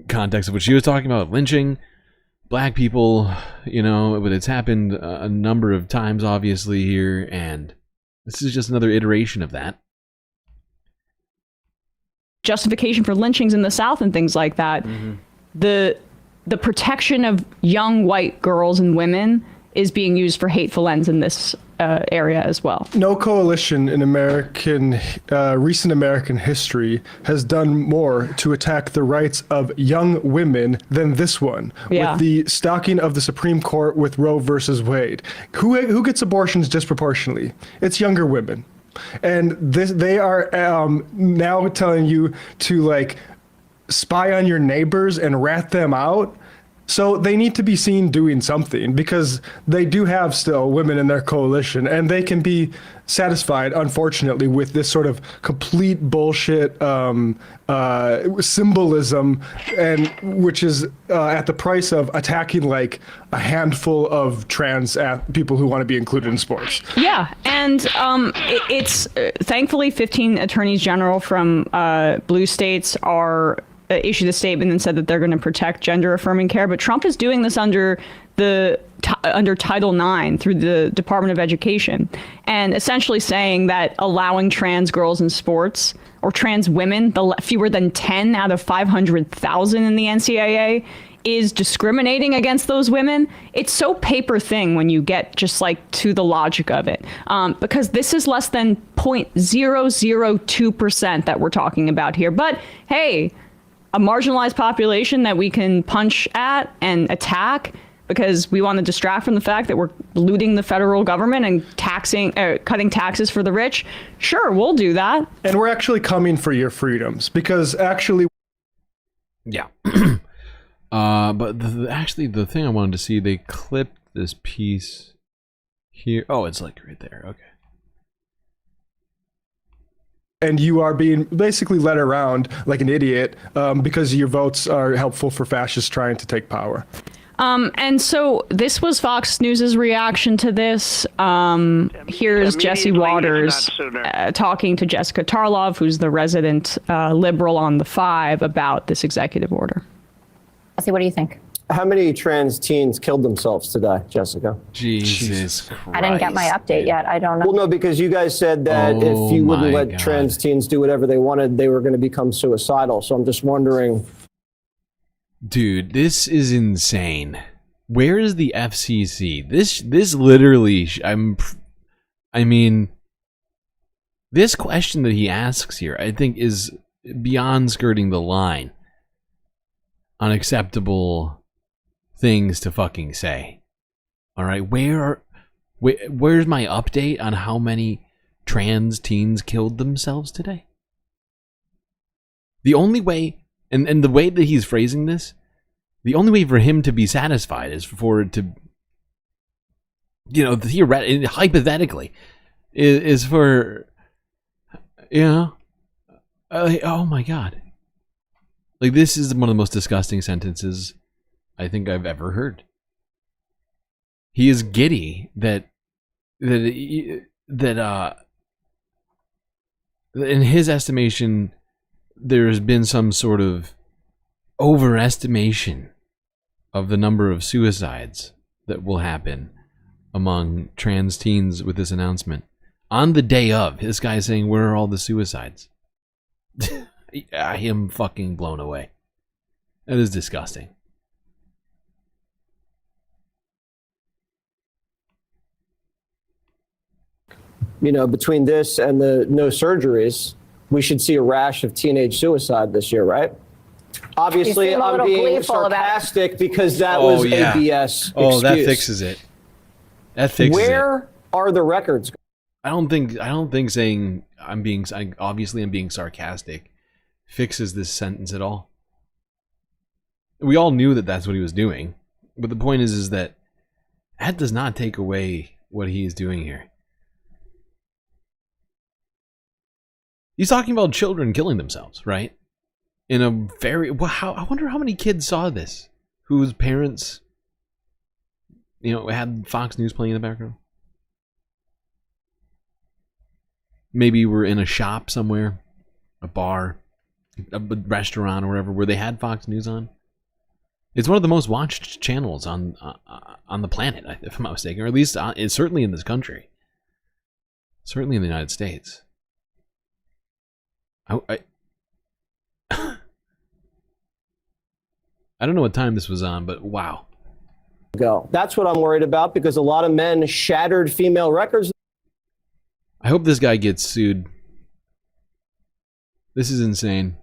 context of what she was talking about, lynching black people, but it's happened a number of times, obviously, here, and this is just another iteration of that. Justification for lynchings in the South and things like that. Mm-hmm. The protection of young white girls and women is being used for hateful ends in this area as well. No coalition in recent American history has done more to attack the rights of young women than this one. Yeah. With the stocking of the Supreme Court with Roe versus Wade. Who gets abortions disproportionately? It's younger women. And they are now telling you to spy on your neighbors and rat them out. So they need to be seen doing something because they do have still women in their coalition and they can be satisfied, unfortunately, with this sort of complete bullshit symbolism, and which is at the price of attacking a handful of trans people who want to be included in sports. Yeah, and it's thankfully 15 attorneys general from blue states are issued a statement and said that they're going to protect gender-affirming care, but Trump is doing this under Title IX through the Department of Education, and essentially saying that allowing trans girls in sports or trans women, fewer than 10 out of 500,000 in the NCAA, is discriminating against those women. It's so paper thin when you get just to the logic of it, because this is less than 0.002% that we're talking about here. But hey, a marginalized population that we can punch at and attack because we want to distract from the fact that we're looting the federal government and cutting taxes for the rich. Sure, we'll do that. And we're actually coming for your freedoms because actually... Yeah. But the thing I wanted to see, they clipped this piece here. Oh, it's right there. Okay. And you are being basically led around like an idiot because your votes are helpful for fascists trying to take power. And so this was Fox News's reaction to this. Here's Jesse Waters talking to Jessica Tarlov, who's the resident liberal on the 5, about this executive order. Jesse, what do you think? How many trans teens killed themselves today, Jessica? Jesus Christ. I didn't get my update yet. I don't know. Well, no, because you guys said that if you wouldn't let trans teens do whatever they wanted, they were going to become suicidal. So I'm just wondering. Dude, this is insane. Where is the FCC? This literally, I mean, this question that he asks here, I think, is beyond skirting the line. Unacceptable things to fucking say. All right, where's my update on how many trans teens killed themselves today? The only way, and the way that he's phrasing this, the only way for him to be satisfied is for it to, you know, hypothetically, is for, you know, oh my God. Like, this is one of the most disgusting sentences I think I've ever heard. He is giddy that in his estimation, there's been some sort of overestimation of the number of suicides that will happen among trans teens with this announcement. On the day of, this guy is saying, where are all the suicides? I am fucking blown away. That is disgusting. You know, between this and the no surgeries, we should see a rash of teenage suicide this year, right? Obviously, I'm being sarcastic because that was a BS excuse. Oh, that fixes it. That fixes it. Where are the records? I don't think saying I'm being sarcastic fixes this sentence at all. We all knew that that's what he was doing, but the point is that does not take away what he is doing here. He's talking about children killing themselves, right? In a very I wonder how many kids saw this, whose parents, you know, had Fox News playing in the background. Maybe we're in a shop somewhere, a bar, a restaurant, or wherever, where they had Fox News on. It's one of the most watched channels on the planet, if I'm not mistaken, or at least it's certainly in this country, certainly in the United States. I don't know what time this was on, but wow. That's what I'm worried about, because a lot of men shattered female records. I hope this guy gets sued. This is insane.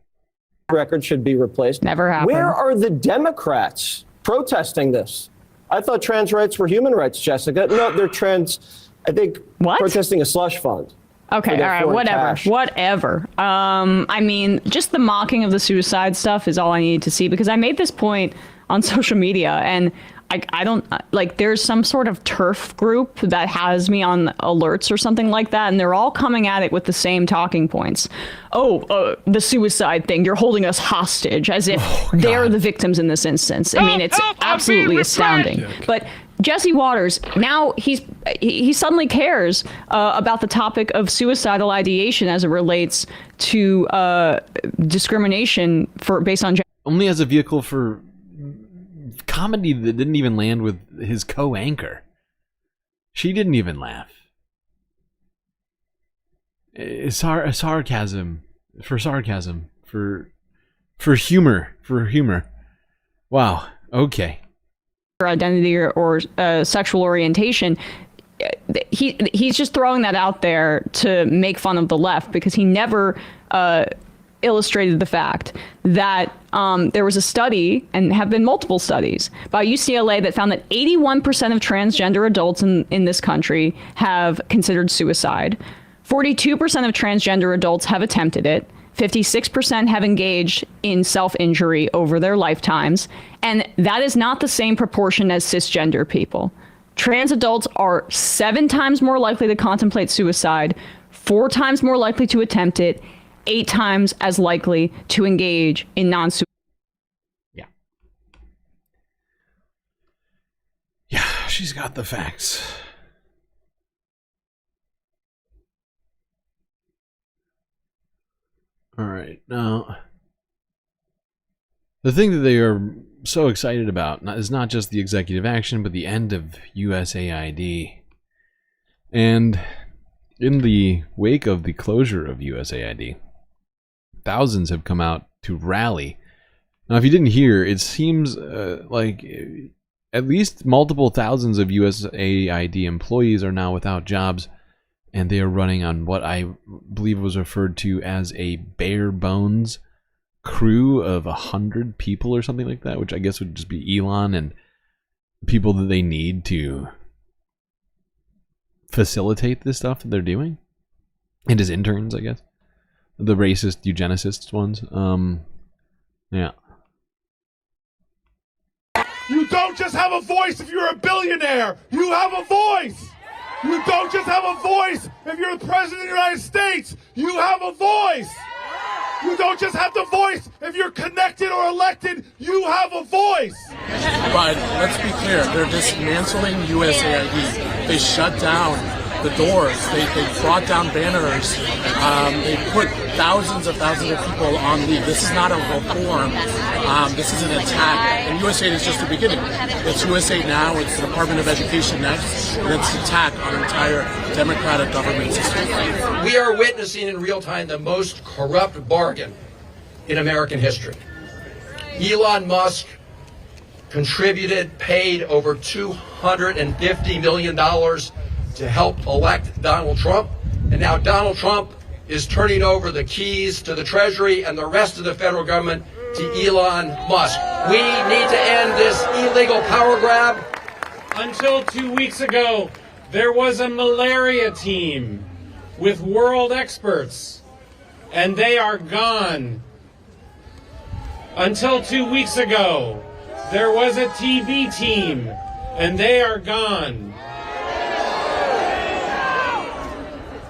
Record should be replaced. Never happened. Where are the Democrats protesting this? I thought trans rights were human rights, Jessica. No, they're I think, protesting a slush fund. Okay, all right, whatever. I mean, just the mocking of the suicide stuff is all I needed to see, because I made this point on social media, and I don't, like, there's some sort of turf group that has me on alerts or something like that, and they're all coming at it with the same talking points. The suicide thing, you're holding us hostage, as if they're the victims in this instance. I mean, it's absolutely astounding. But Jesse Waters, now he suddenly cares about the topic of suicidal ideation as it relates to discrimination based on gender. Only as a vehicle for comedy that didn't even land with his co-anchor. She didn't even laugh. Sarcasm for humor. Wow. Okay. Identity or sexual orientation, he's just throwing that out there to make fun of the left, because he never illustrated the fact that there was a study, and have been multiple studies, by UCLA that found that 81% of transgender adults in this country have considered suicide. 42% of transgender adults have attempted it. 56% have engaged in self-injury over their lifetimes, and that is not the same proportion as cisgender people. Trans adults are 7 times more likely to contemplate suicide, 4 times more likely to attempt it, 8 times as likely to engage in non-suicide. Yeah. she's got the facts. All right, now the thing that they are so excited about is not just the executive action, but the end of USAID. And in the wake of the closure of USAID, thousands have come out to rally. Now, if you didn't hear, it seems like at least multiple thousands of USAID employees are now without jobs, and they are running on what I believe was referred to as a bare bones crew of 100 people or something like that, which I guess would just be Elon and people that they need to facilitate this stuff that they're doing, and his interns, I guess, the racist eugenicists ones. Yeah. You don't just have a voice if you're a billionaire. You have a voice. You don't just have a voice if you're the president of the United States. You have a voice. You don't just have the voice if you're connected or elected. You have a voice. But let's be clear, they're dismantling USAID. They shut down the doors. They brought down banners. They put thousands of people on leave. This is not a reform. This is an attack. And USAID is just the beginning. It's USAID now. It's the Department of Education next. And it's an attack on an entire democratic government system. We are witnessing in real time the most corrupt bargain in American history. Elon Musk paid over $250 million to help elect Donald Trump. And now Donald Trump is turning over the keys to the Treasury and the rest of the federal government to Elon Musk. We need to end this illegal power grab. Until 2 weeks ago, there was a malaria team with world experts, and they are gone. Until 2 weeks ago, there was a TB team, and they are gone.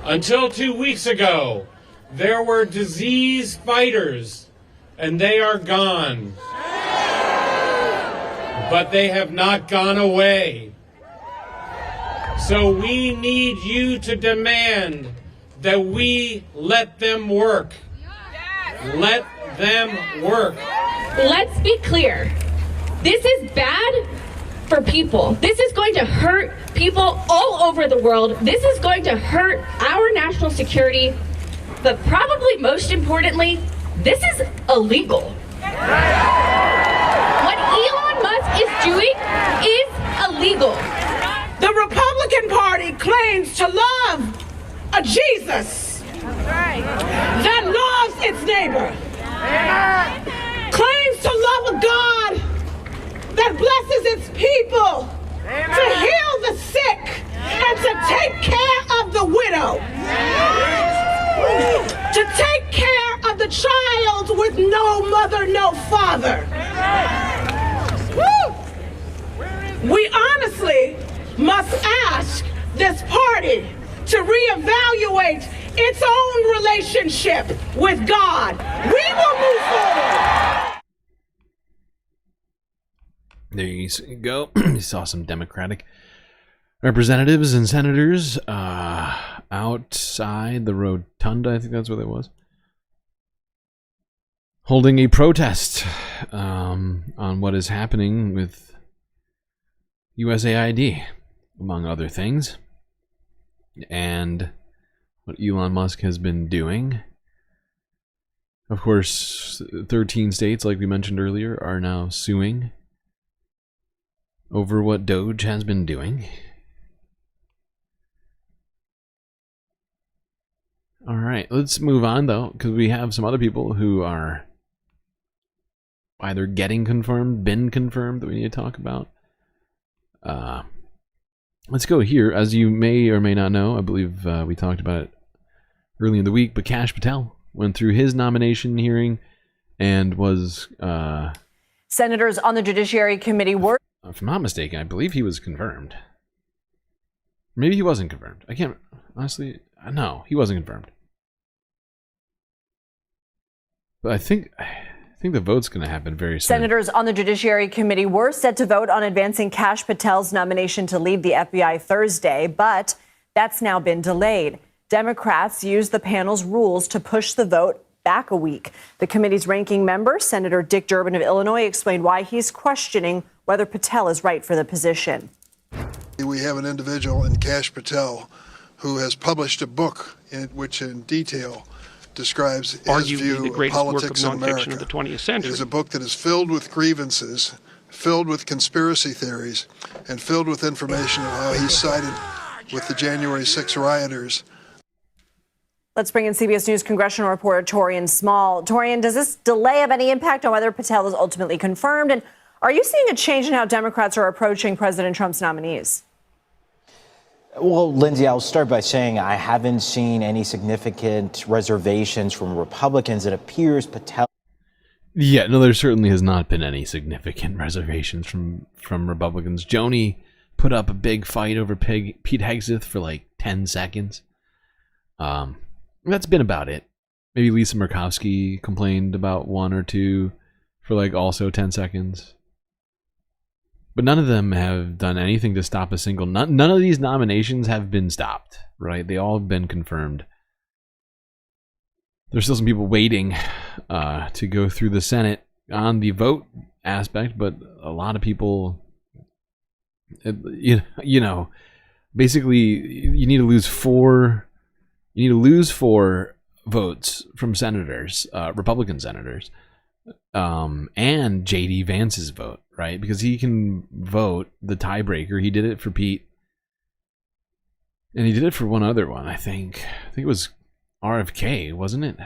Until 2 weeks ago, there were disease fighters, and they are gone. But they have not gone away. So we need you to demand that we let them work. Let them work. Let's be clear. This is bad for people. This is going to hurt people all over the world. This is going to hurt our national security. But probably most importantly, this is illegal. What Elon Musk is doing is illegal. The Republican Party claims to love a Jesus that loves its neighbor. Claims to love a God that blesses its people, to heal the sick, and to take care of the widow. To take care of the child with no mother, no father. We honestly must ask this party to reevaluate its own relationship with God. We will move forward. There you go. You saw some Democratic representatives and senators outside the rotunda, I think that's what it was, holding a protest on what is happening with USAID, among other things, and what Elon Musk has been doing. Of course, 13 states, like we mentioned earlier, are now suing over what DOGE has been doing. All right, let's move on, though, because we have some other people who are either getting confirmed, been confirmed, that we need to talk about. Let's go here. As you may or may not know, I believe we talked about it early in the week, but Kash Patel went through his nomination hearing and was... Senators on the Judiciary Committee were... If I'm not mistaken, I believe he was confirmed. Maybe he wasn't confirmed. I can't... Honestly, no, he wasn't confirmed. But I think think the vote's going to happen very soon. Senators on the Judiciary Committee were set to vote on advancing Kash Patel's nomination to lead the FBI Thursday, but that's now been delayed. Democrats used the panel's rules to push the vote back a week. The committee's ranking member, Senator Dick Durbin of Illinois, explained why he's questioning whether Patel is right for the position. We have an individual in Kash Patel who has published a book which in detail describes his view of politics in America. Of the 20th century. It is a book that is filled with grievances, filled with conspiracy theories, and filled with information on how he sided with the January 6 rioters. Let's bring in CBS News congressional reporter Torian Small. Torian, does this delay have any impact on whether Patel is ultimately confirmed? And are you seeing a change in how Democrats are approaching President Trump's nominees? Well, Lindsay, I'll start by saying I haven't seen any significant reservations from Republicans. It appears Patel. Yeah, no, there certainly has not been any significant reservations from Republicans. Joni put up a big fight over Pete Hegseth for like 10 seconds. That's been about it. Maybe Lisa Murkowski complained about one or two for like also 10 seconds. But none of them have done anything to stop a single... None of these nominations have been stopped, right? They all have been confirmed. There's still some people waiting to go through the Senate on the vote aspect, but a lot of people... You know, basically, you need to lose four votes from senators, Republican senators, and J.D. Vance's vote, right? Because he can vote the tiebreaker. He did it for Pete, and he did it for one other one. I think it was RFK, wasn't it?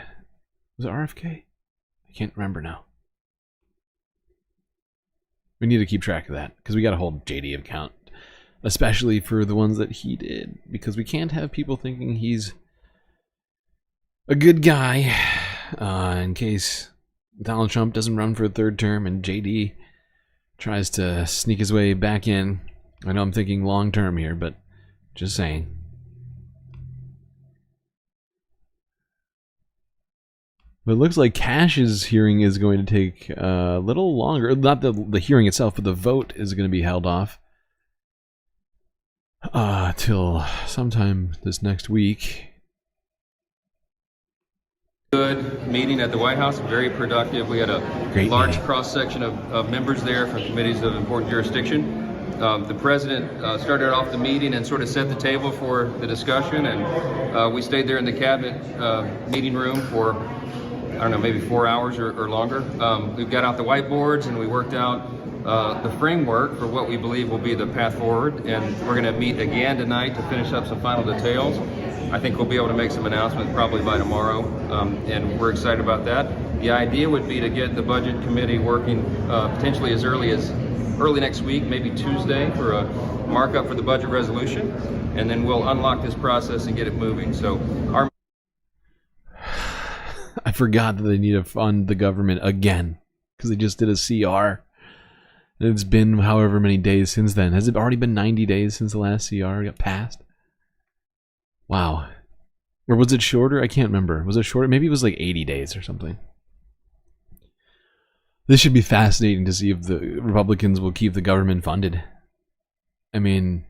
Was it RFK? I can't remember now. We need to keep track of that because we got to hold JD account, especially for the ones that he did, because we can't have people thinking he's a good guy in case Donald Trump doesn't run for a third term and JD tries to sneak his way back in. I know I'm thinking long term here, but just saying. But it looks like Cash's hearing is going to take a little longer. Not the hearing itself, but the vote is going to be held off till sometime this next week. Good meeting at the White House, very productive. We had a large cross-section of members there from committees of important jurisdiction. The president started off the meeting and sort of set the table for the discussion, and we stayed there in the cabinet meeting room for, I don't know, maybe 4 hours or longer. We got out the whiteboards and we worked out the framework for what we believe will be the path forward, and we're going to meet again tonight to finish up some final details. I think we'll be able to make some announcements probably by tomorrow, and we're excited about that. The idea would be to get the budget committee working potentially as early next week, maybe Tuesday, for a markup for the budget resolution, and then we'll unlock this process and get it moving. So our I forgot that they need to fund the government again because they just did a CR. And it's been however many days since then. Has it already been 90 days since the last CR got passed? Wow. Or was it shorter? I can't remember. Was it shorter? Maybe it was like 80 days or something. This should be fascinating to see if the Republicans will keep the government funded. I mean,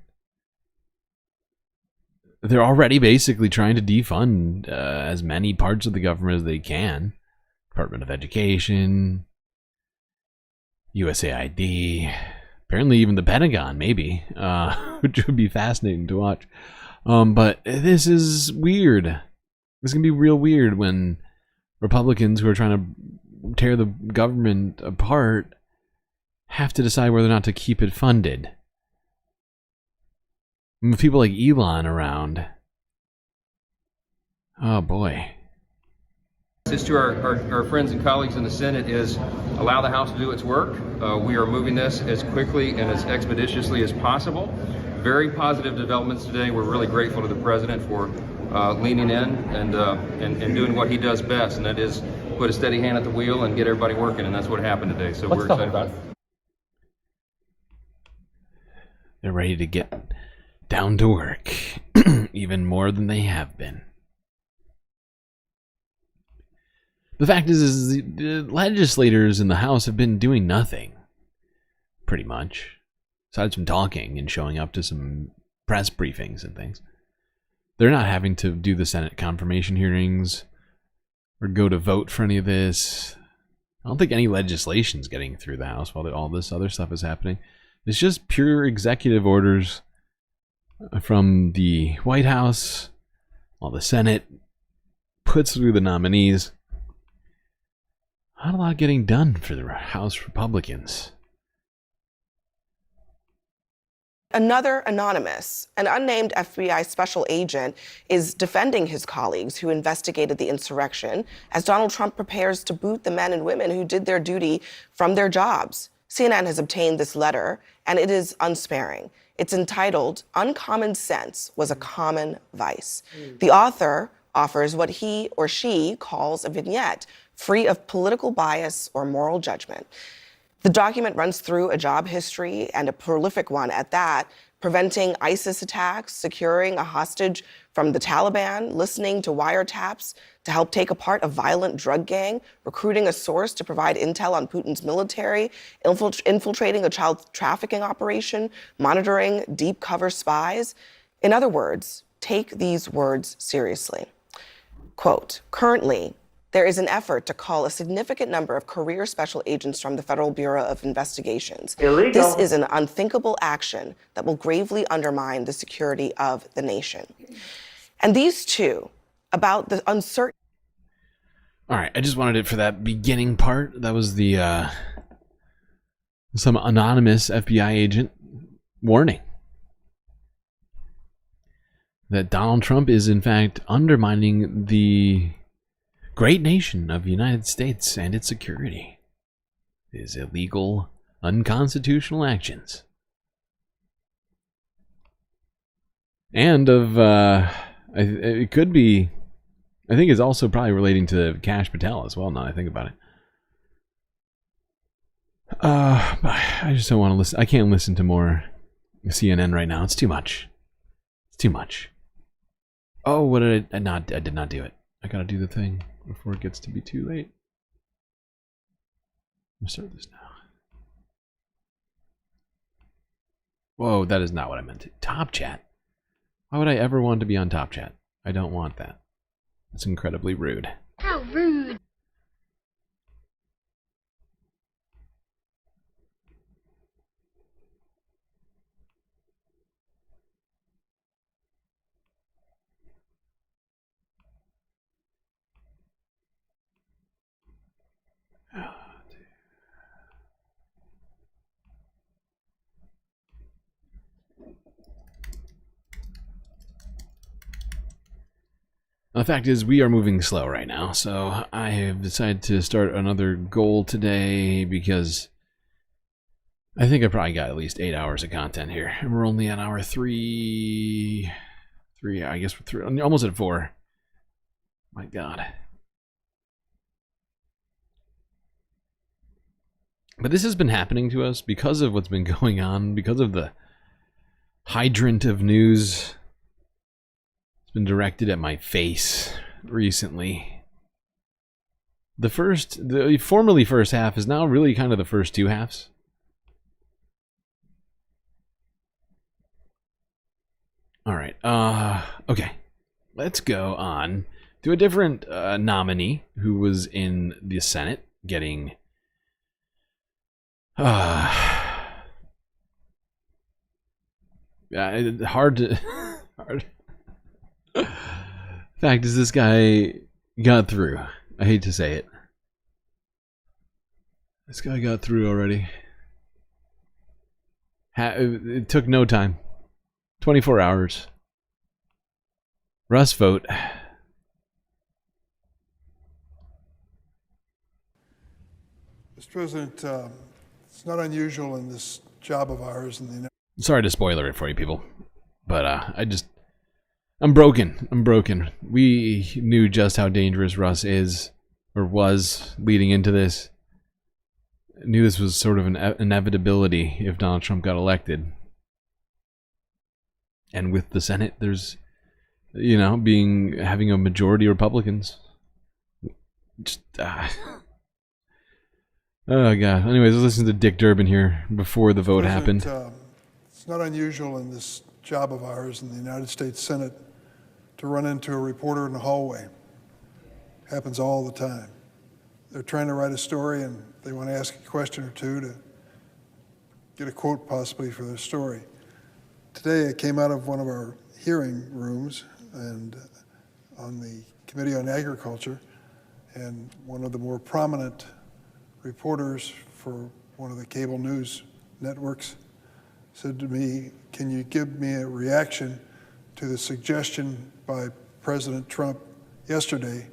they're already basically trying to defund as many parts of the government as they can. Department of Education, USAID, apparently even the Pentagon, maybe, which would be fascinating to watch. But this is weird. This is going to be real weird when Republicans who are trying to tear the government apart have to decide whether or not to keep it funded. And with people like Elon around, oh boy. To our friends and colleagues in the Senate is allow the House to do its work. We are moving this as quickly and as expeditiously as possible. Very positive developments today. We're really grateful to the president for leaning in and doing what he does best, and that is put a steady hand at the wheel and get everybody working, and that's what happened today. So we're excited about it. They're ready to get down to work, even more than they have been. The fact is the legislators in the House have been doing nothing, pretty much, aside from talking and showing up to some press briefings and things. They're not having to do the Senate confirmation hearings or go to vote for any of this. I don't think any legislation's getting through the House while all this other stuff is happening. It's just pure executive orders from the White House while the Senate puts through the nominees. Not a lot getting done for the House Republicans. Another anonymous, an unnamed FBI special agent, is defending his colleagues who investigated the insurrection as Donald Trump prepares to boot the men and women who did their duty from their jobs. CNN has obtained this letter, and it is unsparing. It's entitled, "Uncommon Sense Was a Common Vice." The author offers what he or she calls a vignette, free of political bias or moral judgment. The document runs through a job history, and a prolific one at that, preventing ISIS attacks, securing a hostage from the Taliban, listening to wiretaps to help take apart a violent drug gang, recruiting a source to provide intel on Putin's military, infiltrating a child trafficking operation, monitoring deep cover spies. In other words, take these words seriously. Quote, "Currently, there is an effort to call a significant number of career special agents from the Federal Bureau of Investigations. Illegal. This is an unthinkable action that will gravely undermine the security of the nation." And these two, about the uncertain... All right, I just wanted it for that beginning part. That was the some anonymous FBI agent warning that Donald Trump is in fact undermining the great nation of the United States and its security. His illegal, unconstitutional actions. And of, it could be, I think it's also probably relating to Kash Patel as well, now that I think about it. I just don't want to listen. I can't listen to more CNN right now. It's too much. It's too much. Oh, what did I did not do it. I gotta do the thing before it gets to be too late. I'm gonna start this now. Whoa, that is not what I meant to. Top Chat. Why would I ever want to be on Top Chat? I don't want that. It's incredibly rude. How rude. The fact is, we are moving slow right now, so I have decided to start another goal today because I think I probably got at least 8 hours of content here. And we're only on hour three, I guess we're three, almost at 4. My God. But this has been happening to us because of what's been going on, because of the hydrant of news been directed at my face recently. The formerly first half is now really kind of the first 2 halves. All right. Okay. Let's go on to a different nominee who was in the Senate getting hard to fact is, this guy got through. I hate to say it. This guy got through already. It took no time. 24 hours. Russ Vought. Mr. President, it's not unusual in this job of ours in the United States. Sorry to spoiler it for you people, but I'm broken. I'm broken. We knew just how dangerous Russ is, or was, leading into this. I knew this was sort of an inevitability if Donald Trump got elected. And with the Senate, there's, having a majority of Republicans. Just, oh, God. Anyways, let's listen to Dick Durbin here before the vote happened. It's not unusual in this job of ours in the United States Senate to run into a reporter in the hallway. Happens all the time. They're trying to write a story and they want to ask a question or two to get a quote possibly for their story. Today I came out of one of our hearing rooms and on the Committee on Agriculture, and one of the more prominent reporters for one of the cable news networks said to me, "Can you give me a reaction to the suggestion by President Trump yesterday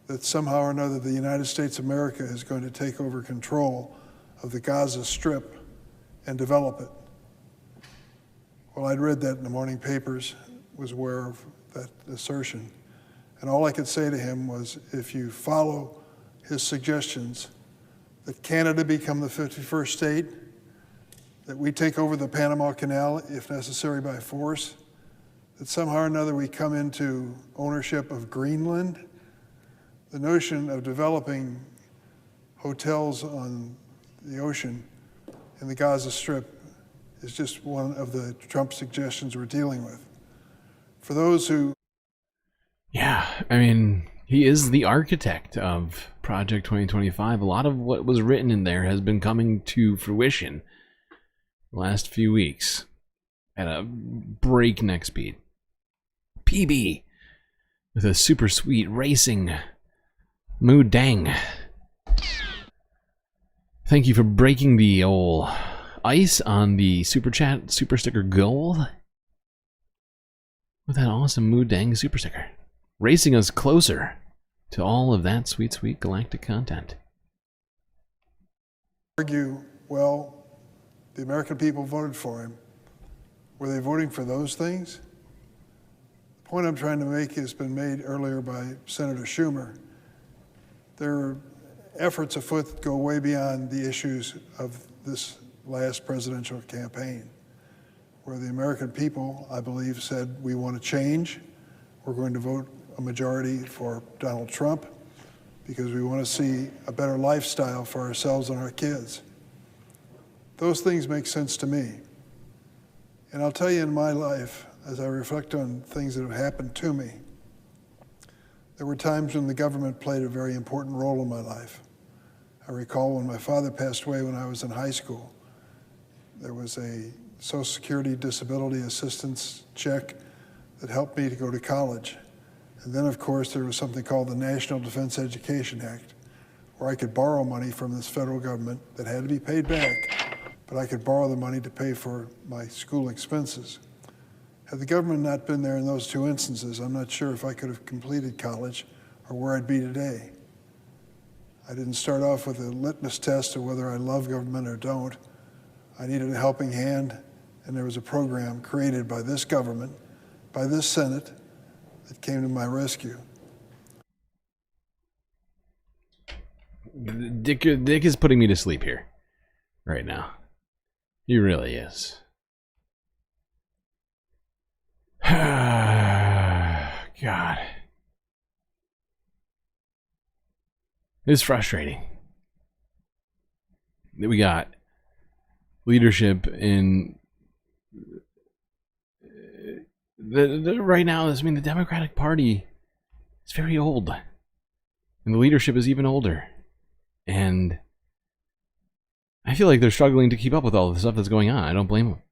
that somehow or another the United States of America is going to take over control of the Gaza Strip and develop it?" Well, I'd read that in the morning papers, was aware of that assertion. And all I could say to him was, if you follow his suggestions, that Canada become the 51st state, that we take over the Panama Canal, if necessary by force, that somehow or another we come into ownership of Greenland, the notion of developing hotels on the ocean in the Gaza Strip is just one of the Trump suggestions we're dealing with. For those who... Yeah, I mean, he is the architect of Project 2025. A lot of what was written in there has been coming to fruition the last few weeks at a breakneck speed. Bibi with a super sweet racing mood dang. Thank you for breaking the old ice on the super chat super sticker goal with that awesome mood dang super sticker, racing us closer to all of that sweet, sweet galactic content. Argue, well, the American people voted for him. Were they voting for those things? The point I'm trying to make has been made earlier by Senator Schumer. There are efforts afoot that go way beyond the issues of this last presidential campaign, where the American people, I believe, said we want to change. We're going to vote a majority for Donald Trump because we want to see a better lifestyle for ourselves and our kids. Those things make sense to me. And I'll tell you, in my life, as I reflect on things that have happened to me, there were times when the government played a very important role in my life. I recall when my father passed away when I was in high school, there was a Social Security disability assistance check that helped me to go to college. And then, of course, there was something called the National Defense Education Act, where I could borrow money from this federal government that had to be paid back, but I could borrow the money to pay for my school expenses. Had the government not been there in those two instances, I'm not sure if I could have completed college or where I'd be today. I didn't start off with a litmus test of whether I love government or don't. I needed a helping hand, and there was a program created by this government, by this Senate, that came to my rescue. Dick is putting me to sleep here right now. He really is. God. It's frustrating that we got leadership in right now. I mean, the Democratic Party is very old, and the leadership is even older, and I feel like they're struggling to keep up with all the stuff that's going on. I don't blame them.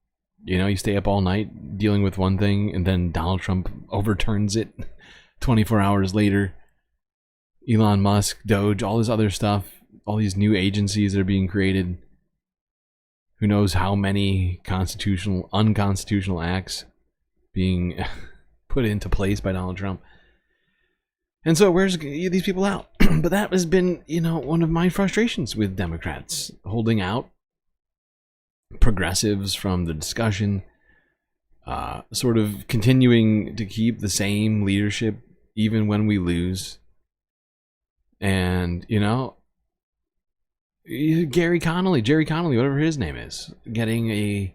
You know, you stay up all night dealing with one thing, and then Donald Trump overturns it 24 hours later. Elon Musk, DOGE, all this other stuff, all these new agencies that are being created. Who knows how many constitutional, unconstitutional acts being put into place by Donald Trump. And so where's these people out? But that has been, you know, one of my frustrations with Democrats, holding out progressives from the discussion, sort of continuing to keep the same leadership even when we lose. And, you know, Jerry Connolly, whatever his name is, getting a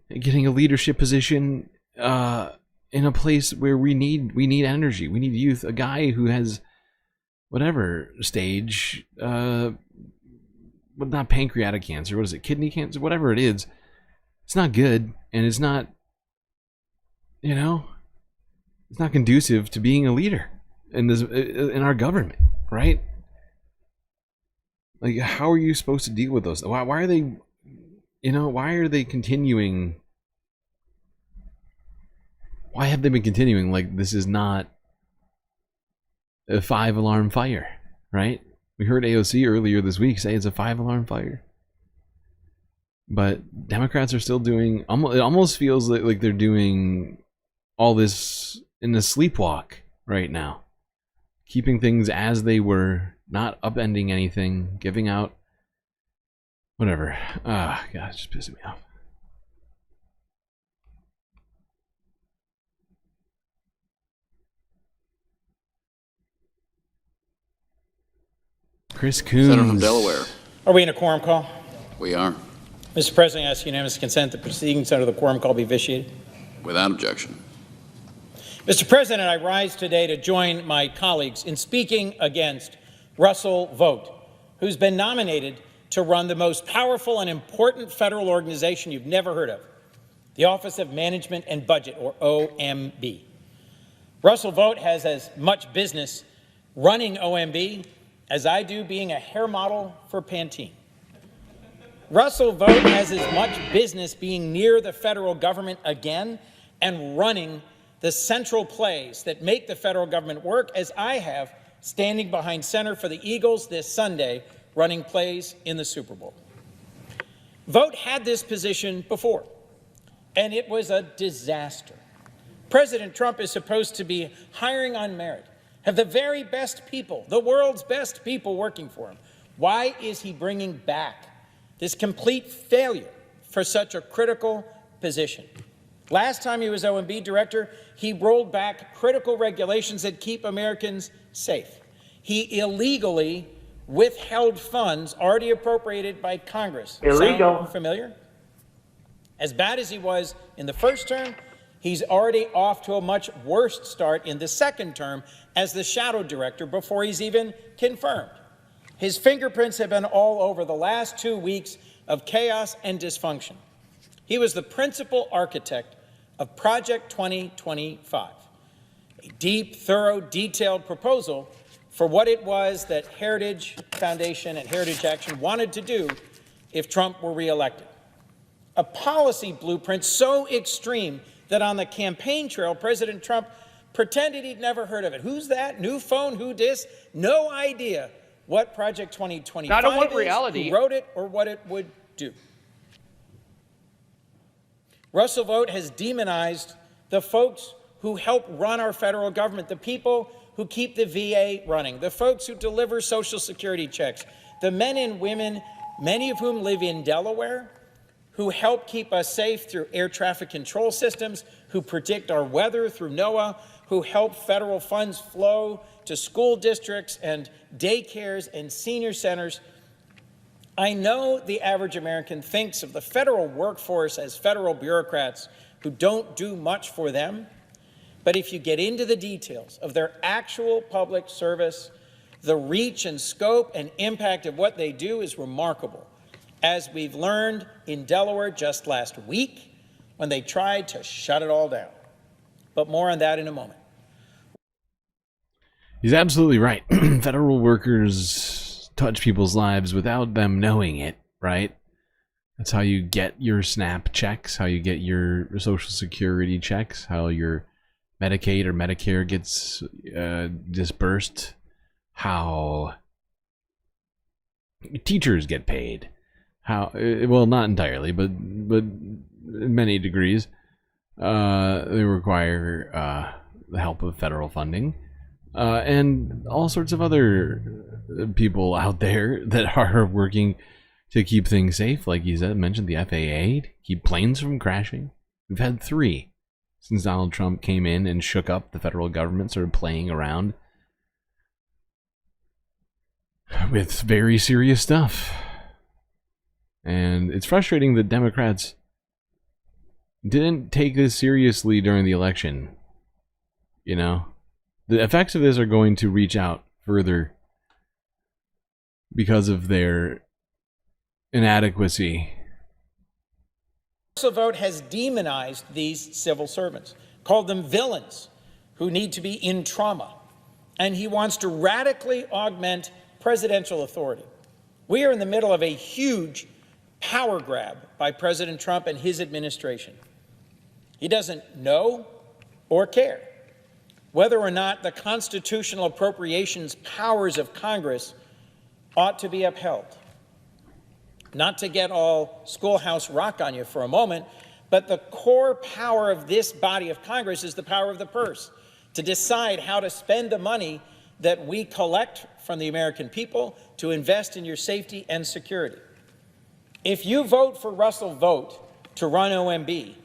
leadership position in a place where we need energy, we need youth, a guy who has whatever stage, but not pancreatic cancer. What is it? Kidney cancer? Whatever it is, it's not good, and it's not, it's not conducive to being a leader in our government, right? Like, how are you supposed to deal with those? Why are they, why are they continuing? Why have they been continuing like this is not a 5-alarm fire, right? We heard AOC earlier this week say it's a 5-alarm fire. But Democrats are still doing, it almost feels like they're doing all this in a sleepwalk right now. Keeping things as they were, not upending anything, giving out whatever. God, it's just pissing me off. Chris Coons. Senator from Delaware. Are we in a quorum call? We are. Mr. President, I ask unanimous consent that proceedings under the quorum call be vitiated. Without objection. Mr. President, I rise today to join my colleagues in speaking against Russel Vought, who's been nominated to run the most powerful and important federal organization you've never heard of, the Office of Management and Budget, or OMB. Russel Vought has as much business running OMB as I do being a hair model for Pantene. Russel Vought has as much business being near the federal government again and running the central plays that make the federal government work as I have standing behind center for the Eagles this Sunday running plays in the Super Bowl. Vought had this position before, and it was a disaster. President Trump is supposed to be hiring on merit, have the very best people, the world's best people working for him. Why is he bringing back this complete failure for such a critical position? Last time he was OMB director, he rolled back critical regulations that keep Americans safe. He illegally withheld funds already appropriated by Congress. Illegal. Sound familiar? As bad as he was in the first term, he's already off to a much worse start in the second term as the shadow director before he's even confirmed. His fingerprints have been all over the last 2 weeks of chaos and dysfunction. He was the principal architect of Project 2025, a deep, thorough, detailed proposal for what it was that Heritage Foundation and Heritage Action wanted to do if Trump were reelected. A policy blueprint so extreme that on the campaign trail, President Trump pretended he'd never heard of it. Who's that? New phone? Who dis? No idea what Project 2025 Not on what is, reality. who wrote it, or what it would do. Russel Vought has demonized the folks who help run our federal government, the people who keep the VA running, the folks who deliver Social Security checks, the men and women, many of whom live in Delaware, who help keep us safe through air traffic control systems, who predict our weather through NOAA, who help federal funds flow to school districts and daycares and senior centers. I know the average American thinks of the federal workforce as federal bureaucrats who don't do much for them. But if you get into the details of their actual public service, the reach and scope and impact of what they do is remarkable, as we've learned in Delaware just last week when they tried to shut it all down. But more on that in a moment. He's absolutely right. Federal workers touch people's lives without them knowing it, right? That's how you get your SNAP checks, how you get your Social Security checks, how your Medicaid or Medicare gets disbursed, how teachers get paid, how, well, not entirely, but in many degrees, they require the help of federal funding. And all sorts of other people out there that are working to keep things safe, like you said, mentioned the FAA, to keep planes from crashing. We've had 3 since Donald Trump came in and shook up the federal government, started playing around with very serious stuff. And it's frustrating that Democrats didn't take this seriously during the election. You know? The effects of this are going to reach out further because of their inadequacy. Russel Vought has demonized these civil servants, called them villains who need to be in trauma, and he wants to radically augment presidential authority. We are in the middle of a huge power grab by President Trump and his administration. He doesn't know or care whether or not the constitutional appropriations powers of Congress ought to be upheld. Not to get all schoolhouse rock on you for a moment, but the core power of this body of Congress is the power of the purse, to decide how to spend the money that we collect from the American people to invest in your safety and security. If you vote for Russel Vought to run OMB,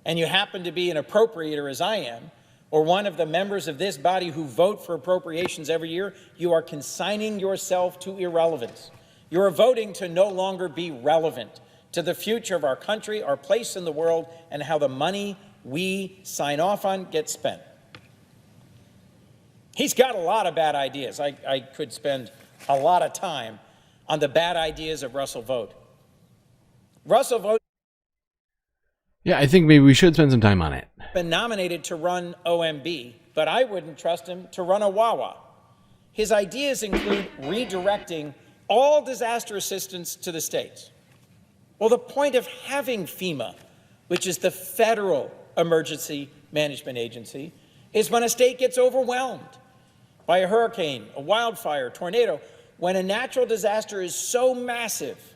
and you happen to be an appropriator as I am, or one of the members of this body who vote for appropriations every year, you are consigning yourself to irrelevance. You are voting to no longer be relevant to the future of our country, our place in the world, and how the money we sign off on gets spent. He's got a lot of bad ideas. I could spend a lot of time on the bad ideas of Russel Vought. Russel Vought. Yeah, I think maybe we should spend some time on it. Been nominated to run OMB, but I wouldn't trust him to run a Wawa. His ideas include redirecting all disaster assistance to the states. Well, the point of having FEMA, which is the federal emergency management agency, is when a state gets overwhelmed by a hurricane, a wildfire, tornado, when a natural disaster is so massive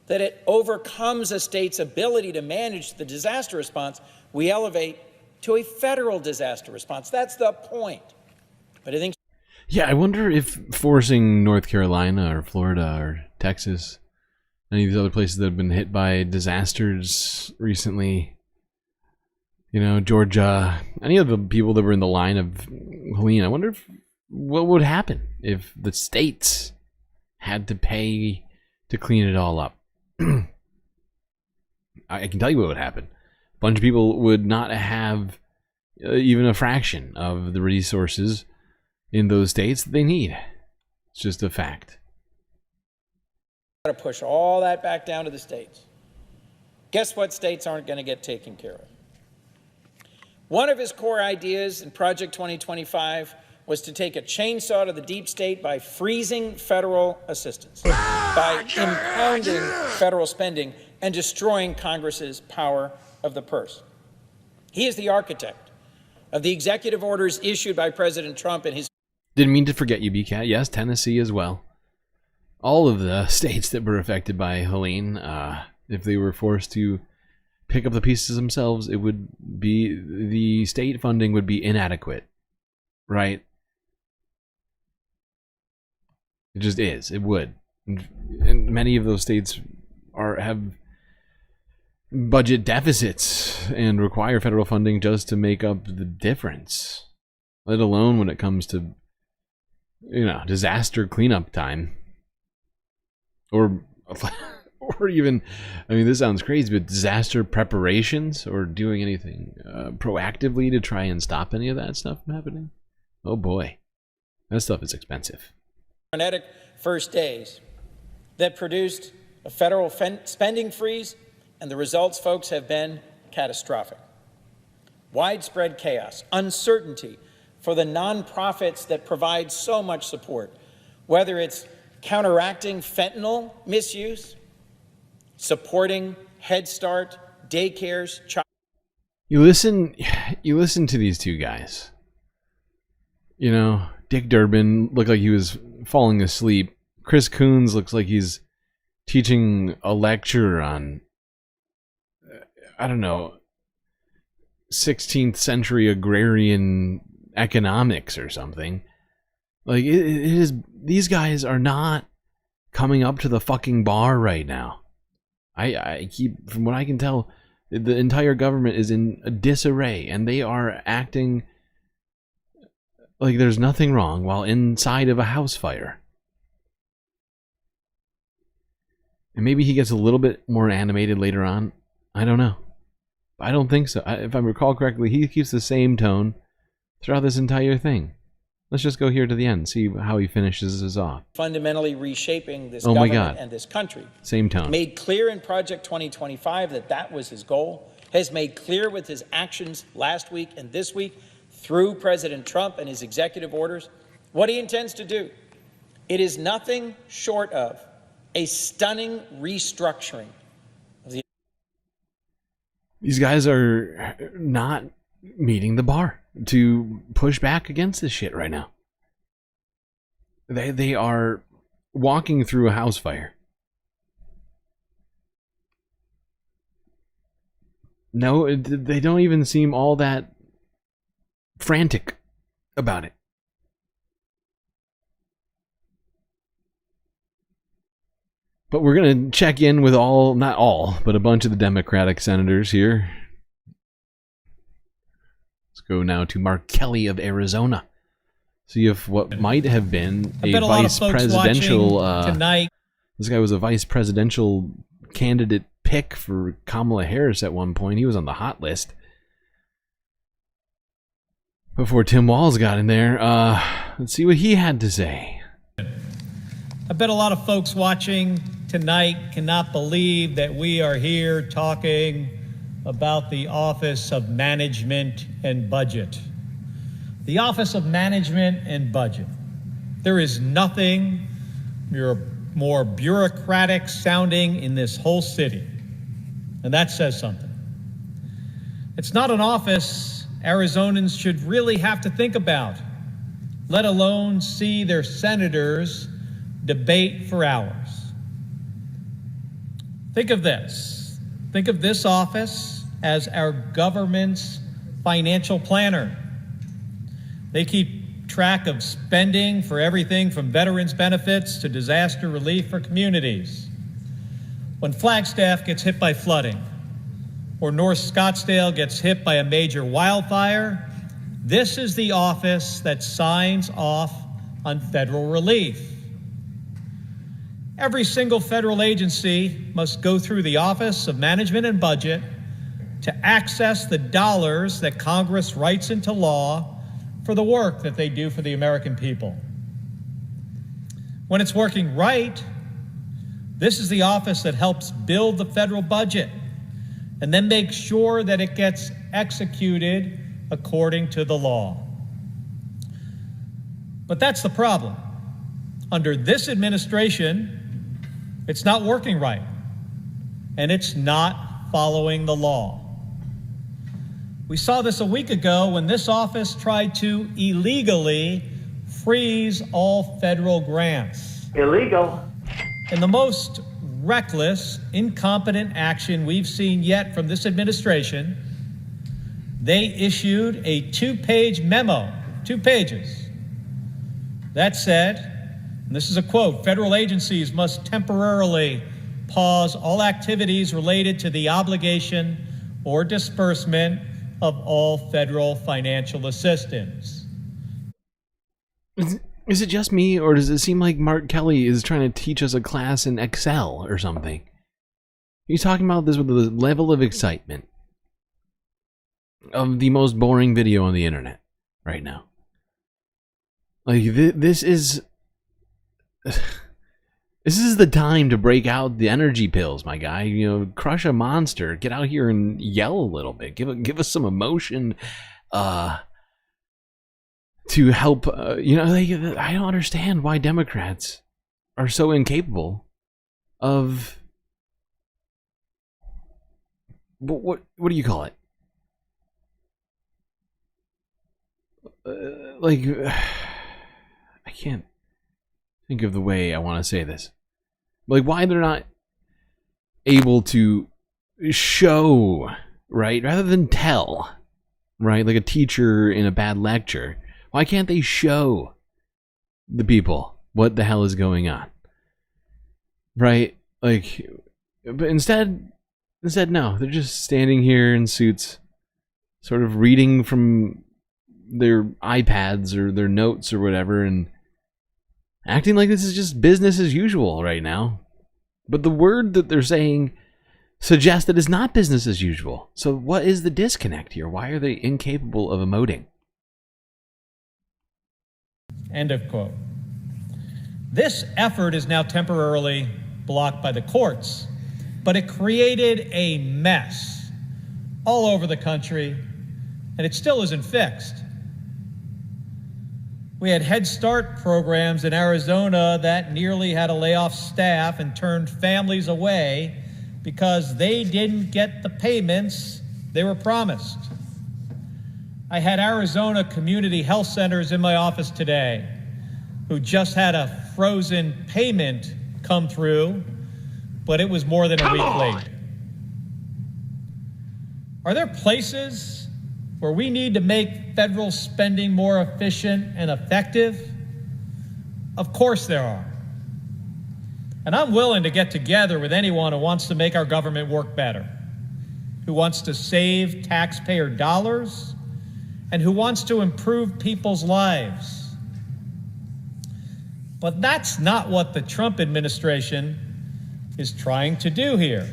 that it overcomes a state's ability to manage the disaster response, we elevate to a federal disaster response. That's the point. But I think... Yeah, I wonder if forcing North Carolina or Florida or Texas, any of these other places that have been hit by disasters recently, you know, Georgia, any of the people that were in the line of Helene, I wonder what would happen if the states had to pay to clean it all up. I can tell you what would happen. A bunch of people would not have even a fraction of the resources in those states that they need. It's just a fact. Got to push all that back down to the states. Guess what states aren't going to get taken care of? One of his core ideas in Project 2025 was to take a chainsaw to the deep state by freezing federal assistance, by impounding federal spending, and destroying Congress's power of the purse. He is the architect of the executive orders issued by President Trump and his... Didn't mean to forget you, BCAT. Yes, Tennessee as well. All of the states that were affected by Helene, if they were forced to pick up the pieces themselves, it would be... the state funding would be inadequate. Right? It just is. It would. And many of those states have budget deficits and require federal funding just to make up the difference. Let alone when it comes to, you know, disaster cleanup time. Or even, I mean, this sounds crazy, but disaster preparations or doing anything proactively to try and stop any of that stuff from happening. Oh boy. That stuff is expensive. Frenetic first days that produced a federal spending freeze, and the results, folks, have been catastrophic. Widespread chaos, uncertainty for the nonprofits that provide so much support, whether it's counteracting fentanyl misuse, supporting Head Start, daycares, You listen to these two guys. You know, Dick Durbin looked like he was falling asleep. Chris Coons looks like he's teaching a lecture on, I don't know, 16th century agrarian economics or something. Like, it is, these guys are not coming up to the fucking bar right now. I keep, from what I can tell, the entire government is in a disarray, and they are acting like there's nothing wrong while inside of a house fire. And maybe he gets a little bit more animated later on. I don't know. I don't think so. If I recall correctly, he keeps the same tone throughout this entire thing. Let's just go here to the end, see how he finishes this off. Fundamentally reshaping this Oh my government God. and this country. Same tone. Made clear in Project 2025 that that was his goal. Has made clear with his actions last week and this week through President Trump and his executive orders what he intends to do. It is nothing short of a stunning restructuring of the. These guys are not meeting the bar to push back against this shit right now. They are walking through a house fire. No, they don't even seem all that frantic about it. But we're going to check in with not all, but a bunch of the Democratic senators here. Let's go now to Mark Kelly of Arizona. See if what might have been a vice presidential tonight. This guy was a vice presidential candidate pick for Kamala Harris at one point. He was on the hot list before Tim Walz got in there. Let's see what he had to say. I bet a lot of folks watching tonight cannot believe that we are here talking about the Office of Management and Budget. The Office of Management and Budget. There is nothing more bureaucratic sounding in this whole city. And that says something. It's not an office Arizonans should really have to think about, let alone see their senators debate for hours. Think of this. Think of this office as our government's financial planner. They keep track of spending for everything from veterans benefits to disaster relief for communities. When Flagstaff gets hit by flooding, or North Scottsdale gets hit by a major wildfire, this is the office that signs off on federal relief. Every single federal agency must go through the Office of Management and Budget to access the dollars that Congress writes into law for the work that they do for the American people. When it's working right, this is the office that helps build the federal budget and then makes sure that it gets executed according to the law. But that's the problem. Under this administration, it's not working right, and it's not following the law. We saw this a week ago when this office tried to illegally freeze all federal grants. Illegal. In the most reckless, incompetent action we've seen yet from this administration, they issued a 2-page memo, 2 pages, that said, and this is a quote, federal agencies must temporarily pause all activities related to the obligation or disbursement of all federal financial assistance. Is it just me, or does it seem like Mark Kelly is trying to teach us a class in Excel or something? He's talking about this with a level of excitement of the most boring video on the internet right now. Like, this is the time to break out the energy pills, my guy. You know, crush a monster. Get out here and yell a little bit. Give us some emotion to help. You know, I don't understand why Democrats are so incapable of what do you call it? Like, I can't think of the way I want to say this. Like, why they're not able to show, right, rather than tell, right, like a teacher in a bad lecture. Why can't they show the people what the hell is going on, right? Like, but instead no, they're just standing here in suits, sort of reading from their iPads or their notes or whatever, and acting like this is just business as usual right now. But the word that they're saying suggests that it's not business as usual. So what is the disconnect here? Why are they incapable of emoting? End of quote. This effort is now temporarily blocked by the courts, but it created a mess all over the country, and it still isn't fixed. We had Head Start programs in Arizona that nearly had to lay off staff and turned families away because they didn't get the payments they were promised. I had Arizona community health centers in my office today who just had a frozen payment come through, but it was more than a week late. Are there places where we need to make federal spending more efficient and effective? Of course there are. And I'm willing to get together with anyone who wants to make our government work better, who wants to save taxpayer dollars, and who wants to improve people's lives. But that's not what the Trump administration is trying to do here.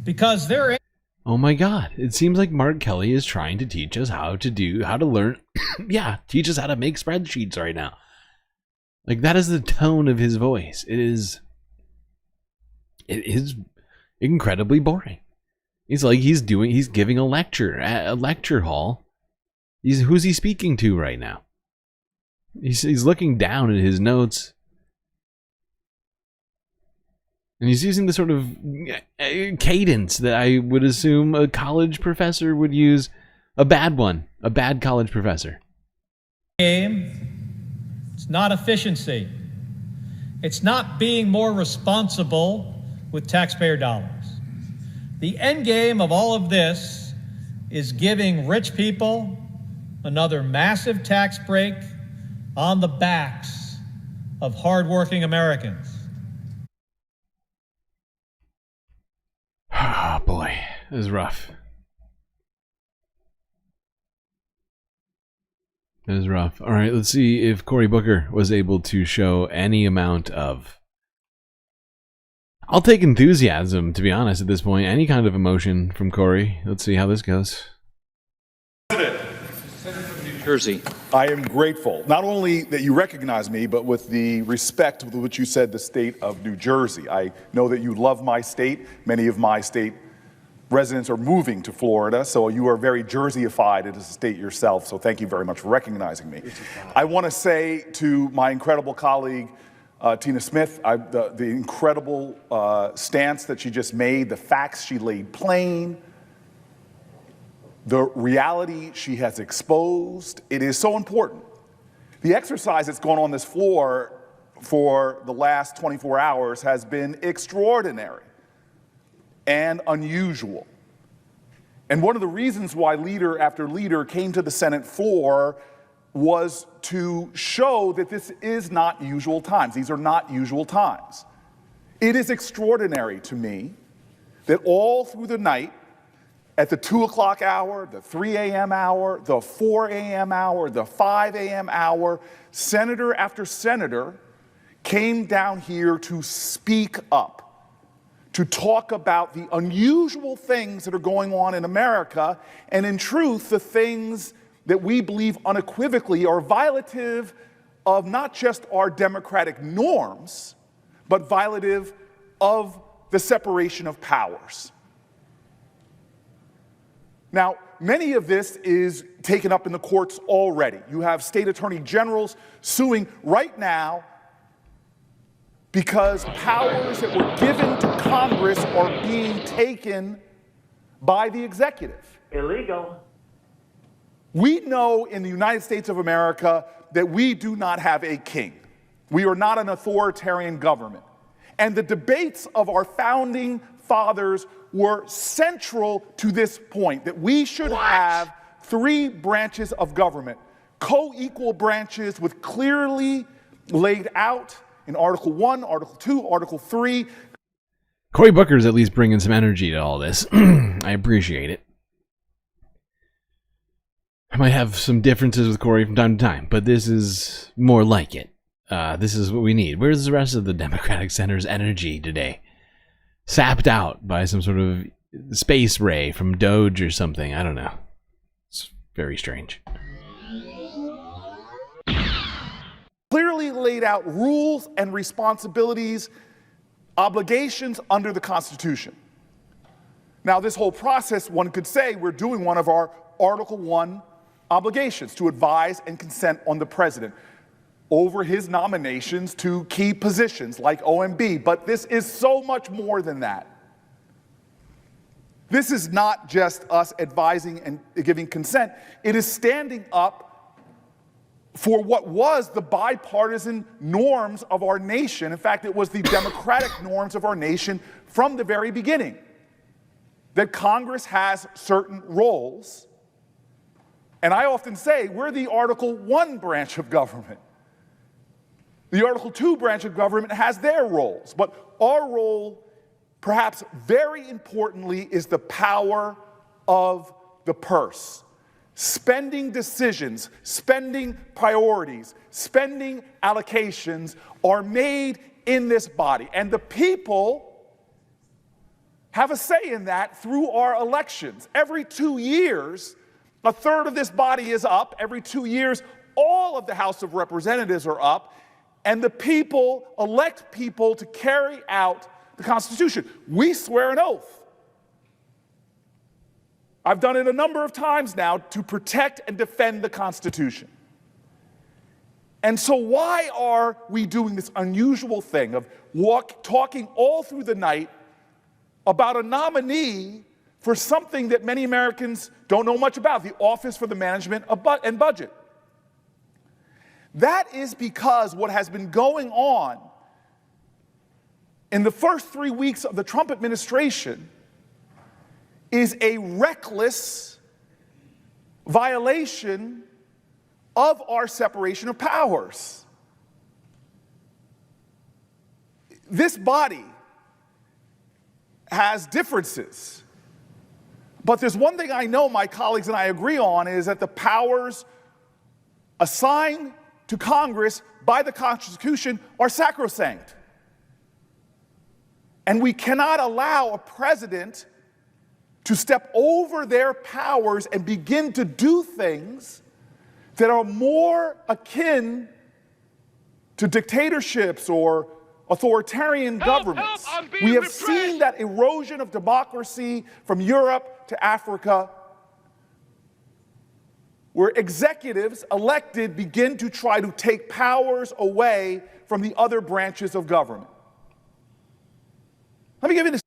Because there ain't... Oh my god, it seems like Mark Kelly is trying to teach us how to learn, yeah, teach us how to make spreadsheets right now. Like, that is the tone of his voice. It is incredibly boring. It's like he's giving a lecture at a lecture hall. Who's he speaking to right now? He's looking down at his notes. And he's using the sort of cadence that I would assume a college professor would use. A bad college professor. It's not efficiency. It's not being more responsible with taxpayer dollars. The end game of all of this is giving rich people another massive tax break on the backs of hardworking Americans. Oh boy, this is rough. It is rough. All right, let's see if Cory Booker was able to show any amount of... I'll take enthusiasm, to be honest, at this point. Any kind of emotion from Cory. Let's see how this goes. Jersey. I am grateful, not only that you recognize me, but with the respect with which you said the state of New Jersey. I know that you love my state. Many of my state residents are moving to Florida, so you are very Jersey-ified as a state yourself, so thank you very much for recognizing me. I want to say to my incredible colleague, Tina Smith, the incredible stance that she just made, the facts she laid plain, the reality she has exposed, it is so important. The exercise that's gone on this floor for the last 24 hours has been extraordinary and unusual. And one of the reasons why leader after leader came to the Senate floor was to show that this is not usual times. These are not usual times. It is extraordinary to me that all through the night, at the 2 o'clock hour, the 3 a.m. hour, the 4 a.m. hour, the 5 a.m. hour, senator after senator came down here to speak up, to talk about the unusual things that are going on in America, and in truth, the things that we believe unequivocally are violative of not just our democratic norms, but violative of the separation of powers. Now, many of this is taken up in the courts already. You have state attorney generals suing right now because powers that were given to Congress are being taken by the executive. Illegal. We know in the United States of America that we do not have a king. We are not an authoritarian government. And the debates of our founding fathers were central to this point, that we should have 3 branches of government, co-equal branches with clearly laid out in Article 1, Article 2, Article 3. Cory Booker's at least bringing some energy to all this. I appreciate it. I might have some differences with Cory from time to time, but this is more like it. This is what we need. Where's the rest of the Democratic Center's energy today? Sapped out by some sort of space ray from DOGE or something. I don't know. It's very strange. clearly laid out rules and responsibilities, obligations under the Constitution. Now, this whole process, one could say we're doing one of our Article 1 obligations to advise and consent on the president over his nominations to key positions like OMB. But this is so much more than that. This is not just us advising and giving consent. It is standing up for what was the bipartisan norms of our nation. In fact, it was the democratic norms of our nation from the very beginning. That Congress has certain roles. And I often say we're the Article 1 branch of government. The Article 2 branch of government has their roles. But our role, perhaps very importantly, is the power of the purse. Spending decisions, spending priorities, spending allocations are made in this body. And the people have a say in that through our elections. Every 2 years, a third of this body is up. Every 2 years, all of the House of Representatives are up. And the people elect people to carry out the Constitution. We swear an oath. I've done it a number of times now to protect and defend the Constitution. And so why are we doing this unusual thing of talking all through the night about a nominee for something that many Americans don't know much about, the Office for the Management and Budget? That is because what has been going on in the first 3 weeks of the Trump administration is a reckless violation of our separation of powers. This body has differences. But there's one thing I know my colleagues and I agree on, is that the powers assigned to Congress by the Constitution are sacrosanct. And we cannot allow a president to step over their powers and begin to do things that are more akin to dictatorships or authoritarian governments. We have seen that erosion of democracy from Europe to Africa, where executives elected begin to try to take powers away from the other branches of government. Let me give you a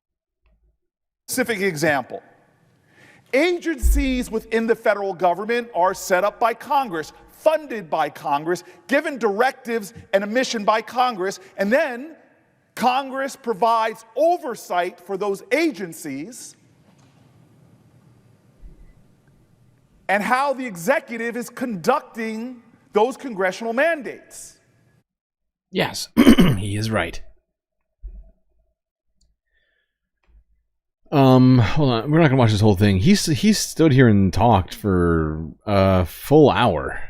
specific example. Agencies within the federal government are set up by Congress, funded by Congress, given directives and a mission by Congress, and then Congress provides oversight for those agencies and how the executive is conducting those congressional mandates. Yes, he is right. Hold on. We're not gonna watch this whole thing. He stood here and talked for a full hour.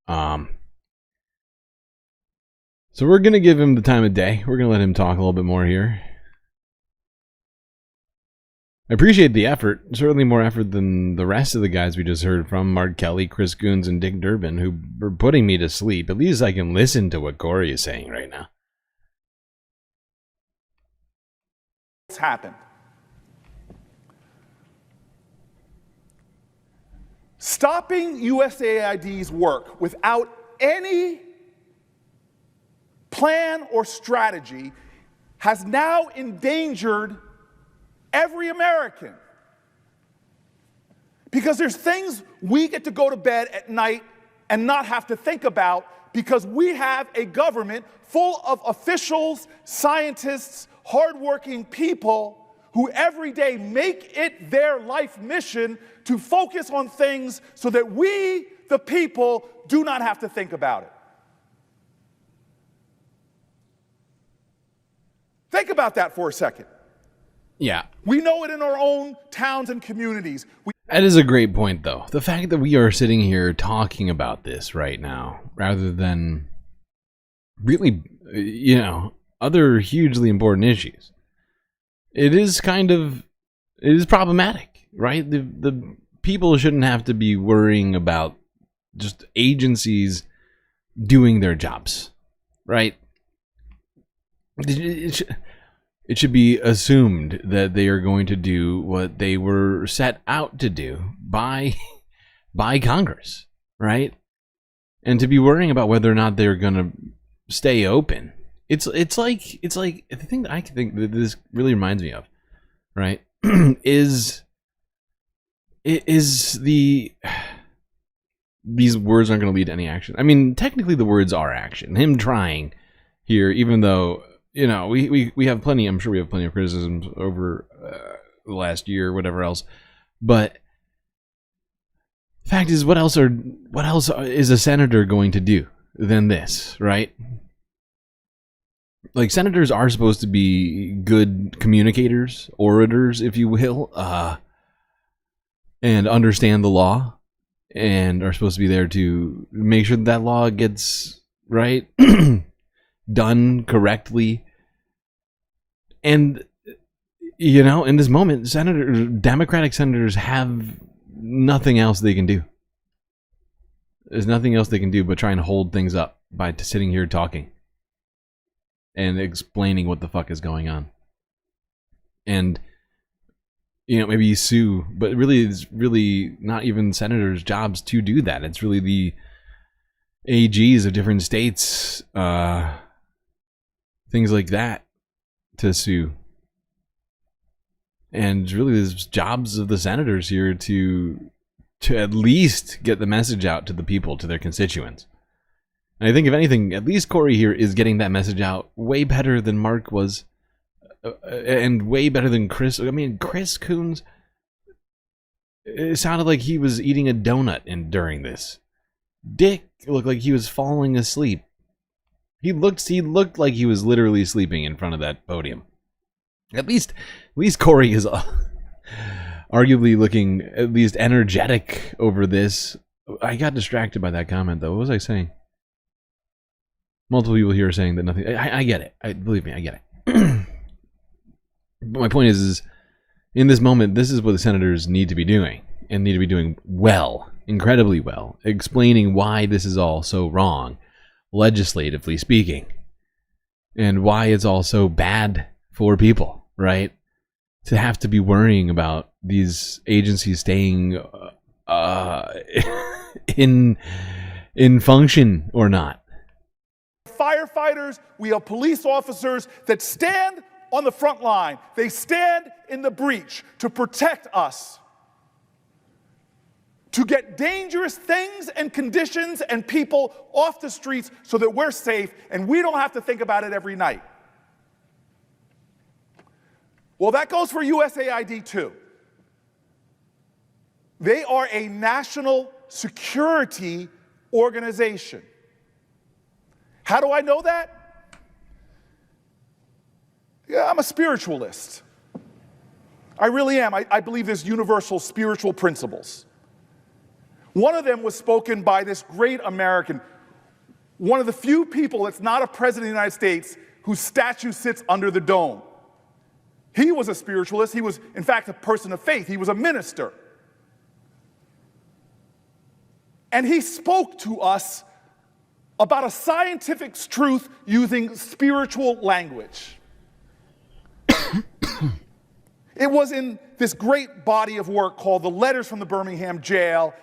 So we're gonna give him the time of day. We're gonna let him talk a little bit more here. I appreciate the effort. Certainly more effort than the rest of the guys we just heard from. Mark Kelly, Chris Goons, and Dick Durbin, who were putting me to sleep. At least I can listen to what Corey is saying right now. What's happened? Stopping USAID's work without any plan or strategy has now endangered every American. Because there's things we get to go to bed at night and not have to think about because we have a government full of officials, scientists, hardworking people who every day make it their life mission to focus on things so that we, the people, do not have to think about it. Think about that for a second. Yeah. We know it in our own towns and communities. That is a great point, though. The fact that we are sitting here talking about this right now, rather than really, other hugely important issues. It is problematic, right? The people shouldn't have to be worrying about just agencies doing their jobs. right? It should be assumed that they are going to do what they were set out to do by Congress, right? And to be worrying about whether or not they're going to stay open, it's like the thing that I think that this really reminds me of, right? is these words aren't going to lead to any action. I mean, technically the words are action. Him trying here, even though, you know, we have plenty, I'm sure we have plenty of criticisms over the last year or whatever else. But fact is, what else is a senator going to do than this, right? Like, senators are supposed to be good communicators, orators, if you will, and understand the law, and are supposed to be there to make sure that law gets right, done correctly. And, you know, in this moment, Democratic senators have nothing else they can do. There's nothing else they can do but try and hold things up by sitting here talking and explaining what the fuck is going on. And, you know, maybe sue, but really it's really not even senators' jobs to do that. It's really the AGs of different states, things like that, to sue. And really there's jobs of the senators here to at least get the message out to the people, to their constituents. And I think, if anything, at least Corey here is getting that message out way better than Mark was, and way better than Chris. I mean, Chris Coons, it sounded like he was eating a donut during this. Dick looked like he was falling asleep. He looked like he was literally sleeping in front of that podium. At least Corey is arguably looking at least energetic over this. I got distracted by that comment, though. What was I saying? Multiple people here are saying that nothing. I get it. Believe me, I get it. But my point is in this moment, this is what the senators need to be doing, and need to be doing well, incredibly well, explaining why this is all so wrong, legislatively speaking, and why it's all so bad for people, right? To have to be worrying about these agencies staying in function or not. Firefighters, we have police officers that stand on the front line. They stand in the breach to protect us, to get dangerous things and conditions and people off the streets so that we're safe and we don't have to think about it every night. Well, that goes for USAID too. They are a national security organization. How do I know that? Yeah, I'm a spiritualist. I really am. I believe there's universal spiritual principles. One of them was spoken by this great American, one of the few people that's not a president of the United States whose statue sits under the dome. He was a spiritualist. He was, in fact, a person of faith. He was a minister. And he spoke to us about a scientific truth using spiritual language. It was in this great body of work called The Letters from the Birmingham Jail.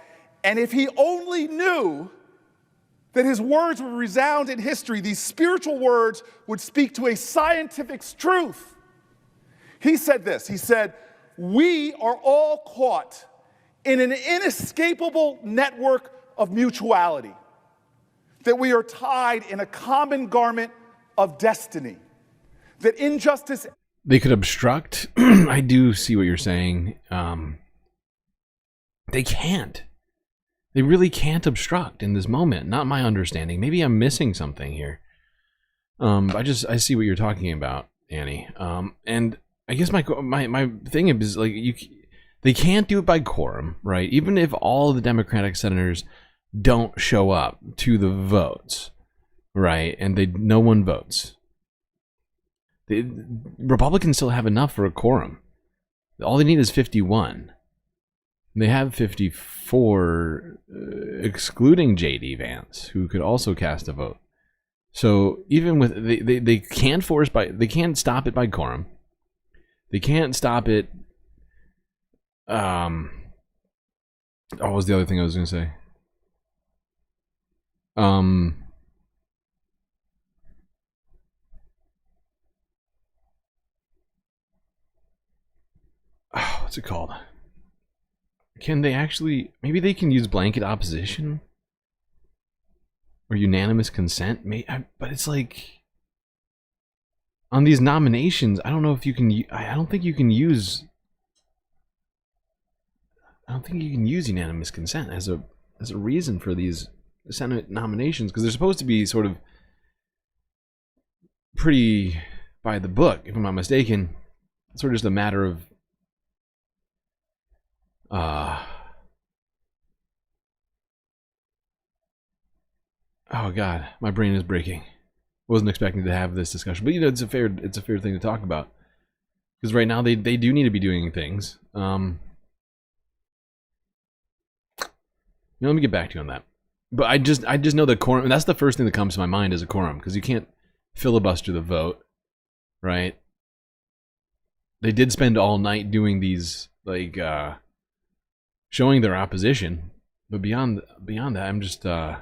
And if he only knew that his words would resound in history, these spiritual words would speak to a scientific truth. He said this, he said, "We are all caught in an inescapable network of mutuality, that we are tied in a common garment of destiny, that injustice..." They could obstruct. I do see what you're saying. They can't. They really can't obstruct in this moment. Not my understanding. Maybe I'm missing something here. I see what you're talking about, Annie. And I guess my thing is, like, they can't do it by quorum, right? Even if all the Democratic senators don't show up to the votes, right? And no one votes. The Republicans still have enough for a quorum. All they need is 51. They have 54, excluding J.D. Vance, who could also cast a vote. So even with they can't they can't stop it by quorum. They can't stop it. What was the other thing I was going to say? What's it called? Can they actually? Maybe they can use blanket opposition or unanimous consent. But it's like on these nominations, I don't know if you can. I don't think you can use. I don't think you can use unanimous consent as a reason for these Senate nominations, because they're supposed to be sort of pretty by the book, if I'm not mistaken. It's sort of just a matter of oh God, my brain is breaking. Wasn't expecting to have this discussion, but you know, it's a fair thing to talk about, because right now they do need to be doing things. Let me get back to you on that. But I just know that quorum, and that's the first thing that comes to my mind is a quorum, because you can't filibuster the vote, right? They did spend all night doing these, like, showing their opposition, but beyond that, I'm just I'm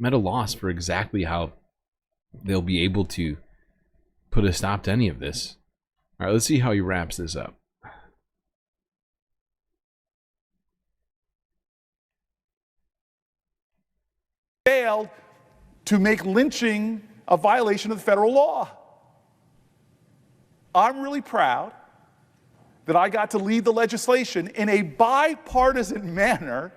at a loss for exactly how they'll be able to put a stop to any of this. All right, let's see how he wraps this up. Failed to make lynching a violation of the federal law. I'm really proud that I got to lead the legislation in a bipartisan manner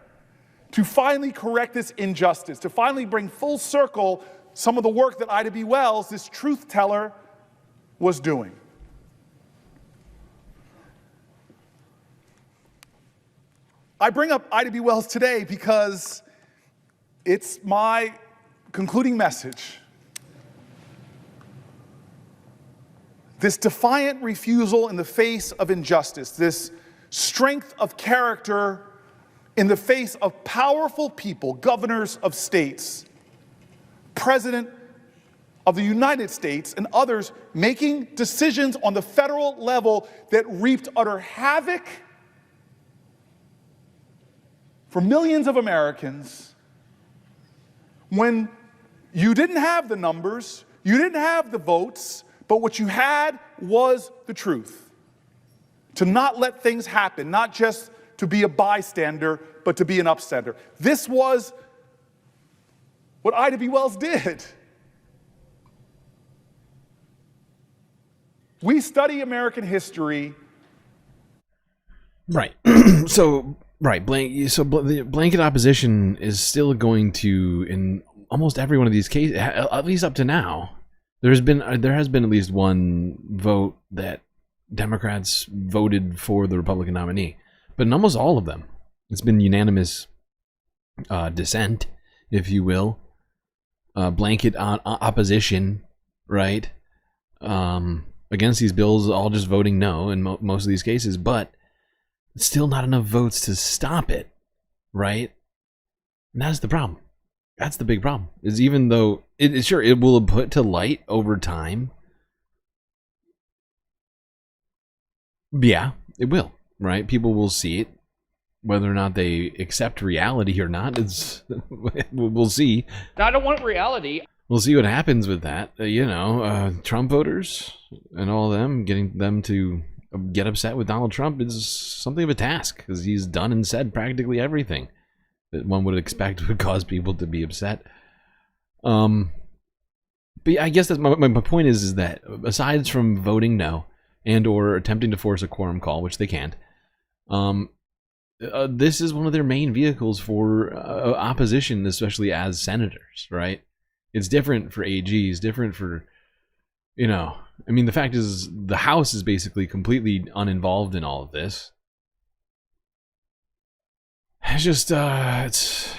to finally correct this injustice, to finally bring full circle some of the work that Ida B. Wells, this truth teller, was doing. I bring up Ida B. Wells today because it's my concluding message. This defiant refusal in the face of injustice, this strength of character in the face of powerful people, governors of states, President of the United States, and others making decisions on the federal level that reaped utter havoc for millions of Americans. When you didn't have the numbers, you didn't have the votes, but what you had was the truth. To not let things happen, not just to be a bystander, but to be an upstander. This was what Ida B. Wells did. We study American history. Right. So the blanket opposition is still going to, in almost every one of these cases, at least up to now, there has been at least one vote that Democrats voted for the Republican nominee, but in almost all of them, it's been unanimous dissent, if you will, blanket opposition, right, against these bills, all just voting no in most of these cases, but still not enough votes to stop it, right? And that's the problem. That's the big problem. Is even though it will put to light over time. Yeah, it will, right? People will see it, whether or not they accept reality or not. We'll see. I don't want reality. We'll see what happens with that. Trump voters and all of them, getting them to get upset with Donald Trump is something of a task, because he's done and said practically everything that one would expect would cause people to be upset. But yeah, I guess that's my point is that aside from voting no and or attempting to force a quorum call, which they can't, this is one of their main vehicles for opposition, especially as senators, right? It's different for AGs, different for, I mean, the fact is the House is basically completely uninvolved in all of this. It's just, it's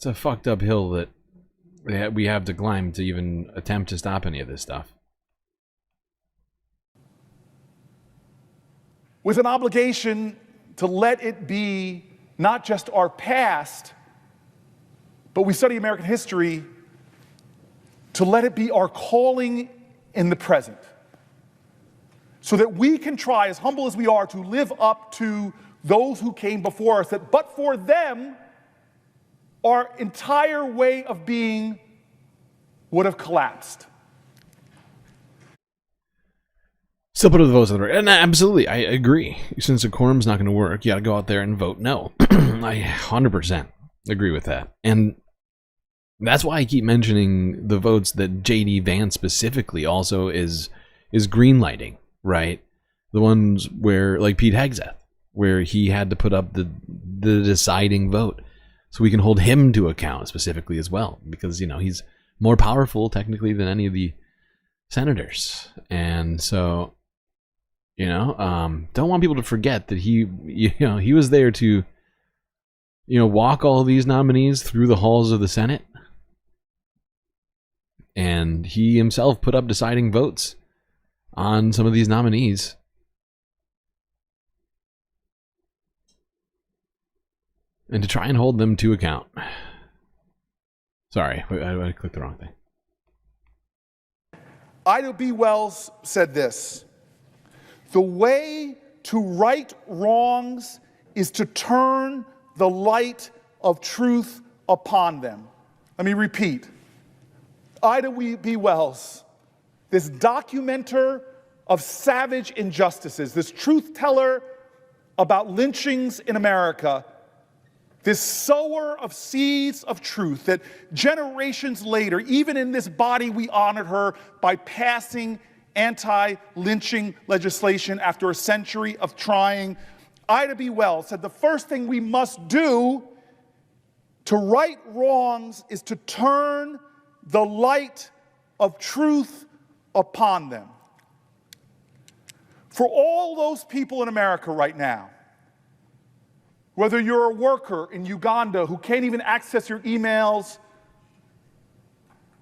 a fucked up hill that we have to climb to even attempt to stop any of this stuff. With an obligation to let it be not just our past, but we study American history, to let it be our calling in the present, so that we can try, as humble as we are, to live up to those who came before us, that but for them, our entire way of being would have collapsed. Still put the votes on the record. And absolutely, I agree. Since the quorum's not going to work, you got to go out there and vote no. I 100% agree with that. And that's why I keep mentioning the votes that J.D. Vance specifically also is greenlighting, right? The ones where, like Pete Hegseth, where he had to put up the deciding vote. So we can hold him to account specifically as well. Because, you know, he's more powerful technically than any of the senators. And so, you know, don't want people to forget that he was there to, you know, walk all these nominees through the halls of the Senate. And he himself put up deciding votes on some of these nominees. And to try and hold them to account. Sorry, I clicked the wrong thing. Ida B. Wells said this: "The way to right wrongs is to turn the light of truth upon them." Let me repeat. Ida B. Wells, this documenter of savage injustices, this truth teller about lynchings in America, this sower of seeds of truth that generations later, even in this body, we honored her by passing anti-lynching legislation after a century of trying. Ida B. Wells said the first thing we must do to right wrongs is to turn the light of truth upon them. For all those people in America right now, whether you're a worker in Uganda who can't even access your emails,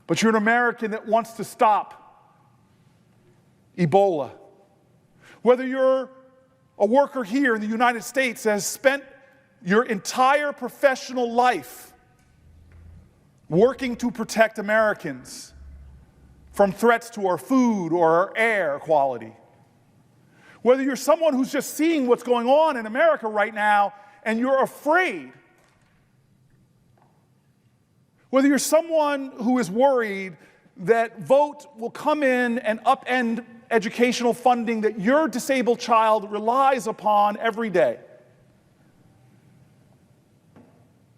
but you're an American that wants to stop Ebola. Whether you're a worker here in the United States that has spent your entire professional life working to protect Americans from threats to our food or our air quality. Whether you're someone who's just seeing what's going on in America right now and you're afraid. Whether you're someone who is worried that vote will come in and upend educational funding that your disabled child relies upon every day.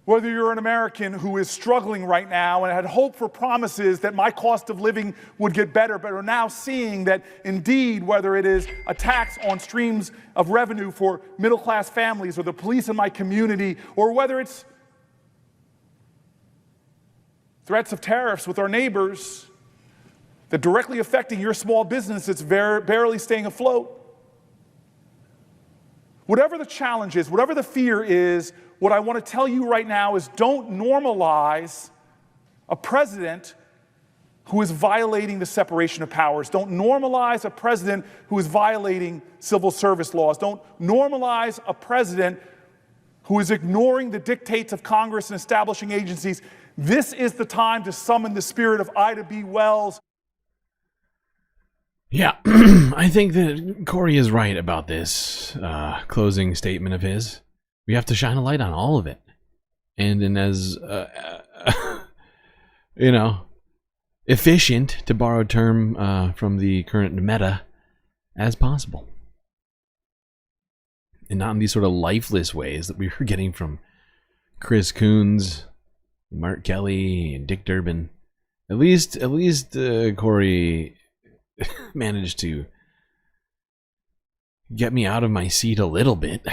Whether you're an American who is struggling right now and had hoped for promises that my cost of living would get better, but are now seeing that indeed, whether it is a tax on streams of revenue for middle-class families or the police in my community, or whether it's threats of tariffs with our neighbors that directly affecting your small business that's barely staying afloat. Whatever the challenge is, whatever the fear is, what I want to tell you right now is don't normalize a president who is violating the separation of powers. Don't normalize a president who is violating civil service laws. Don't normalize a president who is ignoring the dictates of Congress and establishing agencies. This is the time to summon the spirit of Ida B. Wells. Yeah, I think that Corey is right about this closing statement of his. We have to shine a light on all of it. And as, you know, efficient, to borrow a term from the current meta, as possible. And not in these sort of lifeless ways that we were getting from Chris Coons, Mark Kelly, and Dick Durbin. At least Corey managed to get me out of my seat a little bit.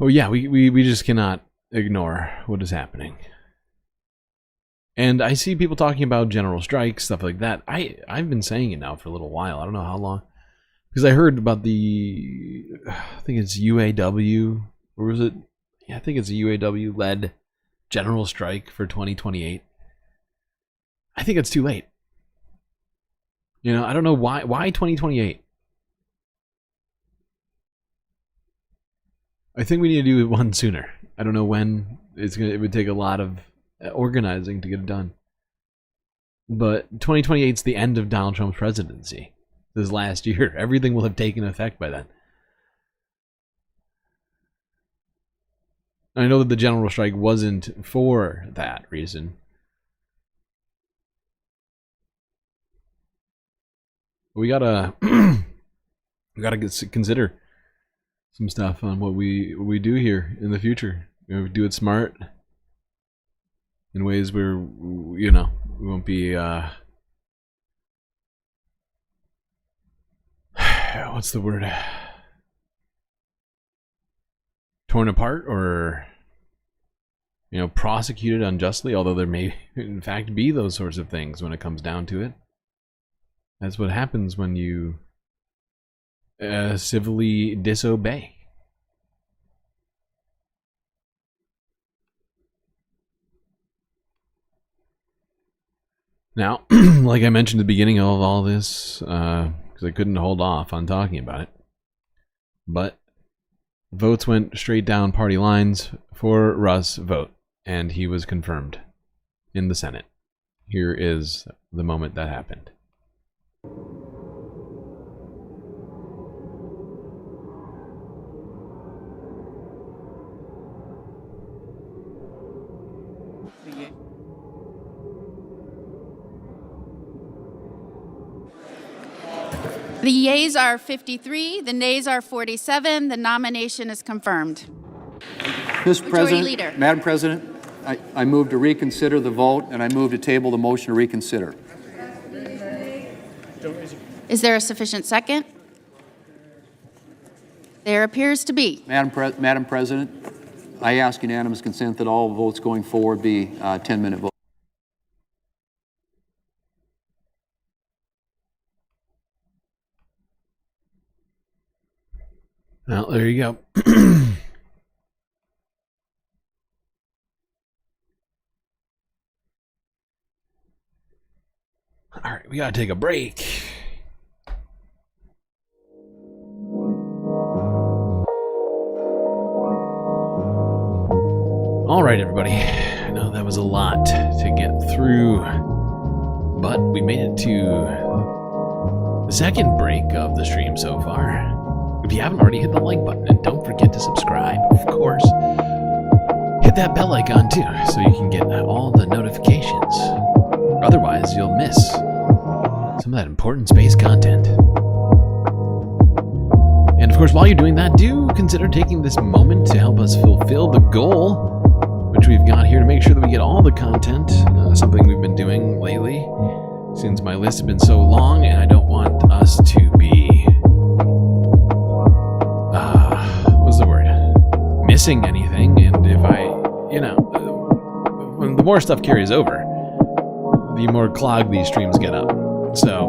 Oh yeah, we just cannot ignore what is happening. And I see people talking about general strikes, stuff like that. I've been saying it now for a little while. I don't know how long. Because I heard about I think it's UAW, or was it? Yeah, I think it's a UAW-led general strike for 2028. I think it's too late. You know, I don't know why 2028? I think we need to do one sooner. I don't know when. It would take a lot of organizing to get it done. But 2028 is the end of Donald Trump's presidency. This last year. Everything will have taken effect by then. I know that the general strike wasn't for that reason. We gotta consider some stuff on what we do here in the future. We do it smart in ways where, we won't be what's the word? Torn apart or prosecuted unjustly, although there may in fact be those sorts of things when it comes down to it. That's what happens when you civilly disobey. Now, like I mentioned at the beginning of all this, because I couldn't hold off on talking about it, but votes went straight down party lines for Russ Vought, and he was confirmed in the Senate. Here is the moment that happened. The yeas are 53, the nays are 47. The nomination is confirmed. Mr. President, Leader. Madam President, I move to reconsider the vote, and I move to table the motion to reconsider. Is there a sufficient second? There appears to be. Madam President, I ask unanimous consent that all votes going forward be 10-minute votes. Well, there you go. All right, we gotta take a break. All right, everybody. I know that was a lot to get through, but we made it to the second break of the stream so far. If you haven't already, hit the like button, and don't forget to subscribe, of course. Hit that bell icon too, so you can get all the notifications. Otherwise, you'll miss some of that important space content. And of course, while you're doing that, do consider taking this moment to help us fulfill the goal, which we've got here to make sure that we get all the content, something we've been doing lately, since my list has been so long, and I don't want us to be missing anything. And if when the more stuff carries over, the more clogged these streams get up. So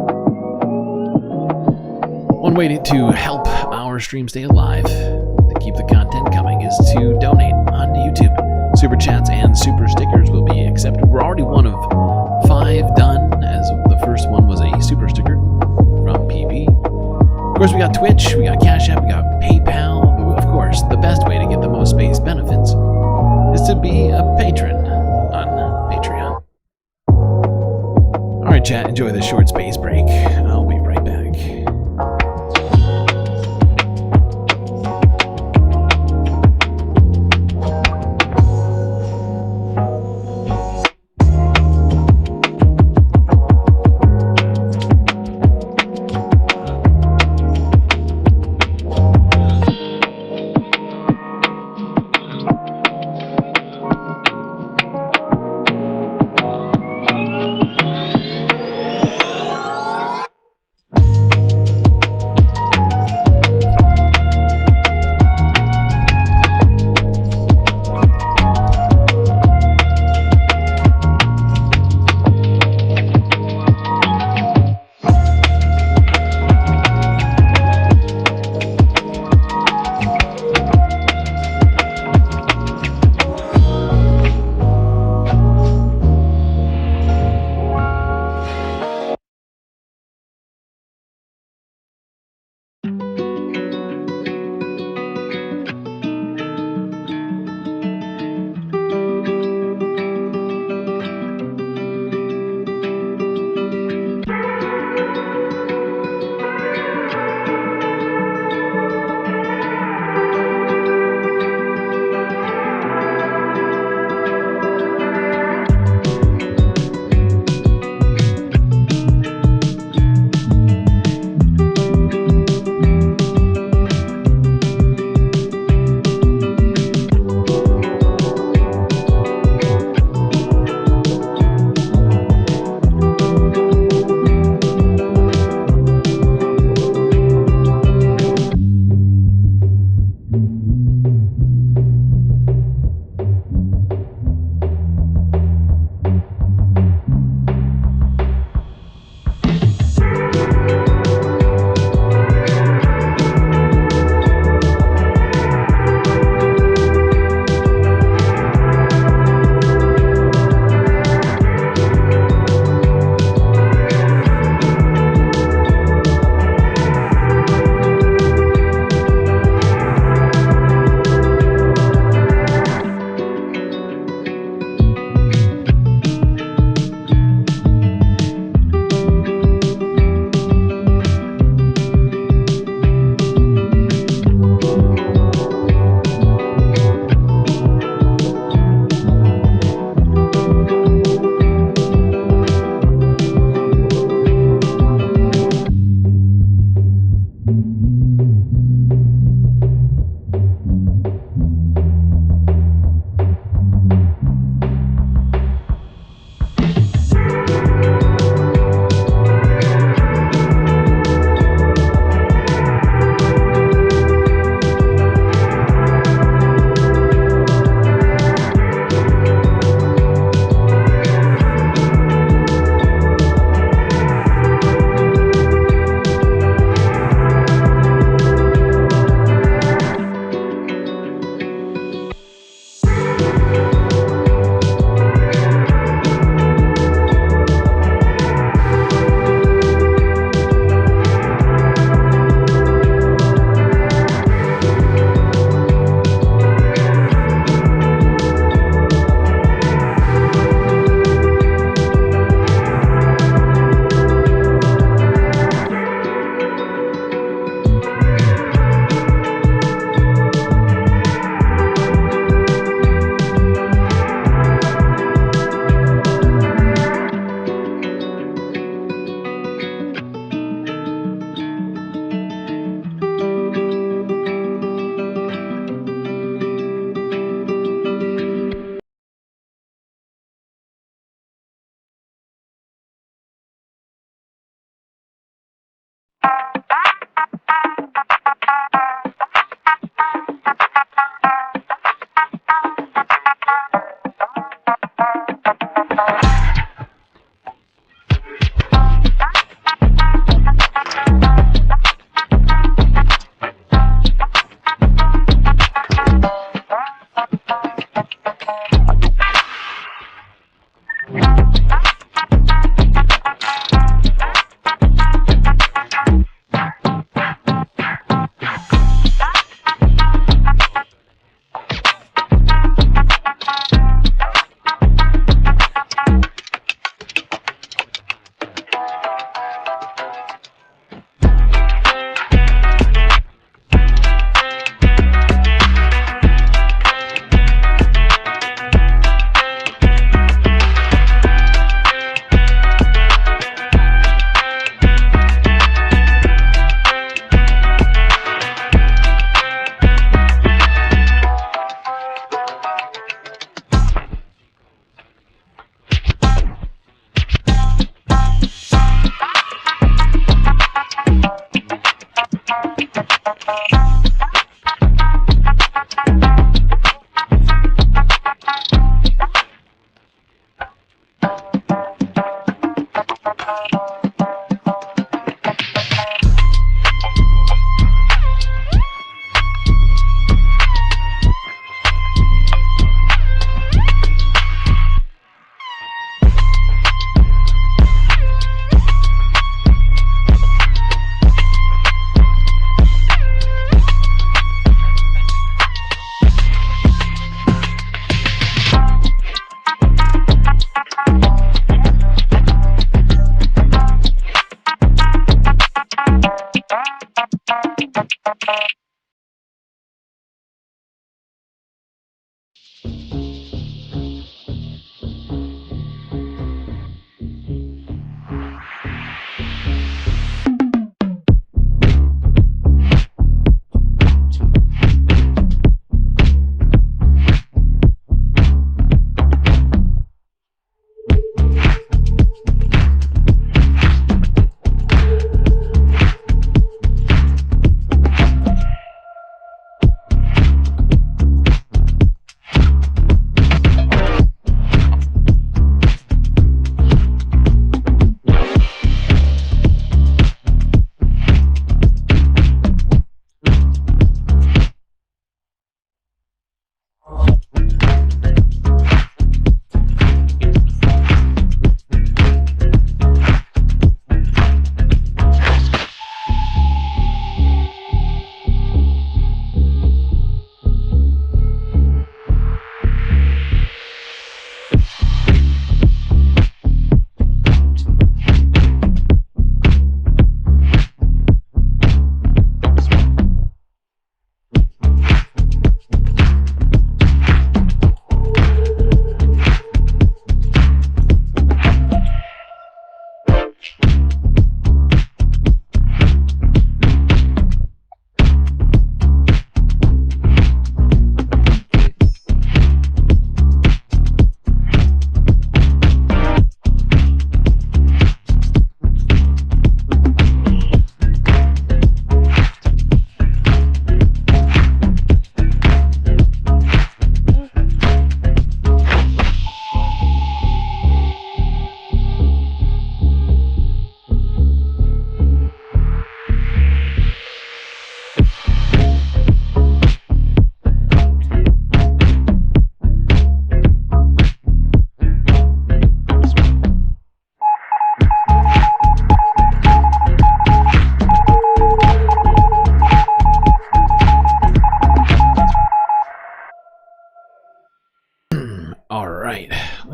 one way to help our stream stay alive, to keep the content coming, is to donate on YouTube. Super chats and super stickers will be accepted. We're already one of 5 done, as the first one was a super sticker from Bibi. Of course, we got Twitch, we got Cash App, we got PayPal. Of course, the best way to get the most space benefits is to be a patron on Patreon. All right, chat, enjoy this short space break. I'll be right back.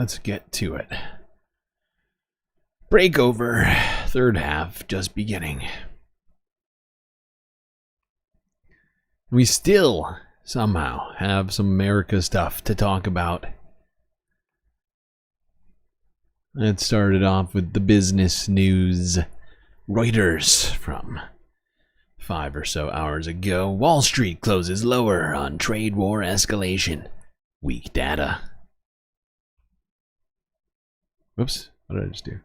let's get to it. Break over, third half just beginning. We still somehow have some America stuff to talk about. It started off with the business news. Reuters from 5 or so hours ago. Wall Street closes lower on trade war escalation. Weak data. Whoops, what did I just do?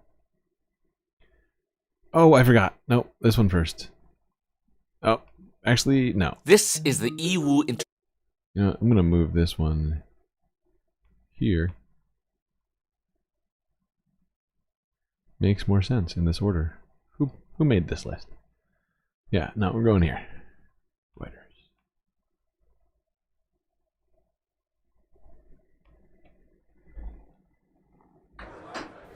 Oh, I forgot. No, this one first. Oh, actually, no. This is the EU. You know, I'm gonna move this one here. Makes more sense in this order. Who made this list? Yeah, no, we're going here.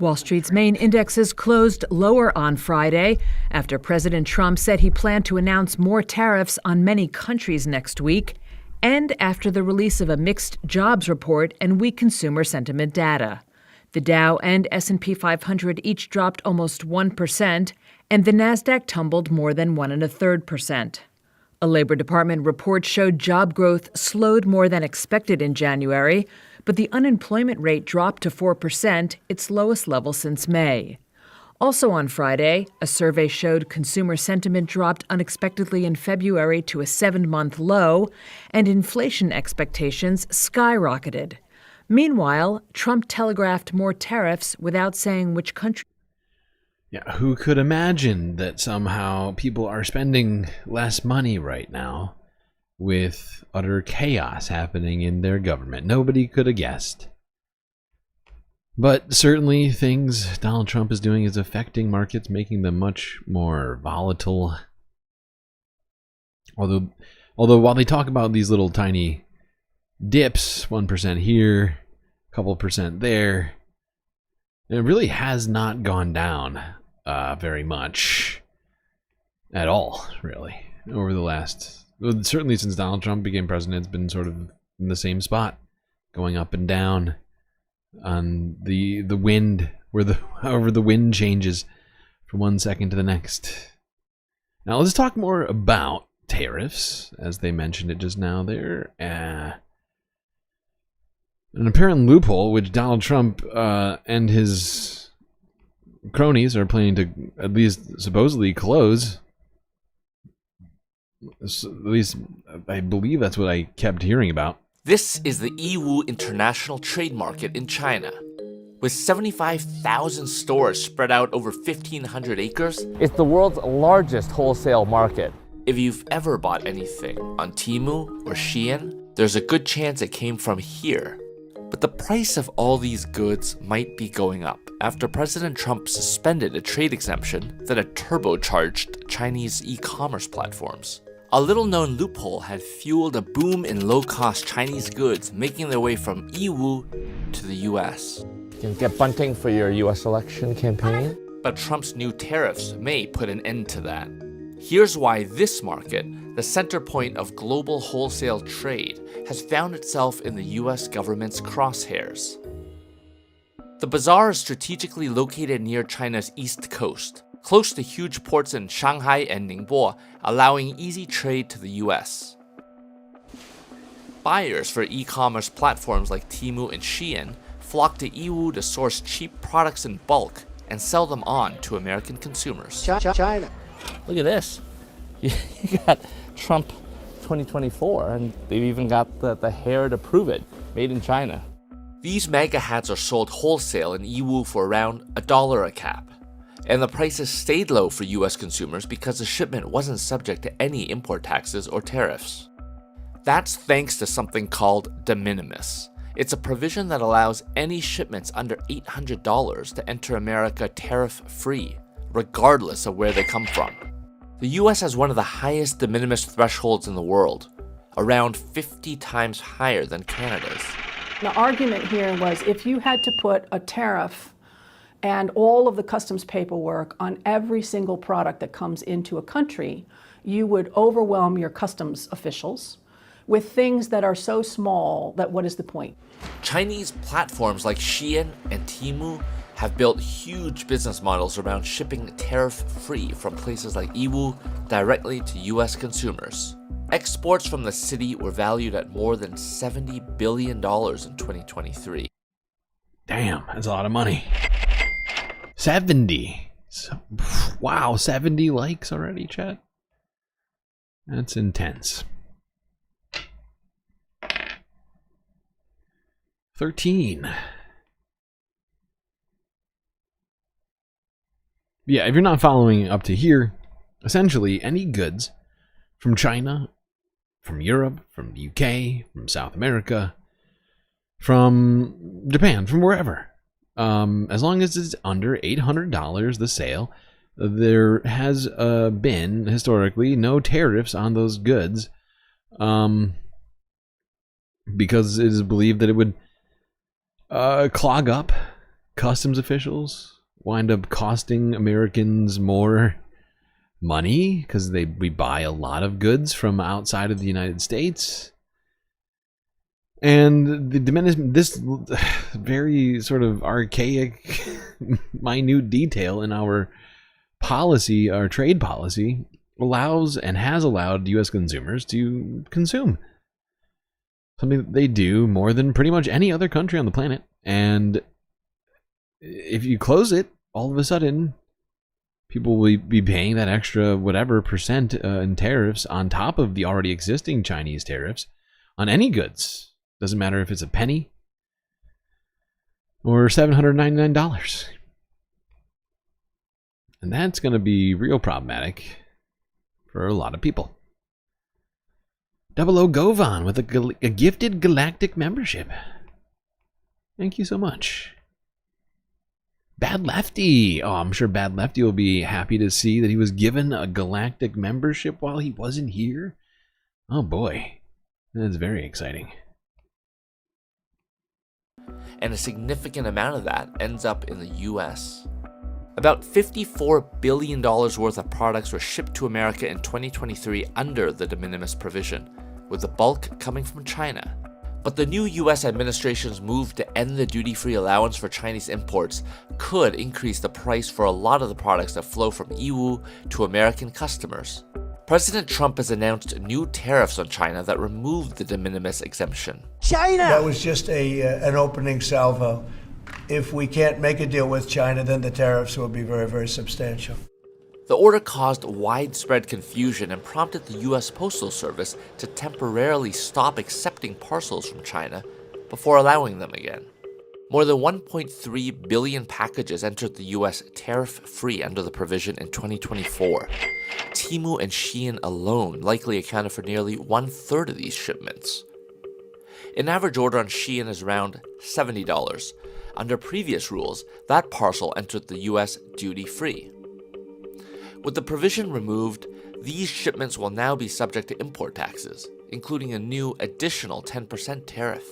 Wall Street's main indexes closed lower on Friday after President Trump said he planned to announce more tariffs on many countries next week, and after the release of a mixed jobs report and weak consumer sentiment data. The Dow and S&P 500 each dropped almost 1%, and the Nasdaq tumbled more than 1.33%. A Labor Department report showed job growth slowed more than expected in January, but the unemployment rate dropped to 4%, its lowest level since May. Also on Friday, a survey showed consumer sentiment dropped unexpectedly in February to a 7-month low, and inflation expectations skyrocketed. Meanwhile, Trump telegraphed more tariffs without saying which country. Yeah, who could imagine that somehow people are spending less money right now with utter chaos happening in their government? Nobody could have guessed. But certainly things Donald Trump is doing is affecting markets, making them much more volatile. Although while they talk about these little tiny dips, 1% here, a couple percent there, it really has not gone down very much at all, really, over the last, well, certainly since Donald Trump became president. It's been sort of in the same spot, going up and down on the wind, however the wind changes from one second to the next. Now let's talk more about tariffs, as they mentioned it just now there. An apparent loophole which Donald Trump and his cronies are planning to at least supposedly close. At least I believe that's what I kept hearing about. This is the EU international trade market in China. With 75,000 stores spread out over 1,500 acres, it's the world's largest wholesale market. If you've ever bought anything on Temu or Shein, there's a good chance it came from here. But the price of all these goods might be going up after President Trump suspended a trade exemption that had turbocharged Chinese e-commerce platforms. A little-known loophole had fueled a boom in low-cost Chinese goods making their way from EU to the US. You can get bunting for your US election campaign. But Trump's new tariffs may put an end to that. Here's why this market, the center point of global wholesale trade, has found itself in the US government's crosshairs. The bazaar is strategically located near China's east coast, close to huge ports in Shanghai and Ningbo, allowing easy trade to the US. Buyers for e-commerce platforms like Temu and Shein flock to EU to source cheap products in bulk and sell them on to American consumers. China. Look at this. You got Trump 2024, and they've even got the hair to prove it. Made in China. These MAGA hats are sold wholesale in EU for around $1 a cap. And the prices stayed low for US consumers because the shipment wasn't subject to any import taxes or tariffs. That's thanks to something called de minimis. It's a provision that allows any shipments under $800 to enter America tariff-free, regardless of where they come from. The US has one of the highest de minimis thresholds in the world, around 50 times higher than Canada's. The argument here was if you had to put a tariff and all of the customs paperwork on every single product that comes into a country, you would overwhelm your customs officials, with things that are so small that what is the point? Chinese platforms like Shein and Temu have built huge business models around shipping tariff-free from places like Yiwu directly to US consumers. Exports from the city were valued at more than $70 billion in 2023. Damn, that's a lot of money. 70. Wow, 70 likes already, chat. That's intense. 13. Yeah, if you're not following up to here, essentially any goods from China, from Europe, from the UK, from South America, from Japan, from wherever, as long as it's under $800 the sale, there has been historically no tariffs on those goods, because it is believed that it would clog up customs officials, wind up costing Americans more money because we buy a lot of goods from outside of the United States. And this very sort of archaic, minute detail in our policy, our trade policy, allows and has allowed U.S. consumers to consume something that they do more than pretty much any other country on the planet. And if you close it, all of a sudden, people will be paying that extra whatever percent in tariffs on top of the already existing Chinese tariffs on any goods. Doesn't matter if it's a penny or $799. And that's going to be real problematic for a lot of people. Double O Govan with a gifted galactic membership. Thank you so much. Bad Lefty. Oh, I'm sure Bad Lefty will be happy to see that he was given a galactic membership while he wasn't here. Oh boy, that's very exciting. And a significant amount of that ends up in the US. About $54 billion worth of products were shipped to America in 2023 under the de minimis provision, with the bulk coming from China. But the new US administration's move to end the duty-free allowance for Chinese imports could increase the price for a lot of the products that flow from Yiwu to American customers. President Trump has announced new tariffs on China that removed the de minimis exemption. China! That was just an opening salvo. If we can't make a deal with China, then the tariffs will be very, very substantial. The order caused widespread confusion and prompted the US Postal Service to temporarily stop accepting parcels from China before allowing them again. More than 1.3 billion packages entered the US tariff-free under the provision in 2024. Temu and Shein alone likely accounted for nearly 1/3 of these shipments. An average order on Shein is around $70. Under previous rules, that parcel entered the US duty-free. With the provision removed, these shipments will now be subject to import taxes, including a new additional 10% tariff.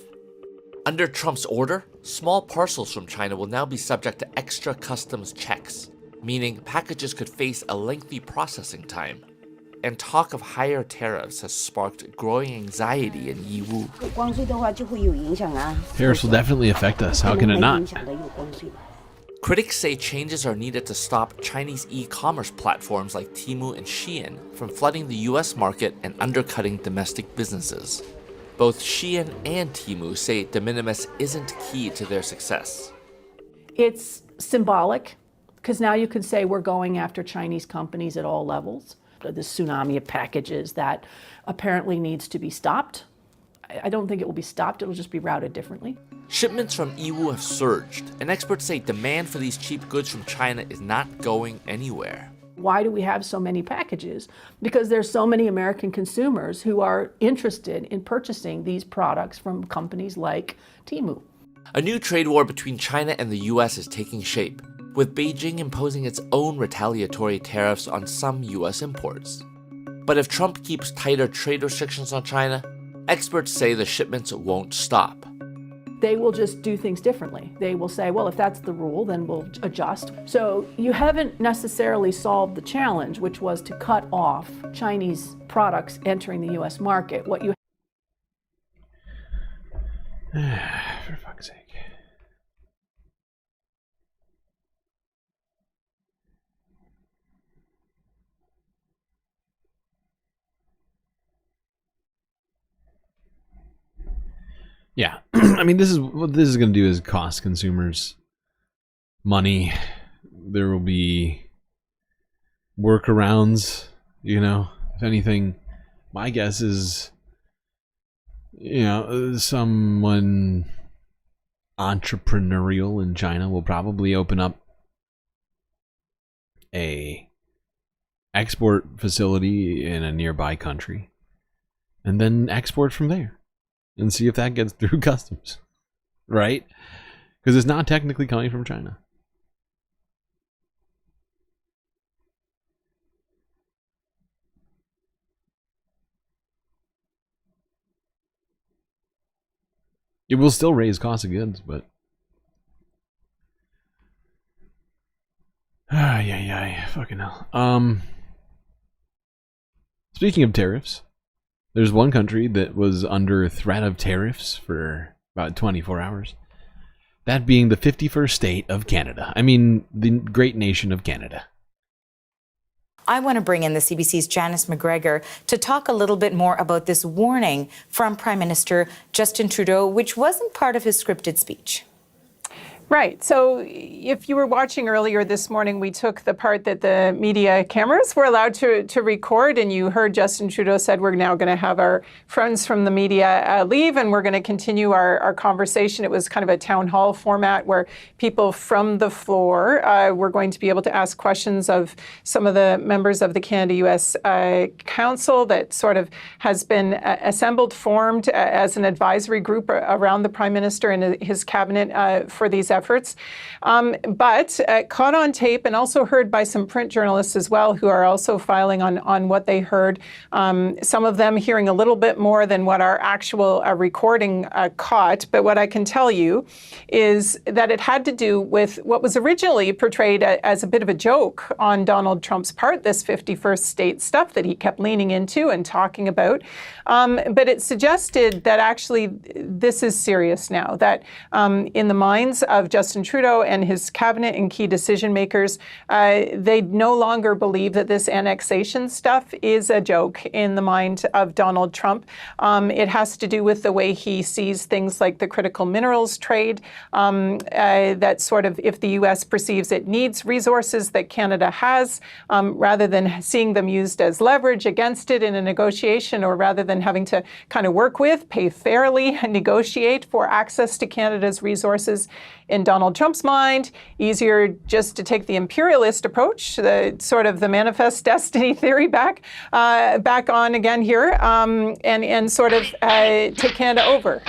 Under Trump's order, small parcels from China will now be subject to extra customs checks, meaning packages could face a lengthy processing time. And talk of higher tariffs has sparked growing anxiety in Yiwu. Tariffs will definitely affect us. How can it not? Critics say changes are needed to stop Chinese e-commerce platforms like Temu and Shein from flooding the US market and undercutting domestic businesses. Both Shein and Temu say de minimis isn't key to their success. It's symbolic, because now you can say we're going after Chinese companies at all levels. The tsunami of packages that apparently needs to be stopped. I don't think it will be stopped, it will just be routed differently. Shipments from Yiwu have surged, and experts say demand for these cheap goods from China is not going anywhere. Why do we have so many packages? Because there's so many American consumers who are interested in purchasing these products from companies like Temu. A new trade war between China and the US is taking shape, with Beijing imposing its own retaliatory tariffs on some US imports. But if Trump keeps tighter trade restrictions on China, experts say the shipments won't stop. They will just do things differently. They will say, well, if that's the rule, then we'll adjust. So you haven't necessarily solved the challenge, which was to cut off Chinese products entering the US market. For fuck's sake. Yeah, I mean, this is what this is going to do is cost consumers money. There will be workarounds, you know. If anything, my guess is, you know, someone entrepreneurial in China will probably open up a export facility in a nearby country and then export from there and see if that gets through customs, right? Because it's not technically coming from China. It will still raise cost of goods, but fucking hell. Speaking of tariffs, there's one country that was under threat of tariffs for about 24 hours. That being the 51st state of Canada. I mean, the great nation of Canada. I want to bring in the CBC's Janice McGregor to talk a little bit more about this warning from Prime Minister Justin Trudeau, which wasn't part of his scripted speech. Right. So if you were watching earlier this morning, we took the part that the media cameras were allowed to record, and you heard Justin Trudeau said we're now going to have our friends from the media leave, and we're going to continue our conversation. It was kind of a town hall format where people from the floor were going to be able to ask questions of some of the members of the Canada-US Council that sort of has been assembled, formed as an advisory group around the Prime Minister and his cabinet for these efforts, but caught on tape and also heard by some print journalists as well who are also filing on what they heard. Some of them hearing a little bit more than what our actual recording caught. But what I can tell you is that it had to do with what was originally portrayed as a bit of a joke on Donald Trump's part, this 51st state stuff that he kept leaning into and talking about. But it suggested that actually this is serious now, that in the minds of Justin Trudeau and his cabinet and key decision makers, they no longer believe that this annexation stuff is a joke in the mind of Donald Trump. It has to do with the way he sees things like the critical minerals trade, that sort of if the U.S. perceives it needs resources that Canada has, rather than seeing them used as leverage against it in a negotiation, or rather than having to kind of work with, pay fairly, and negotiate for access to Canada's resources. In Donald Trump's mind, easier just to take the imperialist approach, the sort of the manifest destiny theory back on again here, and sort of take Canada over.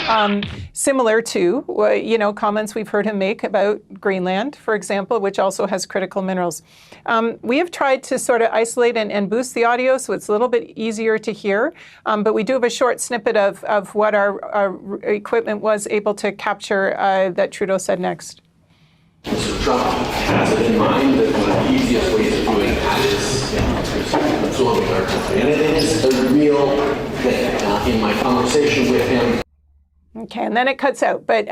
Similar to, comments we've heard him make about Greenland, for example, which also has critical minerals. We have tried to sort of isolate and boost the audio so it's a little bit easier to hear, but we do have a short snippet of what our equipment was able to capture that Trudeau said next. Mr. Trump has it in mind that one of the easiest ways of doing that is absorbing our country. And it is a real thing. In my conversation with him. Okay, and then it cuts out, but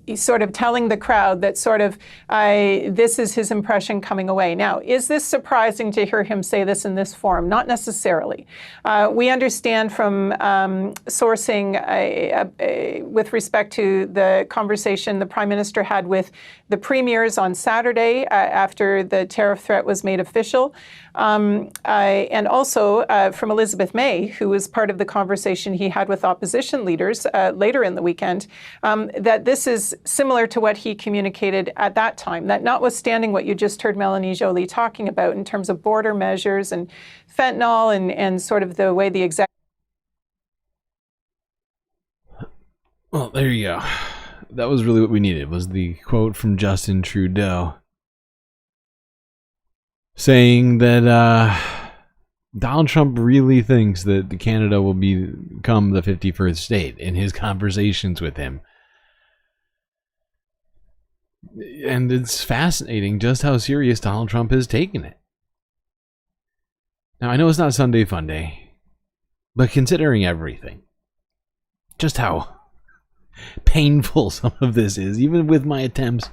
he's sort of telling the crowd that sort of this is his impression coming away. Now, is this surprising to hear him say this in this forum? Not necessarily. We understand from sourcing with respect to the conversation the Prime Minister had with the premiers on Saturday after the tariff threat was made official, and also from Elizabeth May, who was part of the conversation he had with opposition leaders later in the weekend, that this is similar to what he communicated at that time, that notwithstanding what you just heard Melanie Joly talking about in terms of border measures and fentanyl and sort of the way the executive... Well, there you go. That was really what we needed, was the quote from Justin Trudeau saying that Donald Trump really thinks that Canada will become the 51st state in his conversations with him. And it's fascinating just how serious Donald Trump has taken it. Now, I know it's not Sunday Funday, but considering everything, just how painful some of this is, even with my attempts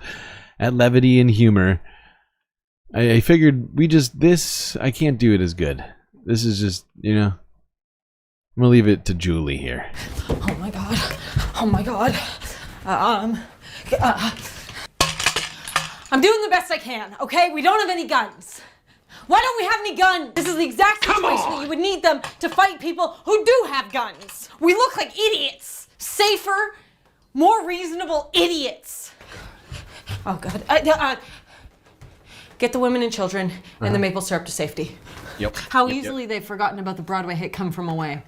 at levity and humor. I figured I can't do it as good. This is just, I'm gonna leave it to Julie here. Oh my god. Oh my god. I'm doing the best I can, okay? We don't have any guns. Why don't we have any guns? This is the exact situation that you would need them to fight people who do have guns. We look like idiots. Safer, more reasonable idiots. Oh god. Get the women and children and the maple syrup to safety. Yep. How easily they've forgotten about the Broadway hit Come From Away.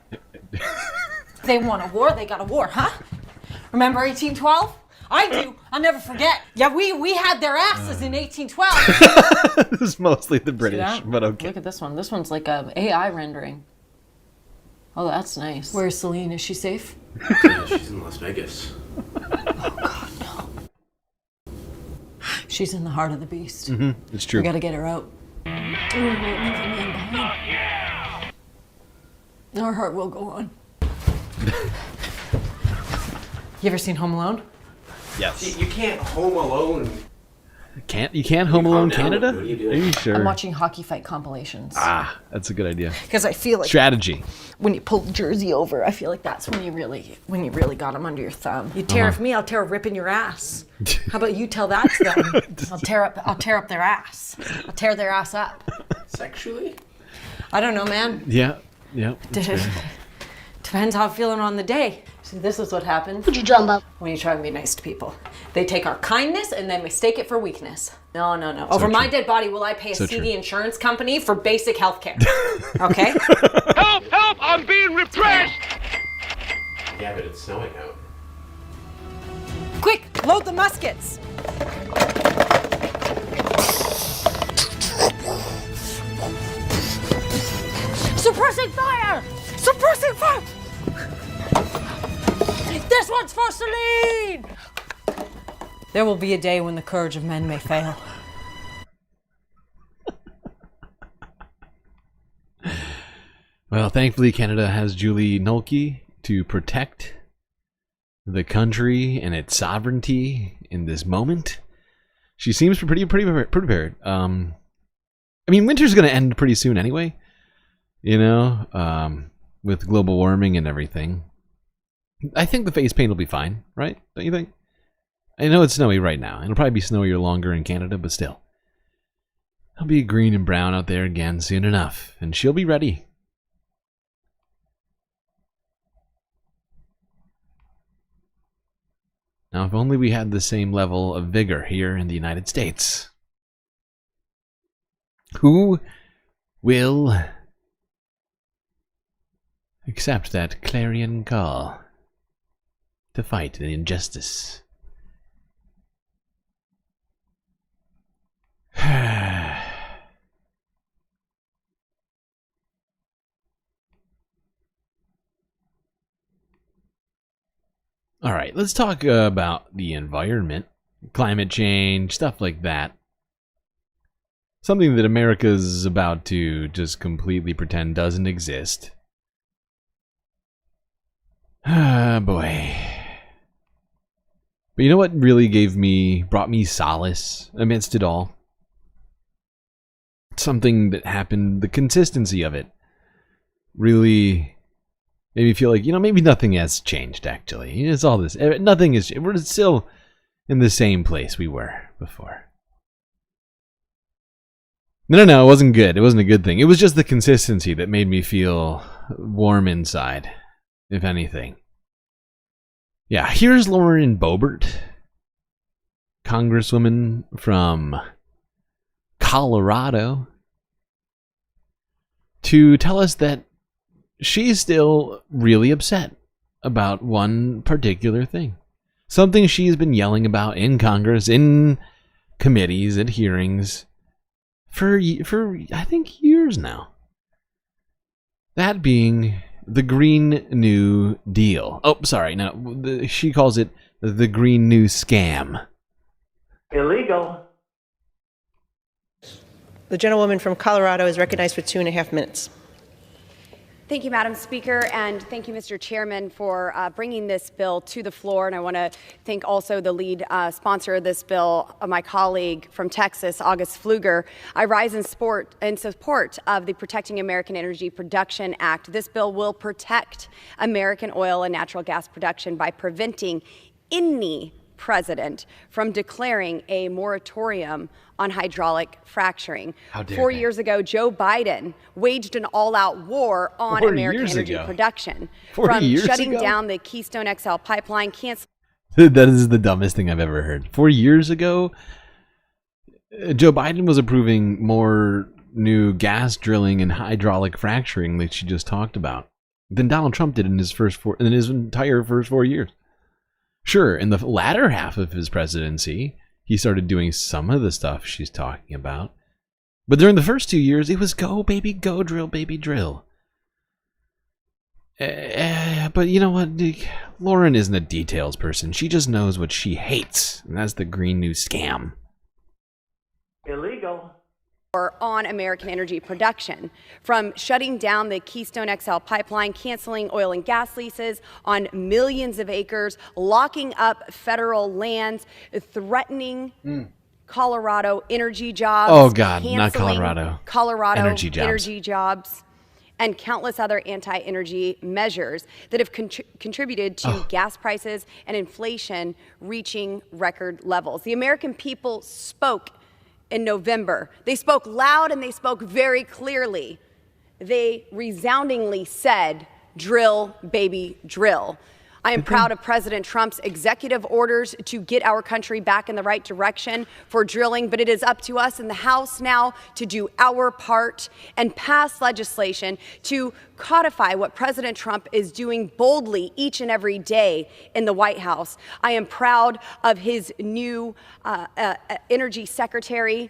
They won a war, they got a war, huh? Remember 1812? I do. I'll never forget. Yeah, we had their asses in 1812. This is mostly the British, but okay. Look at this one. This one's like a AI rendering. Oh, that's nice. Where's Celine? Is she safe? Yeah, she's in Las Vegas. Oh God, no. She's in the heart of the beast. It's true. We gotta get her out. Ooh, won't leave a man behind. Our heart will go on. You ever seen Home Alone? Yes. You can't Home Alone. You can't Home Alone calm down. Canada? What are you doing? Are you sure? I'm watching hockey fight compilations. Ah, that's a good idea. Because I feel like strategy. When you pull the jersey over, I feel like that's when you really got them under your thumb. You tariff me, I'll tear a rip in your ass. How about you tell that to them? I'll tear up their ass. I'll tear their ass up. Sexually? I don't know, man. Yeah. Depends how I'm feeling on the day. See, this is what happens. What'd you drum up? When you try and be nice to people. They take our kindness and then mistake it for weakness. No. Over my dead body will I pay a CD insurance company for basic health care. Okay? Help! Help! I'm being repressed! Yeah, but it's snowing out. Quick, load the muskets. Suppressing fire! Suppressing fire! This one's for Celine! There will be a day when the courage of men may fail. Well, thankfully Canada has Julie Nolke to protect the country and its sovereignty in this moment. She seems pretty prepared. I mean, winter's going to end pretty soon anyway, with global warming and everything. I think the face paint will be fine, right? Don't you think? I know it's snowy right now. It'll probably be snowier longer in Canada, but still. It'll be green and brown out there again soon enough, and she'll be ready. Now, if only we had the same level of vigor here in the United States. Who will accept that clarion call to fight the injustice? All right, let's talk about the environment, climate change, stuff like that. Something that America's about to just completely pretend doesn't exist. Ah, boy. But you know what really brought me solace amidst it all? Something that happened, the consistency of it really made me feel like, maybe nothing has changed, actually. It's all this. Nothing is. We're still in the same place we were before. No, it wasn't good. It wasn't a good thing. It was just the consistency that made me feel warm inside, if anything. Yeah, here's Lauren Boebert, Congresswoman from Colorado, to tell us that she's still really upset about one particular thing. Something she's been yelling about in Congress, in committees, at hearings, for I think years now. That being the Green New Deal. Oh, sorry, no, she calls it the Green New Scam. Illegal. The gentlewoman from Colorado is recognized for 2.5 minutes. Thank you, Madam Speaker, and thank you, Mr. Chairman, for bringing this bill to the floor. And I want to thank also the lead sponsor of this bill, my colleague from Texas, August Pfluger. I rise in support of the Protecting American Energy Production Act. This bill will protect American oil and natural gas production by preventing any president from declaring a moratorium on hydraulic fracturing. How dare 4 they? years ago, Joe Biden waged an all-out war on 4 American years energy ago. production, 4 from years shutting ago? down the Keystone XL pipeline, canceling That is the dumbest thing I've ever heard. 4 years ago, Joe Biden was approving more new gas drilling and hydraulic fracturing that she just talked about than Donald Trump did in his entire first 4 years. Sure, in the latter half of his presidency, he started doing some of the stuff she's talking about. But during the first 2 years, it was go, baby, go, drill, baby, drill. But you know what? Lauren isn't a details person. She just knows what she hates, and that's the green new scam. illegal or on American energy production, from shutting down the Keystone XL pipeline, canceling oil and gas leases on millions of acres, locking up federal lands, threatening Colorado energy jobs. Oh, God, not canceling Colorado. Energy jobs. energy jobs, and countless other anti-energy measures that have contributed to gas prices and inflation reaching record levels. The American people spoke in November. They spoke loud and they spoke very clearly. They resoundingly said, drill, baby, drill. I am proud of President Trump's executive orders to get our country back in the right direction for drilling, but it is up to us in the House now to do our part and pass legislation to codify what President Trump is doing boldly each and every day in the White House. I am proud of his new Energy Secretary,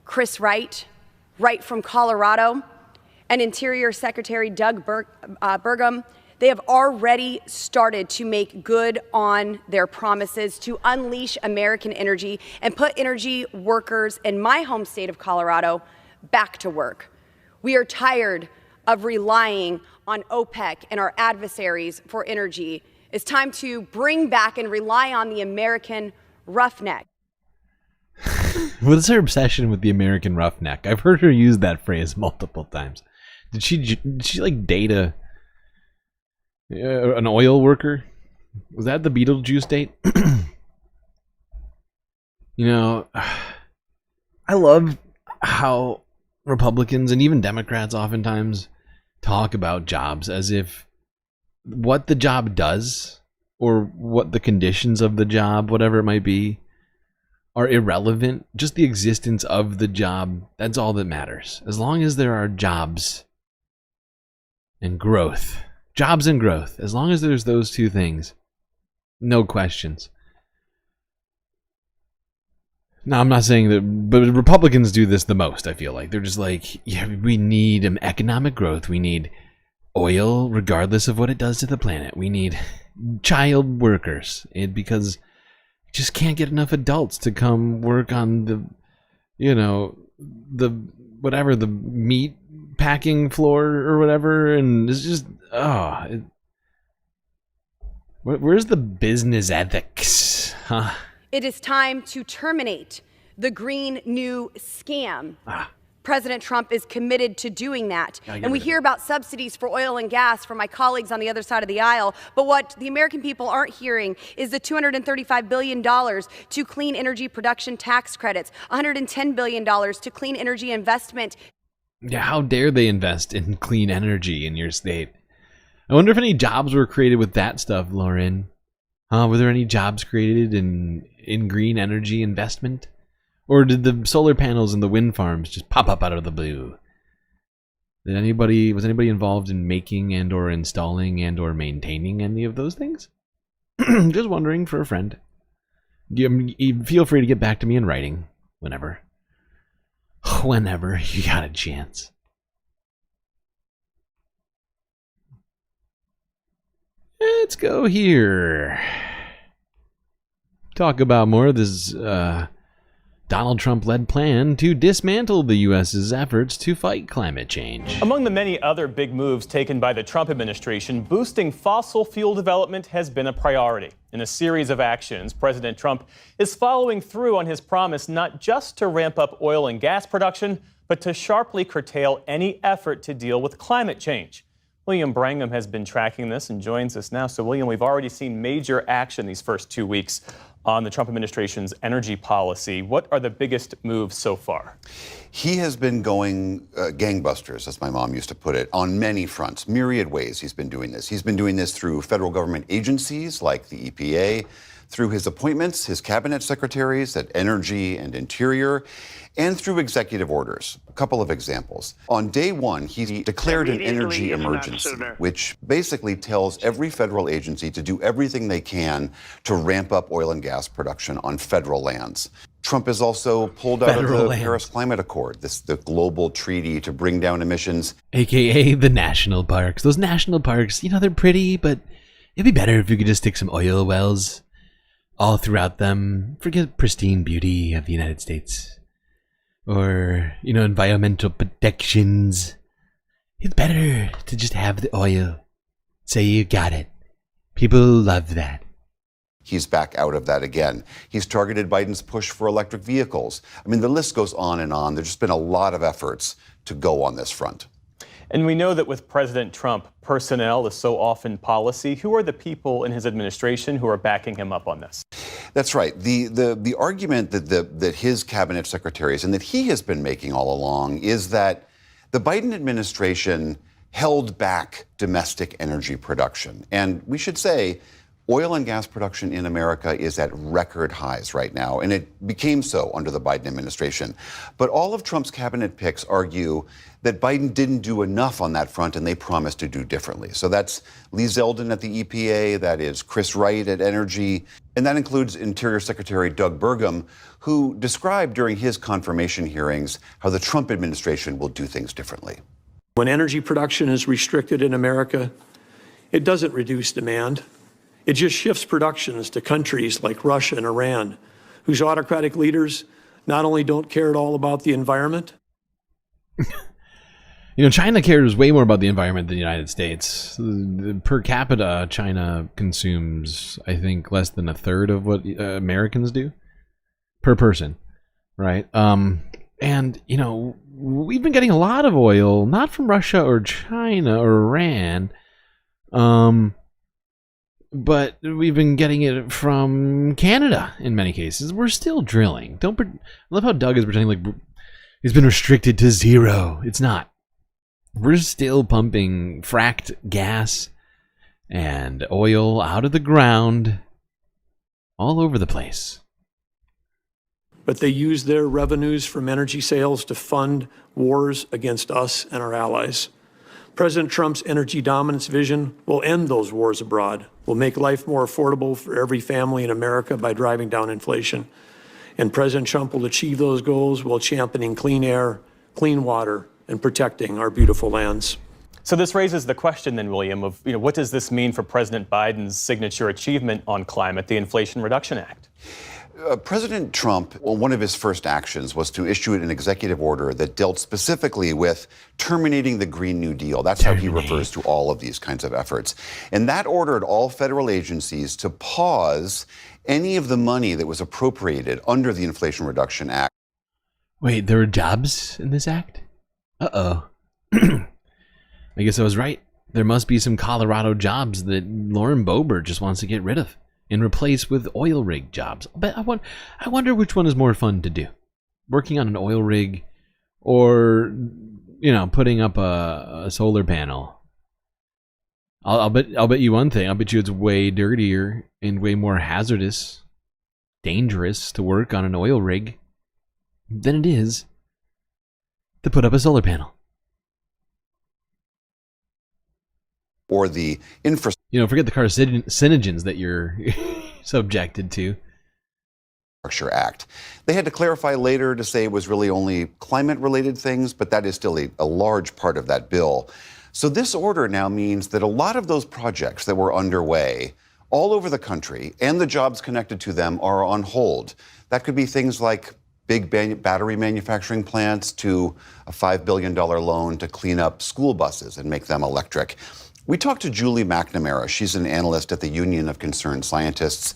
Chris Wright from Colorado, and Interior Secretary Doug Burgum. They have already started to make good on their promises to unleash American energy and put energy workers in my home state of Colorado back to work. We are tired of relying on OPEC and our adversaries for energy. It's time to bring back and rely on the American roughneck. What's her obsession with the American roughneck? I've heard her use that phrase multiple times. Did she like date an oil worker? Was that the Beetlejuice date? You know, I love how Republicans and even Democrats oftentimes talk about jobs as if what the job does or what the conditions of the job, whatever it might be, are irrelevant. Just the existence of the job, that's all that matters. As long as there are jobs and growth. Jobs and growth. As long as there's those two things, no questions. Now, I'm not saying that, but Republicans do this the most, I feel like. They're just like, yeah, we need economic growth. We need oil, regardless of what it does to the planet. We need child workers. And because you just can't get enough adults to come work on the meat packing floor or whatever. And it's just, where's the business ethics? Huh? It is time to terminate the Green New Scam. President Trump is committed to doing that. And we hear about subsidies for oil and gas from my colleagues on the other side of the aisle. But what the American people aren't hearing is the $235 billion to clean energy production tax credits, $110 billion to clean energy investment. Yeah, how dare they invest in clean energy in your state? I wonder if any jobs were created with that stuff, Lauren. Were there any jobs created in green energy investment? Or did the solar panels and the wind farms just pop up out of the blue? Was anybody involved in making and or installing and or maintaining any of those things? Just wondering for a friend. Feel free to get back to me in writing whenever you got a chance. Let's go here. Talk about more of this Donald Trump-led plan to dismantle the U.S.'s efforts to fight climate change. Among the many other big moves taken by the Trump administration, boosting fossil fuel development has been a priority. In a series of actions, President Trump is following through on his promise not just to ramp up oil and gas production, but to sharply curtail any effort to deal with climate change. William Brangham has been tracking this and joins us now. So, William, we've already seen major action these first 2 weeks on the Trump administration's energy policy. What are the biggest moves so far? He has been going gangbusters, as my mom used to put it, on many fronts, myriad ways he's been doing this. He's been doing this through federal government agencies like the EPA, through his appointments, his cabinet secretaries at Energy and Interior, and through executive orders. A couple of examples. On day one, he declared an energy emergency, which basically tells every federal agency to do everything they can to ramp up oil and gas production on federal lands. Trump has also pulled out of the Paris Climate Accord, the global treaty to bring down emissions. AKA the national parks. Those national parks, you know, they're pretty, but it'd be better if you could just stick some oil wells all throughout them. Forget pristine beauty of the United States. Or, you know, environmental protections. It's better to just have the oil. Say you got it. People love that. He's back out of that again. He's targeted Biden's push for electric vehicles. I mean, the list goes on and on. There's just been a lot of efforts to go on this front. And we know that with President Trump, personnel is so often policy. Who are the people in his administration who are backing him up on this? That's right. The argument that his cabinet secretaries and that he has been making all along is that the Biden administration held back domestic energy production. And we should say, oil and gas production in America is at record highs right now, and it became so under the Biden administration. But all of Trump's cabinet picks argue that Biden didn't do enough on that front, and they promised to do differently. So that's Lee Zeldin at the EPA, that is Chris Wright at Energy, and that includes Interior Secretary Doug Burgum, who described during his confirmation hearings how the Trump administration will do things differently. When energy production is restricted in America, it doesn't reduce demand. It just shifts productions to countries like Russia and Iran, whose autocratic leaders not only don't care at all about the environment. You know, China cares way more about the environment than the United States. Per capita, China consumes, I think, less than a third of what Americans do per person, right? And, you know, we've been getting a lot of oil, not from Russia or China or Iran, but we've been getting it from Canada in many cases. We're still drilling. I love how Doug is pretending like it's been restricted to zero. It's not. We're still pumping fracked gas and oil out of the ground all over the place. But they use their revenues from energy sales to fund wars against us and our allies. President Trump's energy dominance vision will end those wars abroad, will make life more affordable for every family in America by driving down inflation. And President Trump will achieve those goals while championing clean air, clean water, and protecting our beautiful lands. So this raises the question then, William, of what does this mean for President Biden's signature achievement on climate, the Inflation Reduction Act? President Trump, one of his first actions was to issue an executive order that dealt specifically with terminating the Green New Deal. That's how he refers to all of these kinds of efforts. And that ordered all federal agencies to pause any of the money that was appropriated under the Inflation Reduction Act. Wait, there are jobs in this act? Uh-oh. I guess I was right. There must be some Colorado jobs that Lauren Boebert just wants to get rid of and replace with oil rig jobs. But I wonder which one is more fun to do. Working on an oil rig or, you know, putting up a solar panel. I'll bet you one thing. I'll bet you it's way dirtier and way more hazardous, dangerous to work on an oil rig than it is to put up a solar panel. Or the infrastructure. You know, forget the carcinogens that you're subjected to. Act. They had to clarify later to say it was really only climate-related things, but that is still a large part of that bill. So this order now means that a lot of those projects that were underway all over the country and the jobs connected to them are on hold. That could be things like big battery manufacturing plants to a $5 billion loan to clean up school buses and make them electric. We talked to Julie McNamara. She's an analyst at the Union of Concerned Scientists.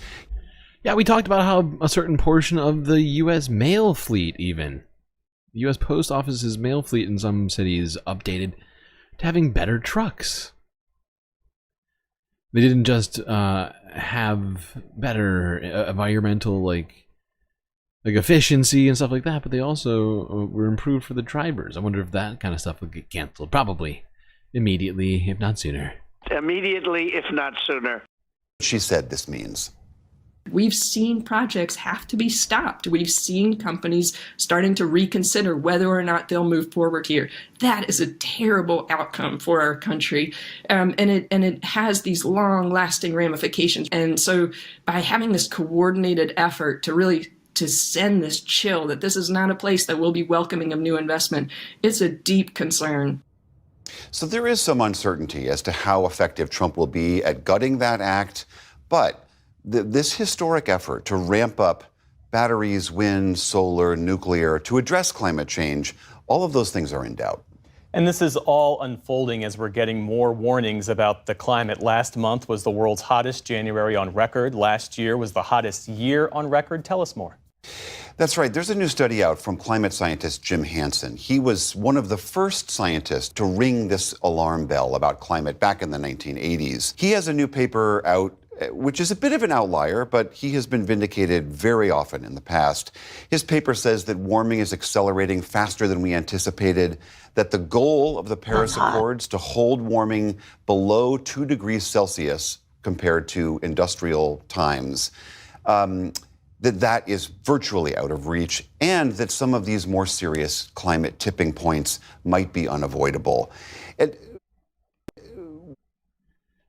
Yeah, we talked about how a certain portion of the U.S. mail fleet, even the U.S. Post Office's mail fleet in some cities, updated to having better trucks. They didn't just have better environmental like efficiency and stuff like that, but they also were improved for the drivers. I wonder if that kind of stuff would get canceled. Probably immediately, if not sooner. Immediately, if not sooner. She said this means. We've seen projects have to be stopped. We've seen companies starting to reconsider whether or not they'll move forward here. That is a terrible outcome for our country, and it has these long-lasting ramifications. And so by having this coordinated effort to send this chill that this is not a place that will be welcoming of new investment, it's a deep concern. So there is some uncertainty as to how effective Trump will be at gutting that act, but this historic effort to ramp up batteries, wind, solar, nuclear, to address climate change, all of those things are in doubt. And this is all unfolding as we're getting more warnings about the climate. Last month was the world's hottest January on record. Last year was the hottest year on record. Tell us more. That's right. There's a new study out from climate scientist Jim Hansen. He was one of the first scientists to ring this alarm bell about climate back in the 1980s. He has a new paper out which is a bit of an outlier, but he has been vindicated very often in the past. His paper says that warming is accelerating faster than we anticipated, that the goal of the Paris Accords to hold warming below 2 degrees Celsius compared to industrial times, that is virtually out of reach, and that some of these more serious climate tipping points might be unavoidable.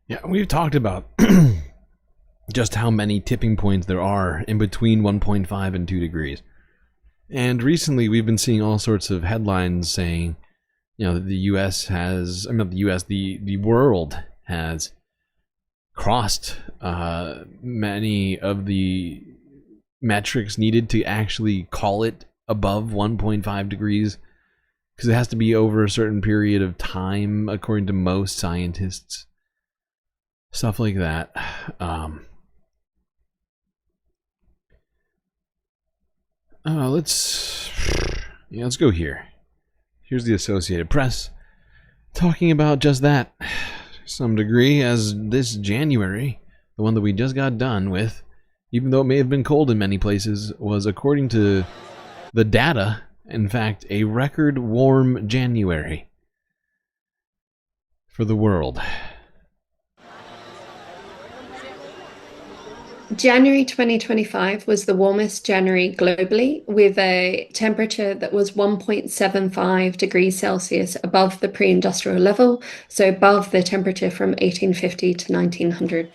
Yeah, we've talked about just how many tipping points there are in between 1.5 and 2 degrees. And recently we've been seeing all sorts of headlines saying, that the US has, the world has crossed many of the metrics needed to actually call it above 1.5 degrees, because it has to be over a certain period of time, according to most scientists. Stuff like that. Let's go here. Here's the Associated Press talking about just that to some degree, as this January, the one that we just got done with, even though it may have been cold in many places, was, according to the data, in fact, a record warm January for the world. January 2025 was the warmest January globally, with a temperature that was 1.75 degrees Celsius above the pre-industrial level, so above the temperature from 1850 to 1900.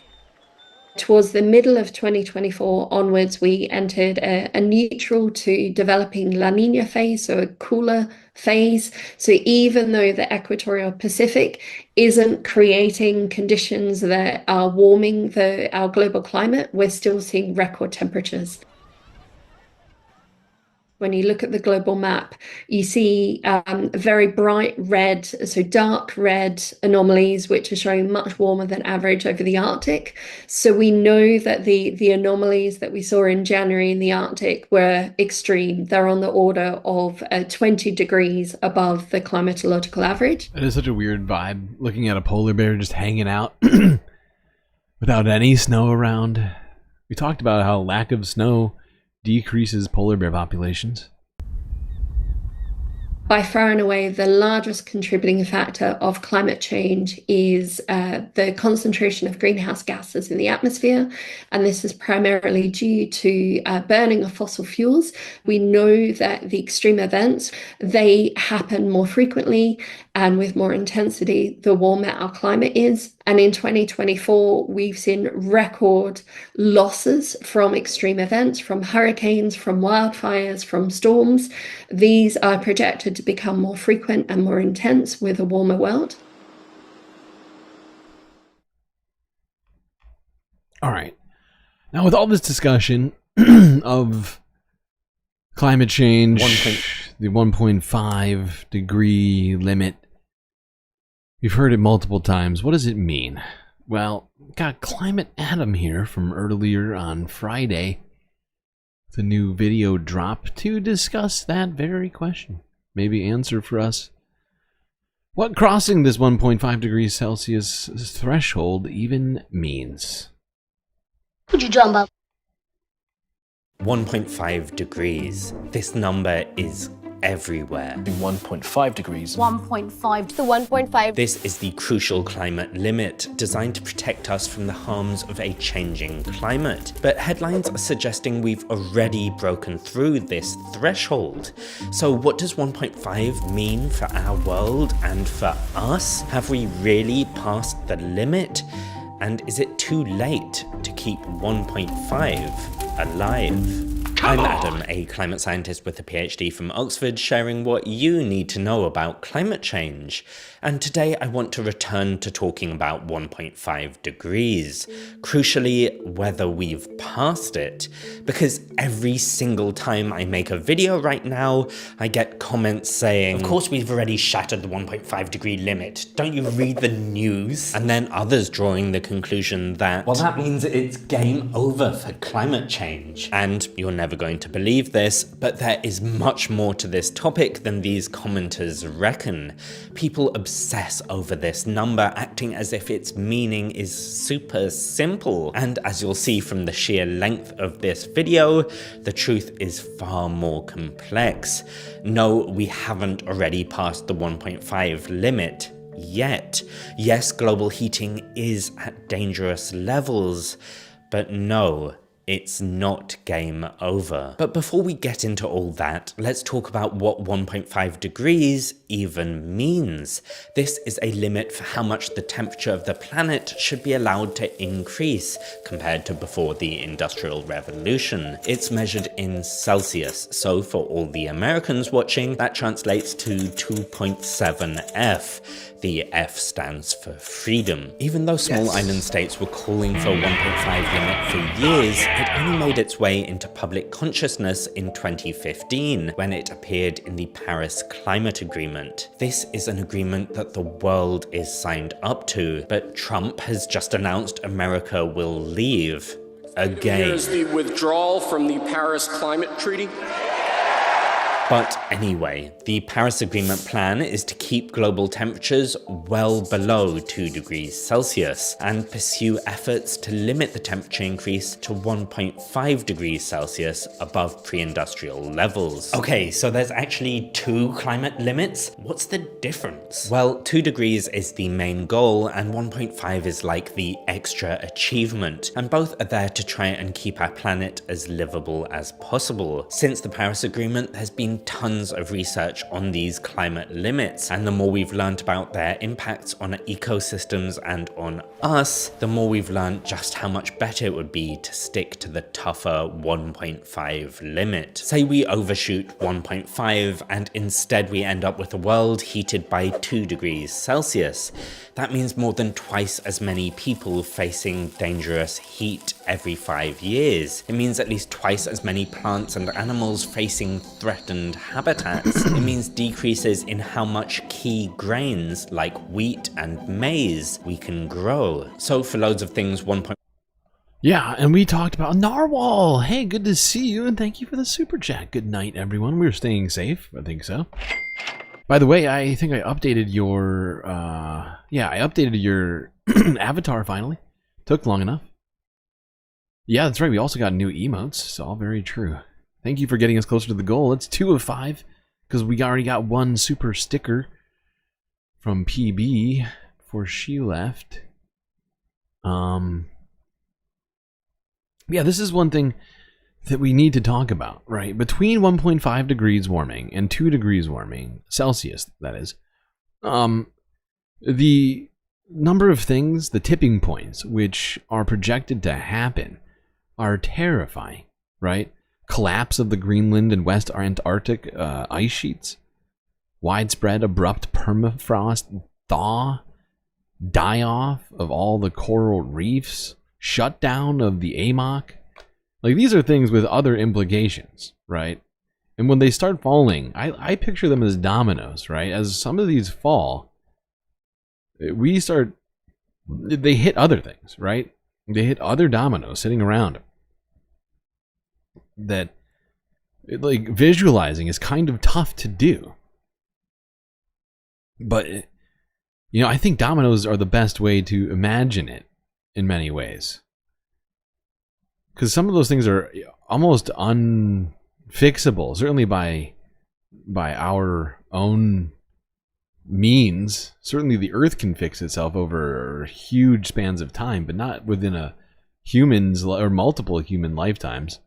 Towards the middle of 2024 onwards, we entered a neutral to developing La Nina phase, so a cooler phase. So even though the equatorial Pacific isn't creating conditions that are warming our global climate, we're still seeing record temperatures. When you look at the global map, you see very bright red, so dark red anomalies, which are showing much warmer than average over the Arctic. So we know that the anomalies that we saw in January in the Arctic were extreme. They're on the order of 20 degrees above the climatological average. It is such a weird vibe, looking at a polar bear just hanging out without any snow around. We talked about how lack of snow decreases polar bear populations. By far and away, the largest contributing factor of climate change is the concentration of greenhouse gases in the atmosphere, and this is primarily due to burning of fossil fuels. We know that the extreme events, they happen more frequently and with more intensity the warmer our climate is. And in 2024, we've seen record losses from extreme events, from hurricanes, from wildfires, from storms. These are projected to become more frequent and more intense with a warmer world. All right. Now, with all this discussion of Climate change, the 1.5 degree limit. You've heard it multiple times. What does it mean? Well, got Climate Adam here from earlier on Friday. The new video drop to discuss that very question. Maybe answer for us what crossing this 1.5 degrees Celsius threshold even means. What you talking about? 1.5 degrees. This number is everywhere. 1.5 degrees. 1.5 to 1.5. This is the crucial climate limit, designed to protect us from the harms of a changing climate. But headlines are suggesting we've already broken through this threshold. So what does 1.5 mean for our world and for us? Have we really passed the limit? And is it too late to keep 1.5 alive? I'm Adam, a climate scientist with a PhD from Oxford, sharing what you need to know about climate change. And today I want to return to talking about 1.5 degrees. Crucially, whether we've passed it. Because every single time I make a video right now, I get comments saying, of course we've already shattered the 1.5 degree limit. Don't you read the news? And then others drawing the conclusion that, well, that means it's game over for climate change. And you're never going to believe this, but there is much more to this topic than these commenters reckon. People obsess over this number, acting as if its meaning is super simple. And as you'll see from the sheer length of this video, the truth is far more complex. No, we haven't already passed the 1.5 limit yet. Yes, global heating is at dangerous levels, but no, it's not game over. But before we get into all that, let's talk about what 1.5 degrees even means. This is a limit for how much the temperature of the planet should be allowed to increase compared to before the Industrial Revolution. It's measured in Celsius, so for all the Americans watching, that translates to 2.7 F. The F stands for freedom. Even though small island states were calling for 1.5 limit for years, it only made its way into public consciousness in 2015, when it appeared in the Paris Climate Agreement. This is an agreement that the world is signed up to, but Trump has just announced America will leave again. Here's the withdrawal from the Paris Climate Treaty. But anyway, the Paris Agreement plan is to keep global temperatures well below 2 degrees Celsius and pursue efforts to limit the temperature increase to 1.5 degrees Celsius above pre-industrial levels. Okay, so there's actually two climate limits? What's the difference? Well, 2 degrees is the main goal and 1.5 is like the extra achievement, and both are there to try and keep our planet as livable as possible. Since the Paris Agreement, there's been tons of research on these climate limits, and the more we've learned about their impacts on ecosystems and on us, the more we've learned just how much better it would be to stick to the tougher 1.5 limit. Say we overshoot 1.5 and instead we end up with a world heated by 2 degrees Celsius. That means more than twice as many people facing dangerous heat every 5 years. It means at least twice as many plants and animals facing threatened habitats. It means decreases in how much key grains like wheat and maize we can grow. So for loads of things, Yeah, and we talked about Narwhal. Hey, good to see you, and thank you for the super chat. Good night, everyone. We're staying safe. I think so. By the way, I think I updated your, I updated your avatar finally. Took long enough. Yeah, that's right. We also got new emotes. It's all very true. Thank you for getting us closer to the goal. It's 2 of 5 because we already got one super sticker from PB before she left. Yeah, this is one thing that we need to talk about, right? Between 1.5 degrees warming and 2 degrees warming, Celsius, that is, the number of things, the tipping points, which are projected to happen are terrifying, right? Collapse of the Greenland and West Antarctic ice sheets, widespread abrupt permafrost thaw, die-off of all the coral reefs, shutdown of the AMOC. Like, these are things with other implications, right? And when they start falling, I picture them as dominoes, right? As some of these fall, they hit other things, right? They hit other dominoes sitting around that, like, visualizing is kind of tough to do. But, you know, I think dominoes are the best way to imagine it in many ways. Because some of those things are almost unfixable, certainly by our own means. Certainly the Earth can fix itself over huge spans of time, but not within a human's or multiple human lifetimes.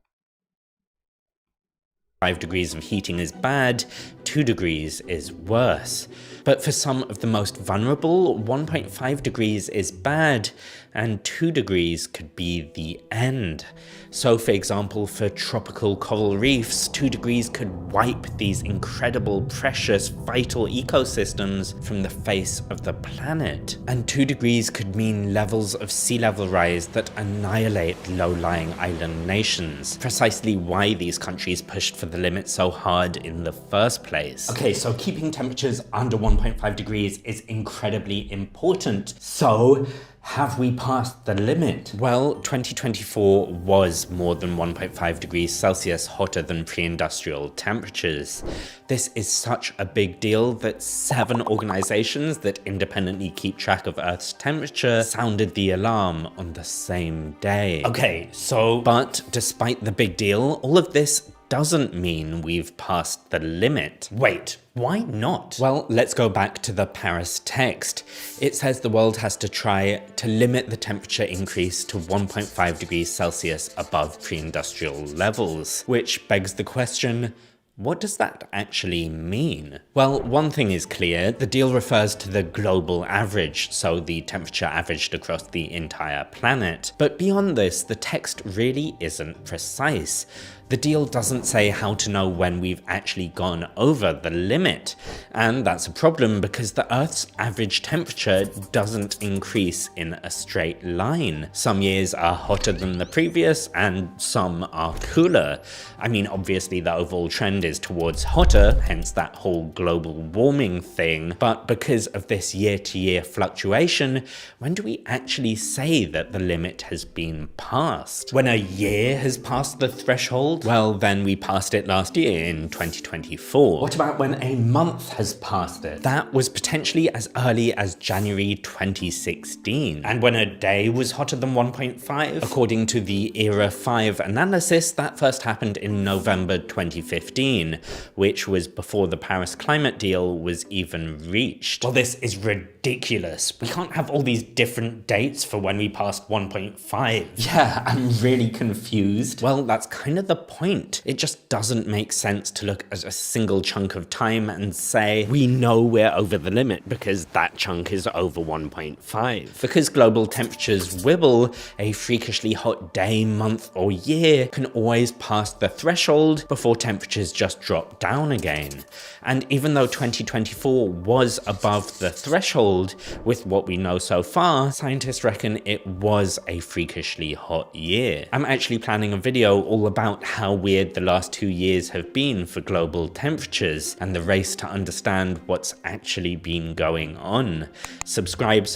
5 degrees of heating is bad, 2 degrees is worse. But for some of the most vulnerable, 1.5 degrees is bad, and 2 degrees could be the end. So, for example, for tropical coral reefs, 2 degrees could wipe these incredible, precious, vital ecosystems from the face of the planet. And 2 degrees could mean levels of sea level rise that annihilate low-lying island nations. Precisely why these countries pushed for the limit so hard in the first place. Okay, so keeping temperatures under 1.5 degrees is incredibly important. So, have we passed the limit? Well, 2024 was more than 1.5 degrees Celsius hotter than pre-industrial temperatures. This is such a big deal that 7 organizations that independently keep track of Earth's temperature sounded the alarm on the same day. Okay, so, but despite the big deal, all of this doesn't mean we've passed the limit. Wait, why not? Well, let's go back to the Paris text. It says the world has to try to limit the temperature increase to 1.5 degrees Celsius above pre-industrial levels, which begs the question, what does that actually mean? Well, one thing is clear, the deal refers to the global average, so the temperature averaged across the entire planet. But beyond this, the text really isn't precise. The deal doesn't say how to know when we've actually gone over the limit. And that's a problem because the Earth's average temperature doesn't increase in a straight line. Some years are hotter than the previous and some are cooler. I mean, obviously the overall trend is towards hotter, hence that whole global warming thing. But because of this year-to-year fluctuation, when do we actually say that the limit has been passed? When a year has passed the threshold? Well, then we passed it last year in 2024. What about when a month has passed it? That was potentially as early as January 2016. And when a day was hotter than 1.5? According to the Era 5 analysis, that first happened in November 2015, which was before the Paris climate deal was even reached. Well, this is ridiculous. We can't have all these different dates for when we passed 1.5. Yeah, I'm really confused. Well, that's kind of the point. It just doesn't make sense to look at a single chunk of time and say, we know we're over the limit because that chunk is over 1.5. Because global temperatures wibble, a freakishly hot day, month, or year can always pass the threshold before temperatures just drop down again. And even though 2024 was above the threshold, with what we know so far, scientists reckon it was a freakishly hot year. I'm actually planning a video all about how weird the last 2 years have been for global temperatures and the race to understand what's actually been going on. Subscribe.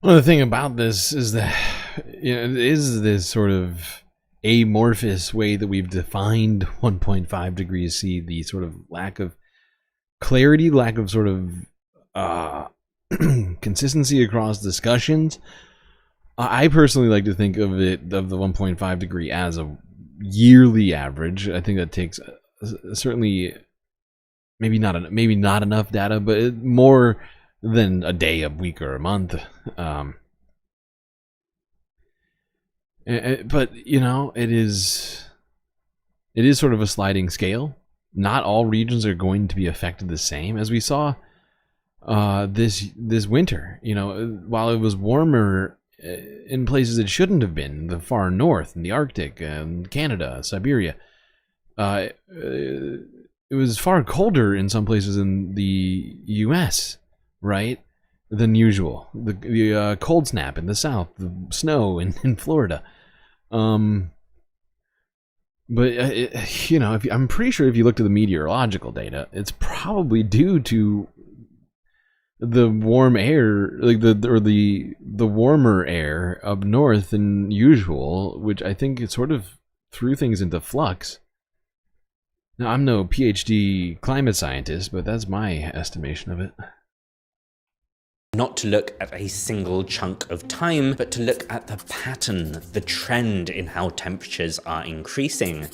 Well, the thing about this is that, you know, it is this sort of amorphous way that we've defined 1.5 degrees C, the sort of lack of clarity, lack of sort of consistency across discussions. I personally like to think of the 1.5 degree as a yearly average. I think that takes certainly maybe not enough data, but more than a day, a week, or a month. But you know, it is sort of a sliding scale. Not all regions are going to be affected the same, as we saw this winter. You know, while it was warmer in places it shouldn't have been, the far north, in the Arctic, and Canada, Siberia, it was far colder in some places in the U.S., right, than usual. The cold snap in the south, the snow in Florida. But I'm pretty sure if you looked at the meteorological data, it's probably due to the warm air, like the warmer air up north than usual, which I think it sort of threw things into flux. Now, I'm no PhD climate scientist, but that's my estimation of it. Not to look at a single chunk of time, but to look at the pattern, the trend in how temperatures are increasing.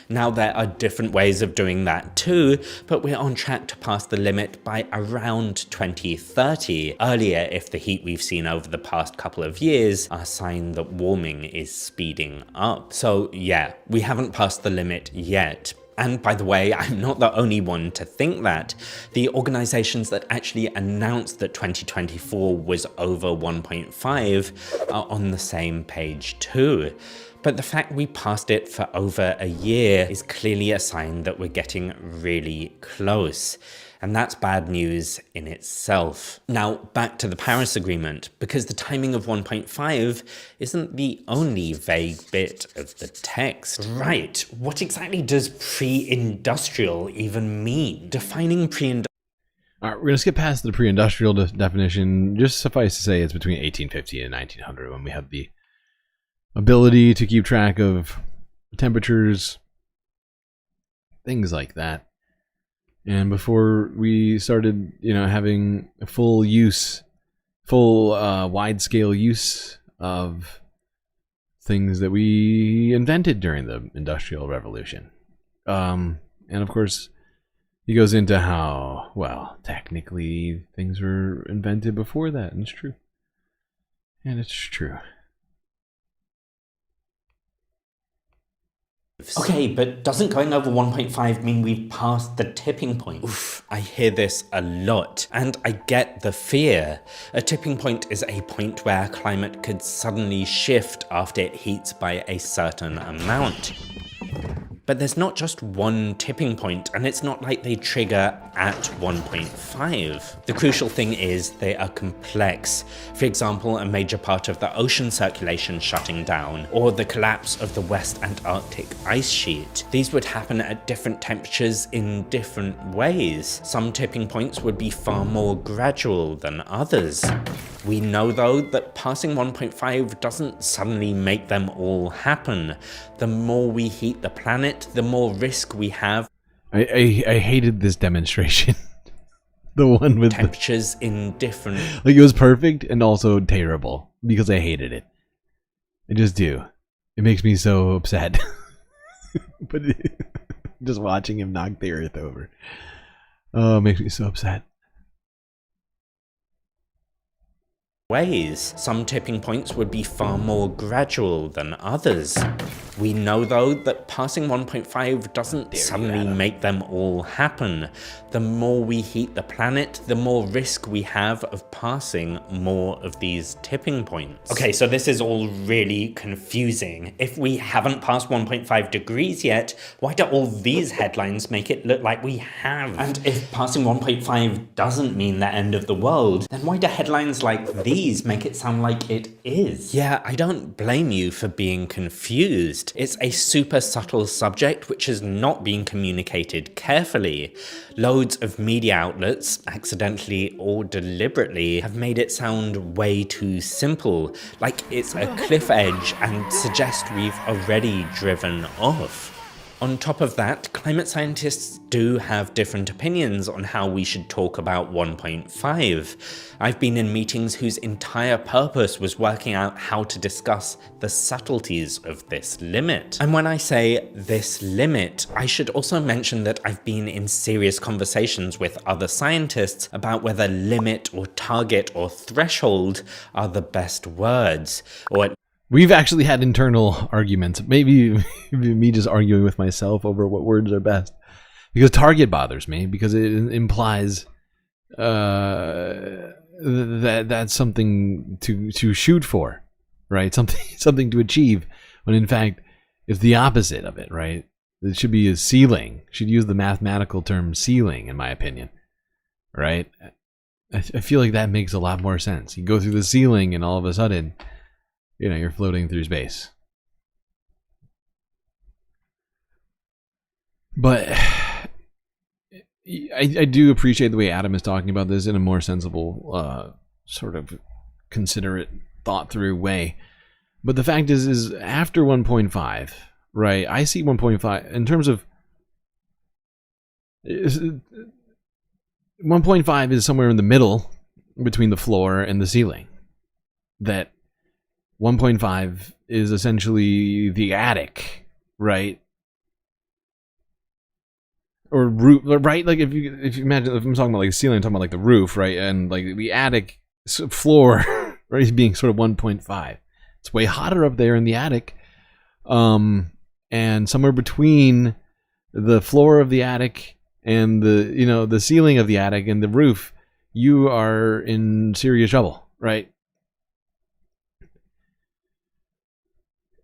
Now, there are different ways of doing that too, but we're on track to pass the limit by around 2030. Earlier, if the heat we've seen over the past couple of years are a sign that warming is speeding up. So yeah, we haven't passed the limit yet. And by the way, I'm not the only one to think that. The organizations that actually announced that 2024 was over 1.5 are on the same page too. But the fact we passed it for over a year is clearly a sign that we're getting really close. And that's bad news in itself. Now, back to the Paris Agreement, because the timing of 1.5 isn't the only vague bit of the text. Right, what exactly does pre-industrial even mean? Defining pre-industrial... All right, we're going to skip past the pre-industrial definition. Just suffice to say it's between 1850 and 1900 when we had the ability to keep track of temperatures, things like that. And before we started, having a full wide-scale use of things that we invented during the Industrial Revolution. And of course, he goes into how, well, technically things were invented before that, and it's true. And it's true. Okay, but doesn't going over 1.5 mean we've passed the tipping point? Oof, I hear this a lot, and I get the fear. A tipping point is a point where climate could suddenly shift after it heats by a certain amount. But there's not just one tipping point, and it's not like they trigger at 1.5. The crucial thing is they are complex. For example, a major part of the ocean circulation shutting down, or the collapse of the West Antarctic ice sheet. These would happen at different temperatures in different ways. Some tipping points would be far more gradual than others. We know, though, that passing 1.5 doesn't suddenly make them all happen. The more we heat the planet, the more risk we have. I hated this demonstration. The one with temperatures in different... Like, it was perfect and also terrible because I hated it. I just do. It makes me so upset. But just watching him knock the earth over. Oh, it makes me so upset. Ways. Some tipping points would be far more gradual than others. We know, though, that passing 1.5 doesn't suddenly make them all happen. The more we heat the planet, the more risk we have of passing more of these tipping points. Okay, so this is all really confusing. If we haven't passed 1.5 degrees yet, why do all these headlines make it look like we have? And if passing 1.5 doesn't mean the end of the world, then why do headlines like these make it sound like it is? Yeah, I don't blame you for being confused. It's a super subtle subject which is not being communicated carefully. Loads of media outlets, accidentally or deliberately, have made it sound way too simple, like it's a cliff edge and suggest we've already driven off. On top of that, climate scientists do have different opinions on how we should talk about 1.5. I've been in meetings whose entire purpose was working out how to discuss the subtleties of this limit. And when I say this limit, I should also mention that I've been in serious conversations with other scientists about whether limit or target or threshold are the best words, or we've actually had internal arguments. Maybe me just arguing with myself over what words are best. Because target bothers me, because it implies that's something to shoot for, right? Something to achieve, when in fact it's the opposite of it, right? It should be a ceiling. Should use the mathematical term ceiling, in my opinion, right? I feel like that makes a lot more sense. You go through the ceiling and all of a sudden, you're floating through space. But I do appreciate the way Adam is talking about this in a more sensible, sort of considerate, thought through way. But the fact is after 1.5, right? I see 1.5 in terms of 1.5 is somewhere in the middle between the floor and the ceiling. That 1.5 is essentially the attic, right? Or roof, right? Like if you imagine, if I'm talking about like the ceiling, I'm talking about like the roof, right? And like the attic floor, right, is being sort of 1.5. It's way hotter up there in the attic. And somewhere between the floor of the attic and the ceiling of the attic and the roof, you are in serious trouble, right?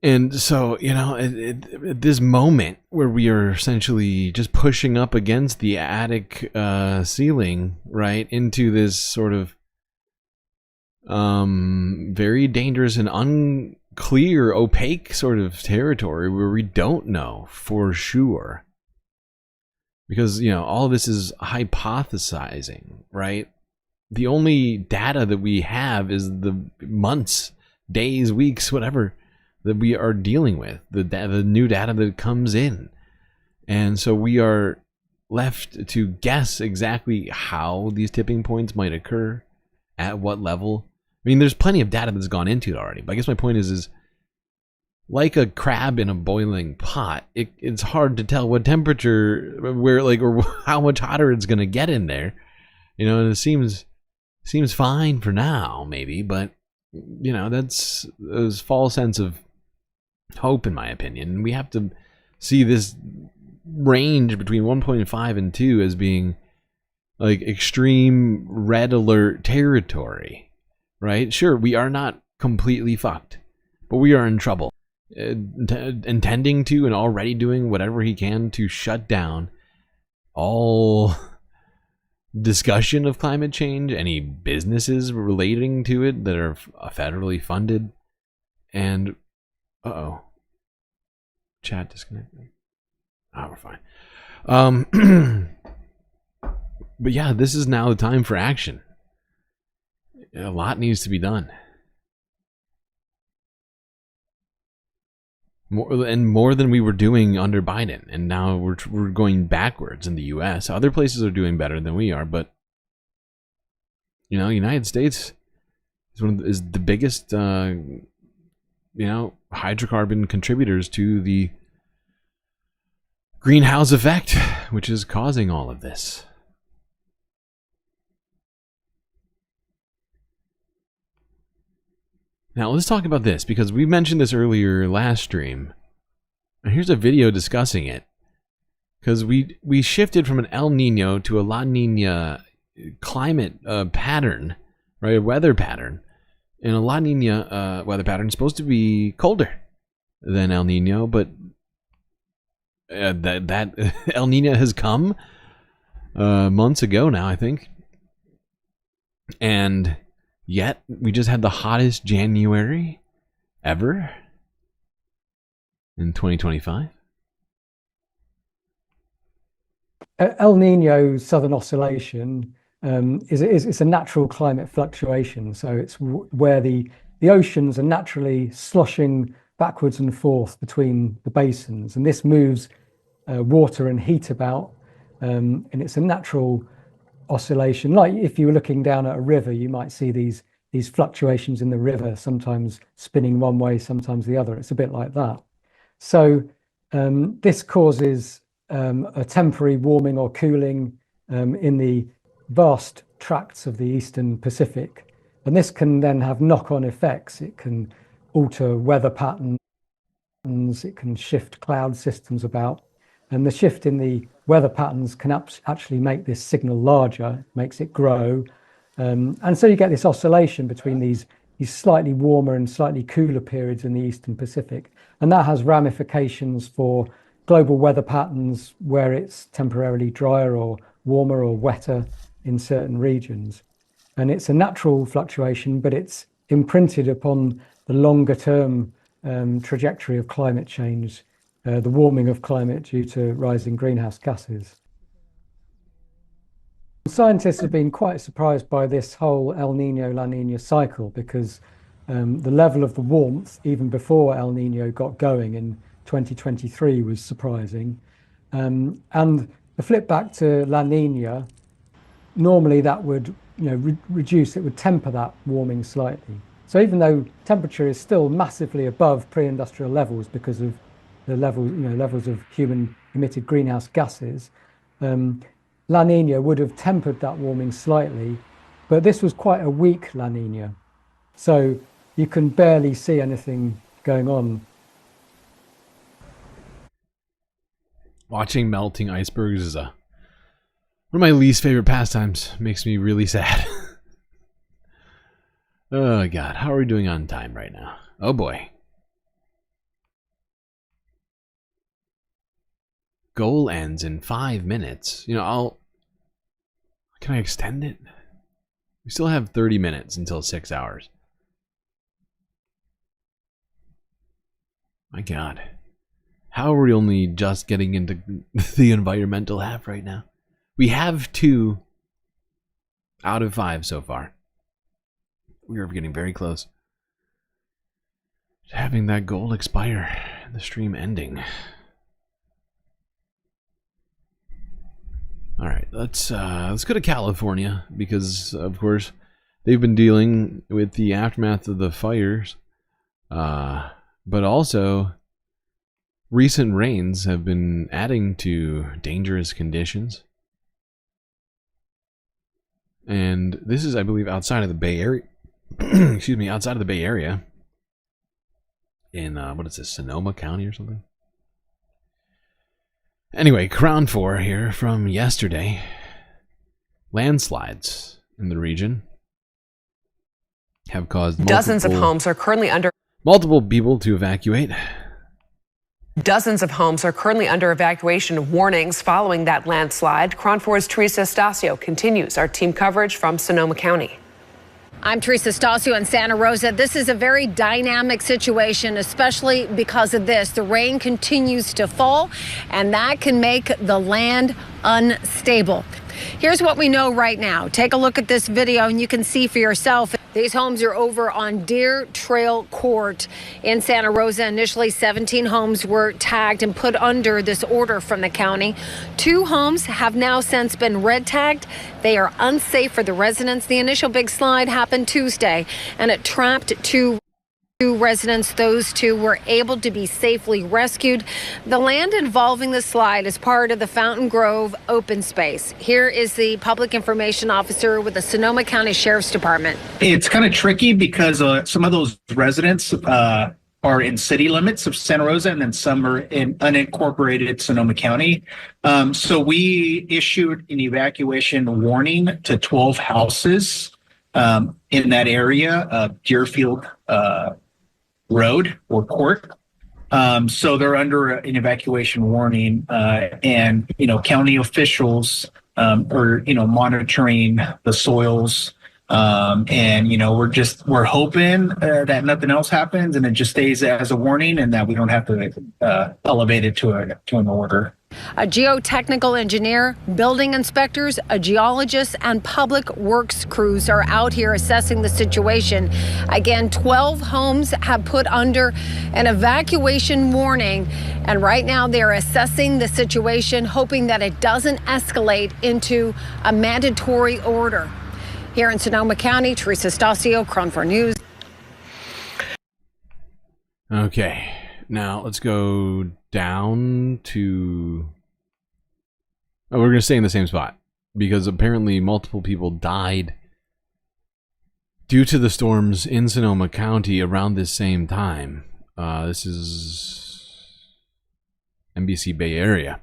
And so, at this moment where we are essentially just pushing up against the attic ceiling, right, into this sort of very dangerous and unclear, opaque sort of territory where we don't know for sure. Because, all of this is hypothesizing, right? The only data that we have is the months, days, weeks, whatever, that we are dealing with, the new data that comes in. And so we are left to guess exactly how these tipping points might occur, at what level. I mean, there's plenty of data that's gone into it already, but I guess my point is like a crab in a boiling pot, it's hard to tell what temperature, or how much hotter it's going to get in there. And it seems fine for now, maybe, but that's a false sense of hope, in my opinion. We have to see this range between 1.5 and 2 as being like extreme red alert territory, right? Sure, we are not completely fucked, but we are in trouble. Intending to and already doing whatever he can to shut down all discussion of climate change, any businesses relating to it that are federally funded. And chat disconnected. Oh, we're fine. But yeah, this is now the time for action. A lot needs to be done. More than we were doing under Biden, and now we're going backwards in the U.S. Other places are doing better than we are, but United States is the biggest hydrocarbon contributors to the greenhouse effect, which is causing all of this. Now, let's talk about this, because we mentioned this earlier last stream. And here's a video discussing it. Because we shifted from an El Nino to a La Nina climate pattern, right? A weather pattern. And a La Nina weather pattern is supposed to be colder than El Nino, but that El Nino has come months ago now, I think. And yet, we just had the hottest January ever in 2025. El Nino Southern Oscillation is a natural climate fluctuation. So it's where the oceans are naturally sloshing backwards and forth between the basins. And this moves water and heat about. And it's a natural oscillation. Like if you were looking down at a river, you might see these fluctuations in the river, sometimes spinning one way, sometimes the other. It's a bit like that. So this causes a temporary warming or cooling in the vast tracts of the Eastern Pacific. And this can then have knock-on effects. It can alter weather patterns, it can shift cloud systems about. And the shift in the weather patterns can actually make this signal larger, makes it grow. And so you get this oscillation between these slightly warmer and slightly cooler periods in the Eastern Pacific. And that has ramifications for global weather patterns where it's temporarily drier or warmer or wetter in certain regions. And it's a natural fluctuation, but it's imprinted upon the longer term trajectory of climate change. the warming of climate due to rising greenhouse gases. Scientists have been quite surprised by this whole El Nino-La Nina cycle because the level of the warmth, even before El Nino got going in 2023, was surprising. And the flip back to La Nina, normally that would reduce, it would temper that warming slightly. So even though temperature is still massively above pre-industrial levels because of the levels of human emitted greenhouse gases, La Nina would have tempered that warming slightly, but this was quite a weak La Nina. So you can barely see anything going on. Watching melting icebergs is one of my least favorite pastimes. Makes me really sad. Oh God, how are we doing on time right now? Oh boy. Goal ends in 5 minutes. Can I extend it? We still have 30 minutes until 6 hours. My God. How are we only just getting into the environmental half right now? We have 2 out of 5 so far. We are getting very close to having that goal expire and the stream ending. All right, let's go to California because, of course, they've been dealing with the aftermath of the fires, but also recent rains have been adding to dangerous conditions. And this is, I believe, outside of the Bay Area. Excuse me, outside of the Bay Area. In, what is this, Sonoma County or something? Anyway, Crown 4 here from yesterday. Landslides in the region have caused dozens of homes are currently under multiple people to evacuate. Dozens of homes are currently under evacuation warnings following that landslide. Crown 4's Teresa Stasio continues our team coverage from Sonoma County. I'm Teresa Stasio in Santa Rosa. This is a very dynamic situation, especially because of this. The rain continues to fall, and that can make the land unstable. Here's what we know right now. Take a look at this video, and you can see for yourself. These homes are over on Deer Trail Court in Santa Rosa. Initially, 17 homes were tagged and put under this order from the county. 2 homes have now since been red tagged. They are unsafe for the residents. The initial big slide happened Tuesday, and it trapped 2 residents. Those 2 were able to be safely rescued. The land involving the slide is part of the Fountain Grove open space. Here is the public information officer with the Sonoma County Sheriff's Department. It's kind of tricky because some of those residents are in city limits of Santa Rosa, and then some are in unincorporated Sonoma County. So we issued an evacuation warning to 12 houses in that area, Deerfield Road or Court. So they're under an evacuation warning, and county officials are monitoring the soils, and we're hoping that nothing else happens and it just stays as a warning and that we don't have to elevate it to an order. A geotechnical engineer, building inspectors, a geologist, and public works crews are out here assessing the situation. Again, 12 homes have put under an evacuation warning, and right now they're assessing the situation, hoping that it doesn't escalate into a mandatory order. Here in Sonoma County, Teresa Stasio, Crown 4 News. Okay, now let's go down to... Oh, we're going to stay in the same spot because apparently multiple people died due to the storms in Sonoma County around this same time. This is NBC Bay Area.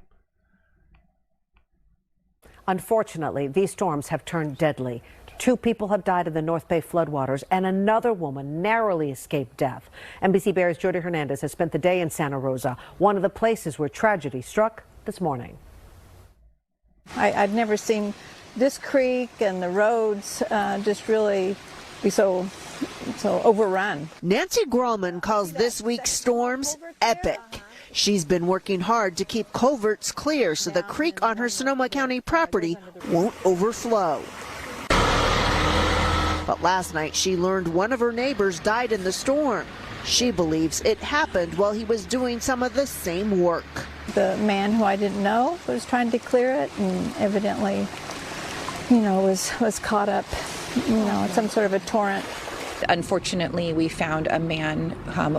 Unfortunately, these storms have turned deadly. 2 people have died in the North Bay floodwaters, and another woman narrowly escaped death. NBC Bay's Jody Hernandez has spent the day in Santa Rosa, one of the places where tragedy struck this morning. I'd never seen this creek and the roads just really be so overrun. Nancy Grallman calls this week's storms epic. She's been working hard to keep culverts clear so the creek on her Sonoma County property won't overflow. But last night she learned one of her neighbors died in the storm. She believes it happened while he was doing some of the same work. The man who I didn't know was trying to clear it and evidently, was caught up, in some sort of a torrent. Unfortunately, we found a man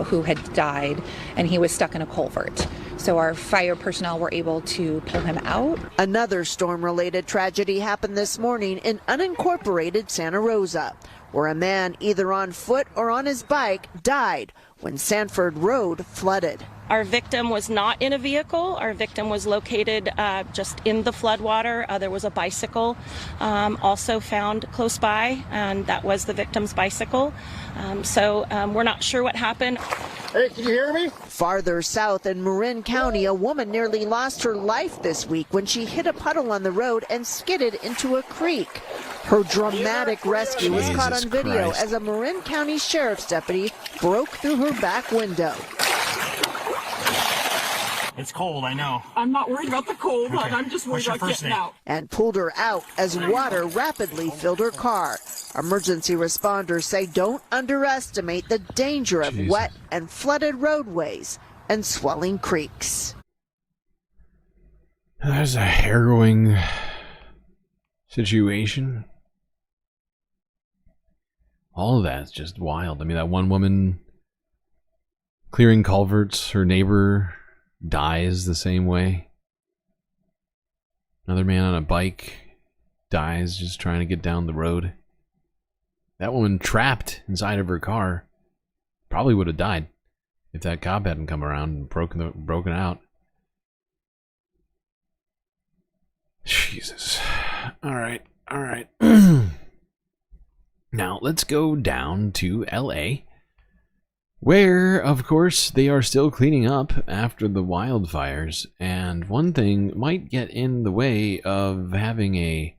who had died, and he was stuck in a culvert. So our fire personnel were able to pull him out. Another storm-related tragedy happened this morning in unincorporated Santa Rosa, where a man either on foot or on his bike died when Sanford Road flooded. Our victim was not in a vehicle. Our victim was located just in the floodwater. There was a bicycle also found close by, and that was the victim's bicycle. So we're not sure what happened. Hey, can you hear me? Farther south in Marin County, a woman nearly lost her life this week when she hit a puddle on the road and skidded into a creek. Her dramatic rescue was caught on video as a Marin County Sheriff's deputy broke through her back window. It's cold, I know. I'm not worried about the cold, but I'm just worried about getting out. And pulled her out as water rapidly filled her car. Emergency responders say don't underestimate the danger of wet and flooded roadways and swelling creeks. There's a harrowing situation. All of that's just wild. I mean, that one woman clearing culverts, her neighbor dies the same way. Another man on a bike dies just trying to get down the road. That woman trapped inside of her car probably would have died if that cop hadn't come around and broken out. Jesus. All right. Now let's go down to LA, where, of course, they are still cleaning up after the wildfires, and one thing might get in the way of having a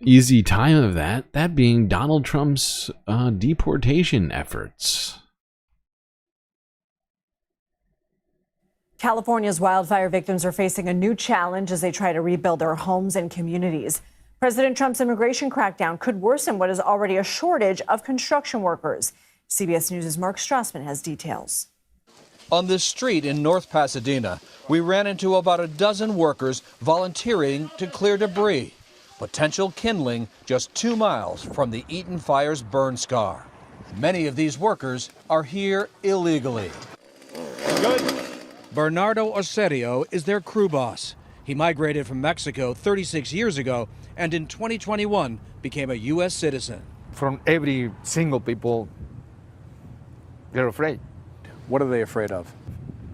easy time of that being Donald Trump's deportation efforts. California's wildfire victims are facing a new challenge as they try to rebuild their homes and communities. President Trump's immigration crackdown could worsen what is already a shortage of construction workers. CBS News' Mark Strassman has details. On this street in North Pasadena, we ran into about a dozen workers volunteering to clear debris. Potential kindling just 2 miles from the Eaton Fire's burn scar. Many of these workers are here illegally. Good. Bernardo Oserio is their crew boss. He migrated from Mexico 36 years ago and in 2021 became a U.S. citizen. From every single people, they're afraid. What are they afraid of?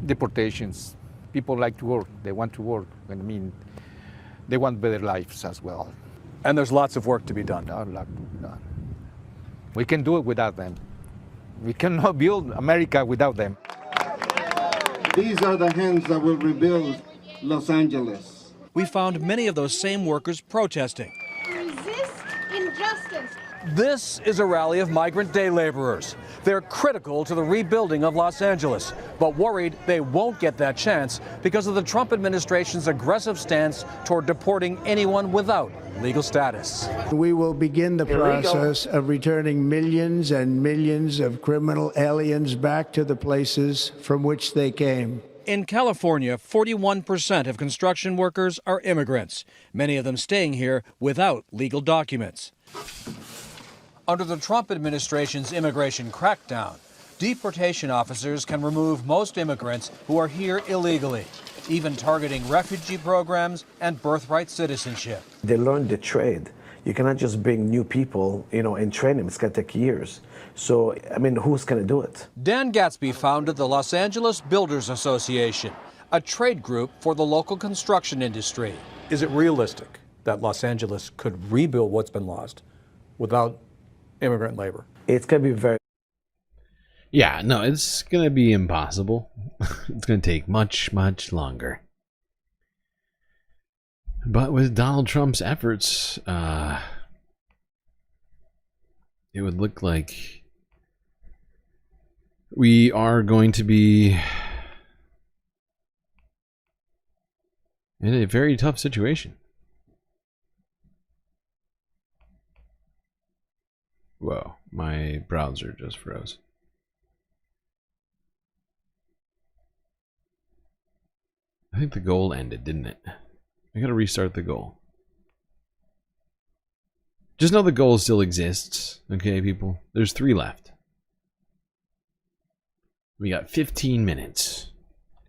Deportations. People like to work. They want to work. I mean, they want better lives as well. And there's lots of work to be done. We can do it without them. We cannot build America without them. These are the hands that will rebuild Los Angeles. We found many of those same workers protesting. Resist injustice. This is a rally of migrant day laborers. They're critical to the rebuilding of Los Angeles, but worried they won't get that chance because of the Trump administration's aggressive stance toward deporting anyone without legal status. We will begin the process of returning millions and millions of criminal aliens back to the places from which they came. In California, 41% of construction workers are immigrants, many of them staying here without legal documents. Under the Trump administration's immigration crackdown, deportation officers can remove most immigrants who are here illegally, even targeting refugee programs and birthright citizenship. They learn the trade. You cannot just bring new people, and train them. It's going to take years. So, who's going to do it? Dan Gatsby founded the Los Angeles Builders Association, a trade group for the local construction industry. Is it realistic that Los Angeles could rebuild what's been lost without immigrant labor? It's going to be very... Yeah, no, it's going to be impossible. It's going to take much, much longer. But with Donald Trump's efforts, it would look like we are going to be In a very tough situation. Whoa, my browser just froze. I think the goal ended, didn't it? I gotta restart the goal. Just know the goal still exists, okay, people? There's 3 left. We got 15 minutes.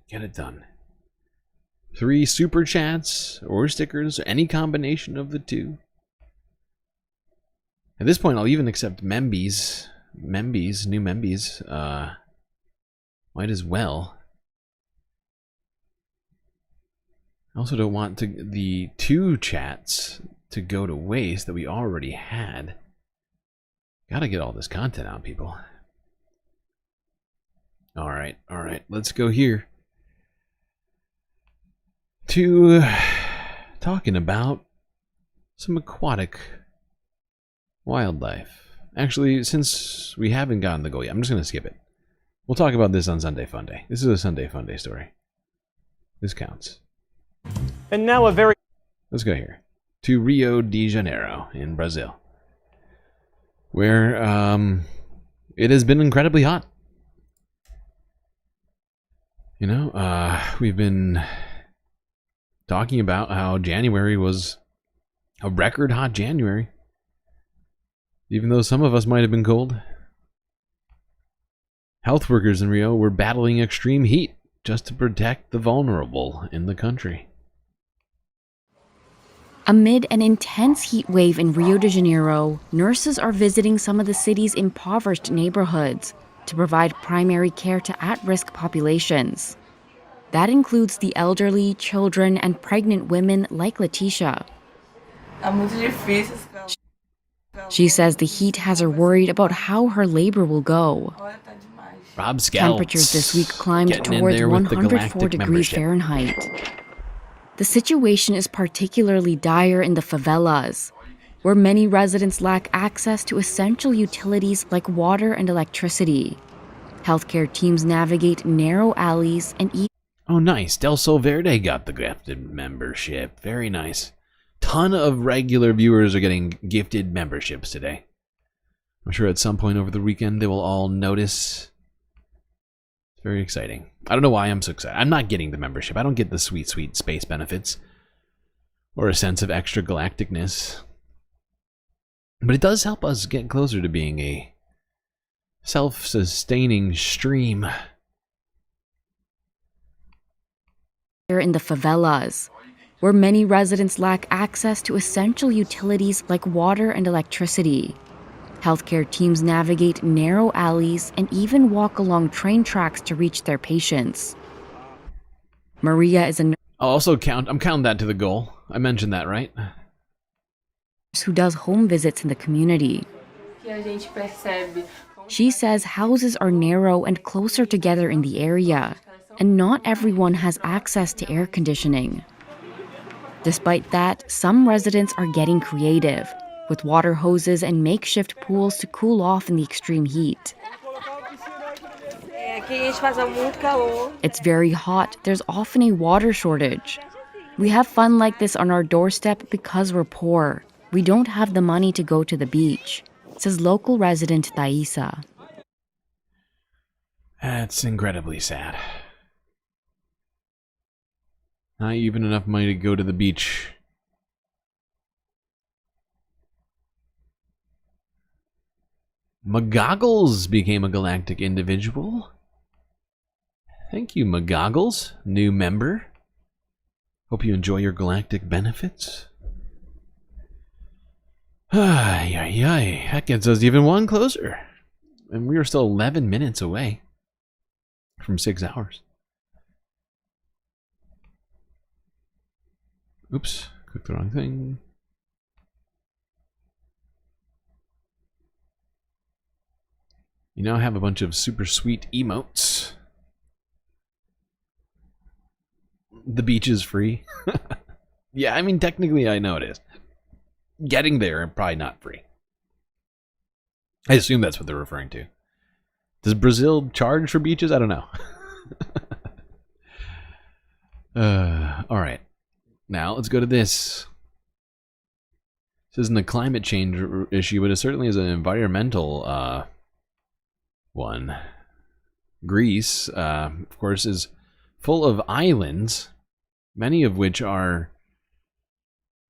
Get it done. 3 super chats or stickers, any combination of the 2. At this point, I'll even accept membies. New membies. Might as well. I also don't want the 2 chats to go to waste that we already had. Gotta get all this content out, people. Alright, let's go here. To talking about some aquatic wildlife. Actually, since we haven't gotten the goal yet, I'm just going to skip it. We'll talk about this on Sunday Funday. This is a Sunday Funday story. This counts. And now a very... Let's go here. To Rio de Janeiro in Brazil. Where it has been incredibly hot. You know, we've been talking about how January was a record hot January. Even though some of us might have been cold. Health workers in Rio were battling extreme heat just to protect the vulnerable in the country. Amid an intense heat wave in Rio de Janeiro, nurses are visiting some of the city's impoverished neighborhoods to provide primary care to at-risk populations. That includes the elderly, children, and pregnant women like Letitia. She says the heat has her worried about how her labor will go. Rob Scouts. Temperatures this week climbed towards 104 degrees Fahrenheit. The situation is particularly dire in the favelas, where many residents lack access to essential utilities like water and electricity. Healthcare teams navigate narrow alleys and eat. Oh, nice. Del Sol Verde got the gifted membership. Very nice. Ton of regular viewers are getting gifted memberships today. I'm sure at some point over the weekend they will all notice. It's very exciting. I don't know why I'm so excited. I'm not getting the membership. I don't get the sweet, sweet space benefits or a sense of extra galacticness. But it does help us get closer to being a self-sustaining stream. In the favelas, where many residents lack access to essential utilities like water and electricity. Healthcare teams navigate narrow alleys and even walk along train tracks to reach their patients. Maria is a nurse I'm counting that to the goal. I mentioned that, right? Who does home visits in the community. She says houses are narrow and closer together in the area, and not everyone has access to air conditioning. Despite that, some residents are getting creative, with water hoses and makeshift pools to cool off in the extreme heat. It's very hot. There's often a water shortage. We have fun like this on our doorstep because we're poor. We don't have the money to go to the beach, says local resident Thaisa. That's incredibly sad. Not even enough money to go to the beach. Magaggles became a galactic individual. Thank you, Magaggles, new member. Hope you enjoy your galactic benefits. That gets us even one closer. And we are still 11 minutes away from 6 hours. Oops, clicked the wrong thing. You now have a bunch of super sweet emotes. The beach is free. Yeah, I mean, technically I know it is. Getting there, probably not free. I assume that's what they're referring to. Does Brazil charge for beaches? I don't know. Alright. Now, let's go to this. This isn't a climate change issue, but it certainly is an environmental one. Greece, of course, is full of islands, many of which are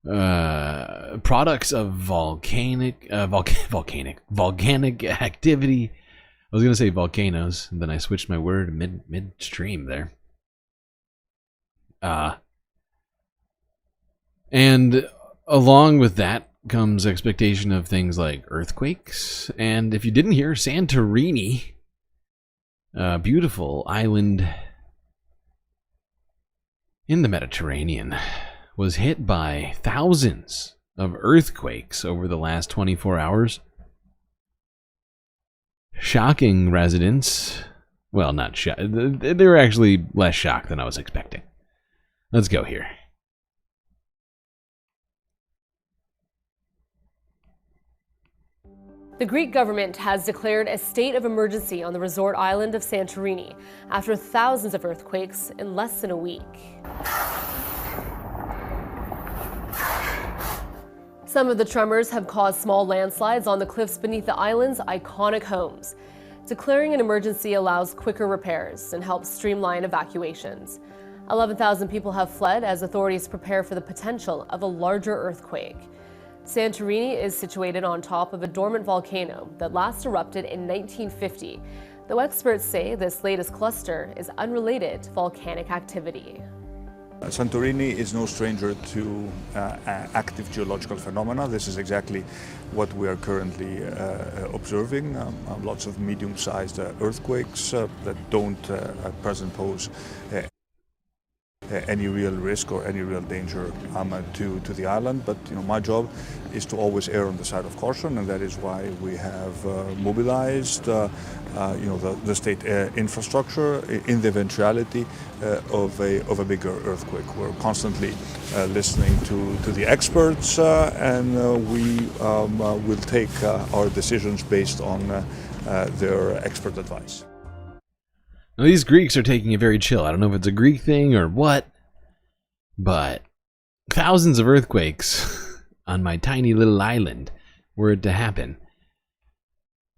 products of volcanic activity. I was going to say volcanoes, and then I switched my word midstream there. And along with that comes expectation of things like earthquakes. And if you didn't hear, Santorini, a beautiful island in the Mediterranean, was hit by thousands of earthquakes over the last 24 hours. Shocking residents. Well, not shocked. They were actually less shocked than I was expecting. Let's go here. The Greek government has declared a state of emergency on the resort island of Santorini after thousands of earthquakes in less than a week. Some of the tremors have caused small landslides on the cliffs beneath the island's iconic homes. Declaring an emergency allows quicker repairs and helps streamline evacuations. 11,000 people have fled as authorities prepare for the potential of a larger earthquake. Santorini is situated on top of a dormant volcano that last erupted in 1950, though experts say this latest cluster is unrelated to volcanic activity. Santorini is no stranger to active geological phenomena. This is exactly what we are currently observing. Lots of medium-sized earthquakes that don't at present pose any real risk or any real danger to the island. But my job is to always err on the side of caution, and that is why we have mobilized the state infrastructure in the eventuality of a bigger earthquake. We're constantly listening to the experts, and we will take our decisions based on their expert advice. Now, these Greeks are taking it very chill. I don't know if it's a Greek thing or what, but thousands of earthquakes on my tiny little island were it to happen,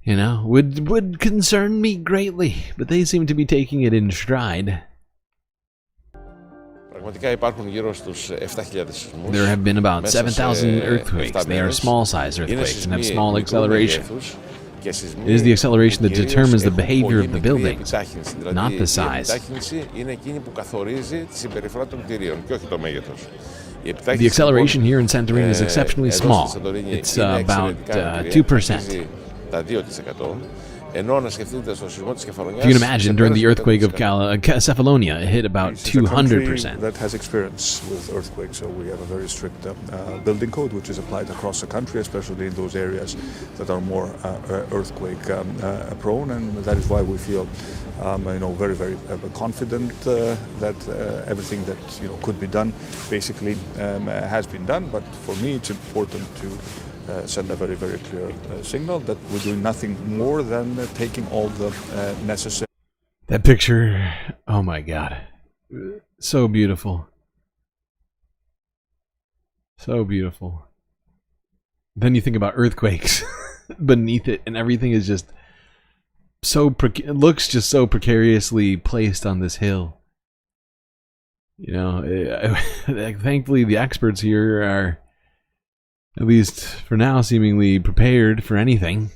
would concern me greatly, but they seem to be taking it in stride. There have been about 7,000 earthquakes. They are small-sized earthquakes and have small acceleration. It is the acceleration that determines the behavior of the buildings, not the size. The acceleration here in Santorini is exceptionally small. It's about 2%. If you can imagine, during the earthquake of Cephalonia, it hit about 200%. That has experience with earthquakes, so we have a very strict building code, which is applied across the country, especially in those areas that are more earthquake prone, and that is why we feel, very, very confident that everything that could be done basically has been done. But for me, it's important to send a very, very clear signal that we're doing nothing more than taking all the necessary... That picture, oh my God. So beautiful. So beautiful. Then you think about earthquakes beneath it, and everything is just so... it looks just so precariously placed on this hill. Thankfully the experts here are, at least for now, seemingly prepared for anything.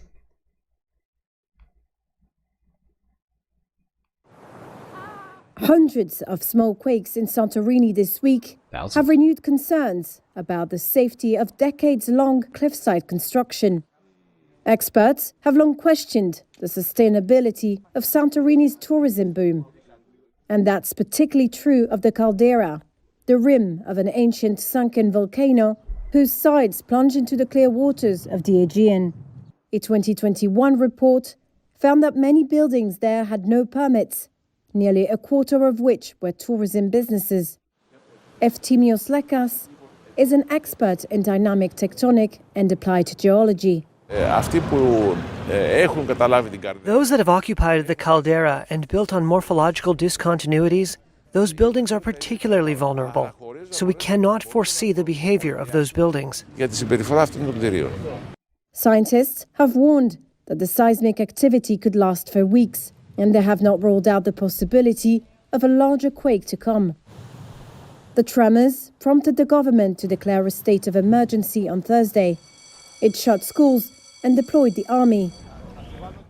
Hundreds of small quakes in Santorini this week have renewed concerns about the safety of decades-long cliffside construction. Experts have long questioned the sustainability of Santorini's tourism boom. And that's particularly true of the caldera, the rim of an ancient sunken volcano whose sides plunge into the clear waters of the Aegean. A 2021 report found that many buildings there had no permits, nearly a quarter of which were tourism businesses. Eftimios Lekas is an expert in dynamic tectonic and applied geology. Those that have occupied the caldera and built on morphological discontinuities, those buildings are particularly vulnerable. so we cannot foresee the behavior of those buildings. Scientists have warned that the seismic activity could last for weeks, and they have not ruled out the possibility of a larger quake to come. The tremors prompted the government to declare a state of emergency on Thursday. It shut schools and deployed the army.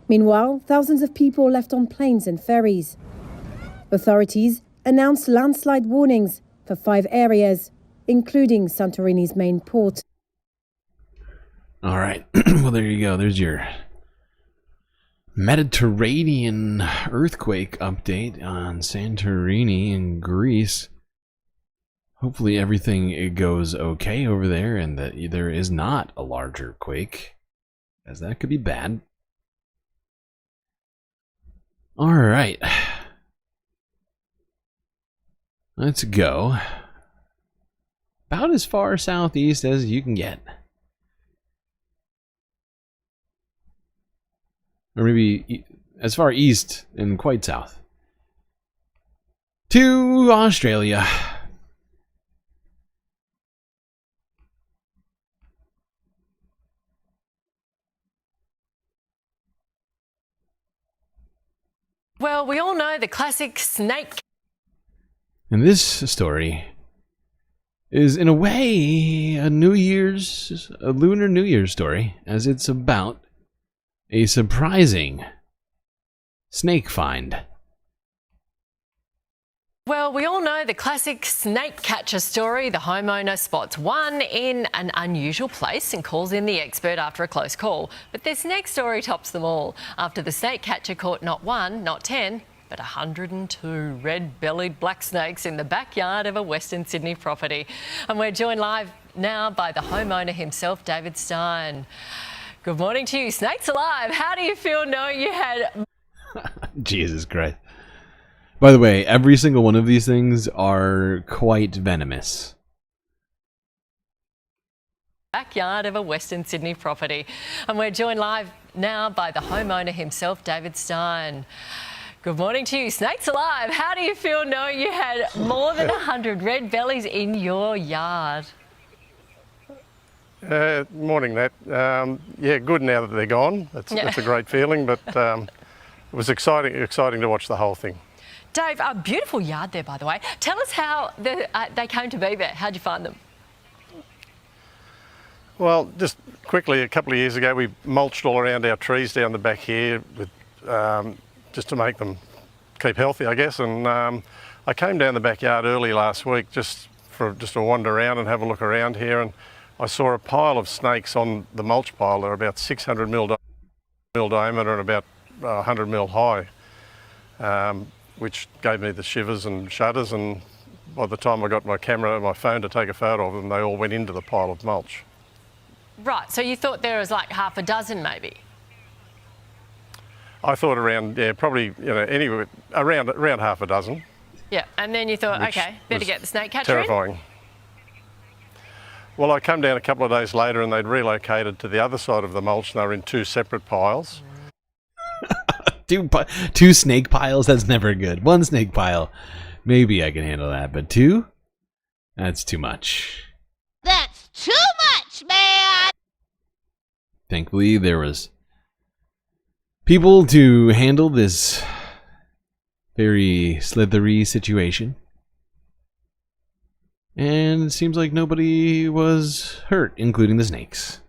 Meanwhile, thousands of people left on planes and ferries. Authorities announced landslide warnings for 5 areas, including Santorini's main port. All right. Well, there you go. There's your Mediterranean earthquake update on Santorini in Greece. Hopefully everything goes okay over there and that there is not a larger quake, as that could be bad. All right. Let's go about as far southeast as you can get. Or maybe as far east and quite south. To Australia. Well, we all know the classic snake. And this story is, in a way, a Lunar New Year's story, as it's about a surprising snake find. Well, we all know the classic snake catcher story. The homeowner spots one in an unusual place and calls in the expert after a close call. But this next story tops them all, after the snake catcher caught not 1, not 10, but 102 red-bellied black snakes in the backyard of a Western Sydney property. And we're joined live now by the homeowner himself, David Stein. Good morning to you. Snakes alive. How do you feel knowing you had... Jesus Christ. By the way, every single one of these things are quite venomous. Backyard of a Western Sydney property. And we're joined live now by the homeowner himself, David Stein. Good morning to you. Snakes alive. How do you feel knowing you had more than 100 red bellies in your yard? Morning, Nat. Yeah, good now that they're gone. That's a great feeling, but it was exciting to watch the whole thing. Dave, a beautiful yard there, by the way. Tell us how they came to be there. How'd you find them? Well, just quickly, a couple of years ago, we mulched all around our trees down the back here with just to make them keep healthy, I guess. And I came down the backyard early last week just to wander around and have a look around here, and I saw a pile of snakes on the mulch pile. They're about 600 mil diameter and about 100 mil high, which gave me the shivers and shudders. And by the time I got my camera and my phone to take a photo of them, they all went into the pile of mulch. Right, so you thought there was like half a dozen maybe? I thought around, probably, anywhere around half a dozen. Yeah, and then you thought, okay, better get the snake catcher terrifying. Well, I come down a couple of days later and they'd relocated to the other side of the mulch and they were in 2 separate piles. Two snake piles? That's never good. 1 snake pile, maybe I can handle that, but 2? That's too much. That's too much, man! Thankfully, there was people to handle this very slithery situation. And it seems like nobody was hurt, including the snakes.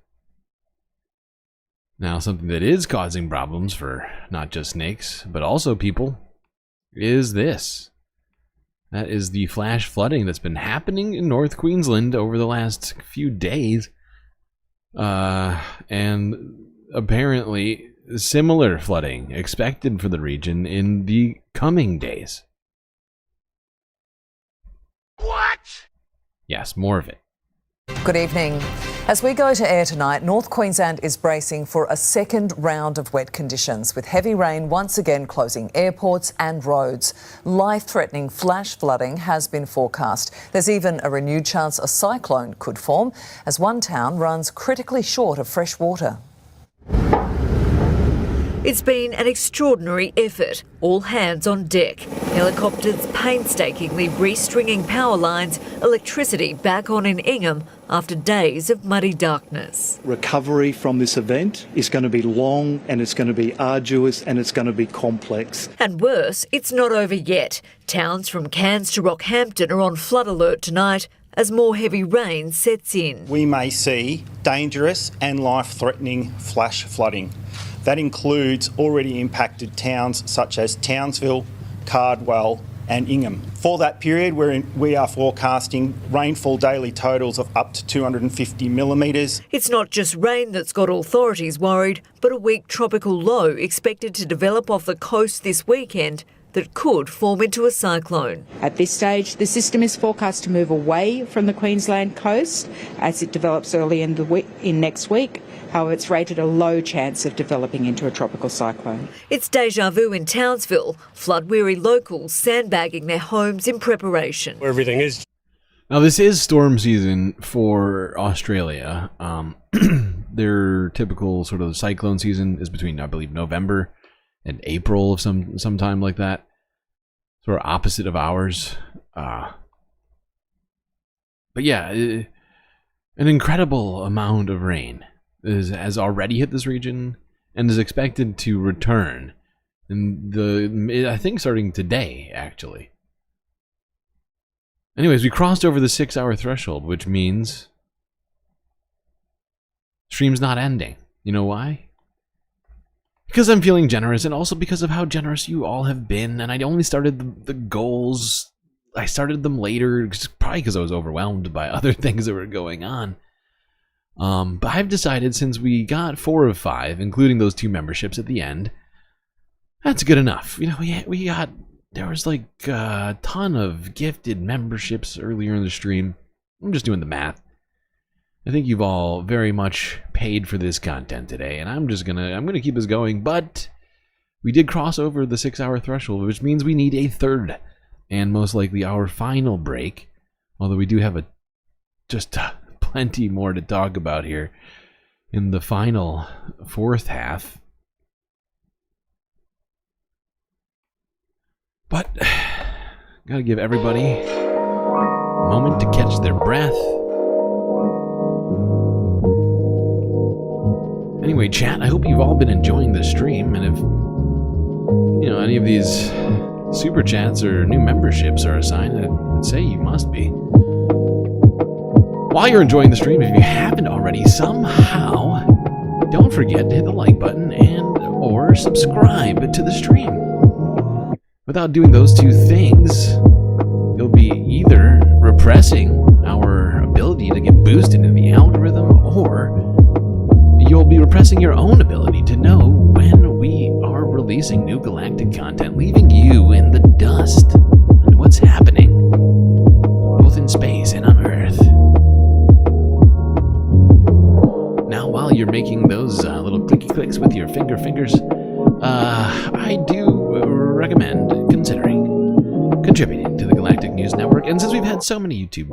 Now, something that is causing problems for not just snakes, but also people, is this. That is the flash flooding that's been happening in North Queensland over the last few days. And apparently similar flooding expected for the region in the coming days. What? Yes, more of it. Good evening. As we go to air tonight, North Queensland is bracing for a second round of wet conditions, with heavy rain once again closing airports and roads. Life-threatening flash flooding has been forecast. There's even a renewed chance a cyclone could form, as one town runs critically short of fresh water. It's been an extraordinary effort, all hands on deck. Helicopters painstakingly restringing power lines, electricity back on in Ingham after days of muddy darkness. Recovery from this event is going to be long and it's going to be arduous and it's going to be complex. And worse, it's not over yet. Towns from Cairns to Rockhampton are on flood alert tonight as more heavy rain sets in. We may see dangerous and life-threatening flash flooding. That includes already impacted towns such as Townsville, Cardwell and Ingham. For that period, we are forecasting rainfall daily totals of up to 250 millimetres. It's not just rain that's got authorities worried, but a weak tropical low expected to develop off the coast this weekend that could form into a cyclone. At this stage, the system is forecast to move away from the Queensland coast as it develops early in next week. However, it's rated a low chance of developing into a tropical cyclone. It's deja vu in Townsville, flood-weary locals sandbagging their homes in preparation. Where everything is. Now, this is storm season for Australia. Their typical sort of cyclone season is between, I believe, November and April of sometime like that. Sort of opposite of ours. But yeah, an incredible amount of rain has already hit this region and is expected to return. And I think starting today, actually. Anyways, we crossed over the 6-hour threshold, which means stream's not ending. You know why? Because I'm feeling generous, and also because of how generous you all have been. And I only started the goals. I started them later, probably because I was overwhelmed by other things that were going on. But I've decided, since we got 4 of 5, including those 2 memberships at the end, that's good enough. You know, there was like a ton of gifted memberships earlier in the stream. I'm just doing the math. I think you've all very much paid for this content today, and I'm gonna keep this going. But we did cross over the 6-hour threshold, which means we need a third, and most likely our final break. Although we do have plenty more to talk about here in the final 4th half. But gotta give everybody a moment to catch their breath. Anyway, chat, I hope you've all been enjoying the stream, and if any of these super chats or new memberships are assigned, I'd say you must be. While you're enjoying the stream, if you haven't already, somehow don't forget to hit the like button or subscribe to the stream. Without doing those 2 things, you'll be either repressing our ability to get boosted in the algorithm, or you'll be repressing your own ability to know when we are releasing new galactic content, leaving you in the dust on what's happening, both in space and on Earth. Now, while you're making those little clicky clicks with your fingers, I do recommend considering contributing to the Galactic News Network. And since we've had so many YouTube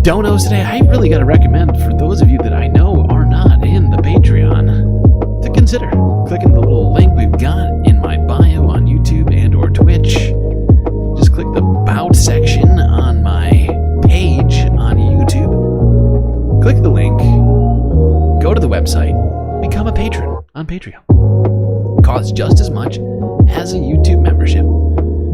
donos today, I really got to recommend, for those of you that I know are not in the Patreon, to consider clicking the little link we've got in my bio on YouTube and or Twitch. Just click the About section on my page on YouTube. Click the link, go to the website, become a patron on Patreon. It costs just as much as a YouTube membership.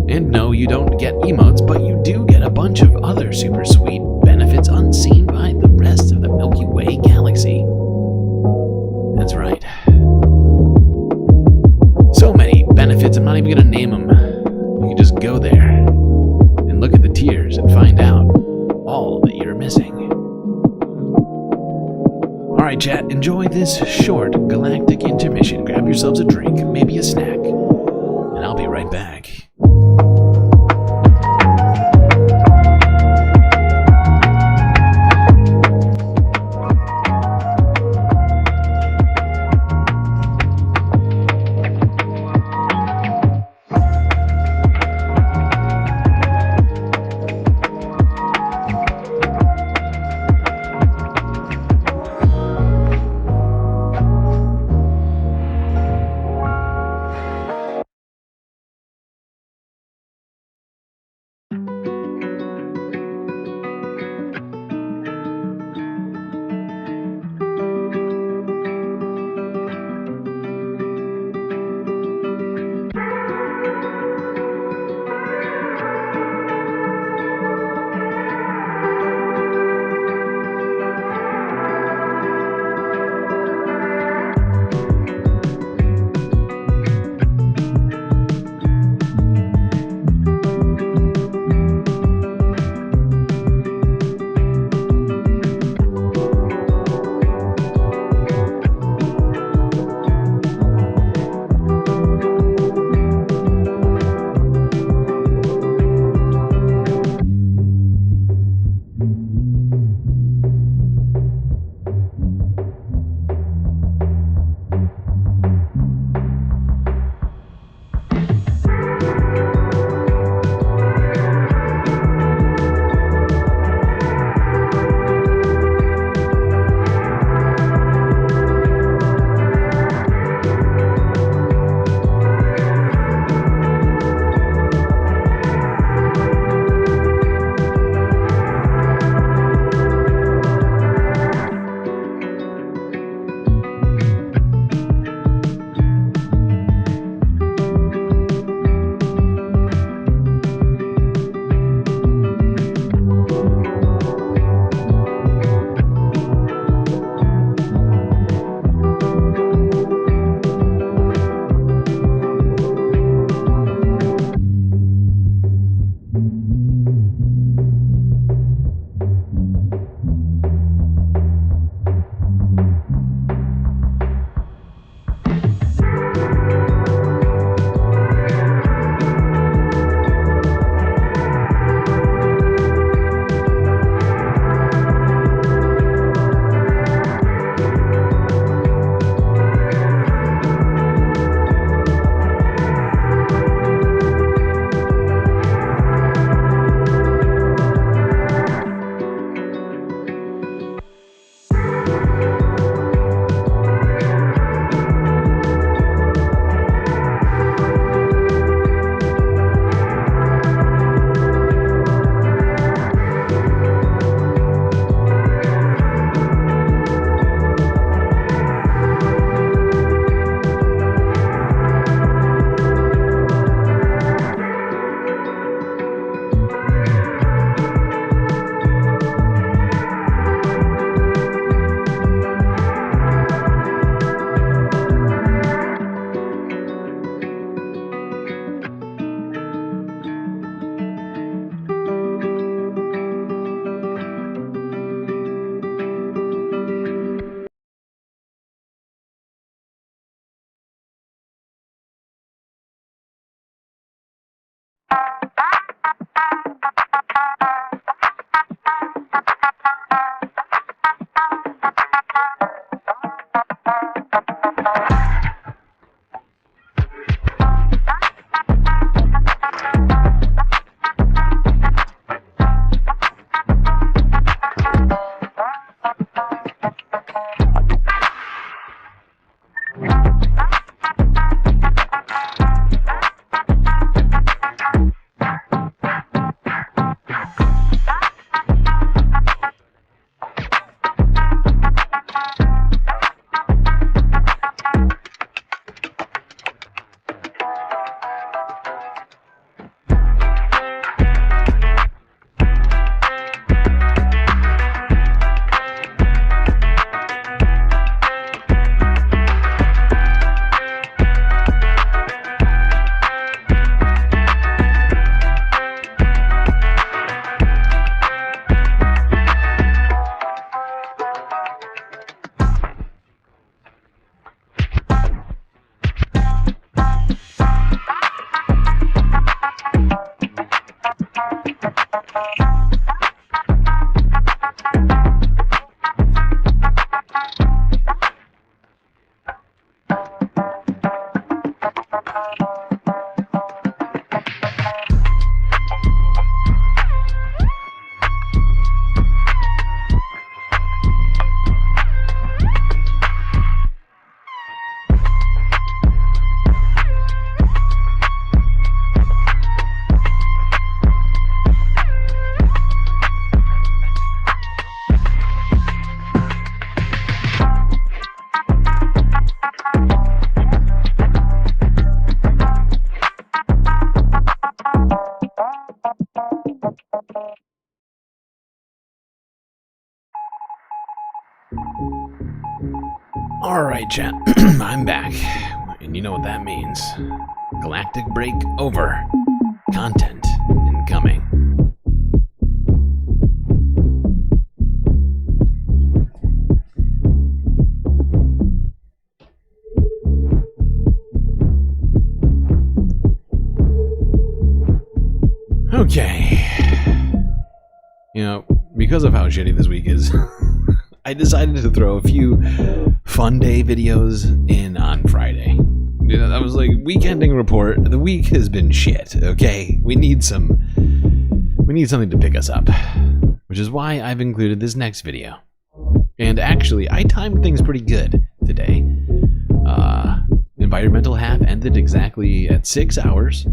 And no, you don't get emotes, but you do get a bunch of other super sweet benefits unseen by the rest of the Milky Way galaxy. That's right. So many benefits, I'm not even going to name them. You can just go there and look at the tiers and find out all that you're missing. Alright, chat, enjoy this short galactic intermission. Grab yourselves a drink, maybe a snack, and I'll be right back. Alright, chat. I'm back. And you know what that means. Galactic break over. Content incoming. Okay. You know, because of how shitty this week is, I decided to throw a few fun day videos in on Friday. You know, that was like weekending report. The week has been shit, okay? We need something to pick us up. Which is why I've included this next video. And actually, I timed things pretty good today. Environmental half ended exactly at 6 hours.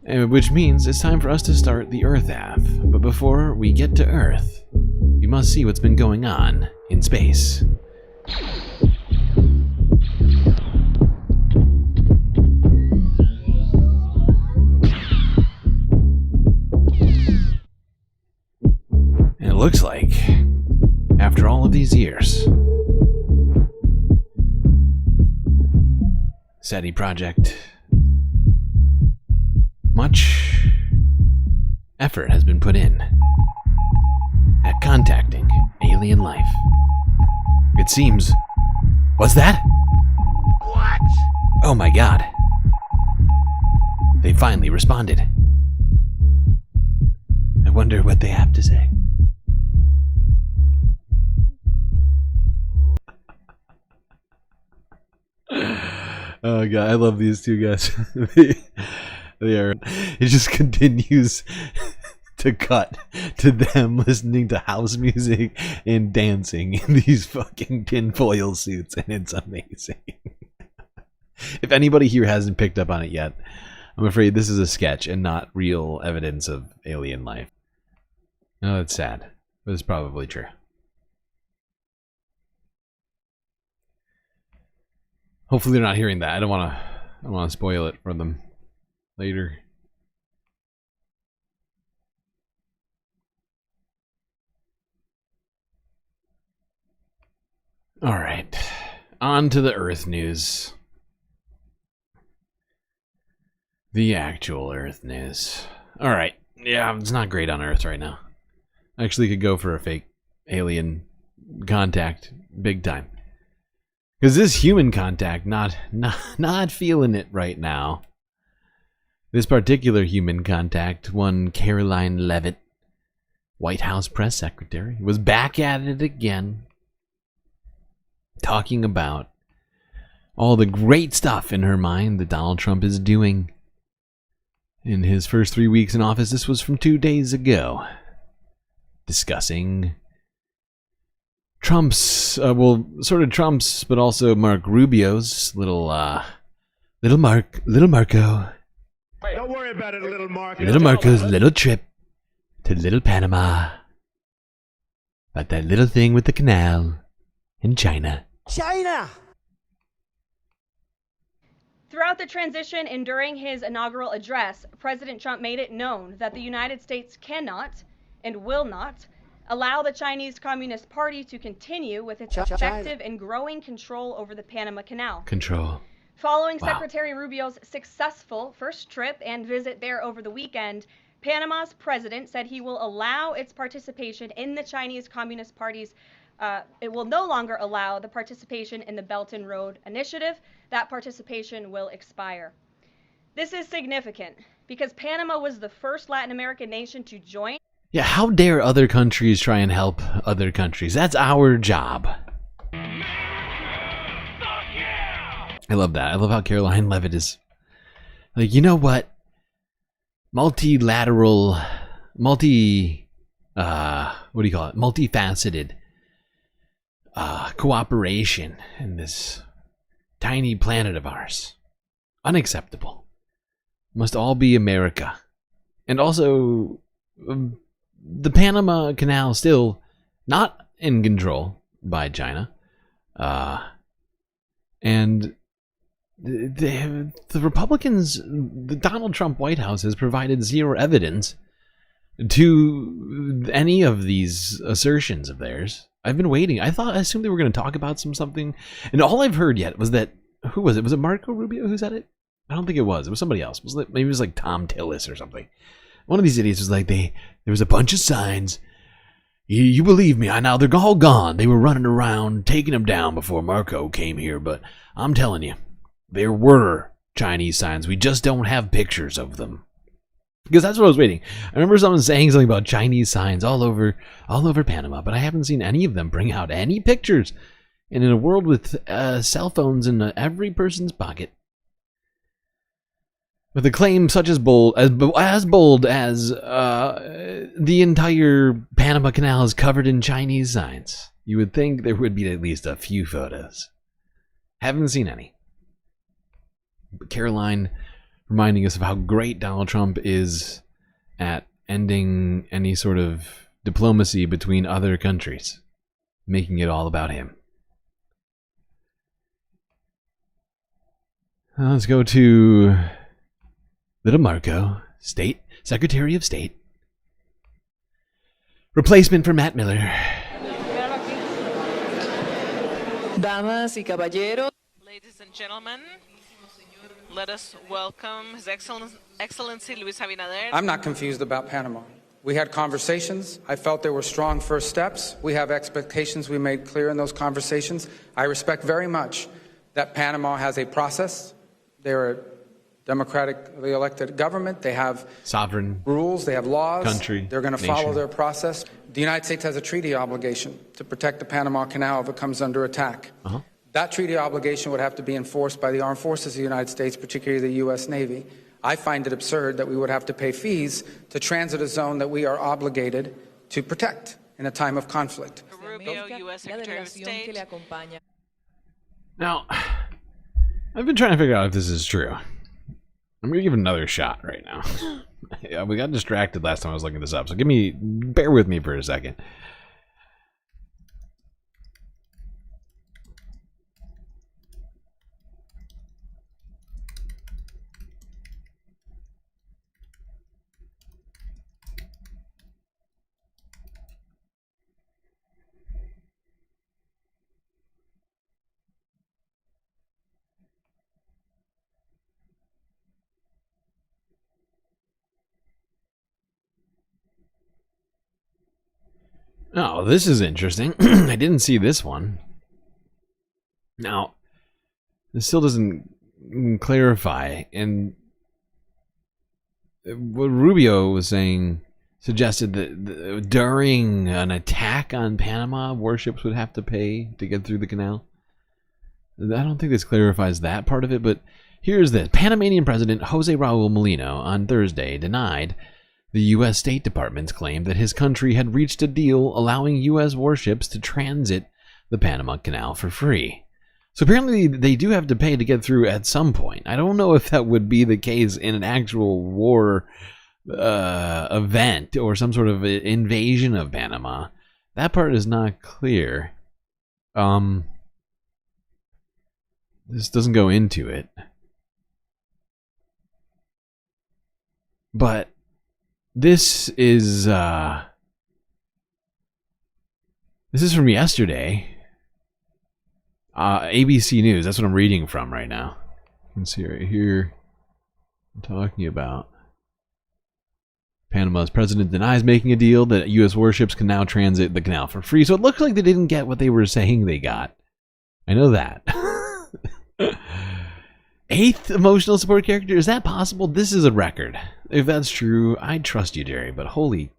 Which means it's time for us to start the Earth half. But before we get to Earth, we must see what's been going on in space. And it looks like, after all of these years, SETI project, much effort has been put in at contacting alien life. It seems... What's that? What? Oh my god. They finally responded. I wonder what they have to say. Oh god, I love these two guys. They are. It just continues to cut to them listening to house music and dancing in these fucking tinfoil suits, and it's amazing. If anybody here hasn't picked up on it yet, I'm afraid this is a sketch and not real evidence of alien life. No, that's sad, but it's probably true. Hopefully they're not hearing that. I don't want to spoil it for them later. All right, on to the Earth news. The actual Earth news. All right, yeah, it's not great on Earth right now. I actually could go for a fake alien contact, big time. Because this human contact, not feeling it right now. This particular human contact, one Caroline Leavitt, White House press secretary, was back at it again, talking about all the great stuff in her mind that Donald Trump is doing in his first 3 weeks in office. This was from 2 days ago, discussing Trump's, well, sort of Trump's, but also Mark Rubio's little Marco. Don't worry about it, little Marco. Little Marco's little trip to Little Panama. About that little thing with the canal in China. China! Throughout the transition and during his inaugural address, President Trump made it known that the United States cannot and will not allow the Chinese Communist Party to continue with its effective and growing control over the Panama Canal. Control. Following Secretary Rubio's successful first trip and visit there over the weekend, Panama's president said he will allow its participation in the Chinese Communist Party's it will no longer allow the participation in the Belt and Road Initiative. That participation will expire. This is significant because Panama was the first Latin American nation to join. Yeah, how dare other countries try and help other countries? That's our job. I love that. I love how Caroline Leavitt is like, you know what? Multilateral, what do you call it? Multifaceted cooperation in this tiny planet of ours. Unacceptable. Must all be America. And also, the Panama Canal still not in control by China. And the Republicans, the Donald Trump White House has provided zero evidence to any of these assertions of theirs. I've been waiting. I assumed they were going to talk about something, and all I've heard yet was that, who was it? Was it Marco Rubio who said it? I don't think it was. It was somebody else. Maybe it was like Tom Tillis or something. One of these idiots was like, there was a bunch of signs. You believe me, now they're all gone. They were running around taking them down before Marco came here, but I'm telling you, there were Chinese signs. We just don't have pictures of them. Because that's what I was waiting. I remember someone saying something about Chinese signs all over Panama, but I haven't seen any of them bring out any pictures. And in a world with cell phones in every person's pocket, with a claim such as bold as the entire Panama Canal is covered in Chinese signs, you would think there would be at least a few photos. Haven't seen any. But Caroline reminding us of how great Donald Trump is at ending any sort of diplomacy between other countries, making it all about him. Let's go to Little Marco, Secretary of State. Replacement for Matt Miller. Damas y caballeros. Ladies and gentlemen, let us welcome His Excellency Luis Abinader. I'm not confused about Panama. We had conversations. I felt there were strong first steps. We have expectations we made clear in those conversations. I respect very much that Panama has a process. They're a democratically elected government. They have sovereign rules. They have laws. Country. They're going to follow their process. The United States has a treaty obligation to protect the Panama Canal if it comes under attack. That treaty obligation would have to be enforced by the armed forces of the United States, particularly the U.S. Navy. I find it absurd that we would have to pay fees to transit a zone that we are obligated to protect in a time of conflict. Rubio, U.S. Secretary of State. Now, I've been trying to figure out if this is true. I'm going to give it another shot right now. Yeah, we got distracted last time I was looking this up, so bear with me for a second. Oh, this is interesting. I didn't see this one. Now, this still doesn't clarify. And what Rubio was saying suggested that during an attack on Panama, warships would have to pay to get through the canal. I don't think this clarifies that part of it, but here's this. Panamanian President Jose Raul Molino on Thursday denied the U.S. State Department's claim that his country had reached a deal allowing U.S. warships to transit the Panama Canal for free. So apparently they do have to pay to get through at some point. I don't know if that would be the case in an actual war event or some sort of invasion of Panama. That part is not clear. This doesn't go into it. But this is from yesterday. ABC News. That's what I'm reading from right now. You can see right here. I'm talking about Panama's president denies making a deal that U.S. warships can now transit the canal for free. So it looks like they didn't get what they were saying they got. I know that. 8th emotional support character? Is that possible? This is a record. If that's true, I trust you, Jerry, but holy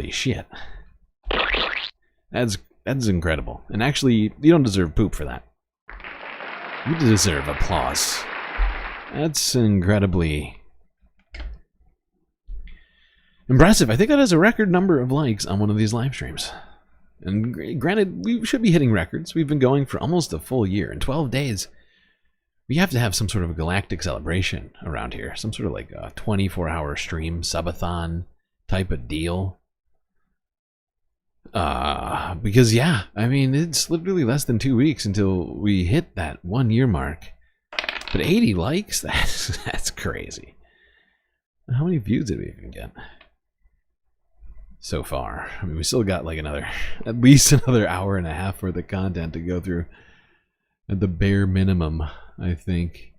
shit. That's incredible. And actually, you don't deserve poop for that. You deserve applause. That's incredibly impressive. I think that is a record number of likes on one of these live streams. And granted, we should be hitting records. We've been going for almost a full year. In 12 days, we have to have some sort of a galactic celebration around here. Some sort of like a 24-hour stream, subathon type of deal. Because yeah, I mean, it's literally less than 2 weeks until we hit that 1 year mark. But 80 likes? That's crazy. How many views did we even get? so far. I mean, we still got like at least another hour and a half worth of content to go through at the bare minimum, I think.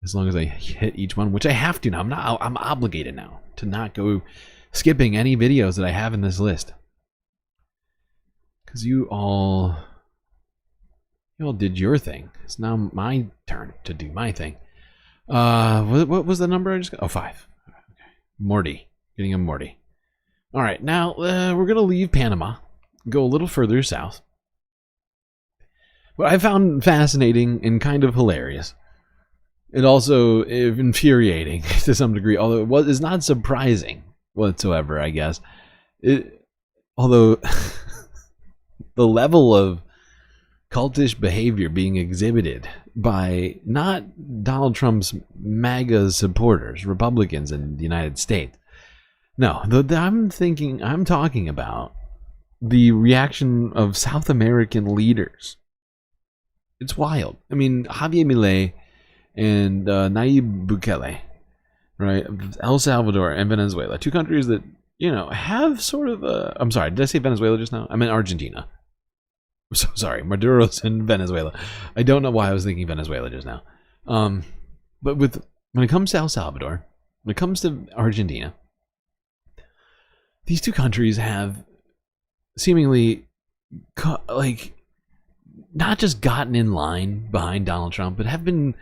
As long as I hit each one, which I have to now. I'm obligated now to not go skipping any videos that I have in this list. Because you all did your thing. It's now my turn to do my thing. What was the number I just got? Oh, 5. Okay. Morty. Getting a Morty. Alright, now we're going to leave Panama. Go a little further south. What I found fascinating and kind of hilarious. And also infuriating to some degree, although it's not surprising whatsoever, I guess. Although the level of cultish behavior being exhibited by not Donald Trump's MAGA supporters, Republicans in the United States. No, I'm talking about the reaction of South American leaders. It's wild. I mean, Javier Milei and Nayib Bukele, right? El Salvador and Venezuela, 2 countries that, have sort of a... I'm sorry, did I say Venezuela just now? I meant Argentina. I'm so sorry, Maduro's in Venezuela. I don't know why I was thinking Venezuela just now. But when it comes to El Salvador, when it comes to Argentina, these 2 countries have seemingly, not just gotten in line behind Donald Trump, but have been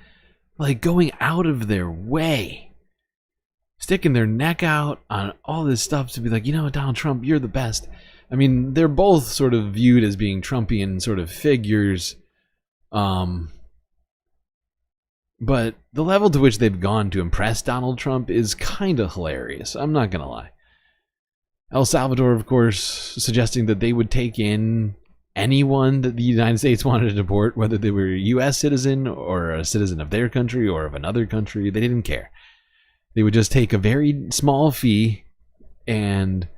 going out of their way, sticking their neck out on all this stuff to be like, Donald Trump, you're the best. I mean, they're both sort of viewed as being Trumpian sort of figures. But the level to which they've gone to impress Donald Trump is kind of hilarious. I'm not going to lie. El Salvador, of course, suggesting that they would take in anyone that the United States wanted to deport, whether they were a U.S. citizen or a citizen of their country or of another country. They didn't care. They would just take a very small fee and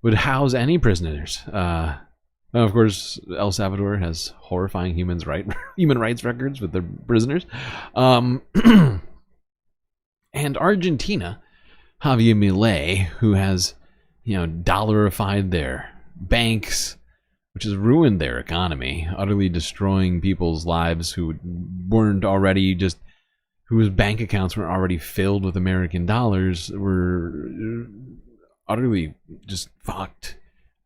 would house any prisoners. Of course, El Salvador has horrifying human rights records with their prisoners. And Argentina, Javier Milei, who has, dollarified their banks, which has ruined their economy, utterly destroying people's lives who weren't already whose bank accounts weren't already filled with American dollars, were utterly just fucked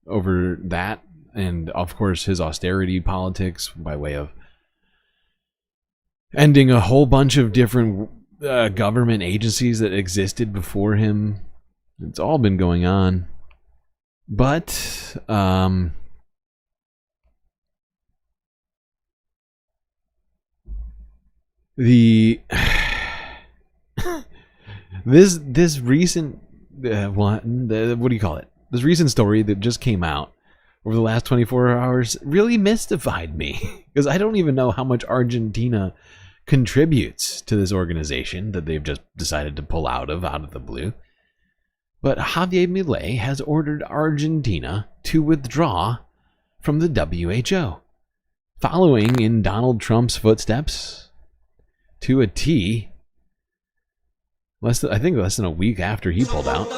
over that. And of course, his austerity politics by way of ending a whole bunch of different government agencies that existed before him. It's all been going on. But this recent what do you call it? This recent story that just came out over the last 24 hours really mystified me, because I don't even know how much Argentina contributes to this organization that they've just decided to pull out of the blue. But Javier Milei has ordered Argentina to withdraw from the WHO, following in Donald Trump's footsteps to a T. I think less than a week after he pulled out.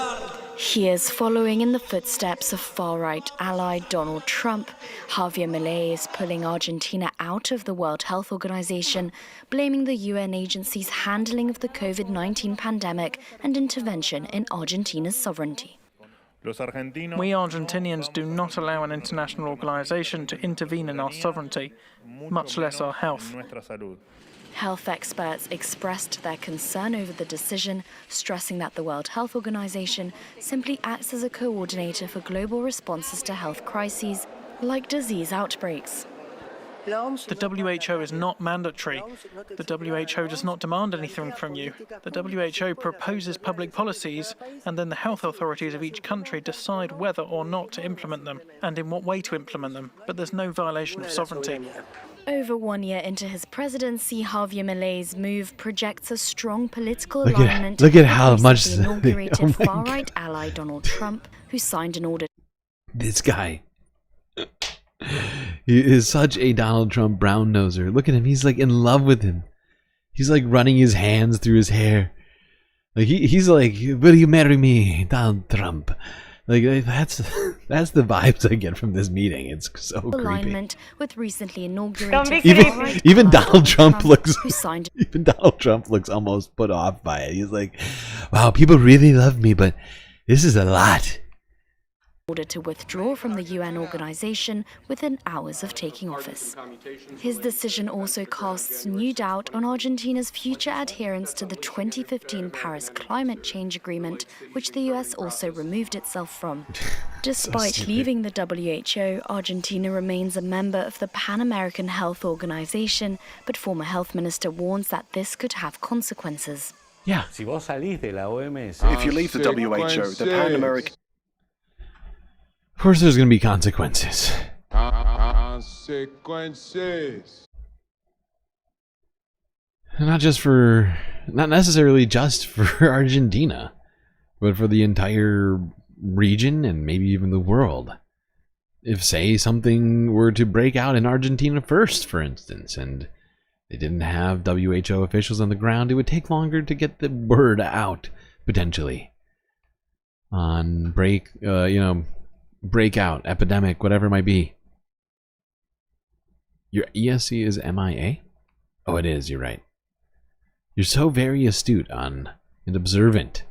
He is following in the footsteps of far-right ally Donald Trump. Javier Milei is pulling Argentina out of the World Health Organization, blaming the UN agency's handling of the COVID-19 pandemic and intervention in Argentina's sovereignty. We Argentinians do not allow an international organization to intervene in our sovereignty, much less our health. Health experts expressed their concern over the decision, stressing that the World Health Organization simply acts as a coordinator for global responses to health crises like disease outbreaks. The WHO is not mandatory. The WHO does not demand anything from you. The WHO proposes public policies, and then the health authorities of each country decide whether or not to implement them, and in what way to implement them. But there's no violation of sovereignty. Over 1 year into his presidency, Javier Milei's move projects a strong political alignment. Look at how much the inaugurated far-right ally Donald Trump, who signed an order. This guy. He is such a Donald Trump brown noser. Look at him. He's like in love with him. He's like running his hands through his hair. Like he's like, will you marry me, Donald Trump? Like that's the vibes I get from this meeting. It's so creepy. Alignment with recently inaugurated even Donald Trump looks even Donald Trump looks almost put off by it. He's like, "Wow, people really love me, but this is a lot." Order to withdraw from the UN organization within hours of taking office. His decision also casts new doubt on Argentina's future adherence to the 2015 Paris Climate Change Agreement, which the US also removed itself from. Despite leaving the WHO, Argentina remains a member of the Pan American Health Organization, but former health minister warns that this could have consequences. Yeah. If you leave the WHO, the Pan American... Of course there's going to be consequences. Not necessarily just for Argentina, but for the entire region and maybe even the world. If, say, something were to break out in Argentina first, for instance, and they didn't have WHO officials on the ground, it would take longer to get the word out, potentially, on breakout, epidemic, whatever it might be. Your ESC is MIA? Oh, it is, you're right. You're so very astute and observant.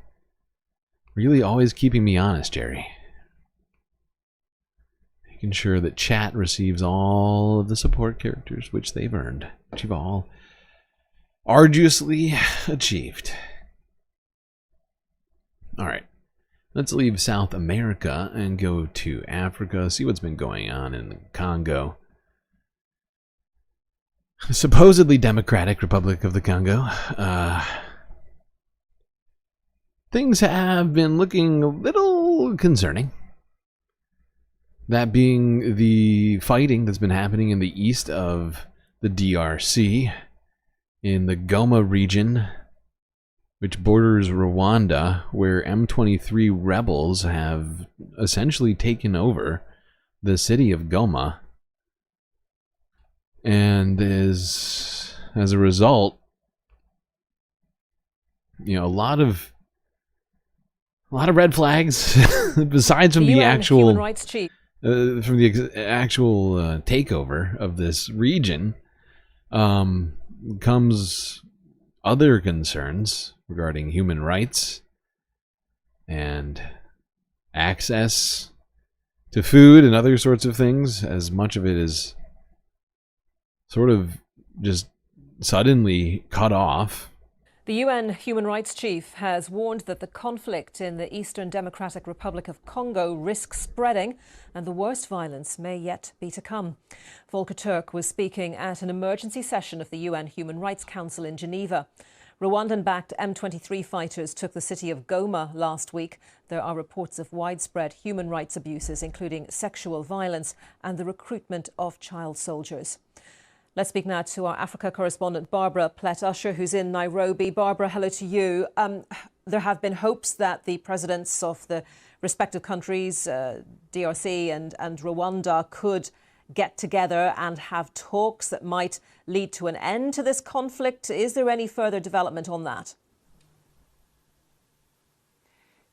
Really always keeping me honest, Jerry. Making sure that chat receives all of the support characters which they've earned, which you've all arduously achieved. Alright. Let's leave South America and go to Africa, see what's been going on in the Congo. The supposedly Democratic Republic of the Congo. Things have been looking a little concerning. That being the fighting that's been happening in the east of the DRC, in the Goma region, which borders Rwanda, where M23 rebels have essentially taken over the city of Goma, and is, as a result, a lot of red flags besides from the actual Human Rights Chief. From the actual takeover of this region, comes other concerns regarding human rights and access to food and other sorts of things, as much of it is sort of just suddenly cut off. The UN Human Rights Chief has warned that the conflict in the Eastern Democratic Republic of Congo risks spreading and the worst violence may yet be to come. Volker Turk was speaking at an emergency session of the UN Human Rights Council in Geneva. Rwandan-backed M23 fighters took the city of Goma last week. There are reports of widespread human rights abuses, including sexual violence and the recruitment of child soldiers. Let's speak now to our Africa correspondent, Barbara Plett-Usher, who's in Nairobi. Barbara, hello to you. There have been hopes that the presidents of the respective countries, DRC and Rwanda, could get together and have talks that might lead to an end to this conflict. Is there any further development on that?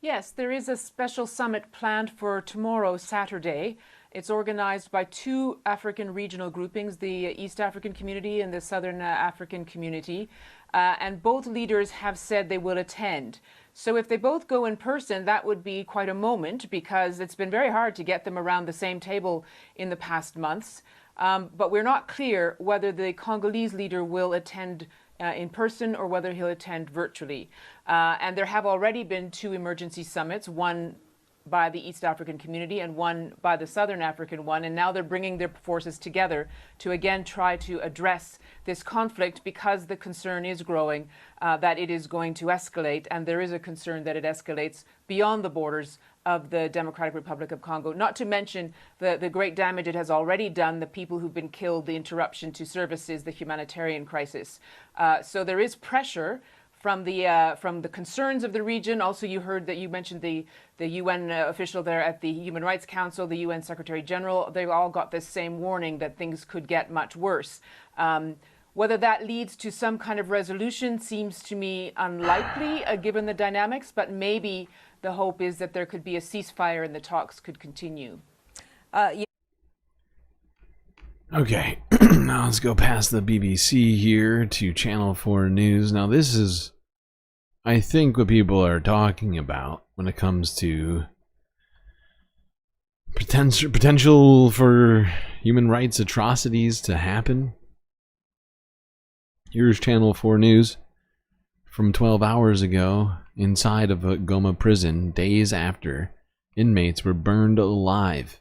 Yes, there is a special summit planned for tomorrow, Saturday. It's organized by two African regional groupings, the East African Community and the Southern African Community, and both leaders have said they will attend. So if they both go in person, that would be quite a moment, because it's been very hard to get them around the same table in the past months. But we're not clear whether the Congolese leader will attend in person or whether he'll attend virtually. And there have already been two emergency summits, one by the East African Community and one by the Southern African one, and now they're bringing their forces together to again try to address this conflict, because the concern is growing that it is going to escalate, and there is a concern that it escalates beyond the borders of the Democratic Republic of Congo, not to mention the great damage it has already done, the people who've been killed, the interruption to services, the humanitarian crisis. So there is pressure from the concerns of the region. Also, you heard that you mentioned the UN official there at the Human Rights Council, the UN Secretary General. They all got this same warning that things could get much worse. Whether that leads to some kind of resolution seems to me unlikely, given the dynamics, but maybe the hope is that there could be a ceasefire and the talks could continue. Okay, now let's go past the BBC here to Channel 4 News. Now this is, I think, what people are talking about when it comes to potential for human rights atrocities to happen. Here's Channel 4 News from 12 hours ago inside of a Goma prison, days after inmates were burned alive.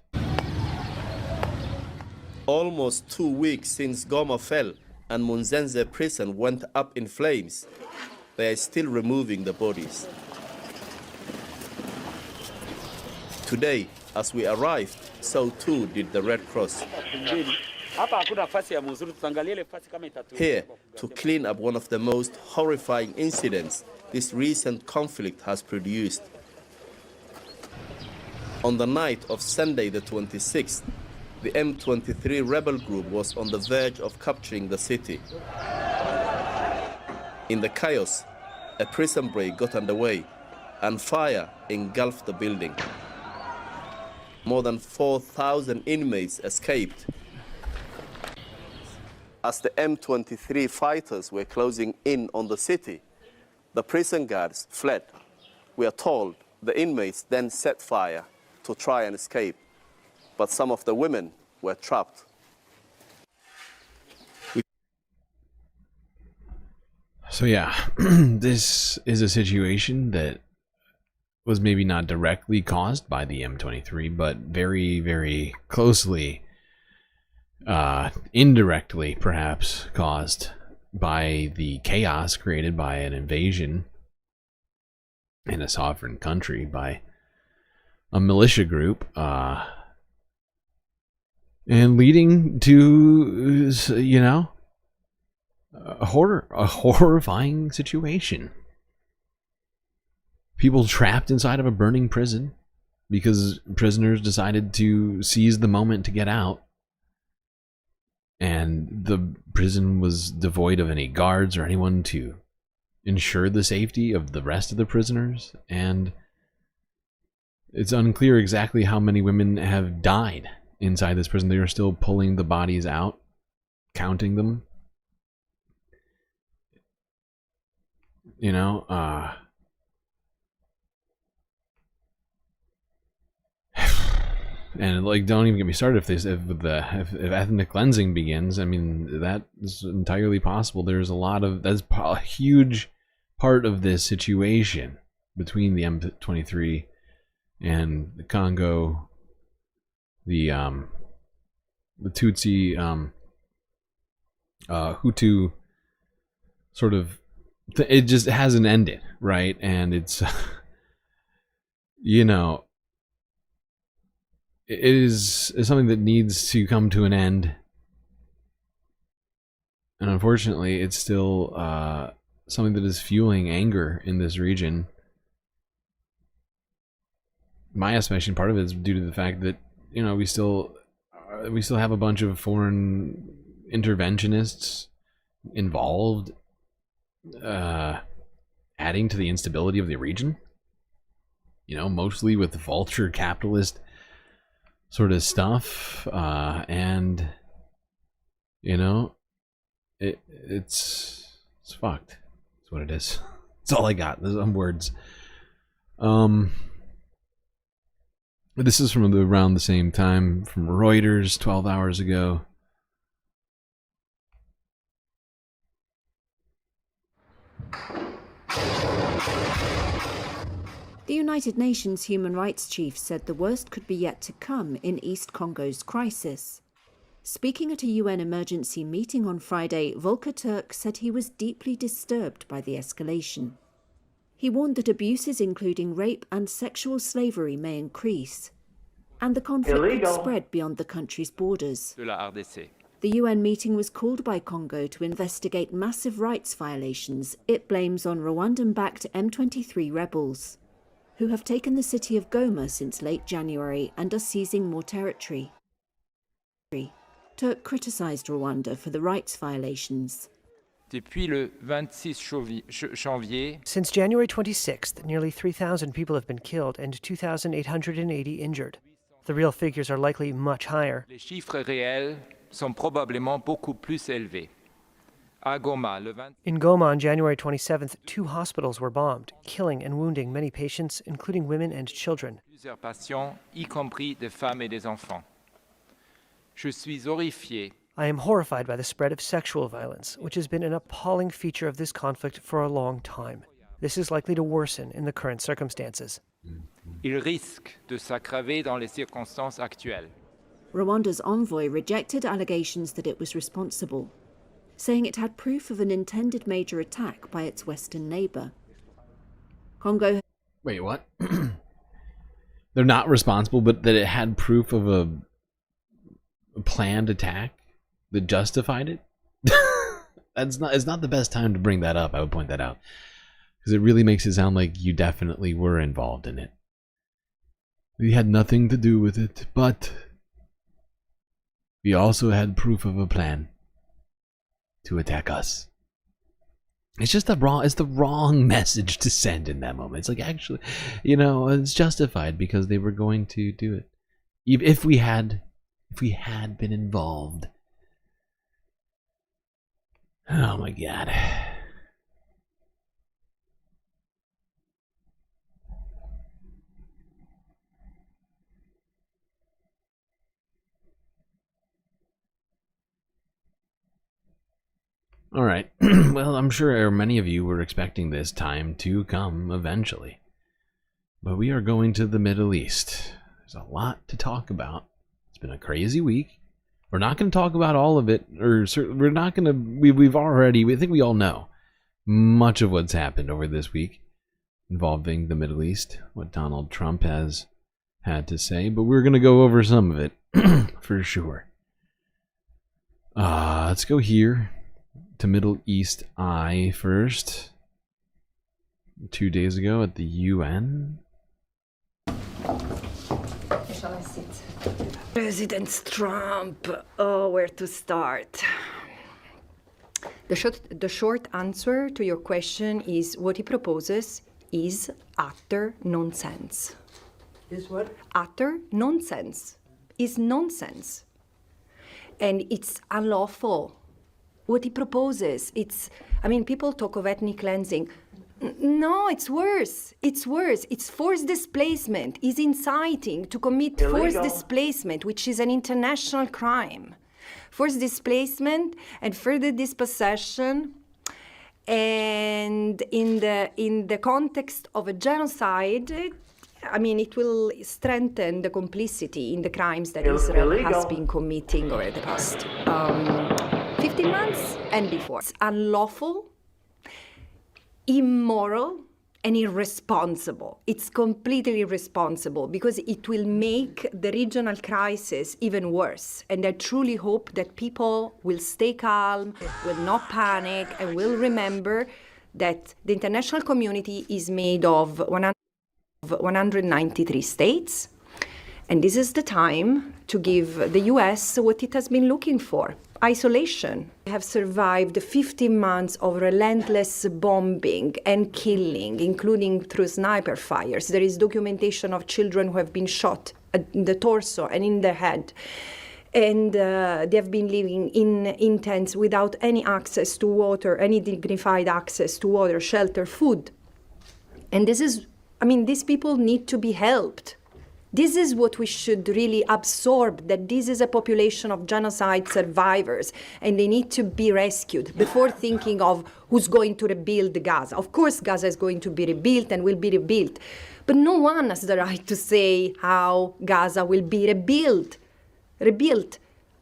Almost 2 weeks since Goma fell and Munzenze prison went up in flames, they are still removing the bodies. Today, as we arrived, so too did the Red Cross. Here, to clean up one of the most horrifying incidents this recent conflict has produced. On the night of Sunday the 26th, the M23 rebel group was on the verge of capturing the city. In the chaos, a prison break got underway and fire engulfed the building. More than 4,000 inmates escaped. As the M23 fighters were closing in on the city, the prison guards fled. We are told the inmates then set fire to try and escape, but some of the women were trapped. So yeah, this is a situation that was maybe not directly caused by the M23, but very, very closely, indirectly perhaps, caused by the chaos created by an invasion in a sovereign country by a militia group, and leading to, you know, a horrifying situation. People trapped inside of a burning prison because prisoners decided to seize the moment to get out. And the prison was devoid of any guards or anyone to ensure the safety of the rest of the prisoners. And it's unclear exactly how many women have died inside this prison. They are still pulling the bodies out, counting them. You know, and like, don't even get me started if ethnic cleansing begins. I mean, that is entirely possible. There's a lot of, that's a huge part of this situation between the M23 and the Congo, the Tutsi, Hutu sort of. It just hasn't ended, right? And it's, you know, it is something that needs to come to an end. And unfortunately, it's still something that is fueling anger in this region. My estimation, part of it is due to the fact that, you know, we still have a bunch of foreign interventionists involved, adding to the instability of the region, you know, mostly with vulture capitalist sort of stuff, and, you know, it's fucked. That's what it is. That's all I got. There's some words. This is from around the same time from Reuters 12 hours ago. The United Nations human rights chief said the worst could be yet to come in East Congo's crisis. Speaking at a UN emergency meeting on Friday, Volker Turk said he was deeply disturbed by the escalation. He warned that abuses including rape and sexual slavery may increase, and the conflict could spread beyond the country's borders. The UN meeting was called by Congo to investigate massive rights violations it blames on Rwandan-backed M23 rebels, who have taken the city of Goma since late January and are seizing more territory. Turk criticised Rwanda for the rights violations. Since January 26th, nearly 3,000 people have been killed and 2,880 injured. The real figures are likely much higher. Les chiffres réels sont probablement beaucoup plus élevés. In Goma on January 27th, 2 hospitals were bombed, killing and wounding many patients, including women and children. Plusieurs patients, y compris des femmes et des enfants. Je suis horrifié. I am horrified by the spread of sexual violence, which has been an appalling feature of this conflict for a long time. This is likely to worsen in the current circumstances. Il risque de s'aggraver dans les circonstances actuelles. Rwanda's envoy rejected allegations that it was responsible, saying it had proof of an intended major attack by its western neighbour. Congo... Wait, what? They're not responsible, but that it had proof of a planned attack that justified it? It's not the best time to bring that up, I would point that out. Because it really makes it sound like you definitely were involved in it. We had nothing to do with it, but we also had proof of a plan to attack us. It's just the wrong message to send in that moment. It's like, actually, you know, it's justified because they were going to do it. If we had been involved. Oh my God. All right. Well, I'm sure many of you were expecting this time to come eventually. But we are going to the Middle East. There's a lot to talk about. It's been a crazy week. We're not going to talk about all of it, or we're not going to. We think we all know much of what's happened over this week involving the Middle East, what Donald Trump has had to say, but we're going to go over some of it for sure. Let's go here to Middle East Eye first. 2 days ago at the UN. Shall I sit? President Trump, oh, where to start? The short answer to your question is what he proposes is utter nonsense. Is what? Utter nonsense. Is nonsense. And it's unlawful. What he proposes, people talk of ethnic cleansing. No, it's worse. It's worse. It's forced displacement. Is inciting to commit forced displacement, which is an international crime. Forced displacement and further dispossession, and in the context of a genocide, it will strengthen the complicity in the crimes that Israel has been committing over the past 15 months and before. It's unlawful, immoral, and irresponsible. It's completely irresponsible because it will make the regional crisis even worse. And I truly hope that people will stay calm, will not panic, and will remember that the international community is made of 193 states. And this is the time to give the US what it has been looking for. Isolation. We have survived 15 months of relentless bombing and killing, including through sniper fires. There is documentation of children who have been shot in the torso and in the head. And they have been living in tents without any access to water, any dignified access to water, shelter, food. And these people need to be helped. This is what we should really absorb, that this is a population of genocide survivors and they need to be rescued before thinking of who's going to rebuild Gaza. Of course, Gaza is going to be rebuilt and will be rebuilt, but no one has the right to say how Gaza will be rebuilt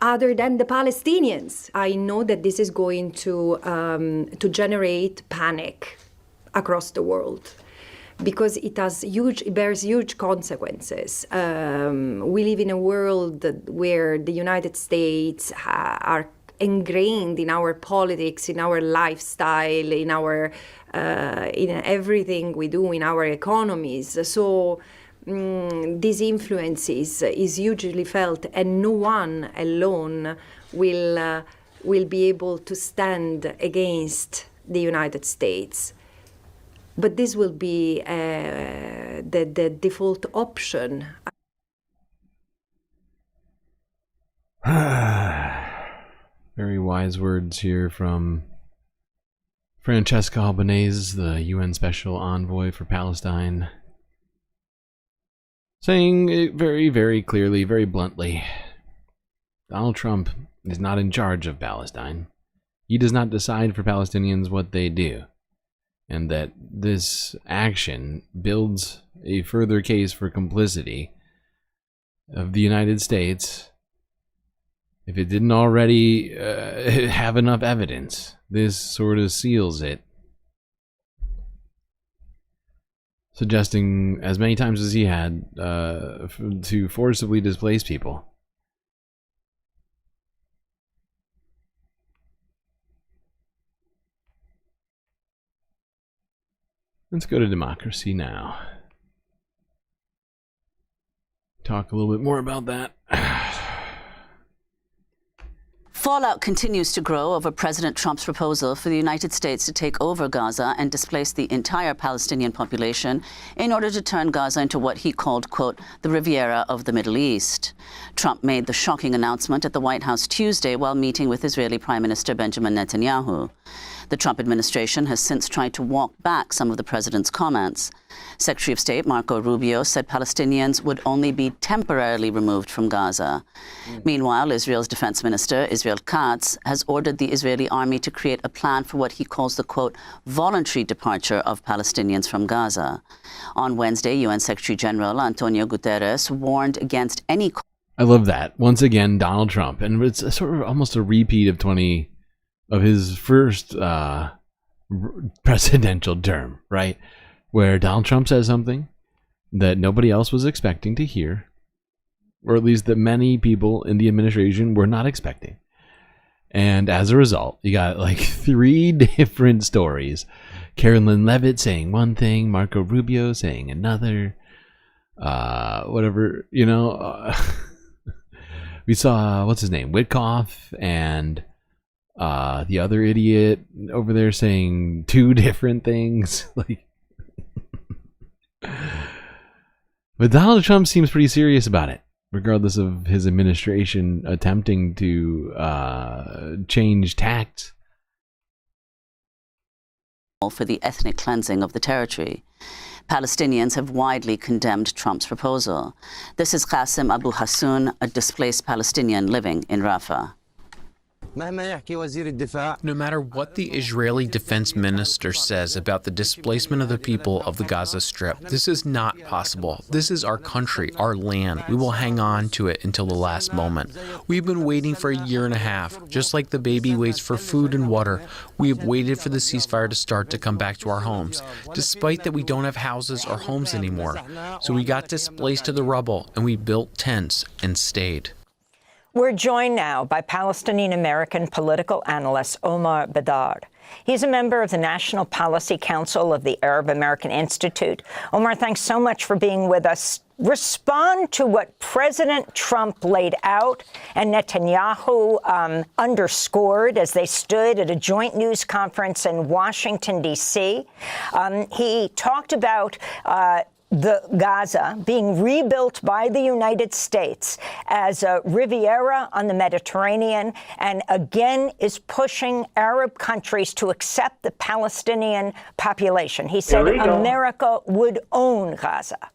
other than the Palestinians. I know that this is going to generate panic across the world, because it bears huge consequences. We live in a world where the United States are ingrained in our politics, in our lifestyle, in everything we do, in our economies. So these influences is hugely felt, and no one alone will be able to stand against the United States. But this will be the default option. Very wise words here from Francesca Albanese, the UN Special Envoy for Palestine, saying it very, very clearly, very bluntly, Donald Trump is not in charge of Palestine. He does not decide for Palestinians what they do. And that this action builds a further case for complicity of the United States. If it didn't already have enough evidence, this sort of seals it. Suggesting as many times as he had to forcibly displace people. Let's go to democracy now. Talk a little bit more about that. Fallout continues to grow over President Trump's proposal for the United States to take over Gaza and displace the entire Palestinian population in order to turn Gaza into what he called, quote, the Riviera of the Middle East. Trump made the shocking announcement at the White House Tuesday while meeting with Israeli Prime Minister Benjamin Netanyahu. The Trump administration has since tried to walk back some of the president's comments. Secretary of State Marco Rubio said Palestinians would only be temporarily removed from Gaza. Meanwhile, Israel's defense minister, Israel Katz, has ordered the Israeli army to create a plan for what he calls the, quote, voluntary departure of Palestinians from Gaza. On Wednesday, UN Secretary General Antonio Guterres warned against any... I love that. Once again, Donald Trump. And it's a sort of almost a repeat of his first presidential term, right? Where Donald Trump says something that nobody else was expecting to hear, or at least that many people in the administration were not expecting. And as a result, you got like 3 different stories. Carolyn Levitt saying one thing, Marco Rubio saying another, whatever, you know. We saw, what's his name, Witkoff, and the other idiot over there saying 2 different things. Like, but Donald Trump seems pretty serious about it, regardless of his administration attempting to change tact. For the ethnic cleansing of the territory. Palestinians have widely condemned Trump's proposal. This is Qasim Abu Hassoun, a displaced Palestinian living in Rafah. No matter what the Israeli defense minister says about the displacement of the people of the Gaza Strip, this is not possible. This is our country, our land. We will hang on to it until the last moment. We've been waiting for 1.5 years, just like the baby waits for food and water. We have waited for the ceasefire to start to come back to our homes, despite that we don't have houses or homes anymore. So we got displaced to the rubble, and we built tents and stayed. We're joined now by Palestinian-American political analyst Omar Bedard. He's a member of the National Policy Council of the Arab American Institute. Omar, thanks so much for being with us. Respond to what President Trump laid out and Netanyahu underscored as they stood at a joint news conference in Washington, D.C. He talked about the Gaza being rebuilt by the United States as a Riviera on the Mediterranean, and again is pushing Arab countries to accept the Palestinian population. He said America would own Gaza.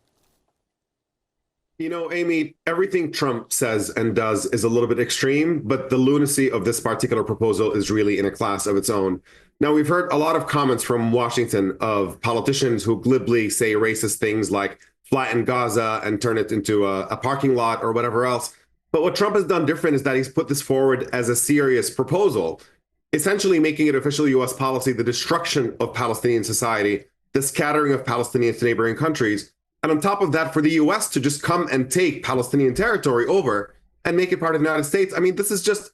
You know, Amy, everything Trump says and does is a little bit extreme, but the lunacy of this particular proposal is really in a class of its own. Now, we've heard a lot of comments from Washington of politicians who glibly say racist things like flatten Gaza and turn it into a parking lot or whatever else. But what Trump has done different is that he's put this forward as a serious proposal, essentially making it official U.S. policy, the destruction of Palestinian society, the scattering of Palestinians to neighboring countries. And on top of that, for the U.S. to just come and take Palestinian territory over and make it part of the United States. I mean, this is just,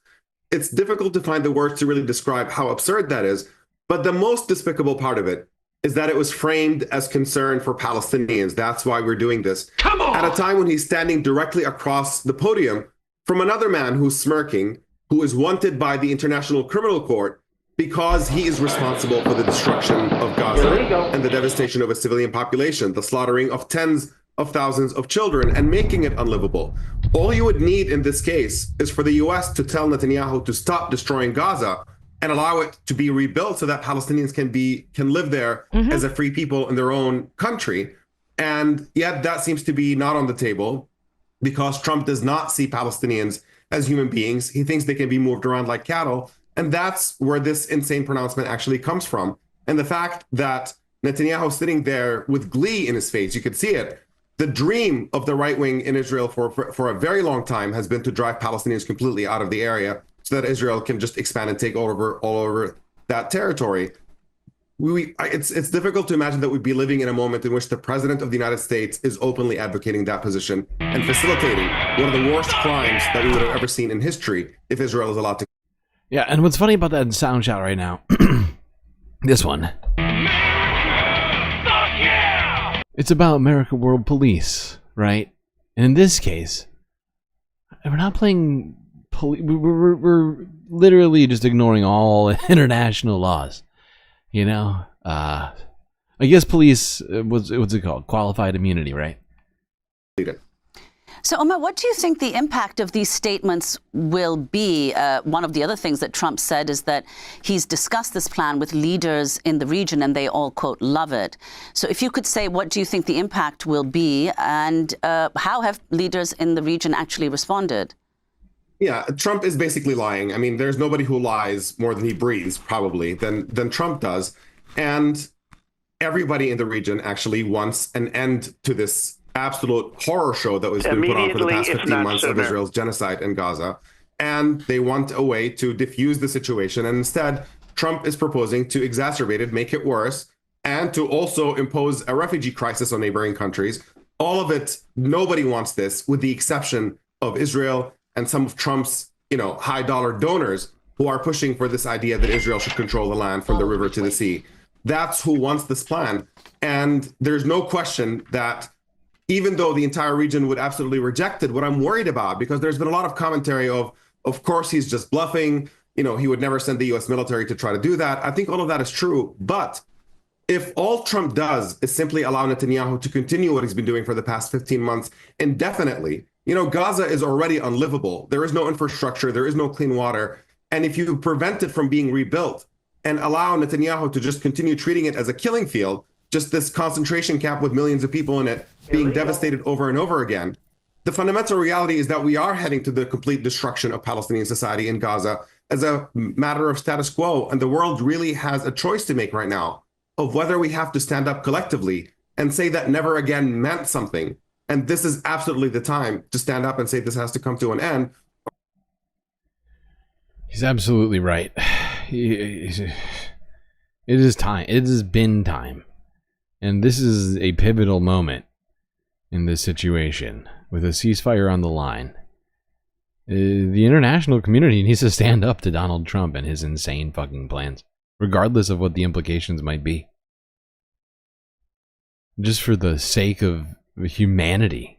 it's difficult to find the words to really describe how absurd that is. But the most despicable part of it is that it was framed as concern for Palestinians. That's why we're doing this. Come on! At a time when he's standing directly across the podium from another man who's smirking, who is wanted by the International Criminal Court because he is responsible for the destruction of Gaza and the devastation of a civilian population, the slaughtering of tens of thousands of children and making it unlivable. All you would need in this case is for the US to tell Netanyahu to stop destroying Gaza and allow it to be rebuilt so that Palestinians can live there as a free people in their own country. And yet that seems to be not on the table because Trump does not see Palestinians as human beings. He thinks they can be moved around like cattle. And that's where this insane pronouncement actually comes from. And the fact that Netanyahu sitting there with glee in his face, you could see it. The dream of the right wing in Israel for a very long time has been to drive Palestinians completely out of the area so that Israel can just expand and take all over that territory. It's difficult to imagine that we'd be living in a moment in which the president of the United States is openly advocating that position and facilitating one of the worst crimes that we would have ever seen in history if Israel is allowed to. Yeah, and what's funny about that sound shot right now, this one. It's about America World Police, right? And in this case, we're not playing police. We're literally just ignoring all international laws. You know, I guess police, what's it called? Qualified immunity, right? So, Omar, what do you think the impact of these statements will be? One of the other things that Trump said is that he's discussed this plan with leaders in the region and they all, quote, love it. So if you could say, what do you think the impact will be and how have leaders in the region actually responded? Yeah, Trump is basically lying. I mean, there's nobody who lies more than he breathes, probably, than Trump does. And everybody in the region actually wants an end to this absolute horror show that was been put on for the past 15 months of Israel's genocide in Gaza. And they want a way to diffuse the situation. And instead, Trump is proposing to exacerbate it, make it worse, and to also impose a refugee crisis on neighboring countries. All of it, nobody wants this, with the exception of Israel and some of Trump's, high dollar donors who are pushing for this idea that Israel should control the land from the river to the sea. That's who wants this plan. And there's no question that even though the entire region would absolutely reject it, what I'm worried about, because there's been a lot of commentary of course, he's just bluffing, he would never send the US military to try to do that. I think all of that is true. But if all Trump does is simply allow Netanyahu to continue what he's been doing for the past 15 months indefinitely, Gaza is already unlivable. There is no infrastructure. There is no clean water. And if you prevent it from being rebuilt and allow Netanyahu to just continue treating it as a killing field, just this concentration camp with millions of people in it being devastated over and over again, the fundamental reality is that we are heading to the complete destruction of Palestinian society in Gaza as a matter of status quo. And the world really has a choice to make right now of whether we have to stand up collectively and say that never again meant something. And this is absolutely the time to stand up and say this has to come to an end. He's absolutely right. It is time. It has been time. And this is a pivotal moment in this situation with a ceasefire on the line. The international community needs to stand up to Donald Trump and his insane fucking plans, regardless of what the implications might be. Just for the sake of humanity.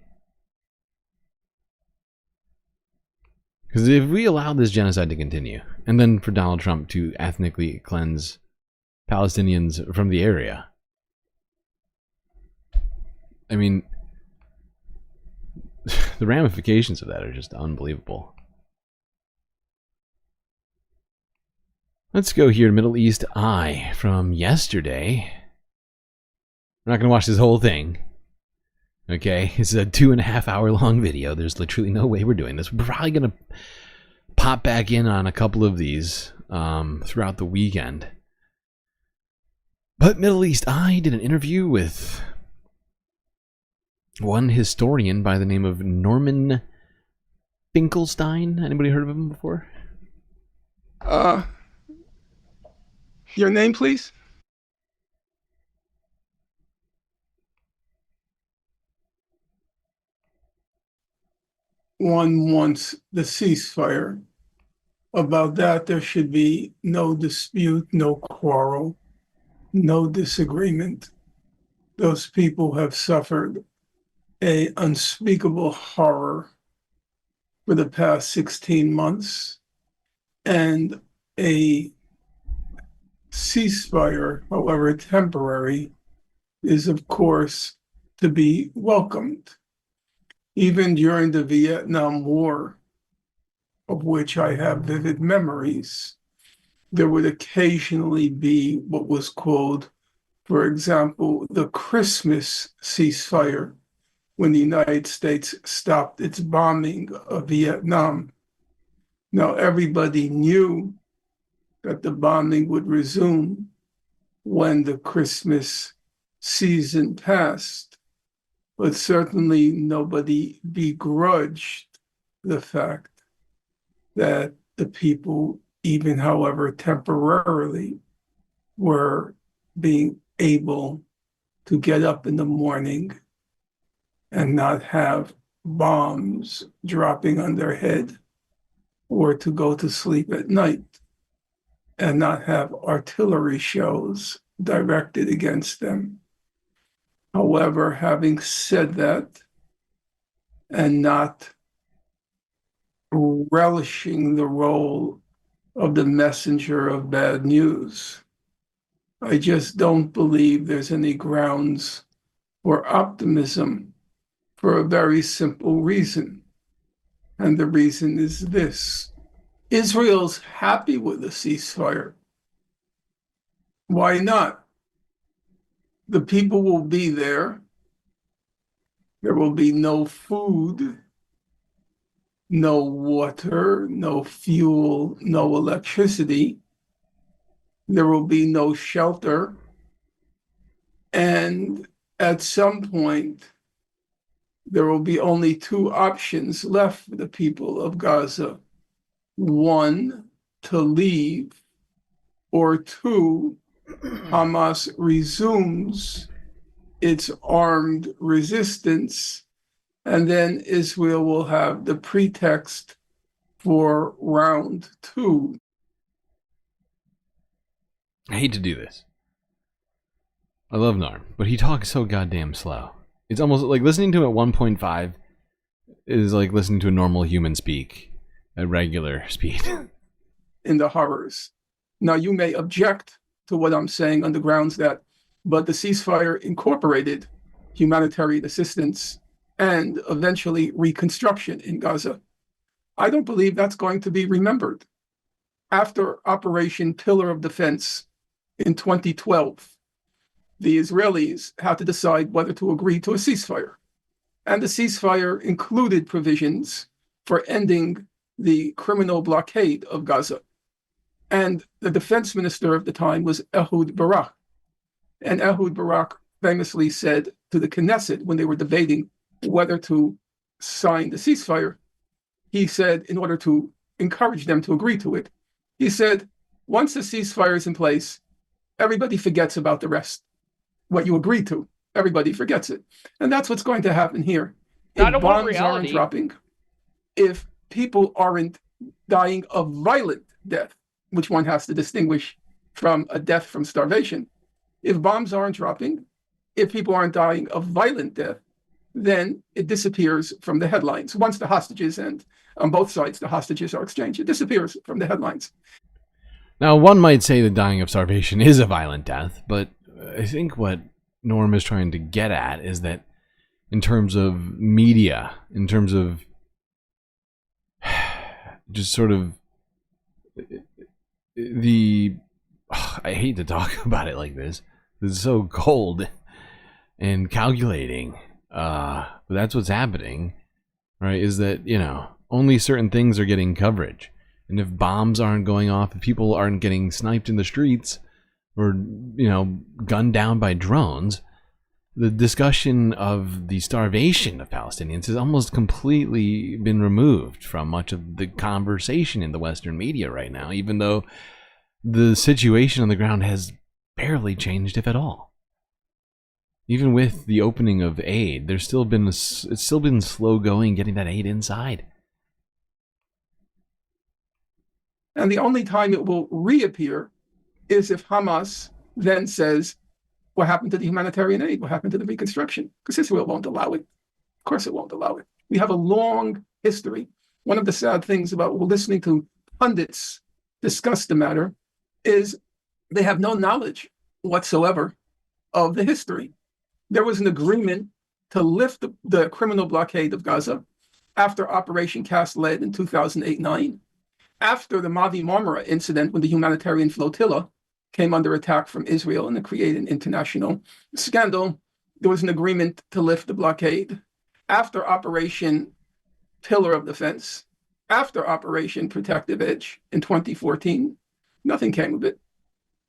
Because if we allow this genocide to continue, and then for Donald Trump to ethnically cleanse Palestinians from the area, I mean, the ramifications of that are just unbelievable. Let's go here to Middle East Eye from yesterday. We're not going to watch this whole thing. Okay, it's a 2.5 hour long video. There's literally no way we're doing this. We're probably going to pop back in on a couple of these throughout the weekend. But Middle East Eye did an interview with one historian by the name of Norman Finkelstein. Anybody heard of him before? Your name, please? One wants the ceasefire. About that, there should be no dispute, no quarrel. no disagreement. Those people have suffered an unspeakable horror for the past 16 months, and a ceasefire, however temporary, is of course to be welcomed. Even during the Vietnam War, of which I have vivid memories, there would occasionally be what was called, for example, the Christmas ceasefire, when the United States stopped its bombing of Vietnam. Now, everybody knew that the bombing would resume when the Christmas season passed, but certainly nobody begrudged the fact that the people, even however temporarily, were being able to get up in the morning and not have bombs dropping on their head, or to go to sleep at night and not have artillery shells directed against them. However, having said that, and not relishing the role of the messenger of bad news, I just don't believe there's any grounds for optimism, for a very simple reason. And the reason is this: Israel's happy with the ceasefire. Why not? The people will be there. There will be no food, no water, no fuel, no electricity. There will be no shelter. And at some point, there will be only two options left for the people of Gaza. One, to leave, or two, Hamas resumes its armed resistance, and then Israel will have the pretext for round two. I hate to do this. I love Narm, but he talks so goddamn slow. It's almost like listening to him at 1.5 is like listening to a normal human speak at regular speed. In the horrors. Now, you may object to what I'm saying on the grounds that, but the ceasefire incorporated humanitarian assistance and eventually reconstruction in Gaza. I don't believe that's going to be remembered. After Operation Pillar of Defense in 2012, the Israelis had to decide whether to agree to a ceasefire. And the ceasefire included provisions for ending the criminal blockade of Gaza. And the defense minister of the time was Ehud Barak. And Ehud Barak famously said to the Knesset when they were debating whether to sign the ceasefire, he said, in order to encourage them to agree to it, he said, once the ceasefire is in place, everybody forgets about the rest. What you agree to, everybody forgets it. And that's what's going to happen here. If bombs aren't dropping, if people aren't dying of violent death, which one has to distinguish from a death from starvation, if bombs aren't dropping, if people aren't dying of violent death, then it disappears from the headlines. Once the hostages, and on both sides the hostages are exchanged, it disappears from the headlines. Now, one might say that dying of starvation is a violent death, but I think what Norm is trying to get at is that in terms of media, in terms of just sort of the... I hate to talk about it like this. It's so cold and calculating. But that's what's happening, right? Is that, you know, only certain things are getting coverage. And if bombs aren't going off, if people aren't getting sniped in the streets or, you know, gunned down by drones, the discussion of the starvation of Palestinians has almost completely been removed from much of the conversation in the Western media right now, even though the situation on the ground has barely changed, if at all. Even with the opening of aid, it's still been slow going getting that aid inside. And the only time it will reappear is if Hamas then says, what happened to the humanitarian aid? What happened to the reconstruction? Because Israel won't allow it. Of course it won't allow it. We have a long history. One of the sad things about listening to pundits discuss the matter is they have no knowledge whatsoever of the history. There was an agreement to lift the criminal blockade of Gaza after Operation Cast Lead in 2008-9, after the Mavi Marmara incident when the humanitarian flotilla came under attack from Israel and it created an international scandal. There was an agreement to lift the blockade. After Operation Pillar of Defense, after Operation Protective Edge in 2014, nothing came of it.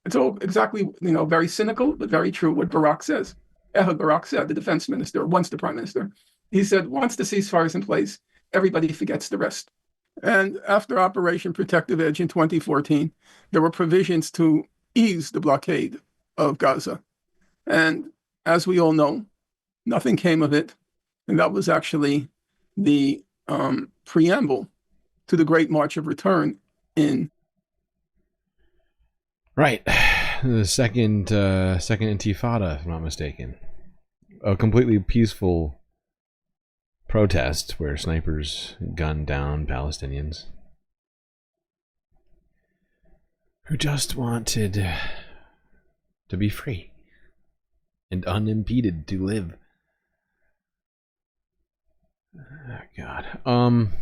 It's all exactly, very cynical, but very true what Barak says. Ehud Barak said, the defense minister, once the prime minister, he said, once the ceasefire is in place, everybody forgets the rest. And after Operation Protective Edge in 2014, there were provisions to ease the blockade of Gaza. And as we all know, nothing came of it. And that was actually the preamble to the Great March of Return in... Right. The second Intifada, if I'm not mistaken. A completely peaceful protest where snipers gunned down Palestinians who just wanted to be free and unimpeded to live. Oh, God. Am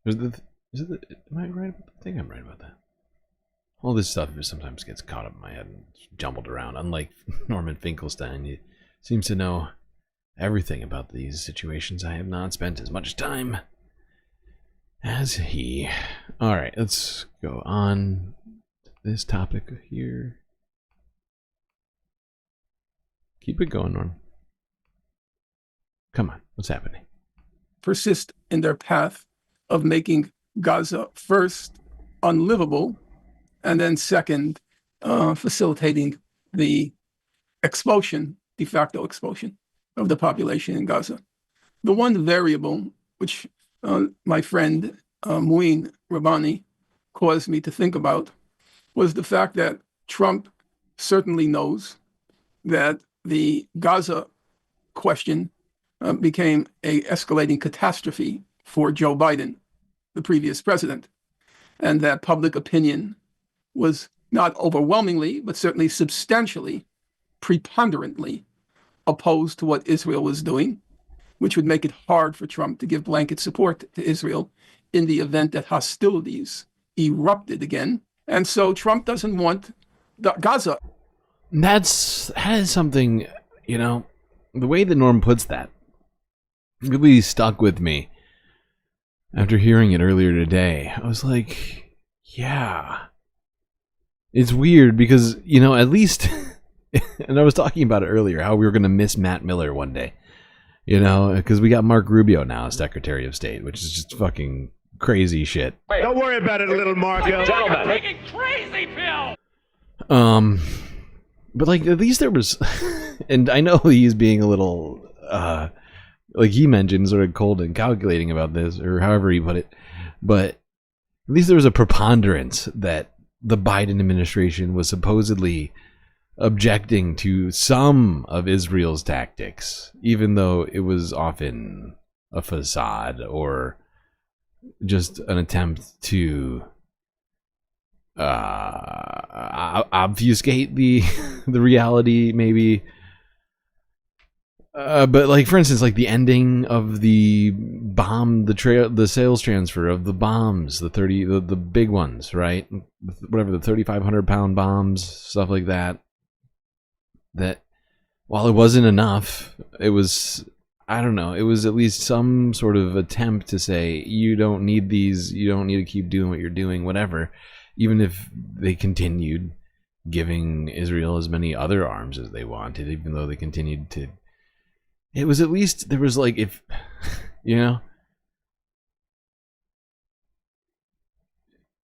I right about that? I think I'm right about that. All this stuff sometimes gets caught up in my head and jumbled around. Unlike Norman Finkelstein, he seems to know everything about these situations. I have not spent as much time as he. Alright, let's go on this topic here. Keep it going, Norm. Come on, what's happening? Persist in their path of making Gaza first unlivable, and then second, facilitating the expulsion, de facto expulsion of the population in Gaza. The one variable which my friend Muin Rabbani caused me to think about was the fact that Trump certainly knows that the Gaza question became an escalating catastrophe for Joe Biden, the previous president, and that public opinion was not overwhelmingly, but certainly substantially, preponderantly opposed to what Israel was doing, which would make it hard for Trump to give blanket support to Israel in the event that hostilities erupted again. And so Trump doesn't want Gaza. That is something, the way that Norm puts that really stuck with me. After hearing it earlier today, I was like, yeah. It's weird because, at least, and I was talking about it earlier, how we were going to miss Matt Miller one day. Because we got Mark Rubio now as Secretary of State, which is just fucking crazy shit. Wait, don't worry about it, little Marco. Gentlemen. Taking crazy pill. But at least there was, and I know he's being a little, like he mentioned, sort of cold and calculating about this, or however he put it, but at least there was a preponderance that the Biden administration was supposedly objecting to some of Israel's tactics, even though it was often a facade or just an attempt to obfuscate the reality, maybe. But for instance, the ending of the bomb, the sales transfer of the bombs, the big ones, right? Whatever, the 3,500 pound bombs, stuff like that. That while it wasn't enough, it was, I don't know, it was at least some sort of attempt to say, you don't need these, you don't need to keep doing what you're doing, whatever. Even if they continued giving Israel as many other arms as they wanted, even though they continued to, it was at least, there was if,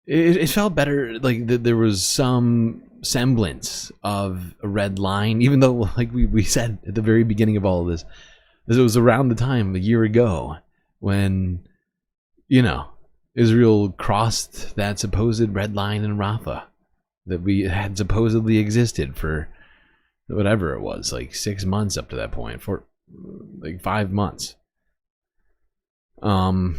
it felt better, that there was some semblance of a red line, even though, we said at the very beginning of all of this, it was around the time, a year ago, when, Israel crossed that supposed red line in Rafah. that we had supposedly existed for whatever it was, like 6 months up to that point, for like 5 months. But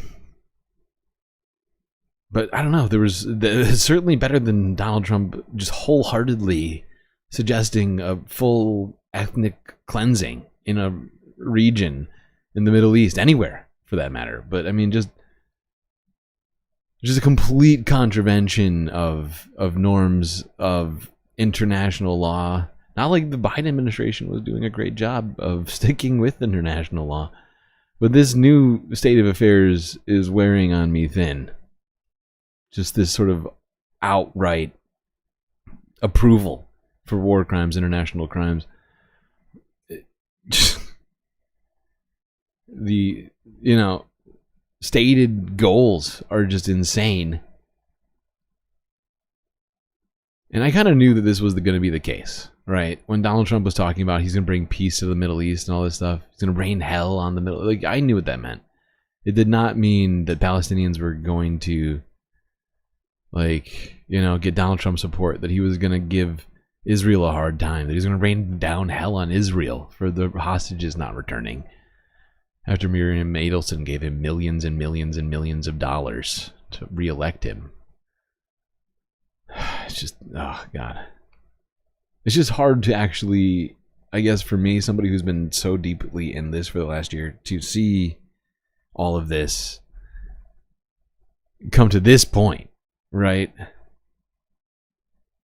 I don't know, it's certainly better than Donald Trump just wholeheartedly suggesting a full ethnic cleansing in a region in the Middle East, anywhere for that matter. But I mean, just a complete contravention of norms of international law. Not like the Biden administration was doing a great job of sticking with international law, but this new state of affairs is wearing on me thin. Just this sort of outright approval for war crimes, international crimes. The, stated goals are just insane. And I kind of knew that this was going to be the case, right? When Donald Trump was talking about he's going to bring peace to the Middle East and all this stuff, he's going to rain hell on the Middle, like, I knew what that meant. It did not mean that Palestinians were going to, get Donald Trump support, that he was going to give Israel a hard time, that he's going to rain down hell on Israel for the hostages not returning. After Miriam Adelson gave him millions and millions and millions of dollars to re-elect him. It's just, oh God. It's just hard to actually, I guess for me, somebody who's been so deeply in this for the last year, to see all of this come to this point, right?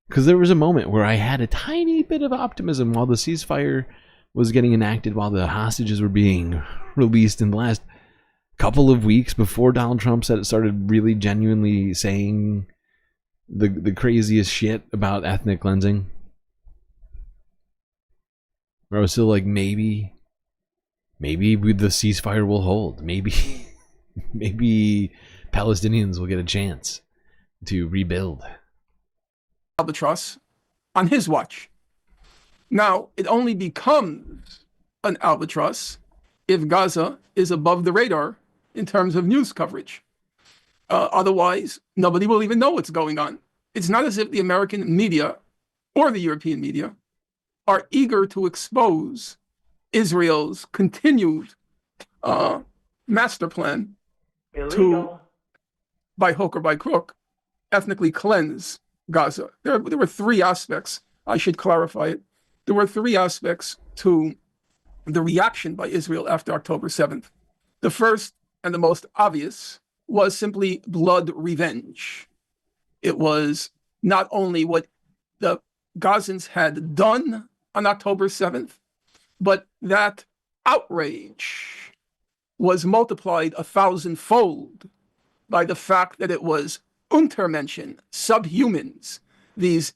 Because there was a moment where I had a tiny bit of optimism while the ceasefire was getting enacted, while the hostages were being released in the last couple of weeks before Donald Trump started really genuinely saying the craziest shit about ethnic cleansing. Where I was still like, maybe the ceasefire will hold. Maybe Palestinians will get a chance to rebuild. Albatross on his watch. Now, it only becomes an albatross if Gaza is above the radar in terms of news coverage. Otherwise, nobody will even know what's going on. It's not as if the American media or the European media are eager to expose Israel's continued master plan to, by hook or by crook, ethnically cleanse Gaza. There were three aspects. I should clarify it. There were three aspects to the reaction by Israel after October 7th. The first and the most obvious was simply blood revenge. It was not only what the Gazans had done on October 7th, but that outrage was multiplied 1,000-fold by the fact that it was Untermenschen, subhumans. These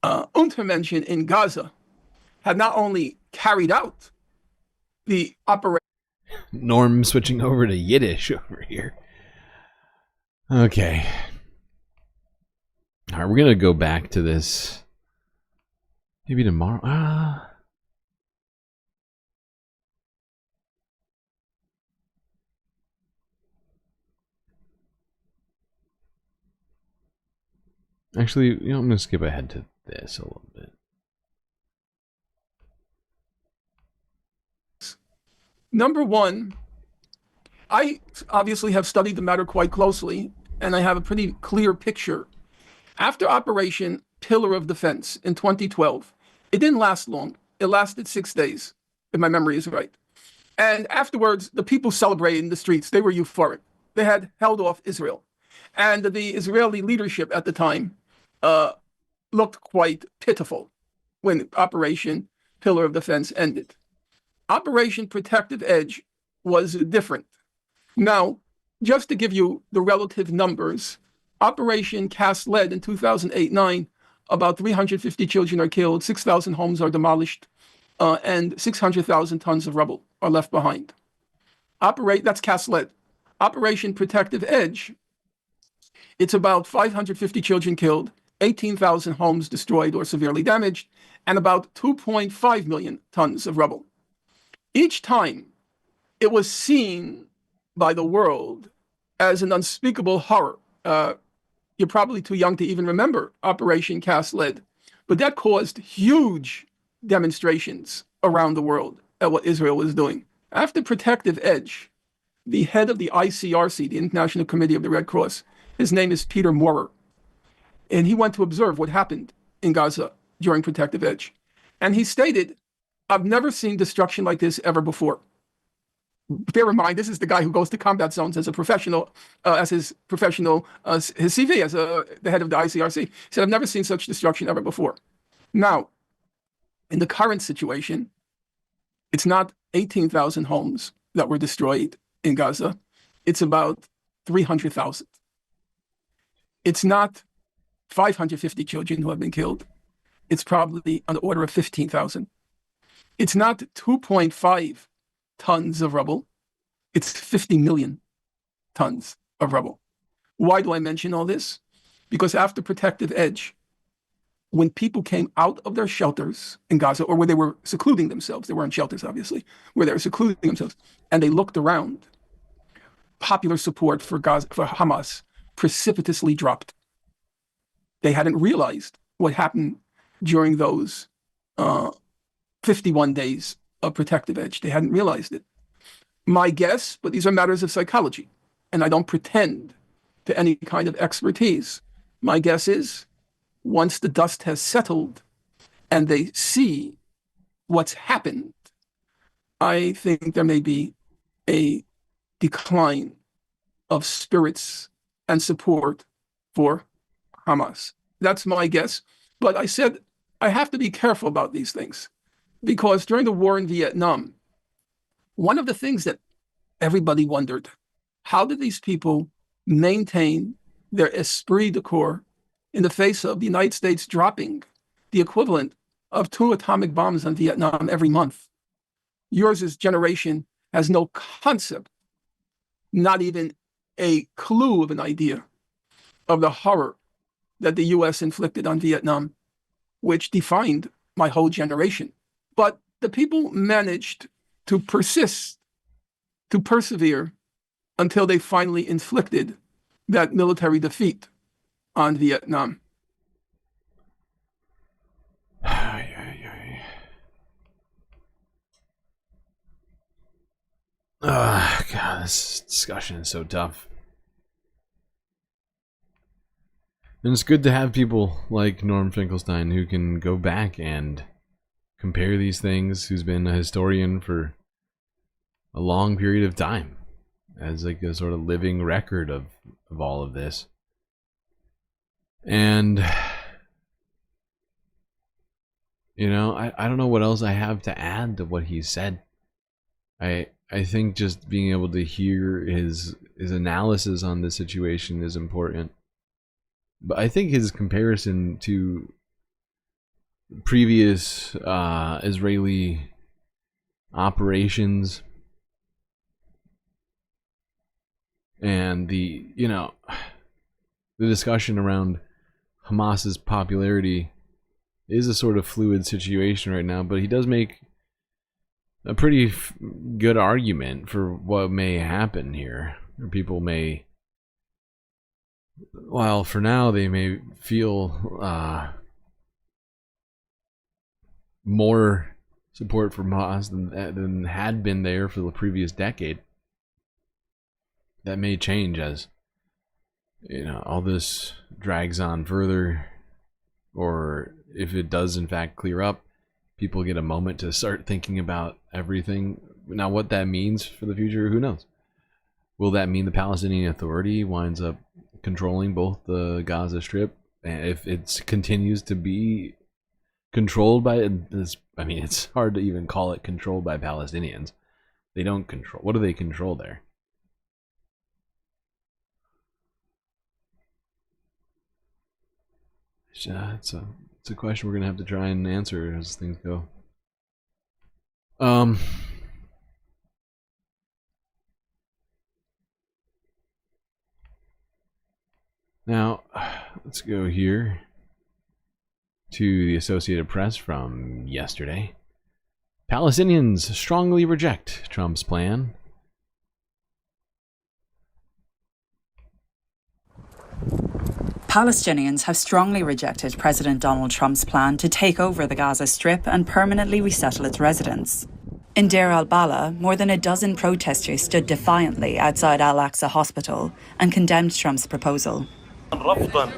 Untermenschen in Gaza had not only carried out the operation. Norm switching over to Yiddish over here. Okay. All right, we're going to go back to this maybe tomorrow. Actually, I'm going to skip ahead to this a little bit. Number one, I obviously have studied the matter quite closely, and I have a pretty clear picture. After Operation Pillar of Defense in 2012, it didn't last long. It lasted 6 days, if my memory is right. And afterwards, the people celebrated in the streets. They were euphoric. They had held off Israel. And the Israeli leadership at the time looked quite pitiful when Operation Pillar of Defense ended. Operation Protective Edge was different. Now, just to give you the relative numbers, Operation Cast Lead in 2008-9, about 350 children are killed, 6,000 homes are demolished, and 600,000 tons of rubble are left behind. That's Cast Lead. Operation Protective Edge, it's about 550 children killed, 18,000 homes destroyed or severely damaged, and about 2.5 million tons of rubble. Each time, it was seen by the world as an unspeakable horror. You're probably too young to even remember Operation Cast Lead, but that caused huge demonstrations around the world at what Israel was doing. After Protective Edge, the head of the ICRC, the International Committee of the Red Cross, his name is Peter Maurer, and he went to observe what happened in Gaza during Protective Edge. And he stated, I've never seen destruction like this ever before. Bear in mind, this is the guy who goes to combat zones as a professional, his CV as the head of the ICRC. He said, I've never seen such destruction ever before. Now, in the current situation, it's not 18,000 homes that were destroyed in Gaza. It's about 300,000. It's not 550 children who have been killed. It's probably on the order of 15,000. It's not 2.5 tons of rubble. It's 50 million tons of rubble. Why do I mention all this? Because after Protective Edge, when people came out of their shelters in Gaza, or where they were secluding themselves, they weren't shelters, obviously, where they were secluding themselves, and they looked around, popular support for Hamas precipitously dropped. They hadn't realized what happened during those 51 days of Protective Edge. They hadn't realized it. My guess, but these are matters of psychology, and I don't pretend to any kind of expertise. My guess is, once the dust has settled and they see what's happened, I think there may be a decline of spirits and support for Hamas. That's my guess. But I said I have to be careful about these things, because during the war in Vietnam, one of the things that everybody wondered, how did these people maintain their esprit de corps in the face of the United States dropping the equivalent of 2 atomic bombs on Vietnam every month? Yours' generation has no concept, not even a clue of an idea of the horror that the U.S. inflicted on Vietnam, which defined my whole generation. But the people managed to persist, to persevere, until they finally inflicted that military defeat on Vietnam. God, this discussion is so tough. And it's good to have people like Norm Finkelstein who can go back and compare these things, who's been a historian for a long period of time, as like a sort of living record of all of this. And, you know, I don't know what else I have to add to what he said. I think just being able to hear his analysis on the situation is important. But I think his comparison to previous Israeli operations and the discussion around Hamas's popularity is a sort of fluid situation right now, but he does make a pretty good argument for what may happen here. Or people may, while for now they may feel more support from Hamas than had been there for the previous decade. That may change as, you know, all this drags on further, or if it does in fact clear up, people get a moment to start thinking about everything. Now, what that means for the future, who knows? Will that mean the Palestinian Authority winds up controlling both the Gaza Strip? And if it continues to be controlled by, I mean, it's hard to even call it controlled by Palestinians. They don't control. What do they control there? It's a question we're gonna have to try and answer as things go. Now, let's go here to the Associated Press from yesterday. Palestinians strongly reject Trump's plan. Palestinians have strongly rejected President Donald Trump's plan to take over the Gaza Strip and permanently resettle its residents. In Deir al-Balah, more than a dozen protesters stood defiantly outside Al-Aqsa Hospital and condemned Trump's proposal. رفضا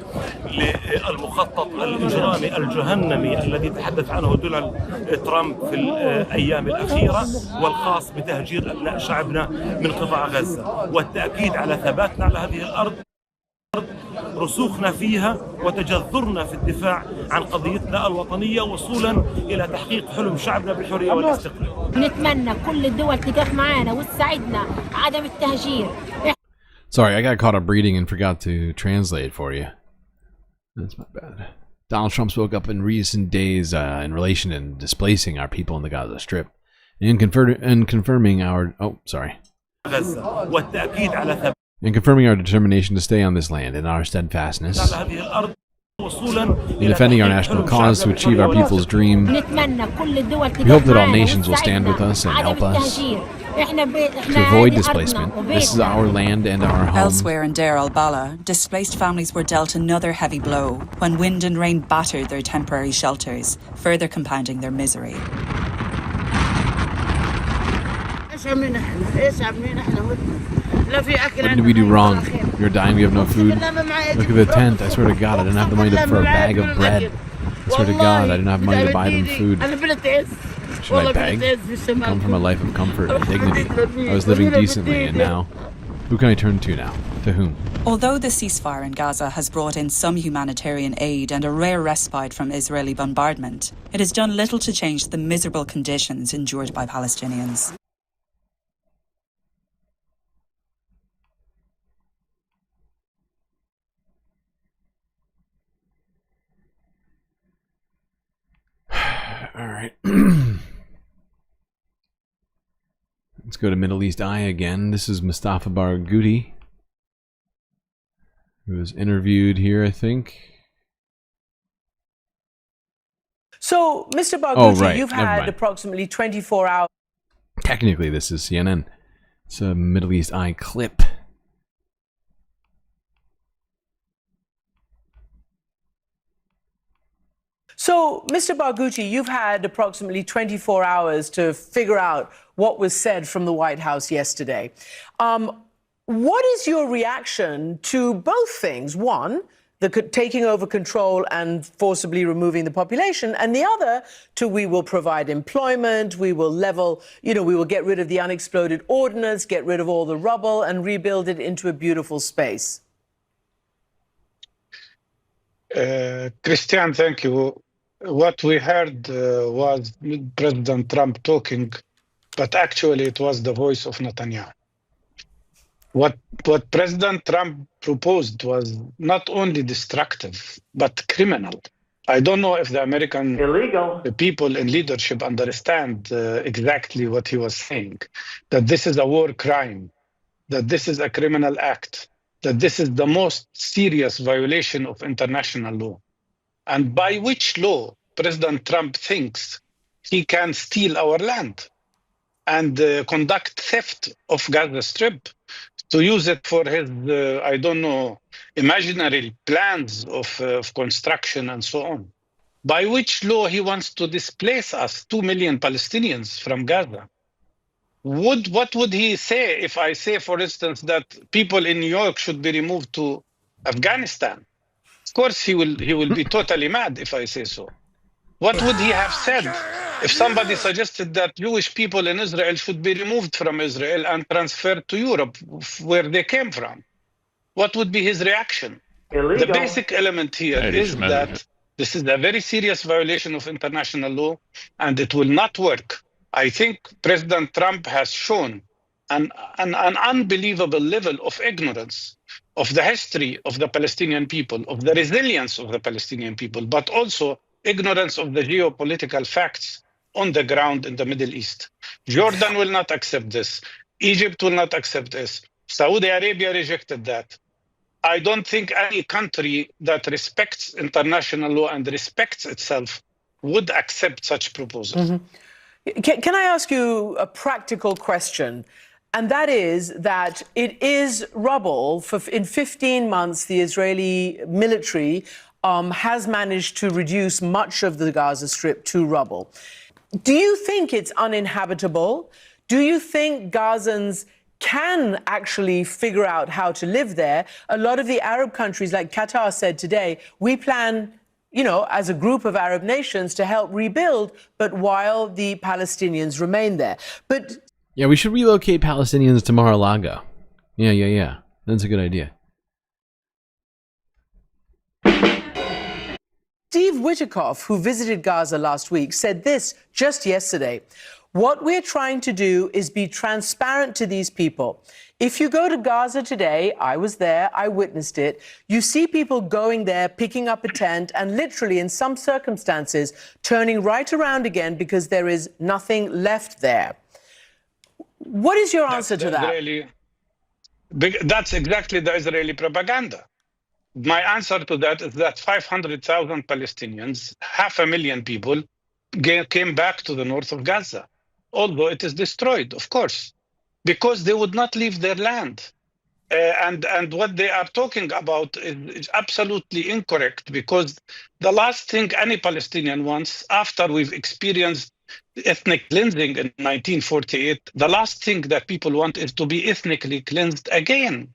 للمخطط الإجرامي الجهنمي الذي تحدث عنه دونالد ترامب في الأيام الأخيرة والخاص بتهجير أبناء شعبنا من قطاع غزة والتأكيد على ثباتنا على هذه الأرض رسوخنا فيها وتجذرنا في الدفاع عن قضيتنا الوطنية وصولا إلى تحقيق حلم شعبنا بالحرية والاستقلال. نتمنى كل الدول تقف معنا وتساعدنا عدم التهجير. Sorry, I got caught up reading and forgot to translate for you. That's my bad. Donald Trump spoke up in recent days in relation to displacing our people in the Gaza Strip and confirming our and confirming our determination to stay on this land and our steadfastness in defending our national cause to achieve our people's dream. We hope that all nations will stand with us and help us to avoid displacement. This is our land and our home. Elsewhere in Deir al-Balah, displaced families were dealt another heavy blow when wind and rain battered their temporary shelters, further compounding their misery. What did we do wrong? You're dying, we have no food. Look at the tent. I swear to God, I didn't have the money for a bag of bread. I swear to God, I didn't have money to buy them food. Should I beg? I come from a life of comfort and dignity. I was living decently, and now, who can I turn to now? To whom? Although the ceasefire in Gaza has brought in some humanitarian aid and a rare respite from Israeli bombardment, it has done little to change the miserable conditions endured by Palestinians. All right. Let's go to Middle East Eye again. This is Mustafa Barghouti, who was interviewed here, I think. So, Mr. Barghouti, you've had approximately 24 hours. Technically, this is CNN. It's a Middle East Eye clip. So, Mr. Barghouti, you've had approximately 24 hours to figure out what was said from the White House yesterday. What is your reaction to both things? One, the taking over control and forcibly removing the population, and the other to we will provide employment, we will level, we will get rid of the unexploded ordnance, get rid of all the rubble, and rebuild it into a beautiful space. Christian, thank you. What we heard was President Trump talking, but actually it was the voice of Netanyahu. What President Trump proposed was not only destructive, but criminal. I don't know if the American people in leadership understand exactly what he was saying, that this is a war crime, that this is a criminal act, that this is the most serious violation of international law. And by which law President Trump thinks he can steal our land and conduct theft of Gaza Strip to use it for his, imaginary plans of construction and so on. By which law he wants to displace us, 2 million Palestinians from Gaza. What would he say if I say, for instance, that people in New York should be removed to Afghanistan? Of course, he will be totally mad if I say so. What would he have said if somebody suggested that Jewish people in Israel should be removed from Israel and transferred to Europe, where they came from? What would be his reaction? The basic element here is that this is a very serious violation of international law, and it will not work. I think President Trump has shown an unbelievable level of ignorance of the history of the Palestinian people, of the resilience of the Palestinian people, but also ignorance of the geopolitical facts on the ground in the Middle East. Jordan will not accept this. Egypt will not accept this. Saudi Arabia rejected that. I don't think any country that respects international law and respects itself would accept such proposals. Mm-hmm. Can I ask you a practical question? and that is that it is rubble. In 15 months, the Israeli military has managed to reduce much of the Gaza Strip to rubble. Do you think it's uninhabitable? Do you think Gazans can actually figure out how to live there? A lot of the Arab countries, like Qatar said today, we plan, you know, as a group of Arab nations to help rebuild, but while the Palestinians remain there. But yeah, we should relocate Palestinians to Mar-a-Lago. Yeah. That's a good idea. Steve Witikoff, who visited Gaza last week, said this just yesterday. What we're trying to do is be transparent to these people. If you go to Gaza today, I was there, I witnessed it, you see people going there, picking up a tent, and literally, in some circumstances, turning right around again because there is nothing left there. What is your answer to that? That's exactly the Israeli propaganda. My answer to that is that 500,000 Palestinians, 500,000 people, came back to the north of Gaza, although it is destroyed, of course, because they would not leave their land. And what they are talking about is absolutely incorrect, because the last thing any Palestinian wants, after we've experienced ethnic cleansing in 1948, the last thing that people want is to be ethnically cleansed again.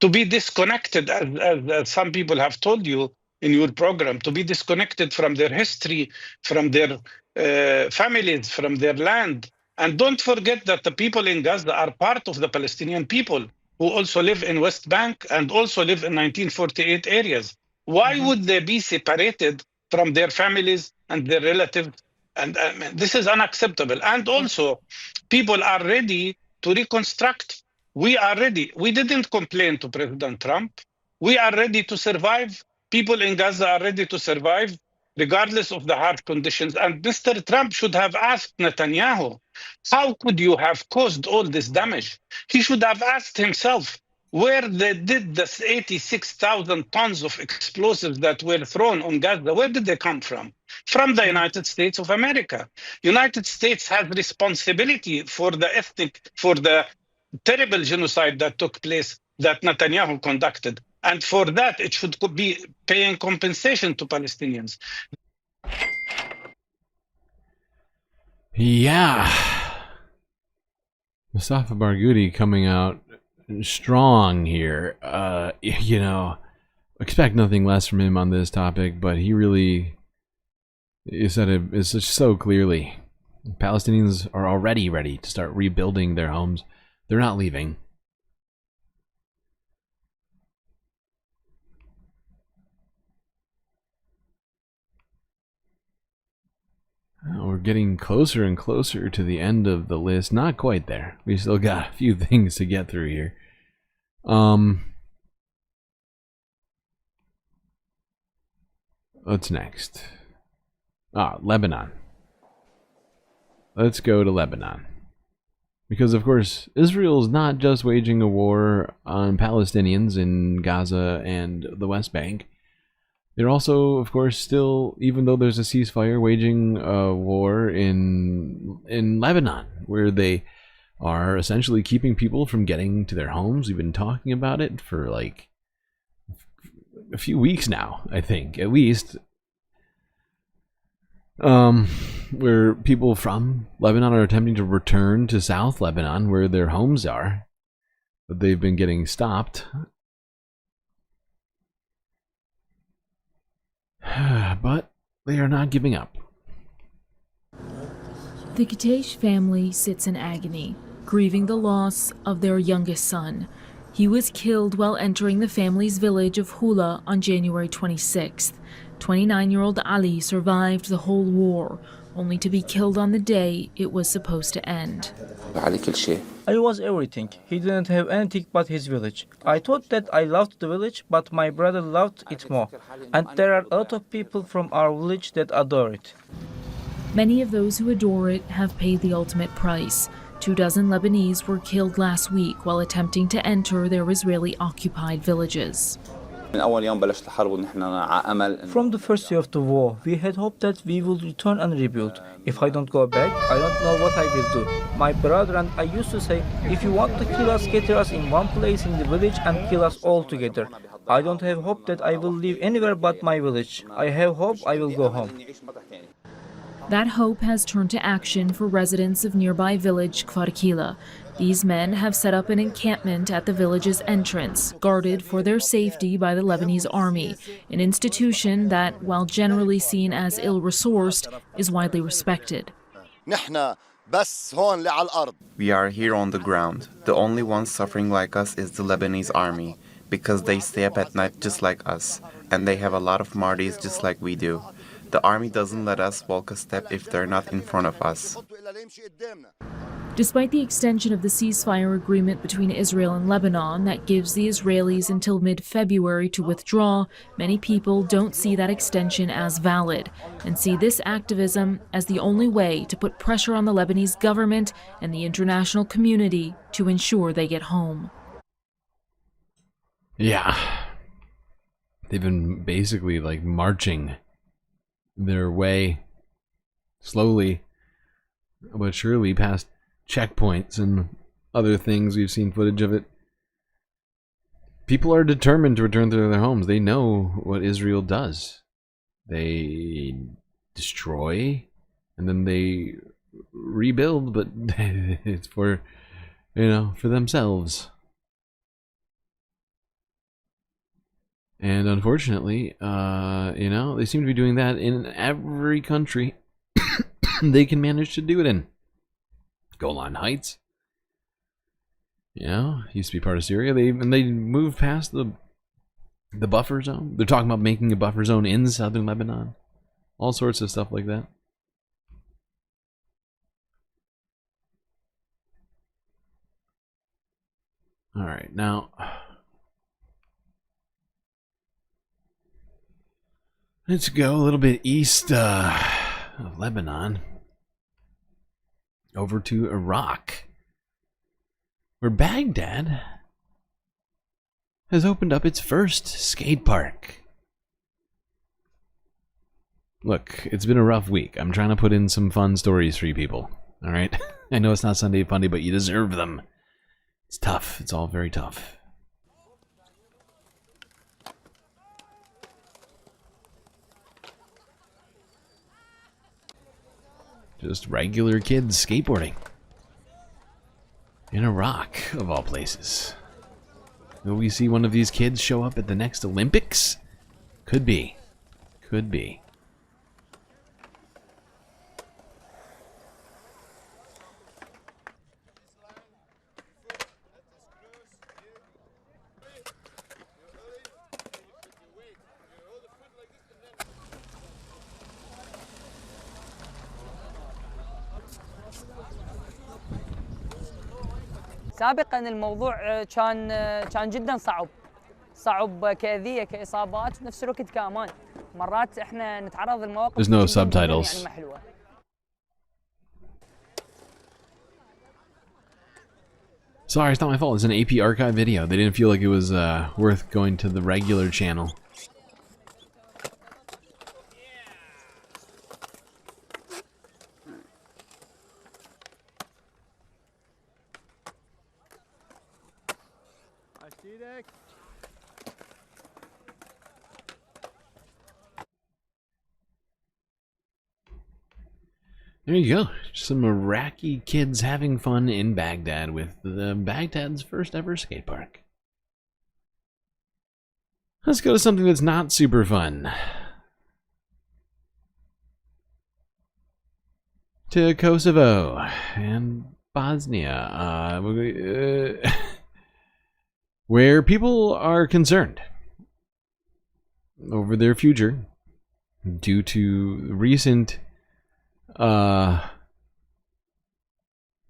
To be disconnected, as some people have told you in your program, to be disconnected from their history, from their families, from their land. And don't forget that the people in Gaza are part of the Palestinian people who also live in West Bank and also live in 1948 areas. Why would they be separated from their families and their relatives? And this is unacceptable. And also, people are ready to reconstruct. We are ready. We didn't complain to President Trump. We are ready to survive. People in Gaza are ready to survive, regardless of the hard conditions. And Mr. Trump should have asked Netanyahu, how could you have caused all this damage? He should have asked himself, where they did this 86,000 tons of explosives that were thrown on Gaza, where did they come from? From the United States of America. United States has responsibility for the terrible genocide that took place, that Netanyahu conducted. And for that, it should be paying compensation to Palestinians. Yeah. Mustafa Barghouti coming out strong here. You know, expect nothing less from him on this topic, but he really said it so clearly. Palestinians are already ready to start rebuilding their homes. They're not leaving. We're getting closer and closer to the end of the list. Not quite there. We still got a few things to get through here. What's next? Lebanon. Let's go to Lebanon. Because, of course, Israel's not just waging a war on Palestinians in Gaza and the West Bank. They're also, of course, still, even though there's a ceasefire, waging a war in Lebanon, where they are essentially keeping people from getting to their homes. We've been talking about it for like a few weeks now, I think, at least. Where people from Lebanon are attempting to return to South Lebanon, where their homes are, but they've been getting stopped. But they are not giving up. The Qutaish family sits in agony, grieving the loss of their youngest son. He was killed while entering the family's village of Hula on January 26th. 29-year-old Ali survived the whole war, only to be killed on the day it was supposed to end. I was everything. He didn't have anything but his village. I thought that I loved the village, but my brother loved it more. And there are a lot of people from our village that adore it. Many of those who adore it have paid the ultimate price. 24 Lebanese were killed last week while attempting to enter their Israeli-occupied villages. From the first day of the war, we had hoped that we would return and rebuild. If I don't go back, I don't know what I will do. My brother and I used to say, if you want to kill us, gather us in one place in the village and kill us all together. I don't have hope that I will live anywhere but my village. I have hope I will go home. That hope has turned to action for residents of nearby village Kvarkila. These men have set up an encampment at the village's entrance, guarded for their safety by the Lebanese army, an institution that, while generally seen as ill-resourced, is widely respected. We are here on the ground. The only ones suffering like us is the Lebanese army, because they stay up at night just like us, and they have a lot of Martis just like we do. The army doesn't let us walk a step if they're not in front of us. Despite the extension of the ceasefire agreement between Israel and Lebanon that gives the Israelis until mid-February to withdraw, many people don't see that extension as valid and see this activism as the only way to put pressure on the Lebanese government and the international community to ensure they get home. Yeah. They've been basically like marching their way slowly but surely past checkpoints and other things. We've seen footage of it. People are determined to return to their homes. They know what Israel does. They destroy and then they rebuild, but it's for, for themselves. And unfortunately, they seem to be doing that in every country they can manage to do it in. Golan Heights, used to be part of Syria. They moved past the buffer zone. They're talking about making a buffer zone in southern Lebanon. All sorts of stuff like that. All right, now let's go a little bit east of Lebanon, over to Iraq, where Baghdad has opened up its first skate park. Look, it's been a rough week. I'm trying to put in some fun stories for you people, all right? I know it's not Sunday Funday, but you deserve them. It's tough. It's all very tough. Just regular kids skateboarding. In Iraq, of all places. Will we see one of these kids show up at the next Olympics? Could be. Could be. سابقا الموضوع كان جدا صعب كأذية كإصابات في نفس الوقت كأمان مرات احنا نتعرض لمواقف. There's no subtitles. Sorry, it's not my fault. It's an AP archive video. They didn't feel like it was worth going to the regular channel. There you go. Some Iraqi kids having fun in Baghdad with Baghdad's first ever skate park. Let's go to something that's not super fun. To Kosovo and Bosnia, where people are concerned over their future due to recent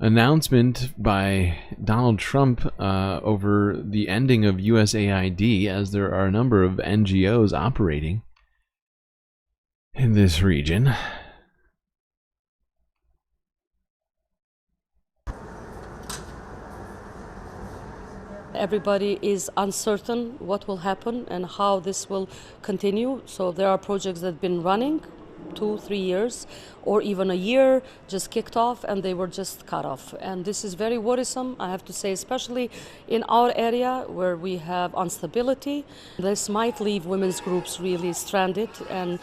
announcement by Donald Trump over the ending of USAID, as there are a number of NGOs operating in this region. Everybody is uncertain what will happen and how this will continue. So there are projects that have been running 2-3 years or even a year, just kicked off, and they were just cut off. And this is very worrisome, I have to say, especially in our area where we have instability. This might leave women's groups really stranded and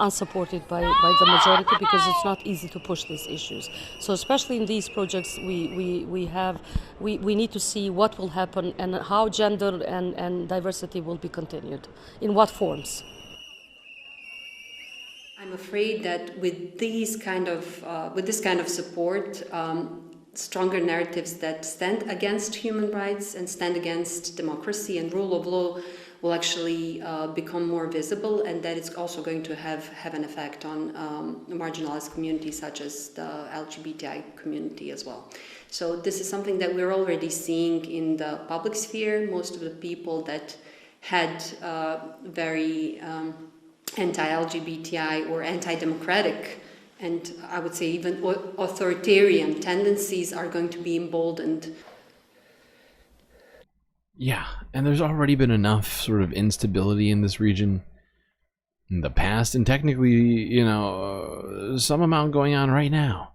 unsupported by the majority, because it's not easy to push these issues. So especially in these projects, we need to see what will happen and how gender and diversity will be continued, in what forms. I'm afraid that with this kind of support, stronger narratives that stand against human rights and stand against democracy and rule of law will actually become more visible, and that it's also going to have an effect on marginalized communities such as the LGBTI community as well. So this is something that we're already seeing in the public sphere. Most of the people that had very anti-LGBTI or anti-democratic, and I would say even authoritarian tendencies are going to be emboldened. Yeah, and there's already been enough sort of instability in this region in the past, and technically, you know, some amount going on right now.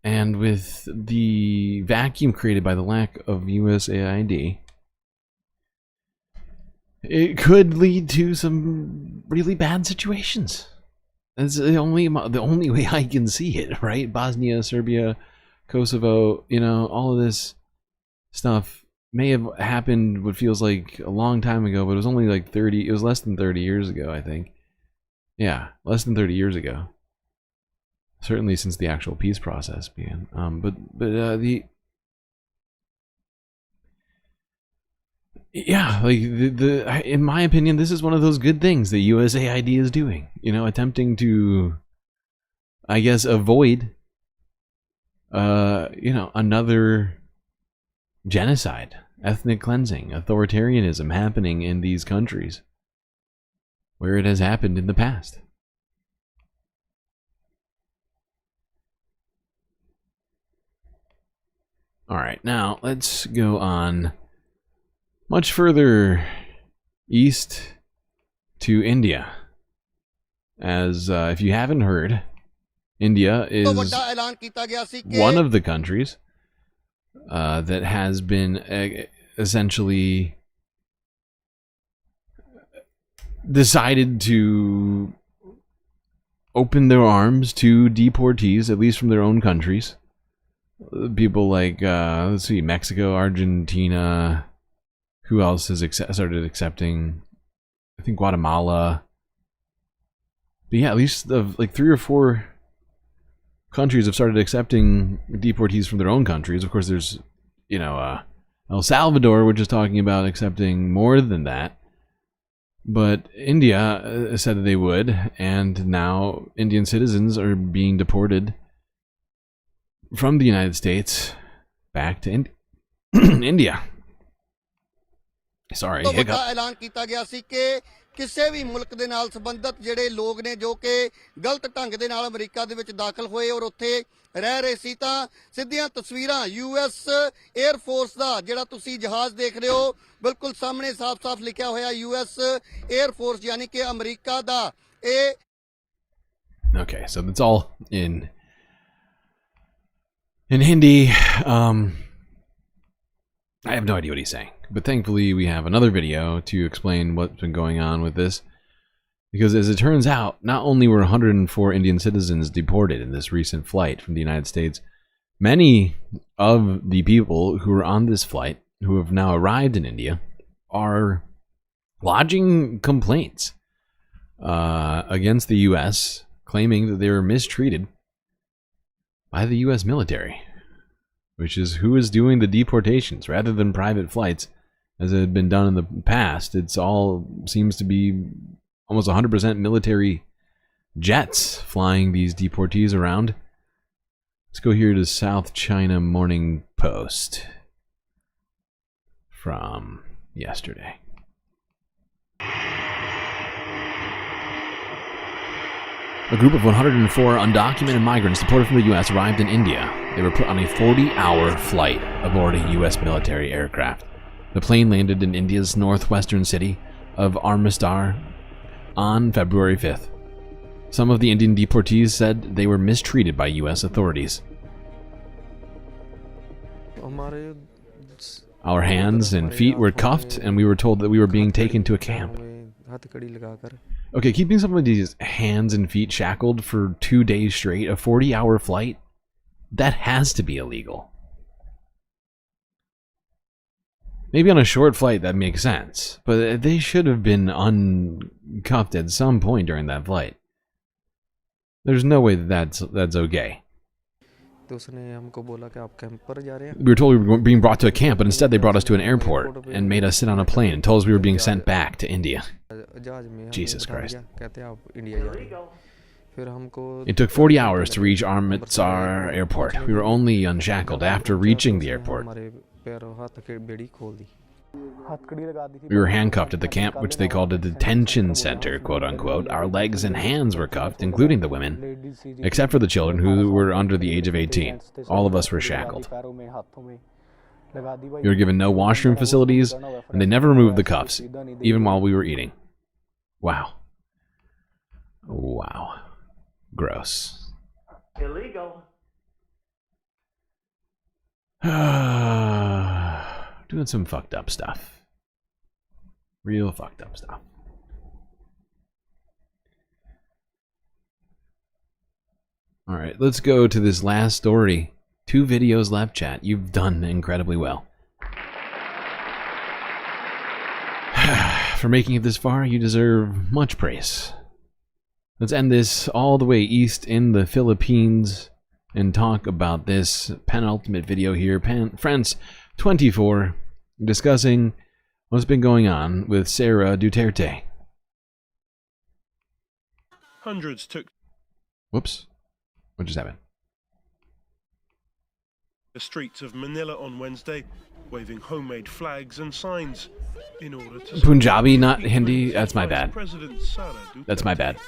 And with the vacuum created by the lack of USAID, it could lead to some really bad situations. That's the only way I can see it, right? Bosnia, Serbia, Kosovo, you know, all of this stuff may have happened what feels like a long time ago, but it was only like it was less than 30 years ago, I think. Yeah, less than 30 years ago. Certainly since the actual peace process began. Yeah, like in my opinion, this is one of those good things that USAID is doing. You know, attempting to, I guess, avoid, you know, another genocide, ethnic cleansing, authoritarianism happening in these countries where it has happened in the past. All right, now let's go on much further east to India. As if you haven't heard, India is one of the countries that has been essentially decided to open their arms to deportees, at least from their own countries. People like, let's see, Mexico, Argentina. Who else has started accepting? I think Guatemala. But yeah, at least like 3 or 4 countries have started accepting deportees from their own countries. Of course, there's, you know, El Salvador, which is talking about accepting more than that. But India said that they would, and now Indian citizens are being deported from the United States back to India. Sorry, hiccup. ਐਲਾਨ ਕੀਤਾ ਗਿਆ ਸੀ ਕਿ ਕਿਸੇ ਵੀ ਮੁਲਕ ਦੇ ਨਾਲ ਸੰਬੰਧਿਤ ਜਿਹੜੇ ਲੋਕ ਨੇ ਜੋ ਕਿ ਗਲਤ ਢੰਗ ਦੇ ਨਾਲ ਅਮਰੀਕਾ ਦੇ ਵਿੱਚ ਦਾਖਲ ਹੋਏ ਔਰ ਉੱਥੇ ਰਹਿ ਰਹੇ ਸੀ, ਤਾਂ ਸਿੱਧੀਆਂ ਤਸਵੀਰਾਂ ਯੂਐਸ 에ਅਰ ਫੋਰਸ ਦਾ ਜਿਹੜਾ ਤੁਸੀਂ ਜਹਾਜ਼ ਦੇਖ ਰਹੇ ਹੋ, ਬਿਲਕੁਲ ਸਾਹਮਣੇ ਸਾਫ਼-ਸਾਫ਼ ਲਿਖਿਆ ਹੋਇਆ ਯੂਐਸ 에ਅਰ ਫੋਰਸ, ਯਾਨੀ ਕਿ ਅਮਰੀਕਾ ਦਾ ਇਹ. Okay, so that's all in Hindi. I have no idea what he's saying, but thankfully we have another video to explain what's been going on with this. Because as it turns out, not only were 104 Indian citizens deported in this recent flight from the United States, many of the people who were on this flight, who have now arrived in India, are lodging complaints against the U.S., claiming that they were mistreated by the U.S. military, which is who is doing the deportations rather than private flights as it had been done in the past. It's all seems to be almost 100% military jets flying these deportees around. Let's go here to South China Morning Post from yesterday. A group of 104 undocumented migrants deported from the U.S. arrived in India. They were put on a 40-hour flight aboard a U.S. military aircraft. The plane landed in India's northwestern city of Amritsar on February 5th. Some of the Indian deportees said they were mistreated by U.S. authorities. Our hands and feet were cuffed, and we were told that we were being taken to a camp. Okay, keeping somebody's hands and feet shackled for 2 days straight, a 40-hour flight, that has to be illegal. Maybe on a short flight that makes sense, but they should have been uncuffed at some point during that flight. There's no way that's okay. We were told we were being brought to a camp, but instead they brought us to an airport and made us sit on a plane and told us we were being sent back to India. Jesus Christ. It took 40 hours to reach Amritsar airport. We were only unshackled after reaching the airport. We were handcuffed at the camp, which they called a detention center, quote-unquote. Our legs and hands were cuffed, including the women, except for the children who were under the age of 18. All of us were shackled. We were given no washroom facilities, and they never removed the cuffs, even while we were eating. Wow. Wow. Gross. Illegal. Doing some fucked up stuff. Real fucked up stuff. Alright, let's go to this last story. 2 videos left, chat. You've done incredibly well. For making it this far, you deserve much praise. Let's end this all the way east in the Philippines and talk about this penultimate video here. France 24, discussing what's been going on with Sara Duterte. Hundreds took... Whoops. What just happened? The streets of Manila on Wednesday, waving homemade flags and signs in order to... Punjabi, not Hindi? That's my bad. That's my bad.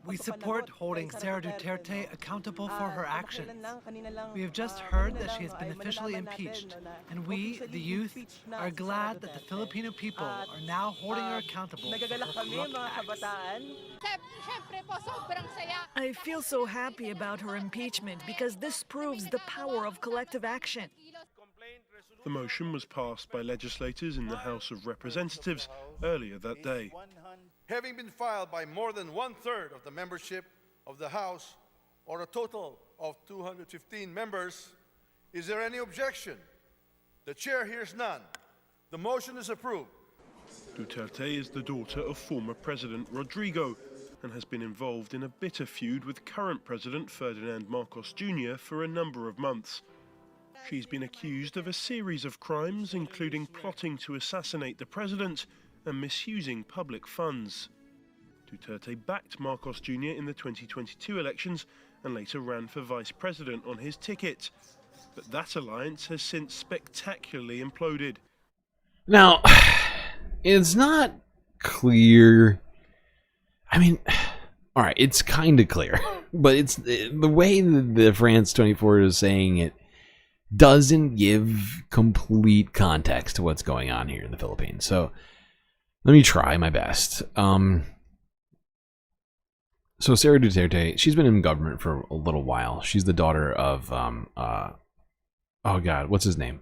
We support holding Sara Duterte accountable for her actions. We have just heard that she has been officially impeached, and we, the youth, are glad that the Filipino people are now holding her accountable for her corrupt acts. I feel so happy about her impeachment because this proves the power of collective action. The motion was passed by legislators in the House of Representatives earlier that day. Having been filed by more than 1/3 of the membership of the House, or a total of 215 members, is there any objection? The chair hears none. The motion is approved. Duterte is the daughter of former President Rodrigo and has been involved in a bitter feud with current President Ferdinand Marcos Jr. for a number of months. She's been accused of a series of crimes, including plotting to assassinate the president and misusing public funds. Duterte backed Marcos Jr. in the 2022 elections and later ran for vice president on his ticket. But that alliance has since spectacularly imploded. Now, it's not clear. I mean, all right, it's kind of clear, but it's the way that the France 24 is saying it doesn't give complete context to what's going on here in the Philippines. So let me try my best. So Sara Duterte, she's been in government for a little while. She's the daughter of oh god, what's his name?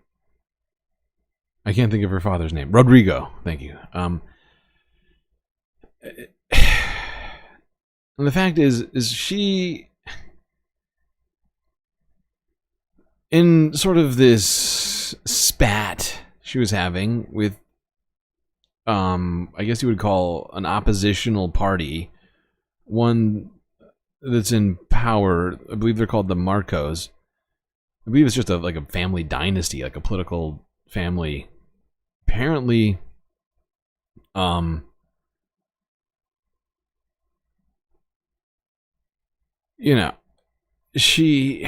I can't think of her father's name. Rodrigo. Thank you. And the fact is she, in sort of this spat she was having with I guess you would call an oppositional party, one that's in power. I believe they're called the Marcos. I believe it's just like a family dynasty, like a political family. Apparently, you know, she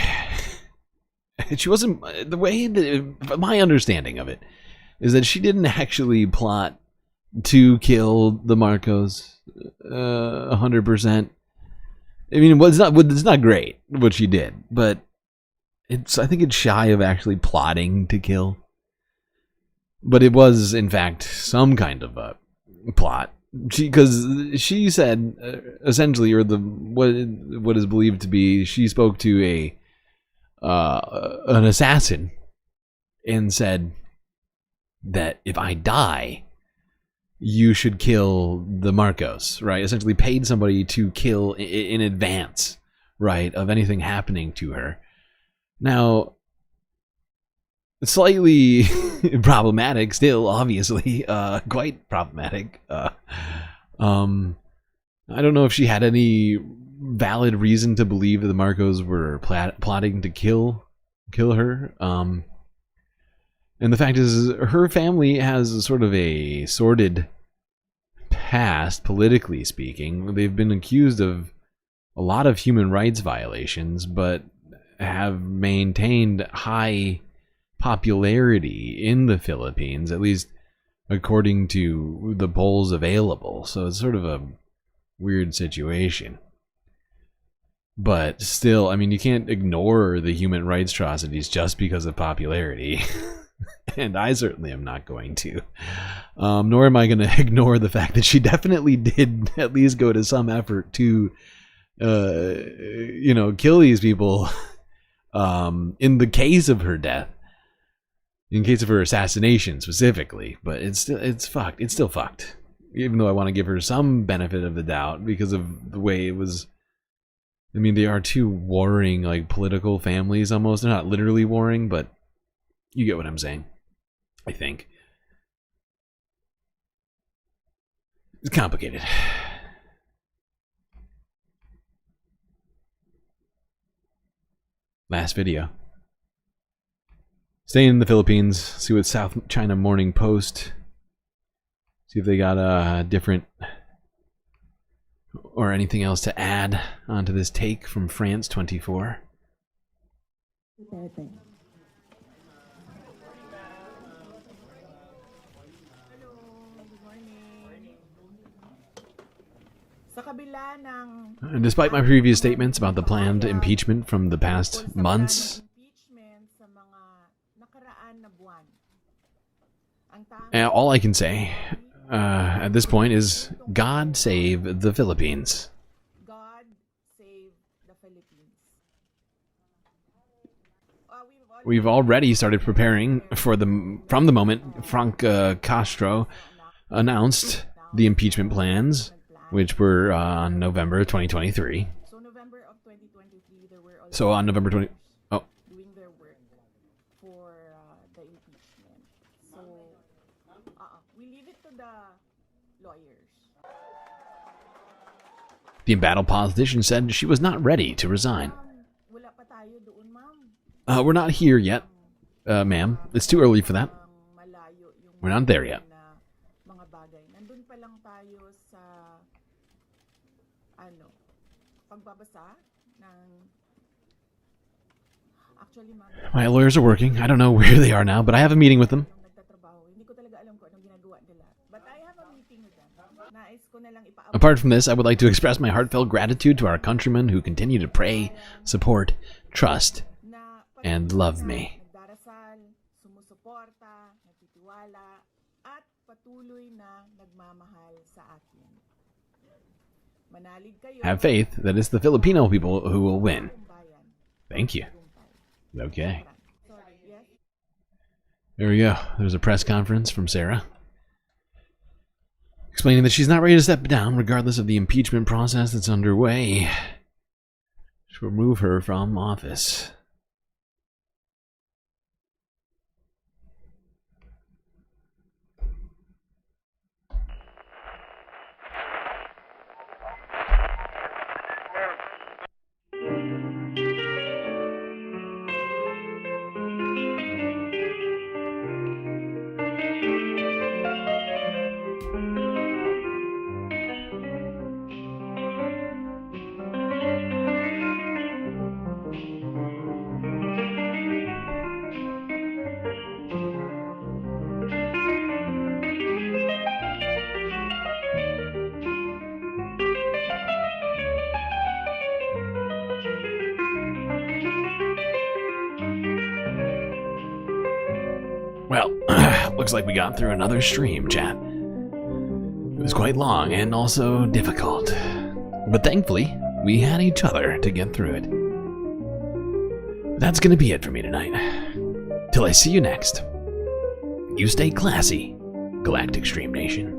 wasn't, the way that, my understanding of it is that she didn't actually plot to kill the Marcos. 100%. I mean, it's not great what she did, but I think it's shy of actually plotting to kill. But it was, in fact, some kind of a plot. Because she said, essentially, or what is believed to be, she spoke to an assassin and said that if I die, you should kill the Marcos, right? Essentially paid somebody to kill in advance, right, of anything happening to her. Now, slightly problematic still, obviously, quite problematic. I don't know if she had any valid reason to believe that the Marcos were plotting to kill her. And the fact is, her family has sort of a sordid past, politically speaking. They've been accused of a lot of human rights violations, but have maintained high popularity in the Philippines, at least according to the polls available. So it's sort of a weird situation. But still, I mean, you can't ignore the human rights atrocities just because of popularity. And I certainly am not going to. Nor am I going to ignore the fact that she definitely did at least go to some effort to, kill these people in the case of her death. In case of her assassination specifically. But it's fucked. It's still fucked. Even though I want to give her some benefit of the doubt because of the way it was. I mean, they are two warring, like, political families almost. They're not literally warring, but you get what I'm saying, I think. It's complicated. Last video. Staying in the Philippines, see what South China Morning Post, see if they got a different or anything else to add onto this take from France 24. And despite my previous statements about the planned impeachment from the past months, all I can say at this point is God save the Philippines. God save the Philippines. We've already started preparing for from the moment Frank Castro announced the impeachment plans, which were on November 2023. So November of 2023, there were already So on November 20... Oh. doing their work for the impeachment. So we leave it to the lawyers. The embattled politician said she was not ready to resign. Wala pa tayo doon, ma'am. We're not here yet, ma'am. It's too early for that. We're not there yet. Mga bagay. Nandun pa lang tayo sa pagbabasa ng actually, ma'am. My lawyers are working. I don't know where they are now, but I have a meeting with them. Hindi ko talaga alam kung anong ginagawa nila. But I have a meeting with them. Nais ko na lang ipaabot. Apart from this, I would like to express my heartfelt gratitude to our countrymen who continue to pray, support, trust, and love me. Nagdarasal, sumusuporta, nagtitiwala, at patuloy na nagmamahal sa akin. Manalig kayo. Have faith that it's the Filipino people who will win. Thank you. Okay. There we go. There's a press conference from Sarah explaining that she's not ready to step down regardless of the impeachment process that's underway to remove her from office. Well, looks like we got through another stream, chat. It was quite long and also difficult. But thankfully, we had each other to get through it. That's gonna be it for me tonight. Till I see you next. You stay classy, Galactic Stream Nation.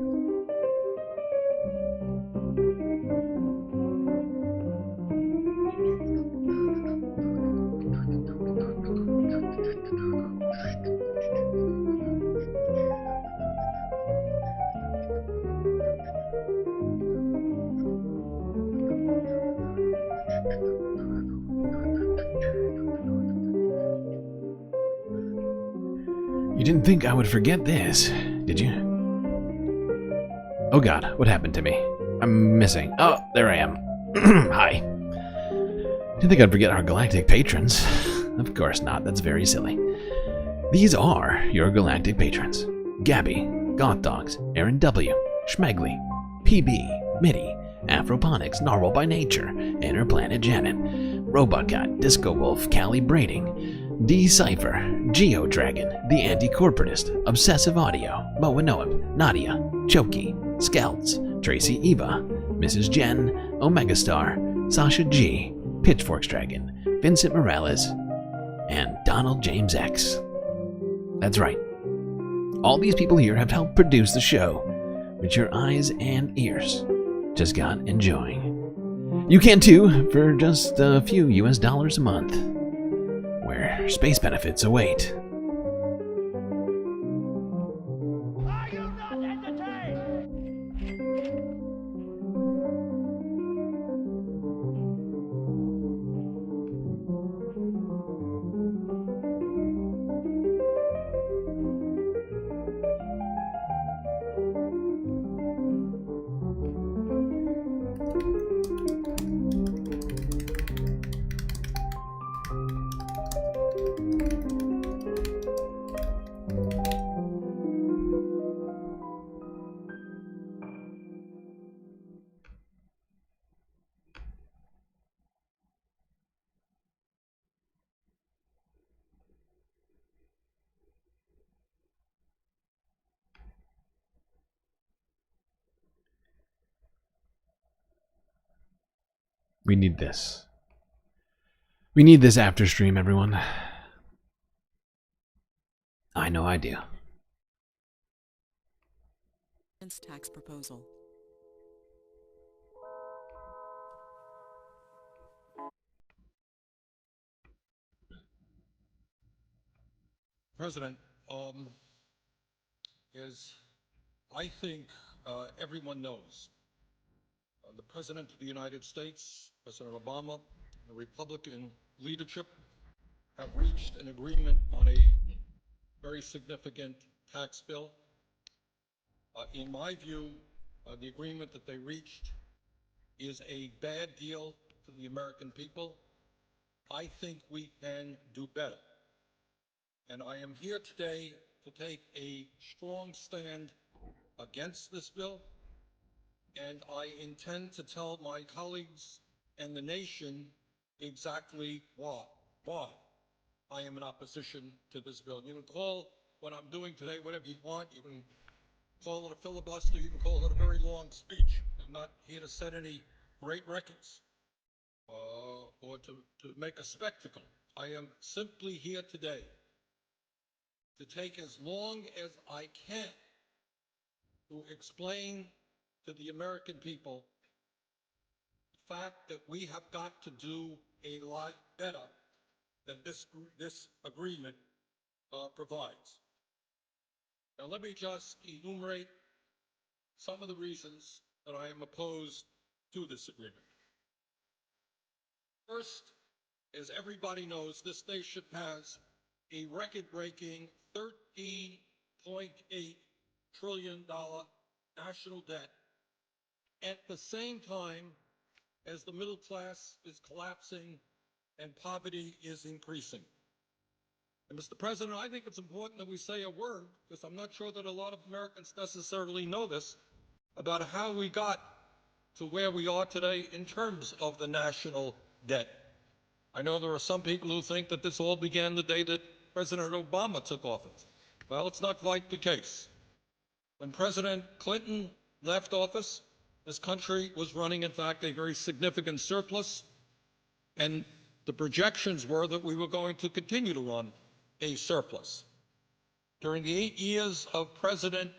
You didn't think I would forget this, did you? Oh god, what happened to me? I'm missing. Oh, there I am. Hi. Didn't think I'd forget our galactic patrons. Of course not, that's very silly. These are your galactic patrons. Gabby, Goth Dogs, Aaron W, Schmegley, PB, Mitty, Afroponics, Narwhal by Nature, Inner Planet Janet, Robot God, Disco Wolf, Callie Braiding, D-Cypher, Geo-Dragon, The Anti-Corporatist, Obsessive Audio, Moanoa, Nadia, Choki, Scouts, Tracy Eva, Mrs. Jen, Omega Star, Sasha G, Pitchforks Dragon, Vincent Morales, and Donald James X. That's right. All these people here have helped produce the show, which your eyes and ears just got enjoying. You can too, for just a few US dollars a month, where space benefits await. We need this. We need this after stream, everyone. I know I do. Tax proposal. President, as I think everyone knows, the President of the United States, President Obama, and the Republican leadership have reached an agreement on a very significant tax bill. In my view, the agreement that they reached is a bad deal for the American people. I think we can do better. And I am here today to take a strong stand against this bill. And I intend to tell my colleagues and the nation exactly why I am in opposition to this bill. You can call what I'm doing today whatever you want. You can call it a filibuster. You can call it a very long speech. I'm not here to set any great records or to make a spectacle. I am simply here today to take as long as I can to explain to the American people the fact that we have got to do a lot better than this agreement provides. Now let me just enumerate some of the reasons that I am opposed to this agreement. First, as everybody knows, this nation has a record-breaking $13.8 trillion national debt at the same time as the middle class is collapsing and poverty is increasing. And Mr. President, I think it's important that we say a word, because I'm not sure that a lot of Americans necessarily know this, about how we got to where we are today in terms of the national debt. I know there are some people who think that this all began the day that President Obama took office. Well, it's not quite the case. When President Clinton left office, this country was running, in fact, a very significant surplus, and the projections were that we were going to continue to run a surplus. During the 8 years of President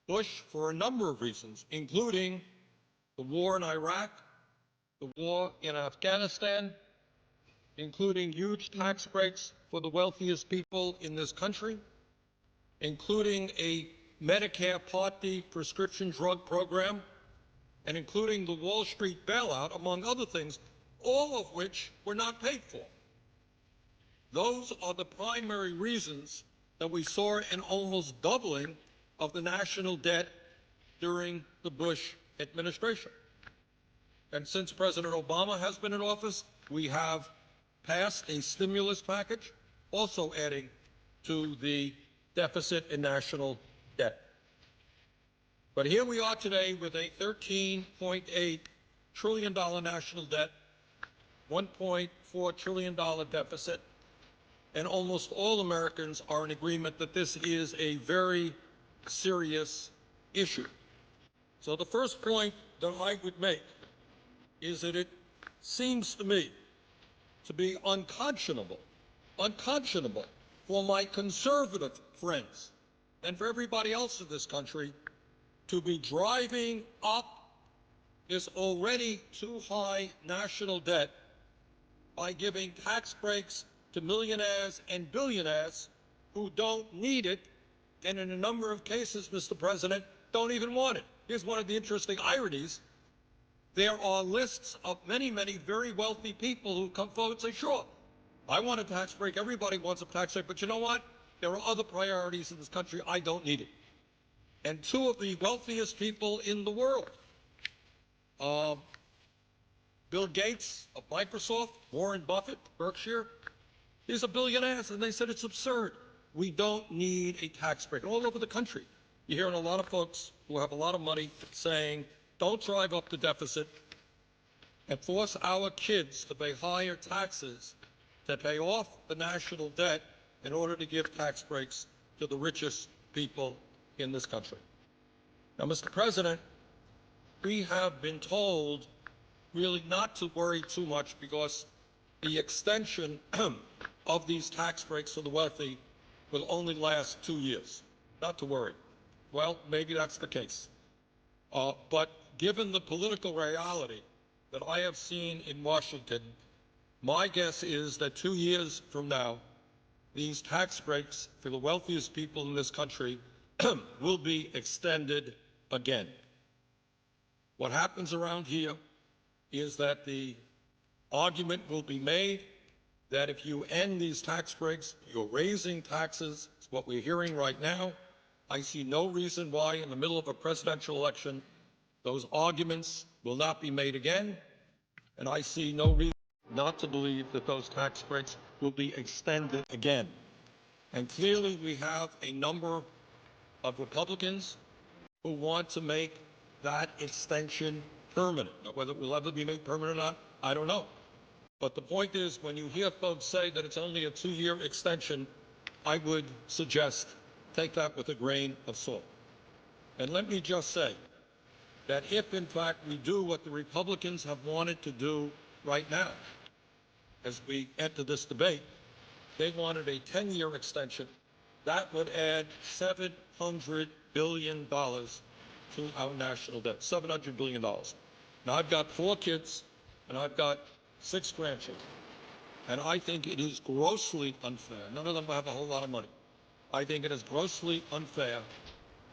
Bush, for a number of reasons, including the war in Iraq, the war in Afghanistan, including huge tax breaks for the wealthiest people in this country, including a Medicare Part D prescription drug program, and including the Wall Street bailout, among other things, all of which were not paid for. Those are the primary reasons that we saw an almost doubling of the national debt during the Bush administration. And since President Obama has been in office, we have passed a stimulus package, also adding to the deficit in national debt. But here we are today with a $13.8 trillion national debt, $1.4 trillion deficit, and almost all Americans are in agreement that this is a very serious issue. So the first point that I would make is that it seems to me to be unconscionable for my conservative friends and for everybody else in this country to be driving up this already too high national debt by giving tax breaks to millionaires and billionaires who don't need it, and in a number of cases, Mr. President, don't even want it. Here's one of the interesting ironies. There are lists of many, many very wealthy people who come forward and say, sure, I want a tax break. Everybody wants a tax break. But you know what? There are other priorities in this country. I don't need it. And two of the wealthiest people in the world, Bill Gates of Microsoft, Warren Buffett, Berkshire, these are billionaires, and they said it's absurd. We don't need a tax break. All over the country, you're hearing a lot of folks who have a lot of money saying, don't drive up the deficit and force our kids to pay higher taxes to pay off the national debt in order to give tax breaks to the richest people in this country. Now, Mr. President, we have been told really not to worry too much because the extension of these tax breaks for the wealthy will only last 2 years. Not to worry. Well, maybe that's the case. But given the political reality that I have seen in Washington, my guess is that 2 years from now, these tax breaks for the wealthiest people in this country will be extended again. What happens around here is that the argument will be made that if you end these tax breaks, you're raising taxes. It's what we're hearing right now. I see no reason why in the middle of a presidential election, those arguments will not be made again. And I see no reason not to believe that those tax breaks will be extended again. And clearly we have a number of Republicans who want to make that extension permanent. Now, whether it will ever be made permanent or not, I don't know. But the point is, when you hear folks say that it's only a 2-year extension, I would suggest take that with a grain of salt. And let me just say that if, in fact, we do what the Republicans have wanted to do right now, as we enter this debate, they wanted a 10-year extension. That would add $700 billion to our national debt, $700 billion. Now, I've got 4 kids, and I've got 6 grandchildren. And I think it is grossly unfair. None of them have a whole lot of money. I think it is grossly unfair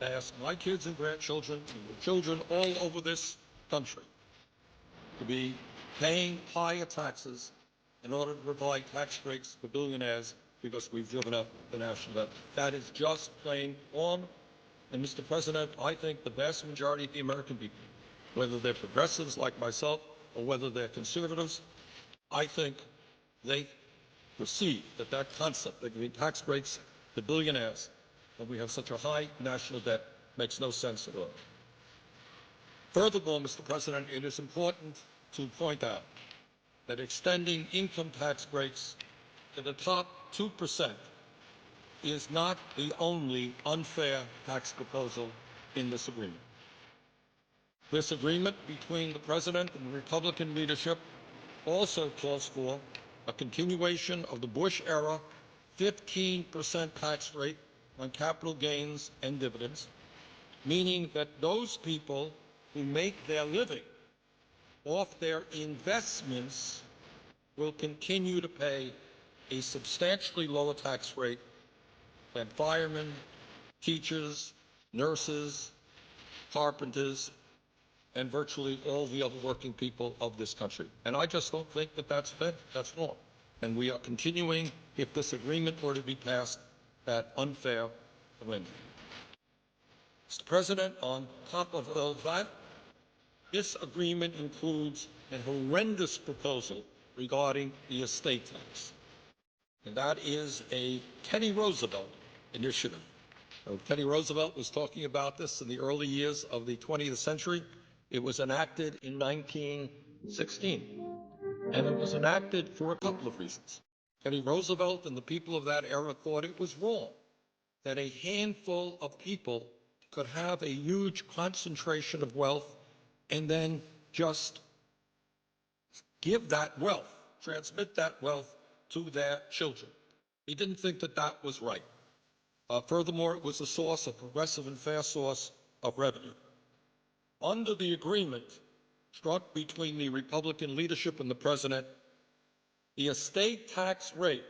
to ask my kids and grandchildren and children all over this country to be paying higher taxes in order to provide tax breaks for billionaires because we've driven up the national debt. That is just plain wrong. And Mr. President, I think the vast majority of the American people, whether they're progressives like myself or whether they're conservatives, I think they perceive that that concept that giving tax breaks to billionaires when we have such a high national debt makes no sense at all. Furthermore, Mr. President, it is important to point out that extending income tax breaks to the top 2% is not the only unfair tax proposal in this agreement. This agreement between the President and the Republican leadership also calls for a continuation of the Bush-era 15% tax rate on capital gains and dividends, meaning that those people who make their living off their investments will continue to pay a substantially lower tax rate than firemen, teachers, nurses, carpenters, and virtually all the other working people of this country. And I just don't think that that's fair. That's wrong. And we are continuing, if this agreement were to be passed, that unfair arrangement. Mr. President, on top of all that, this agreement includes a horrendous proposal regarding the estate tax. And that is a Teddy Roosevelt initiative. Teddy Roosevelt was talking about this in the early years of the 20th century. It was enacted in 1916. And it was enacted for a couple of reasons. Teddy Roosevelt and the people of that era thought it was wrong that a handful of people could have a huge concentration of wealth and then just give that wealth, transmit that wealth to their children. He didn't think that that was right. Furthermore, it was a source, a progressive and fair source of revenue. Under the agreement struck between the Republican leadership and the President, the estate tax rate,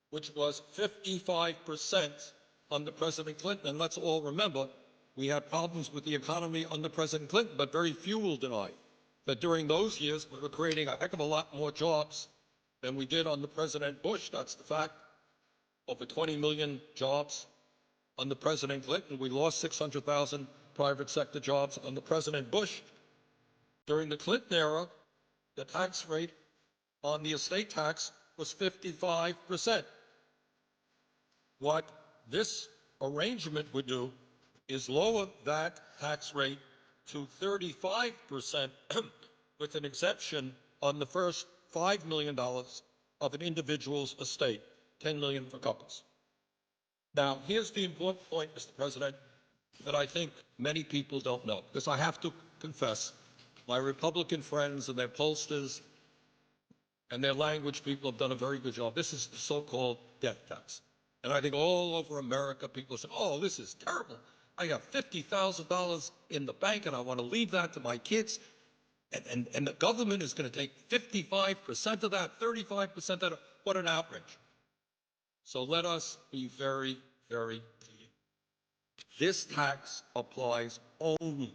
which was 55% under President Clinton, and let's all remember, we had problems with the economy under President Clinton, but very few will deny that during those years we were creating a heck of a lot more jobs than we did under President Bush. That's the fact. Over 20 million jobs under President Clinton. We lost 600,000 private sector jobs under President Bush. During the Clinton era, the tax rate on the estate tax was 55%. What this arrangement would do is lower that tax rate to 35% with an exemption on the first $5 million of an individual's estate, $10 million for couples. Now, here's the important point, Mr. President, that I think many people don't know, because I have to confess, my Republican friends and their pollsters and their language people have done a very good job. This is the so-called death tax. And I think all over America, people say, oh, this is terrible. I have $50,000 in the bank and I want to leave that to my kids. And the government is going to take 55% of that, 35% of that. What an outrage. So let us be very, very clear. This tax applies only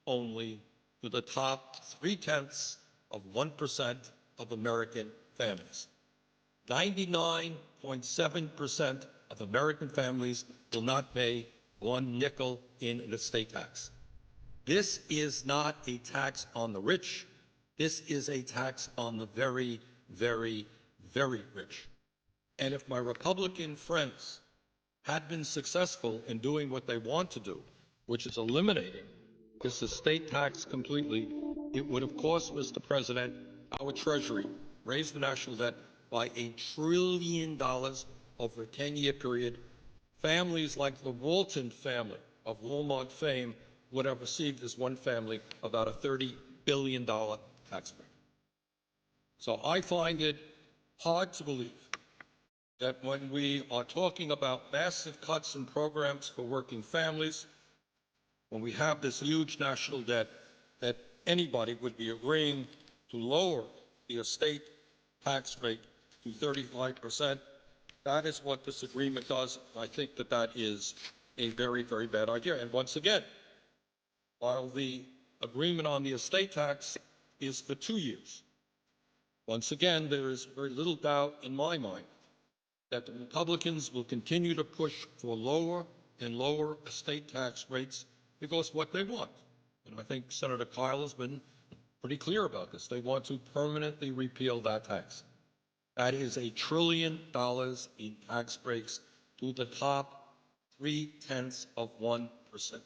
to the top 0.3% of American families. 99.7% of American families will not pay one nickel in an estate tax. This is not a tax on the rich. This is a tax on the very, very, very rich. And if my Republican friends had been successful in doing what they want to do, which is eliminating this estate tax completely, it would have cost, Mr. President, our Treasury, raise the national debt by $1 trillion over a 10-year period. Families like the Walton family of Walmart fame would have received as one family about a $30 billion tax break. So I find it hard to believe that when we are talking about massive cuts in programs for working families, when we have this huge national debt, that anybody would be agreeing to lower the estate tax rate to 35%. That is what this agreement does. I think that that is a very, very bad idea. And once again, while the agreement on the estate tax is for 2 years, once again, there is very little doubt in my mind that the Republicans will continue to push for lower and lower estate tax rates because what they want, and I think Senator Kyle has been pretty clear about this, they want to permanently repeal that tax. That is $1 trillion in tax breaks to the top 0.3%.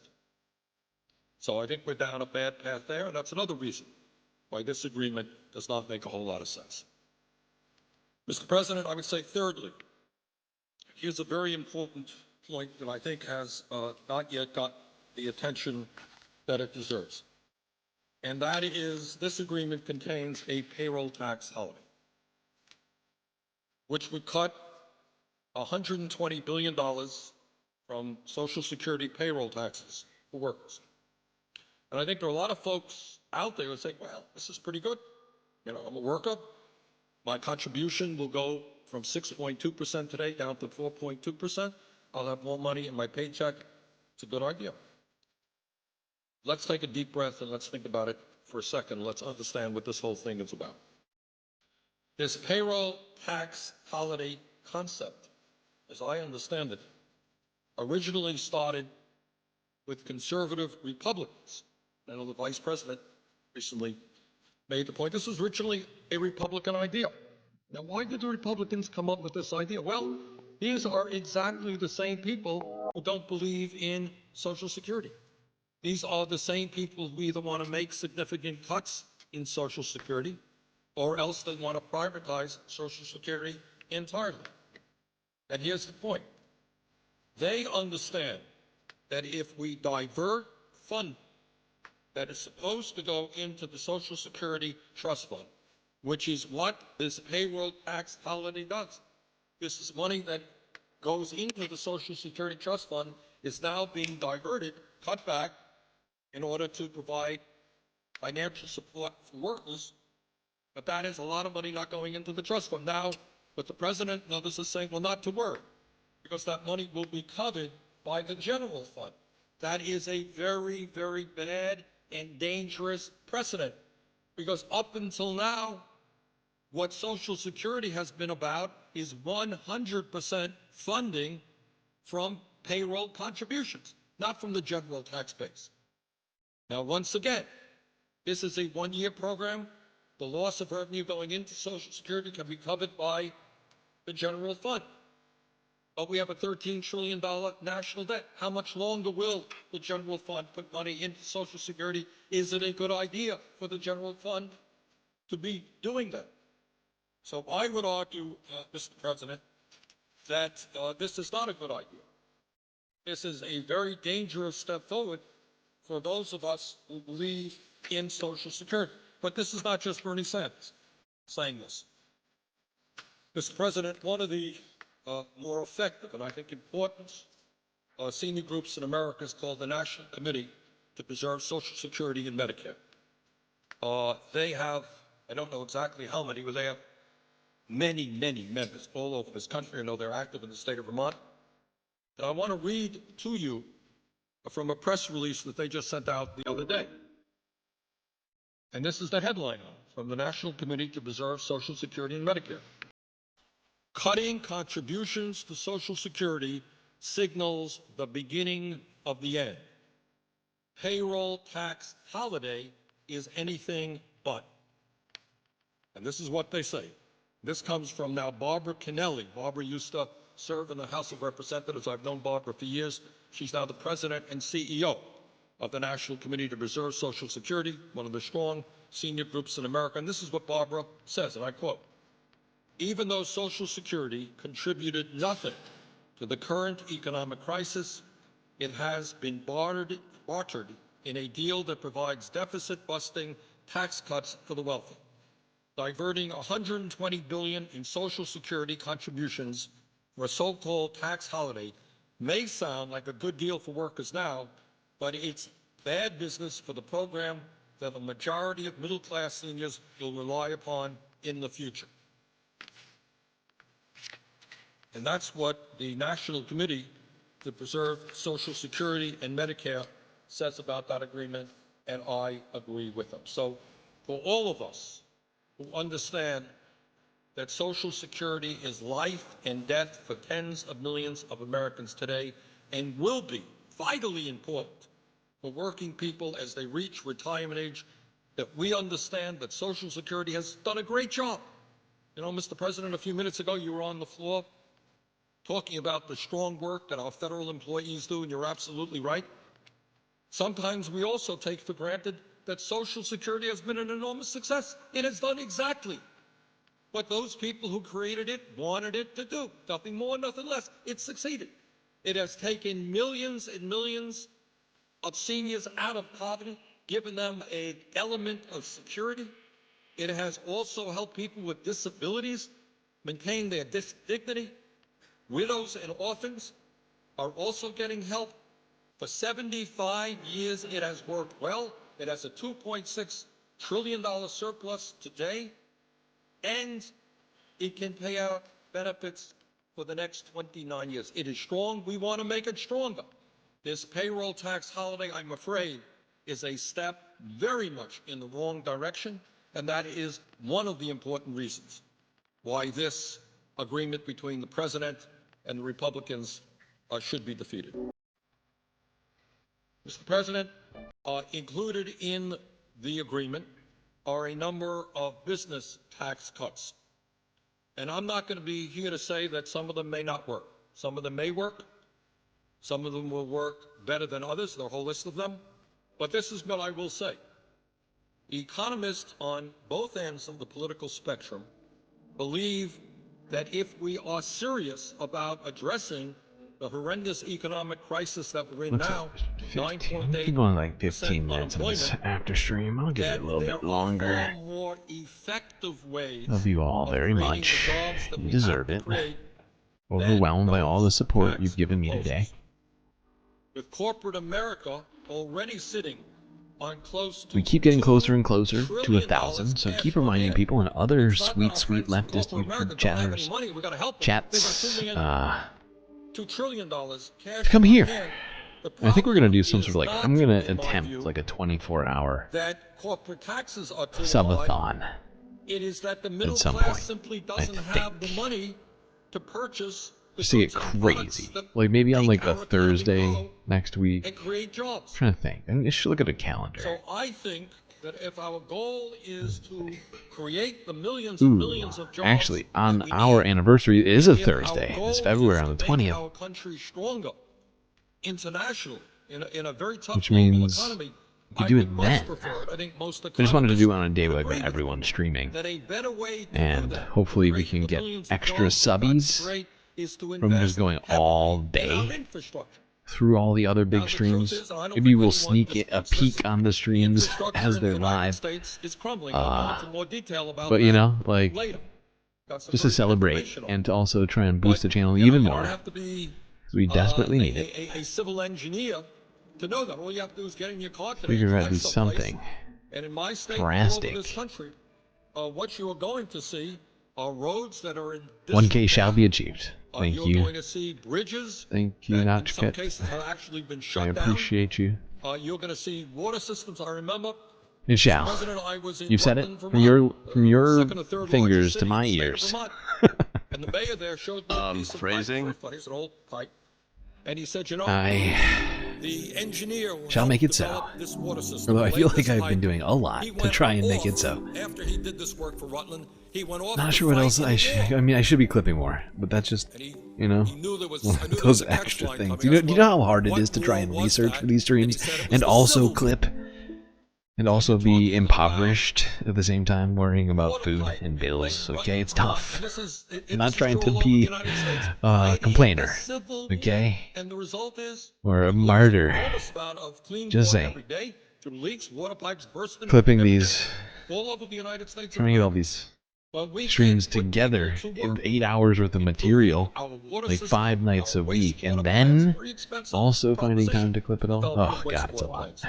So I think we're down a bad path there, and that's another reason why this agreement does not make a whole lot of sense. Mr. President, I would say thirdly, here's a very important point that I think has not yet got the attention that it deserves. And that is, this agreement contains a payroll tax holiday, which would cut $120 billion from Social Security payroll taxes for workers. And I think there are a lot of folks out there who say, well, this is pretty good. You know, I'm a worker. My contribution will go from 6.2% today down to 4.2%. I'll have more money in my paycheck. It's a good idea. Let's take a deep breath and let's think about it for a second. Let's understand what this whole thing is about. This payroll tax holiday concept, as I understand it, originally started with conservative Republicans. I know the Vice President recently made the point this was originally a Republican idea. Now, why did the Republicans come up with this idea? Well, these are exactly the same people who don't believe in Social Security. These are the same people who either want to make significant cuts in Social Security or else they want to privatize Social Security entirely. And here's the point. They understand that if we divert funding that is supposed to go into the Social Security Trust Fund, which is what this payroll tax holiday does. This is money that goes into the Social Security Trust Fund is now being diverted, cut back, in order to provide financial support for workers. But that is a lot of money not going into the trust fund. Now, but the president and others are saying, well, not to worry, because that money will be covered by the general fund. That is a very, very bad and dangerous precedent, because up until now, what Social Security has been about is 100% funding from payroll contributions, not from the general tax base. Now, once again, this is a one-year program. The loss of revenue going into Social Security can be covered by the general fund. But we have a $13 trillion national debt. How much longer will the general fund put money into Social Security? Is it a good idea for the general fund to be doing that? So I would argue, Mr. President, that this is not a good idea. This is a very dangerous step forward for those of us who believe in Social Security. But this is not just Bernie Sanders saying this. Mr. President, one of the more effective and I think important senior groups in America is called the National Committee to Preserve Social Security and Medicare. They have, I don't know exactly how many, but they have many, many members all over this country. I know they're active in the state of Vermont. And I want to read to you from a press release that they just sent out the other day. And this is the headline from the National Committee to Preserve Social Security and Medicare. Cutting contributions to Social Security signals the beginning of the end. Payroll tax holiday is anything but. And this is what they say. This comes from now Barbara Kennelly. Barbara used to serve in the House of Representatives. I've known Barbara for years. She's now the president and CEO of the National Committee to Preserve Social Security, one of the strong senior groups in America. And this is what Barbara says, and I quote, even though Social Security contributed nothing to the current economic crisis, it has been bartered in a deal that provides deficit-busting tax cuts for the wealthy. Diverting $120 billion in Social Security contributions for a so-called tax holiday may sound like a good deal for workers now, but it's bad business for the program that the majority of middle-class seniors will rely upon in the future. And that's what the National Committee to Preserve Social Security and Medicare says about that agreement, and I agree with them. So for all of us who understand that Social Security is life and death for tens of millions of Americans today and will be vitally important for working people as they reach retirement age, that we understand that Social Security has done a great job. You know, Mr. President, a few minutes ago you were on the floor talking about the strong work that our federal employees do, and you're absolutely right. Sometimes we also take for granted that Social Security has been an enormous success. It has done exactly what those people who created it wanted it to do. Nothing more, nothing less. It succeeded. It has taken millions and millions of seniors out of poverty, given them an element of security. It has also helped people with disabilities maintain their dignity. Widows and orphans are also getting help. For 75 years, it has worked well. It has a $2.6 trillion surplus today, and it can pay out benefits for the next 29 years. It is strong. We want to make it stronger. This payroll tax holiday, I'm afraid, is a step very much in the wrong direction, and that is one of the important reasons why this agreement between the president and the Republicans should be defeated. Mr. President, included in the agreement are a number of business tax cuts. And I'm not going to be here to say that some of them may not work. Some of them may work. Some of them will work better than others. There are a whole list of them. But this is what I will say. Economists on both ends of the political spectrum believe that if we are serious about addressing the horrendous economic crisis that we're in now, 9.8%. Keep going like 15 minutes in this after stream. I'll give it a little bit longer. More effective ways Love you all very much. You deserve it. create Overwhelmed by all the support you've given me today. with corporate America already sitting on close to We keep getting closer and closer to 1,000, so keep reminding people and other sweet, sweet leftist YouTube chatters, chats, $2 trillion cash come here. The I think we're going to do some sort of problem I'm is going not, to in my attempt view, like a 24-hour that corporate taxes are too high. subathon. It is that the middle some class point, simply doesn't have the money to purchase the Just to get crazy. Like maybe on like a Thursday next week. and create jobs. I'm trying to think. I mean, you should look at a calendar. So I think that if our goal is to create the millions and millions of jobs, Actually, on our anniversary, it is a Thursday. It's February on the 20th. our country stronger internationally in a very tough Which global means economy, you could do it then. I think most I just wanted to do it on a day where like everyone's streaming. that a better way to And do that, hopefully we can get extra subbies is to from just going all in our day infrastructure. through all the other big streams. Maybe we'll sneak a peek on the streams as they're live. Is crumbling. I'll go into more detail about But you that know, like, later. Got some just to very celebrate information on and to also try and boost the channel You even don't more. have to be We desperately need it. a civil engineer to know that. All you have to do is get in your car today. Figure out drive do someplace, something And in my state, all over drastic. this country, what you are going to see are roads that are in 1K shall be achieved. Thank you're you. going to see bridges Thank you, in some Notchket. cases have actually been shut I down. appreciate you. You're going to see water systems. I remember It shall. President, I was in You've said it Rutland, from your second or third fingers largest to city my in the state of ears. Vermont. And the mayor there showed me a piece of phrasing. pipe, his old pipe, and he said, you know, I the engineer will shall help make it so. develop this water system. Although I Lay feel this like I've pipe. been doing a lot to try and make it so. After he did this work for Rutland, he went off Not to sure what fight else in I the should. war. I mean, I should be clipping more, but that's just, you know, those extra things. Do you know how hard it is to try and research for these streams and also clip and also be impoverished at the same time, worrying about food and bills? Okay, it's tough. I'm not trying to be a complainer, okay, And the result is or a martyr. enormous amount of clean Just water saying. every day through leaks, water pipes bursting. Clipping every these, day, all over the United States. trying to get all these But we streams can't put together people to in work. 8 hours worth of material, Our water like system, 5 nights a our week, and wastewater then plants, very expensive also finding time to clip it all. developing Oh god, it's a wastewater lot. plants.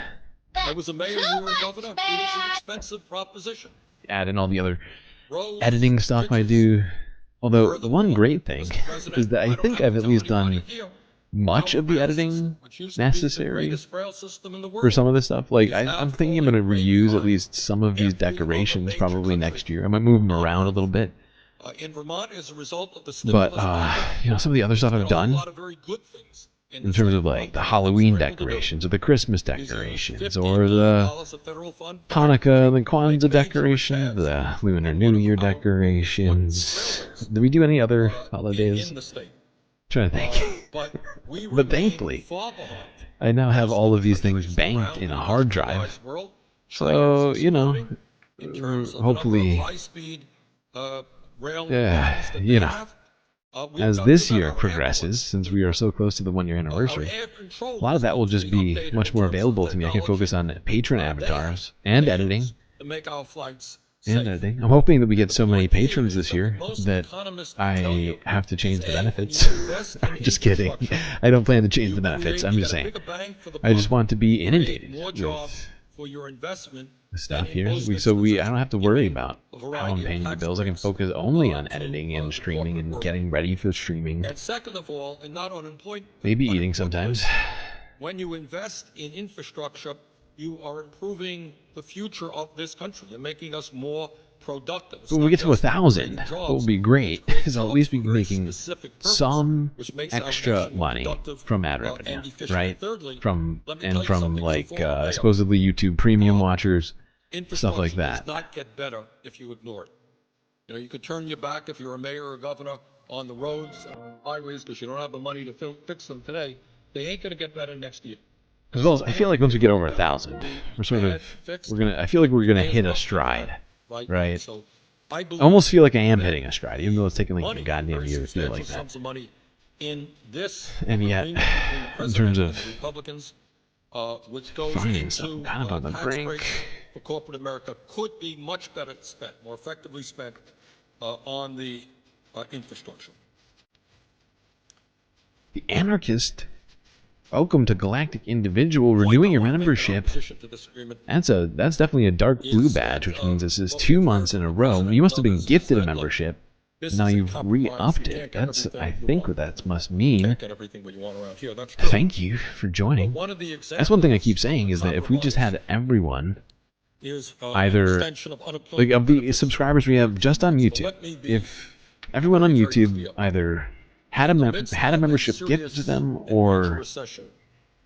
I was a mayor, you were a governor. It is an expensive proposition. Add in all the other editing stuff I do. Although the one great thing is that I think I've at least done much of the editing necessary for some of this stuff. Like I'm thinking I'm going to reuse at least some of these decorations probably next year. I might move them around a little bit. In Vermont, as a result of the But stimulus you know, some of the other stuff I've done a lot of very good things. in terms of like the Halloween decorations or the Christmas decorations or the Hanukkah and the Kwanzaa decorations, the Lunar New Year decorations. Do we do any other holidays? Trying to think. But thankfully, I now have all of these things banked in a hard drive. So, you know, hopefully you know, as this year progresses, since we are so close to the 1-year anniversary, a lot of that will just be much more available to me. I can focus on patron avatars and editing. I'm hoping that we get so many patrons this year that I have to change the benefits. I'm just kidding. I don't plan to change the benefits. I'm just saying. I just want to be inundated with the stuff here. I don't have to worry about how I'm paying the bills. I can focus only on editing and streaming and getting ready for streaming. And second of all, and not on employment. Maybe eating sometimes. When you invest in infrastructure, you are improving the future of this country. You're making us more productive. When we get to 1,000, what would be great is I'll at least be making some extra money from ad revenue, right? From like supposedly YouTube Premium watchers, stuff like that. Does not get better if you ignore it. You know, you could turn your back if you're a mayor or a governor on the roads, highways, because you don't have the money to fix them today. They ain't going to get better next year. As well as I feel like once we get over 1,000, I feel like we're gonna hit a stride, right? I almost feel like I am hitting a stride, even though it's taken like a goddamn year to feel like that. And yet, in terms of finding something kind of on the brink, for corporate America could be much better spent, more effectively spent on the infrastructure. The anarchist. Welcome to Galactic Individual, renewing your membership. That's definitely a dark blue badge, which means this is 2 months in a row. You must have been gifted a membership. Now you've re-upped it. That's, I think, what that must mean. Thank you for joining. That's one thing I keep saying is that if we just had everyone, either like of the subscribers we have just on YouTube, if everyone on YouTube either had a membership gifted to them, or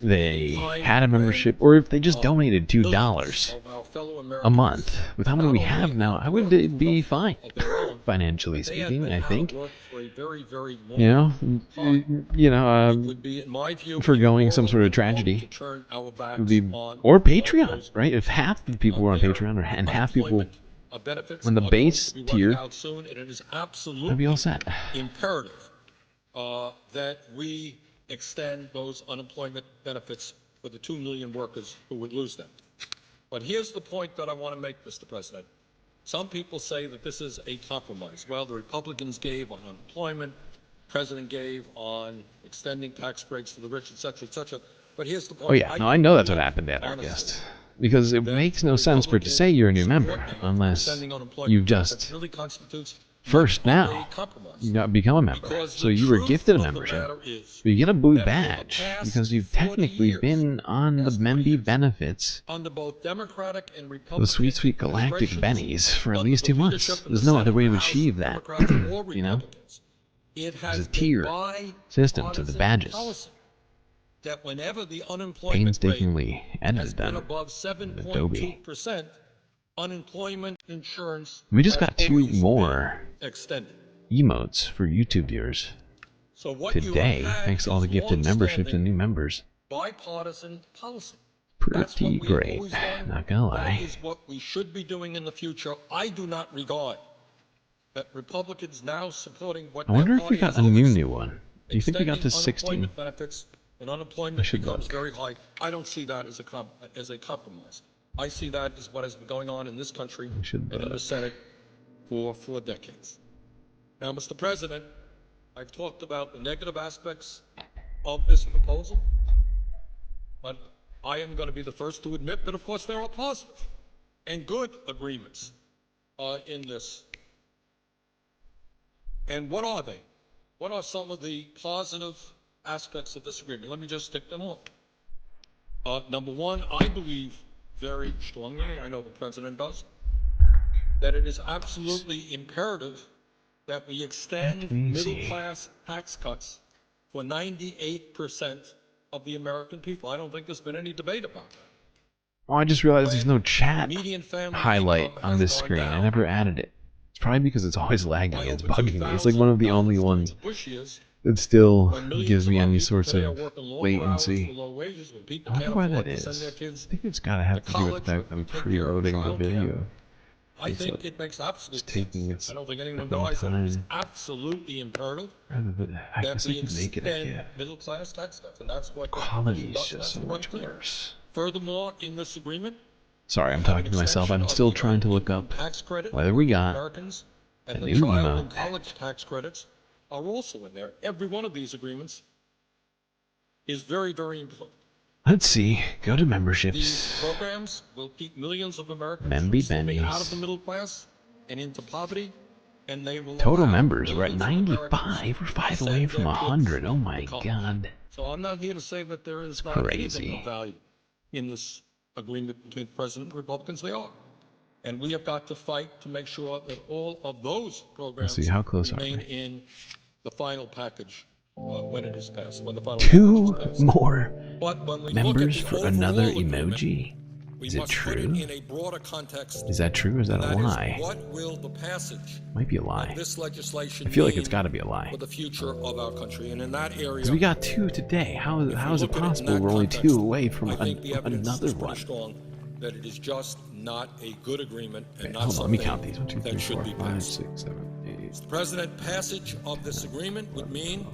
they had a membership, or if they just donated $2 a month. With how many we have now, I would be fine, financially speaking. I think, forgoing some sort of tragedy, or Patreon, right? If half the people were on Patreon, and half people on the base tier, I'd be all set. Imperative that we extend those unemployment benefits for the 2 million workers who would lose them. But here's the point that I want to make, Mr. President. Some people say that this is a compromise. Well, the Republicans gave on unemployment, the President gave on extending tax breaks for the rich, etc., etc. But here's the point. Oh yeah, no, I know that's what happened at Anarchist. Because it makes no sense for it to say you're a new member unless you've just first now become a member. So you were gifted a membership, but you get a blue badge because you've technically been on the Memby benefits, the sweet, sweet galactic bennies, for at least 2 months. There's no other way to achieve that, you know? There's a tier system to the badges. Painstakingly edited them in Adobe. Unemployment insurance. We just got 2 more emotes for YouTube viewers today, thanks to all the gifted memberships and new members. Bipartisan policy. Pretty great, not gonna lie. That is what we should be doing in the future. I do not regard that Republicans now supporting what I wonder if we got a new one. Do you think we got to 16? And unemployment becomes very high. I don't see that as a compromise. I see that as what has been going on in this country and in the Senate for 4 decades. Now, Mr. President, I've talked about the negative aspects of this proposal, but I am going to be the first to admit that, of course, there are positive and good agreements in this. And what are they? What are some of the positive aspects of this agreement? Let me just stick them off. Number one, I believe very strongly, I know the President does, that it is absolutely imperative that we extend middle-class tax cuts for 98% of the American people. I don't think there's been any debate about that. Oh, I just realized there's no chat highlight on this screen. I never added it. It's probably because it's always lagging. It's bugging me. It's like one of the only ones that still gives me any sorts of latency. I wonder why that is. I think it's gotta have to do with the fact that I'm preloading the video. I think it makes absolute sense. I don't think anyone own dies. It's time. absolutely imperative I that guess I we could make it a extend gift. middle class tax cuts, and that's what Quality is that's just so what's much clear. worse. Furthermore, in this agreement, Sorry, I'm talking to myself. I'm still trying to look up tax credit whether we got Americans a and the new child and emote. college tax credits are also in there. Every one of these agreements is very, very important. Let's see. Go to These memberships. programs will keep millions of Americans Memby from slipping out of bennies. the middle class and into poverty, and they will Total allow members. We're at millions of 95. Americans We're 5 to away send from their kids 100. Oh my to college. god. So I'm not here to say that there is not anything of value in this agreement between the President and the Republicans. They are. And we have got to fight to make sure that all of those programs see, how close are remain in the final package when it is passed, when the final 2 package is passed. more But when we members look at the for another overall agreement, emoji? we Is it must put it true? in a broader context. Is that true or is that and a that is, lie? what will the passage Might be a lie. of this legislation I feel like mean it's got to be a lie. for the future of our country? And in that area, Because we got 2 today. How is it look at it in possible that we're only context, 2 away from I think the evidence another is pretty one? strong that it is just not a good agreement and Okay, not hold on, something let me count these. 1, 2, 3, that should 4, be 5, passed. 6, 7, 8. Mr. President, passage of this agreement would mean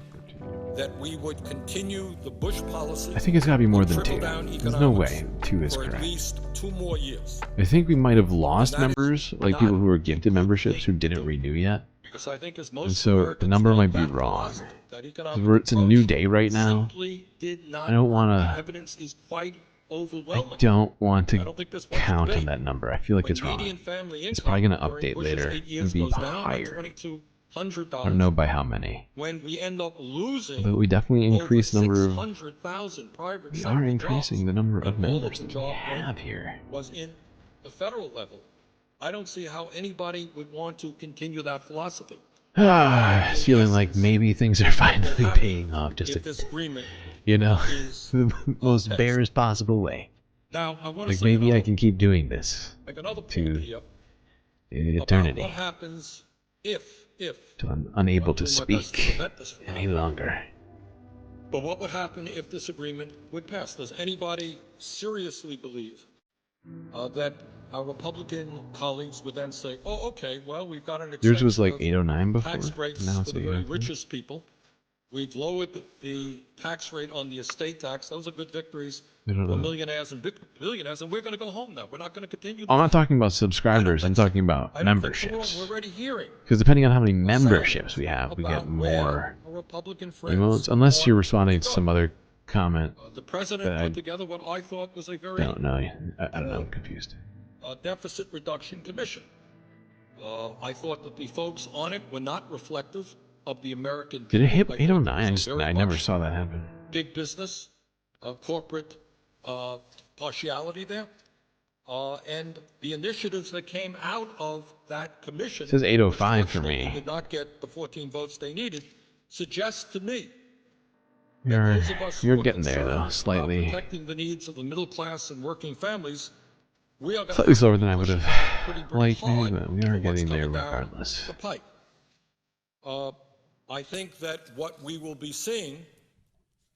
that we would continue the Bush policy. I think it's got to be more than 2. trickle-down There's no economics way 2 is for at correct. least 2 more years. I think we might have lost And that is members, like people who were gifted memberships who didn't renew yet. Because I think as most And so the Americans number know, might be that wrong. philosophy, that 'Cause economic it's a new approach day right now. simply did not I don't work. want The to. evidence is quite I overwhelming. don't want I to don't think this wants count on debate. that number. I feel like When it's wrong. median family It's income probably going to during update Bush's later 8 and years be goes down by higher. $2,200. I don't know by how many. When we end up losing But we definitely increase the number of. 600,000 private We sector are increasing the number of and all members the that we job have growth here. was in the federal level. I don't see how anybody would want to continue that philosophy. Feeling like maybe things are finally paying off just If this agreement the is most passed. barest possible way. Now, I want to Like say maybe I can keep doing this make another point to here eternity. about what happens if Till I'm unable to doing my best to speak prevent this from any longer. But what would happen if this agreement would pass? Does anybody seriously believe that our Republican colleagues would then say, "Oh, okay, well, we've got an Yours was extension like of 809 before. tax breaks Now for it's the very 803. richest people. We've lowered the tax rate on the estate tax. Those are good victories I don't for know. millionaires and billionaires, and we're going to go home now. We're not going to continue. I'm not talking about subscribers. I'm talking about memberships. We're already hearing Because depending on how many memberships we have, we get more our Republican friends. emotes. Unless you're responding to some other comment The president that I put together what I thought was a very don't know. I don't know. I'm confused. Deficit Reduction Commission. I thought that the folks on it were not reflective of the American Did it people. hit 809? I never saw that happen. Big business, corporate partiality there, and the initiatives that came out of that commission. It says 805 which for fortunately me. did not get the 14 votes they needed. Suggest to me You're getting there though, slightly. protecting the needs of the middle class and working families. We are going Slightly slower than I would pretty have liked, hard but we are getting there coming down regardless. the pipe. I think that what we will be seeing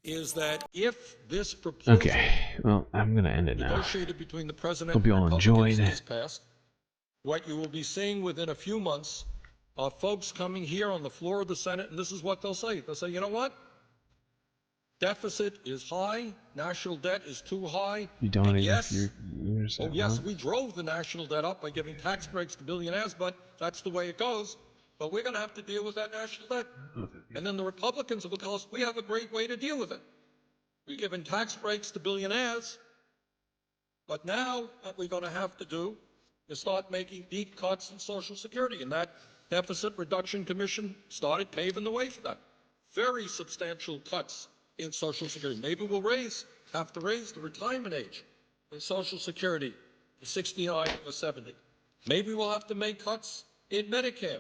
is that if this proposal Okay, well, I'm gonna end it now. negotiated between the president Hope you all and Republicans enjoyed. is passed, what you will be seeing within a few months are folks coming here on the floor of the Senate, and this is what they'll say. They'll say, you know what? Deficit is high, national debt is too high. You donated yes, yours. oh yes, we drove the national debt up by giving tax breaks to billionaires, but that's the way it goes. But we're going to have to deal with that national debt. And then the Republicans will tell us, we have a great way to deal with it. We're giving tax breaks to billionaires, but now what we're going to have to do is start making deep cuts in Social Security. And that Deficit Reduction Commission started paving the way for that. Very substantial cuts in Social Security. Maybe we'll have to raise the retirement age in Social Security to 69 or 70. Maybe we'll have to make cuts in Medicare.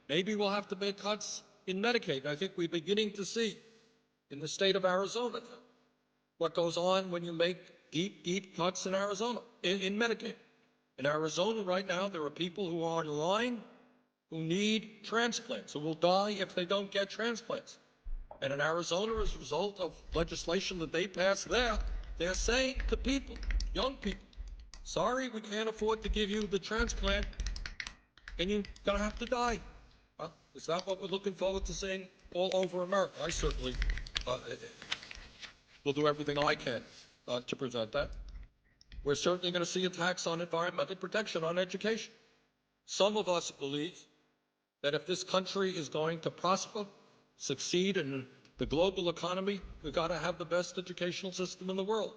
Maybe we'll have to make cuts in Medicaid. I think we're beginning to see in the state of Arizona what goes on when you make deep, deep cuts in Arizona, in Medicaid. In Arizona right now, there are people who are in line who need transplants, who will die if they don't get transplants. And in Arizona, as a result of legislation that they passed there, they're saying to people, young people, Sorry, we can't afford to give you the transplant, and you're gonna have to die. Well, is that what we're looking forward to seeing all over America? I certainly will do everything I can to prevent that. We're certainly going to see attacks on environmental protection, on education. Some of us believe that if this country is going to prosper, succeed in the global economy, we've got to have the best educational system in the world,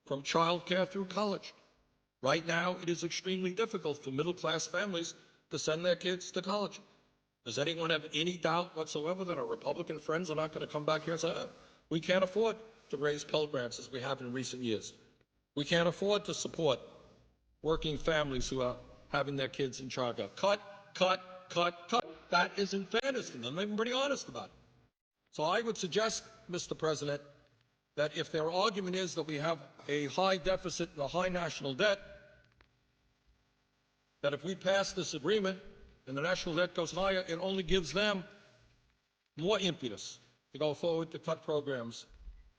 from childcare through college. Right now, it is extremely difficult for middle-class families to send their kids to college. Does anyone have any doubt whatsoever that our Republican friends are not going to come back here and say, we can't afford to raise Pell Grants as we have in recent years? We can't afford to support working families who are having their kids in childcare. Cut, cut, cut, cut. That isn't fairness to them. They've been pretty honest about it. So I would suggest, Mr. President, that if their argument is that we have a high deficit and a high national debt, that if we pass this agreement and the national debt goes higher, it only gives them more impetus to go forward to cut programs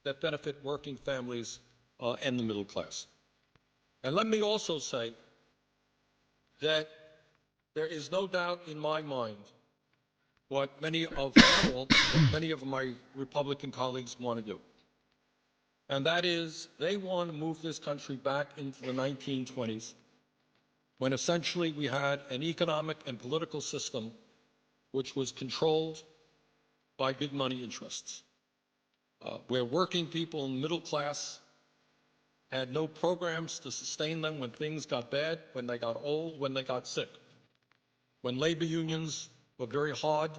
that benefit working families and the middle class. And let me also say that there is no doubt in my mind what many of my Republican colleagues want to do. And that is, they want to move this country back into the 1920s, when essentially we had an economic and political system which was controlled by big money interests, where working people in the middle class had no programs to sustain them when things got bad, when they got old, when they got sick, when labor unions were very hard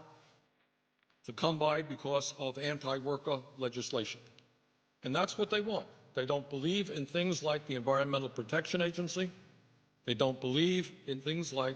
to come by because of anti-worker legislation. And that's what they want. They don't believe in things like the Environmental Protection Agency. They don't believe in things like